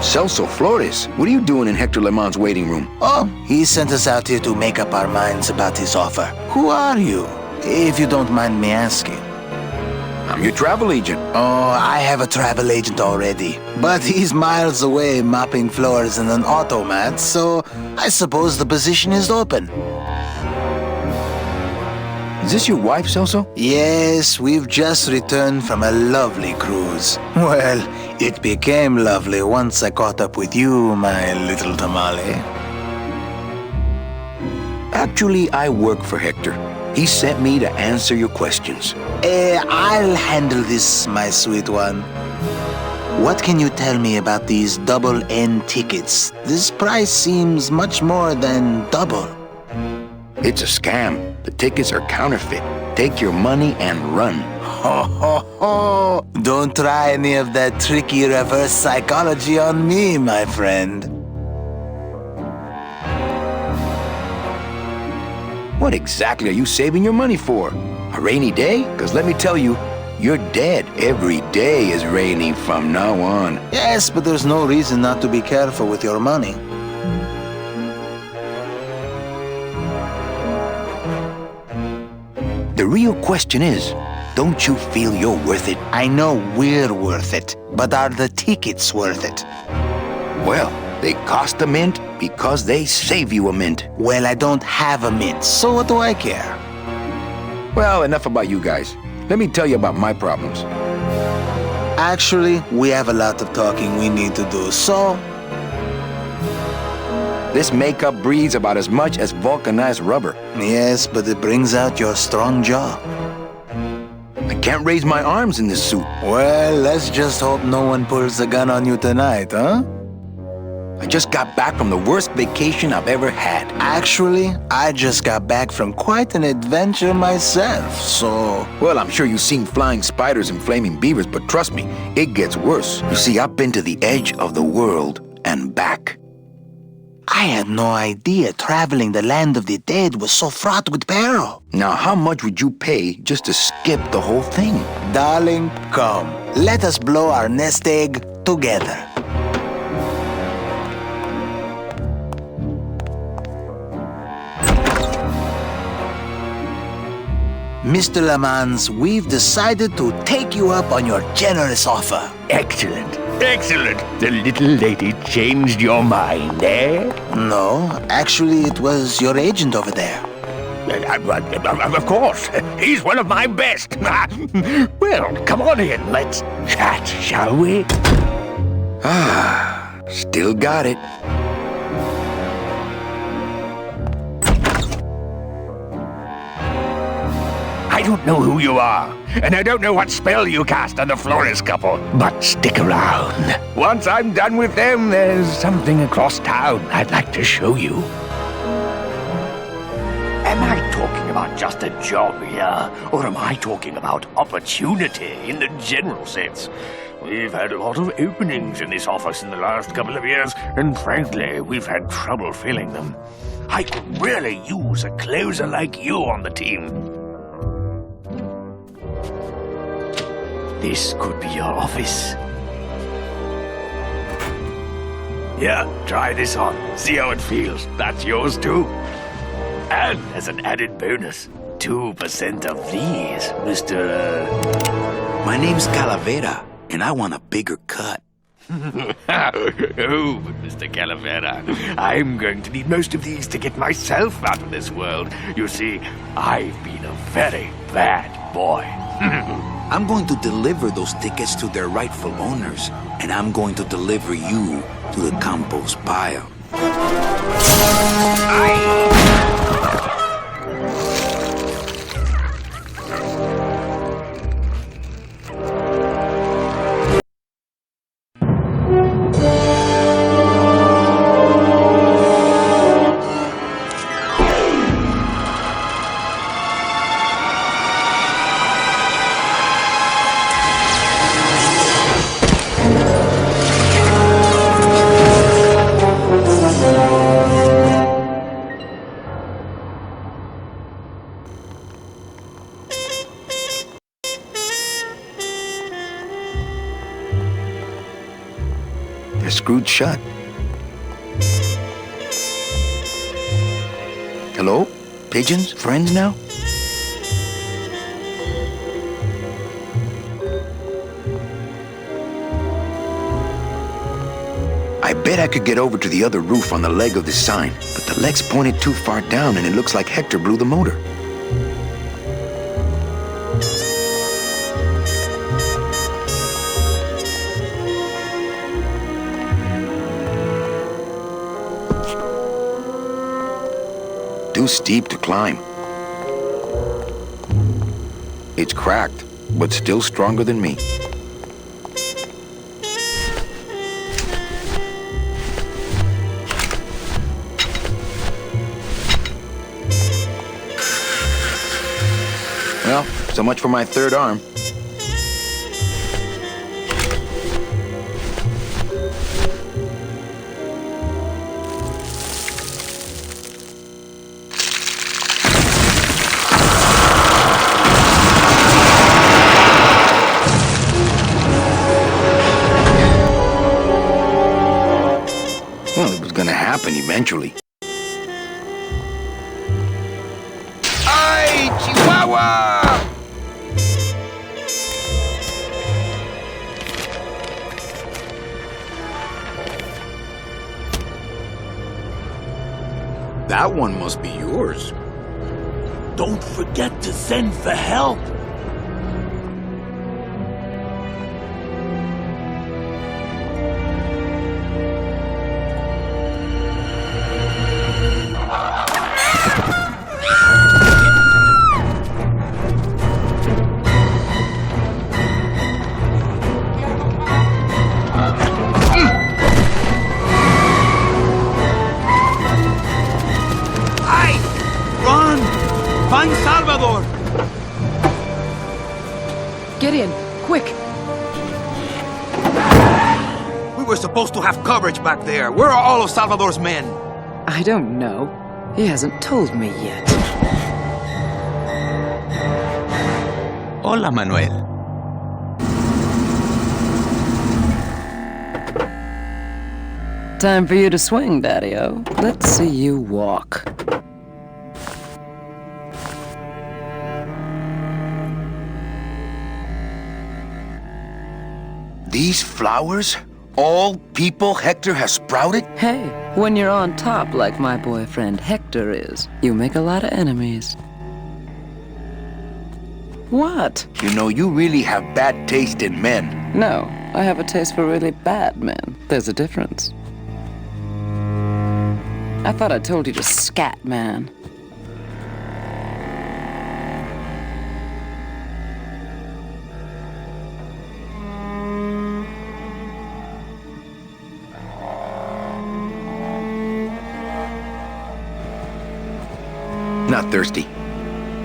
Celso Flores, what are you doing in Hector Lamans' waiting room? Oh, he sent us out here to make up our minds about his offer. Who are you, if you don't mind me asking? I'm your travel agent. Oh, I have a travel agent already. But he's miles away mopping floors in an automat, so I suppose the position is open. Is this your wife, Celso? Yes, we've just returned from a lovely cruise. Well, it became lovely once I caught up with you, my little tamale. Actually, I work for Hector. He sent me to answer your questions. I'll handle this, my sweet one. What can you tell me about these double N tickets? This price seems much more than double. It's a scam. The tickets are counterfeit. Take your money and run. Ho, ho, ho! Don't try any of that tricky reverse psychology on me, my friend. What exactly are you saving your money for? A rainy day? Because let me tell you, you're dead. Every day is raining from now on. Yes, but there's no reason not to be careful with your money. The real question is, don't you feel you're worth it? I know we're worth it, but are the tickets worth it? Well, they cost a mint because they save you a mint. Well, I don't have a mint, so what do I care? Well, enough about you guys. Let me tell you about my problems. Actually, we have a lot of talking we need to do, so... This makeup breathes about as much as vulcanized rubber. Yes, but it brings out your strong jaw. I can't raise my arms in this suit. Well, let's just hope no one pulls a gun on you tonight, huh? I just got back from the worst vacation I've ever had. Actually, I just got back from quite an adventure myself, so... Well, I'm sure you've seen flying spiders and flaming beavers, but trust me, it gets worse. You see, I've been to the edge of the world and back. I had no idea traveling the land of the dead was so fraught with peril. Now, how much would you pay just to skip the whole thing? Darling, come. Let us blow our nest egg together. Mr. Lamans, we've decided to take you up on your generous offer. Excellent. Excellent. The little lady changed your mind, eh? No, actually, it was your agent over there. Of course. He's one of my best. Well, come on in. Let's chat, shall we? Ah, still got it. I don't know who you are, and I don't know what spell you cast on the florist couple, but stick around. Once I'm done with them, there's something across town I'd like to show you. Am I talking about just a job here, or am I talking about opportunity in the general sense? We've had a lot of openings in this office in the last couple of years, and frankly, we've had trouble filling them. I could really use a closer like you on the team. This could be your office. Yeah, try this on. See how it feels. That's yours too. And as an added bonus, 2% of these, Mr. My name's Calavera, and I want a bigger cut. Oh, but Mr. Calavera, I'm going to need most of these to get myself out of this world. You see, I've been a very bad boy. I'm going to deliver those tickets to their rightful owners, and I'm going to deliver you to the compost pile. Screwed shut. Hello? Pigeons? Friends now? I bet I could get over to the other roof on the leg of this sign, but the leg's pointed too far down and it looks like Hector blew the motor. Too steep to climb. It's cracked, but still stronger than me. Well, so much for my third arm. Well, it was gonna happen eventually. Ay, Chihuahua! That one must be yours. Don't forget to send for help. Get in, quick! We were supposed to have coverage back there. Where are all of Salvador's men? I don't know. He hasn't told me yet. Hola, Manuel. Time for you to swing, Daddy-O. Let's see you walk. These flowers? All people Hector has sprouted? Hey, when you're on top like my boyfriend Hector is, you make a lot of enemies. What? You know, you really have bad taste in men. No, I have a taste for really bad men. There's a difference. I thought I told you to scat, man. Not thirsty.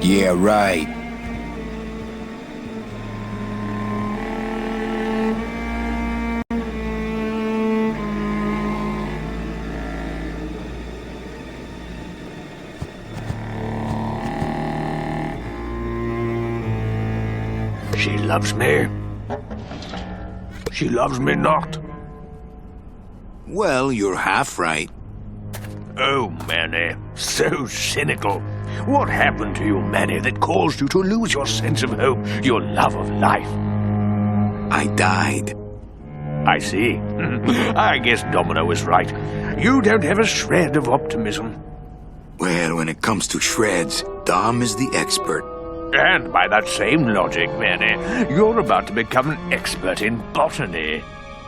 Yeah, right. She loves me. She loves me not. Well, you're half right. Oh, Manny, so cynical. What happened to you, Manny, that caused you to lose your sense of hope, your love of life? I died. I see. I guess Domino is right. You don't have a shred of optimism. Well, when it comes to shreds, Dom is the expert. And by that same logic, Manny, you're about to become an expert in botany.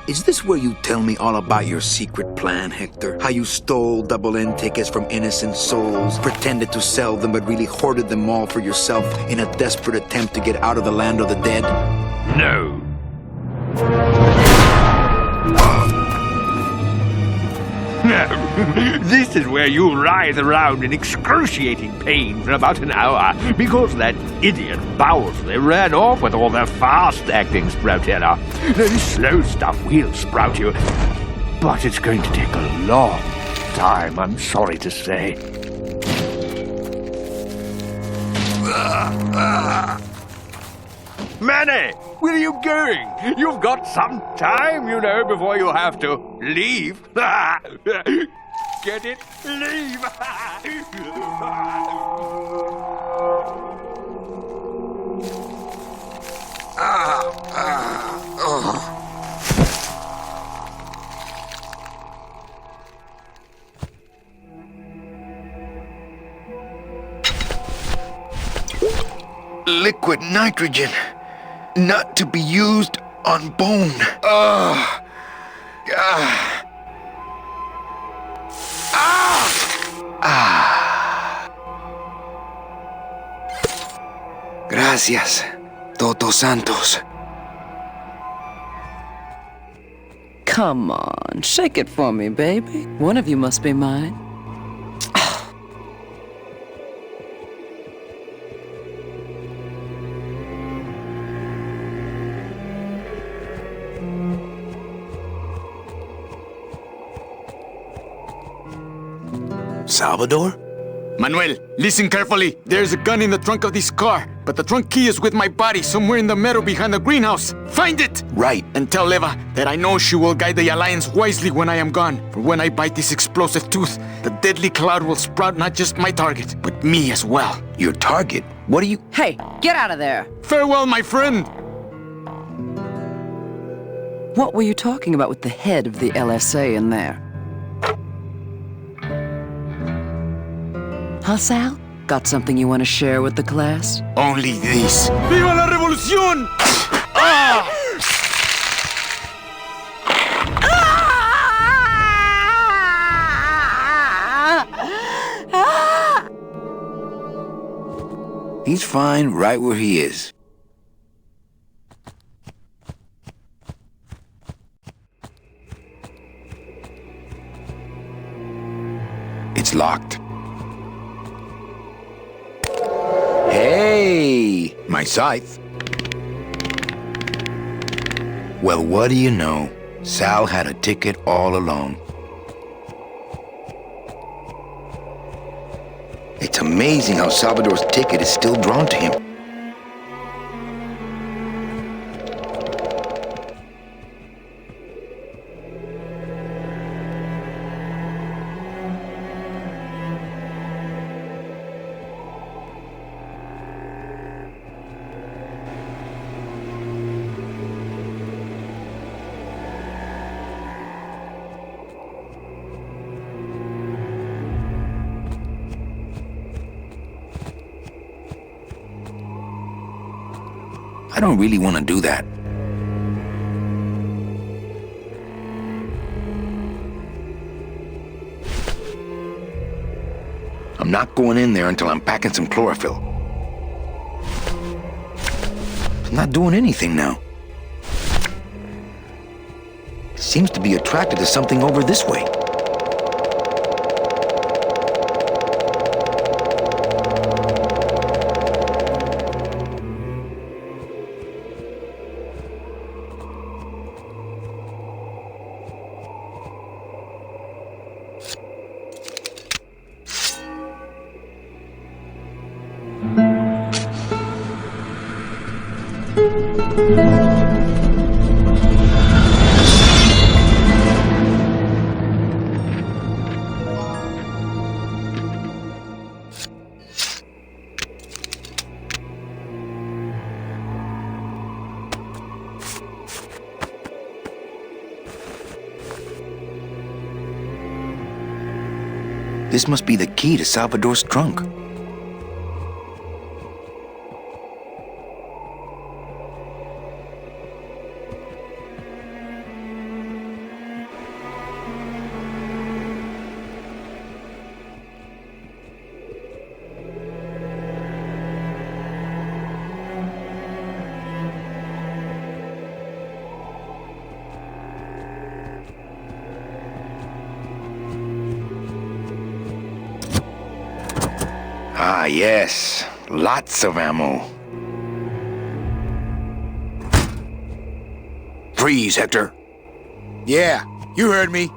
Is this where you tell me all about your secret plan, Hector? How you stole double-N tickets from innocent souls, pretended to sell them but really hoarded them all for yourself in a desperate attempt to get out of the land of the dead? No. This is where you writhe around in excruciating pain for about an hour because that idiot Bowsley ran off with all the fast-acting Sproutella. The slow stuff will sprout you, but it's going to take a long time, I'm sorry to say. Manny, where are you going? You've got some time, you know, before you have to leave. Get it? Leave! Liquid nitrogen. Not to be used on bone. Gracias, Toto Santos. Come on, shake it for me, baby. One of you must be mine. Salvador? Manuel, listen carefully. There's a gun in the trunk of this car, but the trunk key is with my body somewhere in the meadow behind the greenhouse. Find it! Right. And tell Eva that I know she will guide the Alliance wisely when I am gone. For when I bite this explosive tooth, the deadly cloud will sprout not just my target, but me as well. Your target? What are you... Hey, get out of there! Farewell, my friend! What were you talking about with the head of the LSA in there? Huh, Sal? Got something you want to share with the class? Only this. Viva la revolución! Ah! He's fine right where he is. It's locked. Hey, my scythe. Well, what do you know? Sal had a ticket all along. It's amazing how Salvador's ticket is still drawn to him. I don't really want to do that. I'm not going in there until I'm packing some chlorophyll. It's not doing anything now. It seems to be attracted to something over this way. This must be the key to Salvador's trunk. Ah, yes. Lots of ammo. Freeze, Hector. Yeah, you heard me.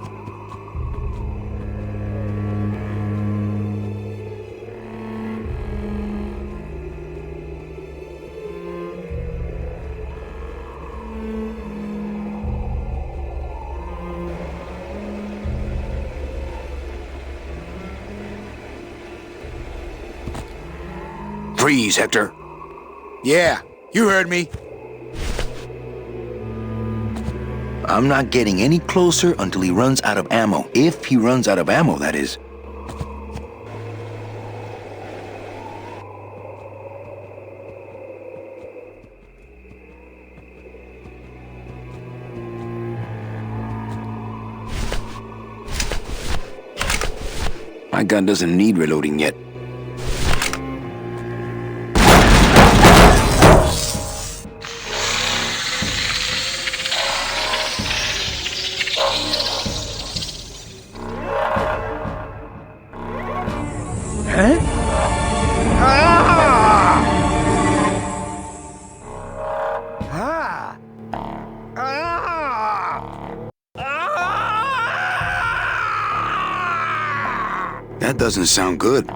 Freeze, Hector. Yeah, you heard me. I'm not getting any closer until he runs out of ammo. If he runs out of ammo, that is. My gun doesn't need reloading yet. That doesn't sound good.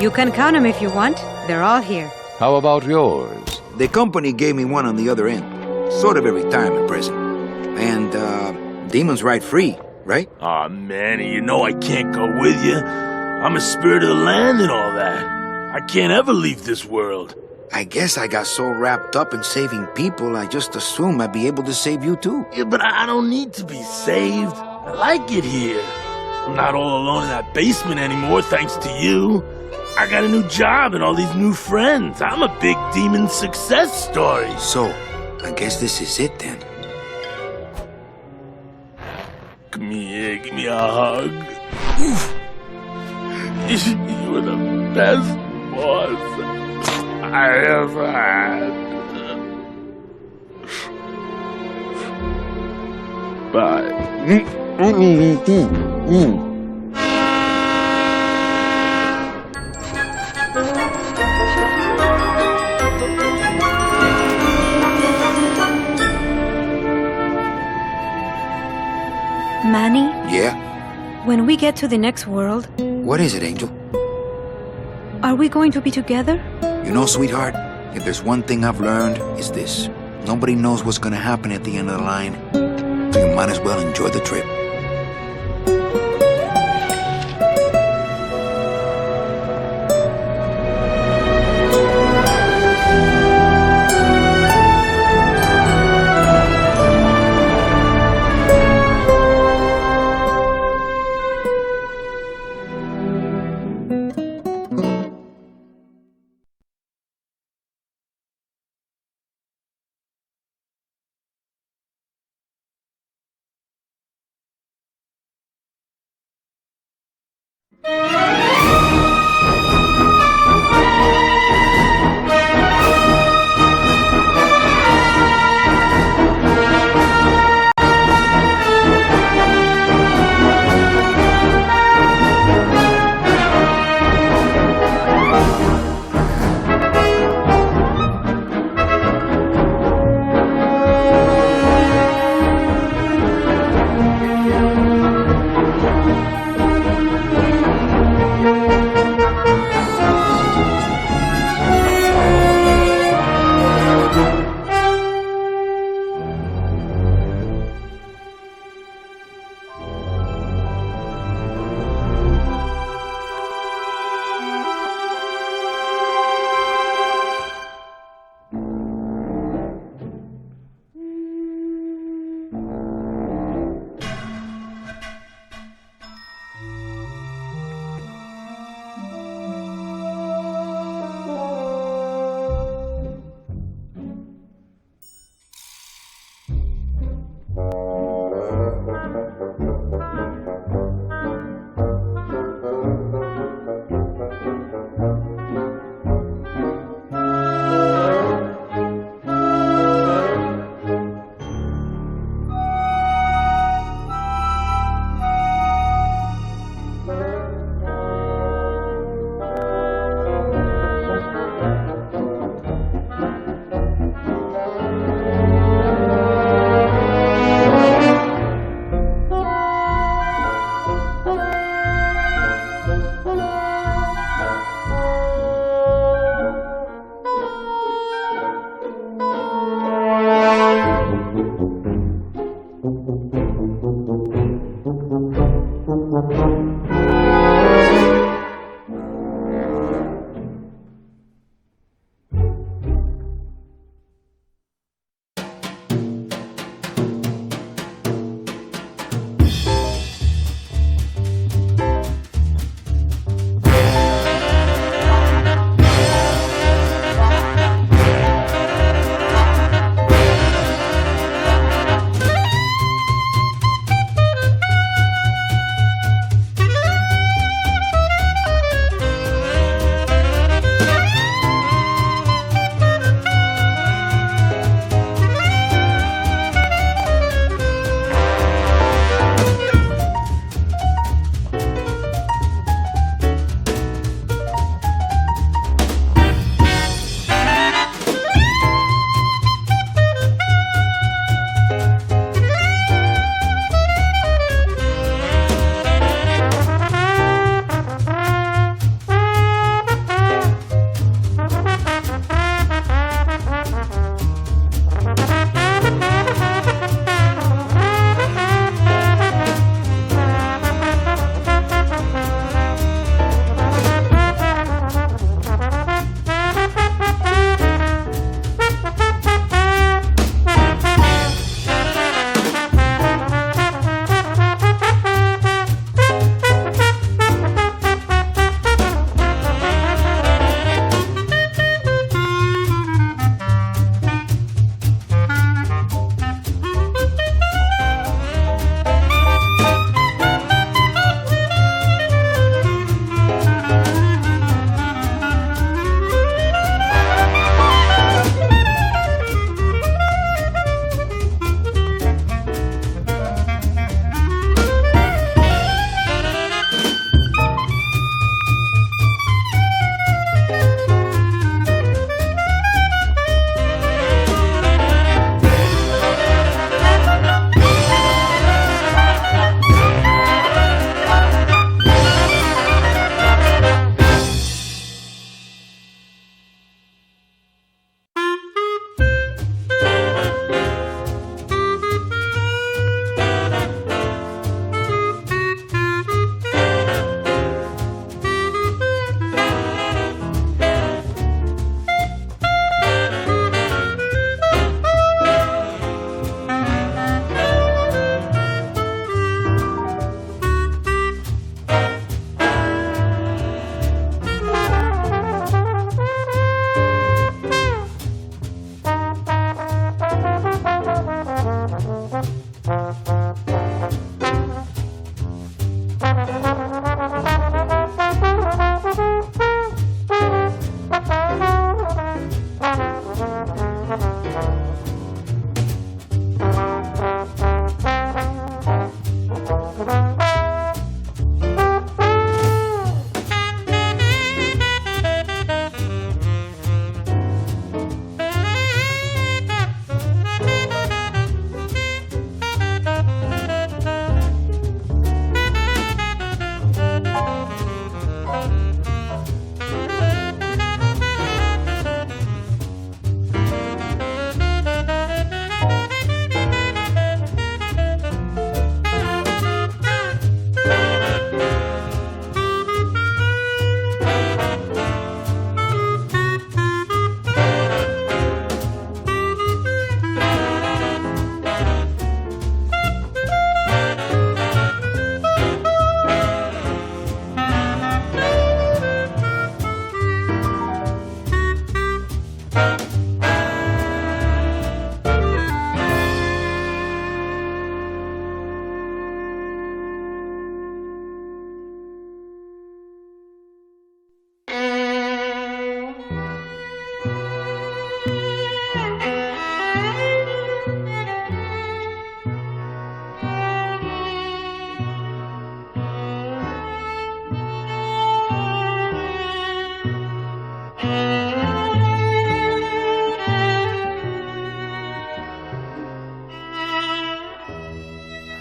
You can count them if you want. They're all here. How about yours? The company gave me one on the other end. Sort of a retirement present. And, demons ride free, right? Aw, Manny, you know I can't go with you. I'm a spirit of the land and all that. I can't ever leave this world. I guess I got so wrapped up in saving people, I just assumed I'd be able to save you too. Yeah, but I don't need to be saved. I like it here. I'm not all alone in that basement anymore, thanks to you. I got a new job and all these new friends. I'm a big demon success story. So, I guess this is it then. Come here, give me a hug. You were the best boss I ever had. Bye. Manny, Yeah? when we get to the next world, What is it, Angel? are we going to be together? You know, sweetheart, if there's one thing I've learned, it's this. Nobody knows what's gonna happen at the end of the line. So you might as well enjoy the trip.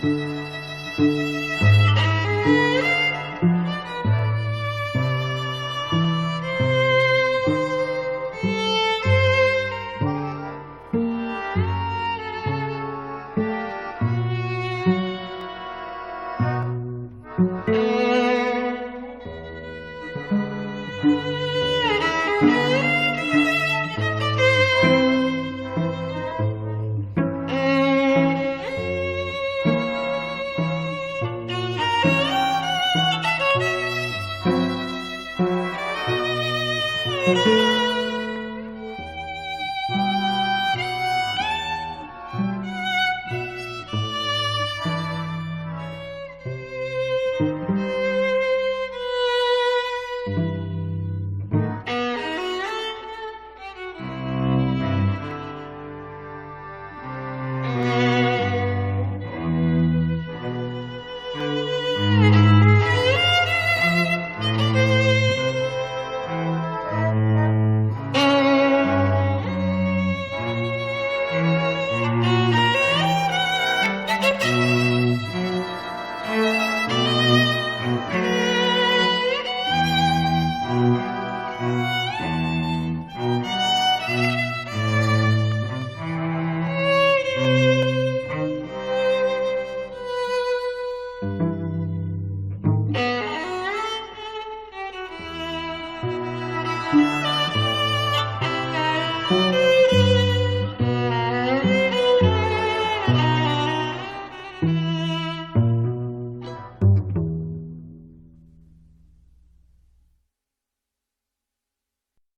you.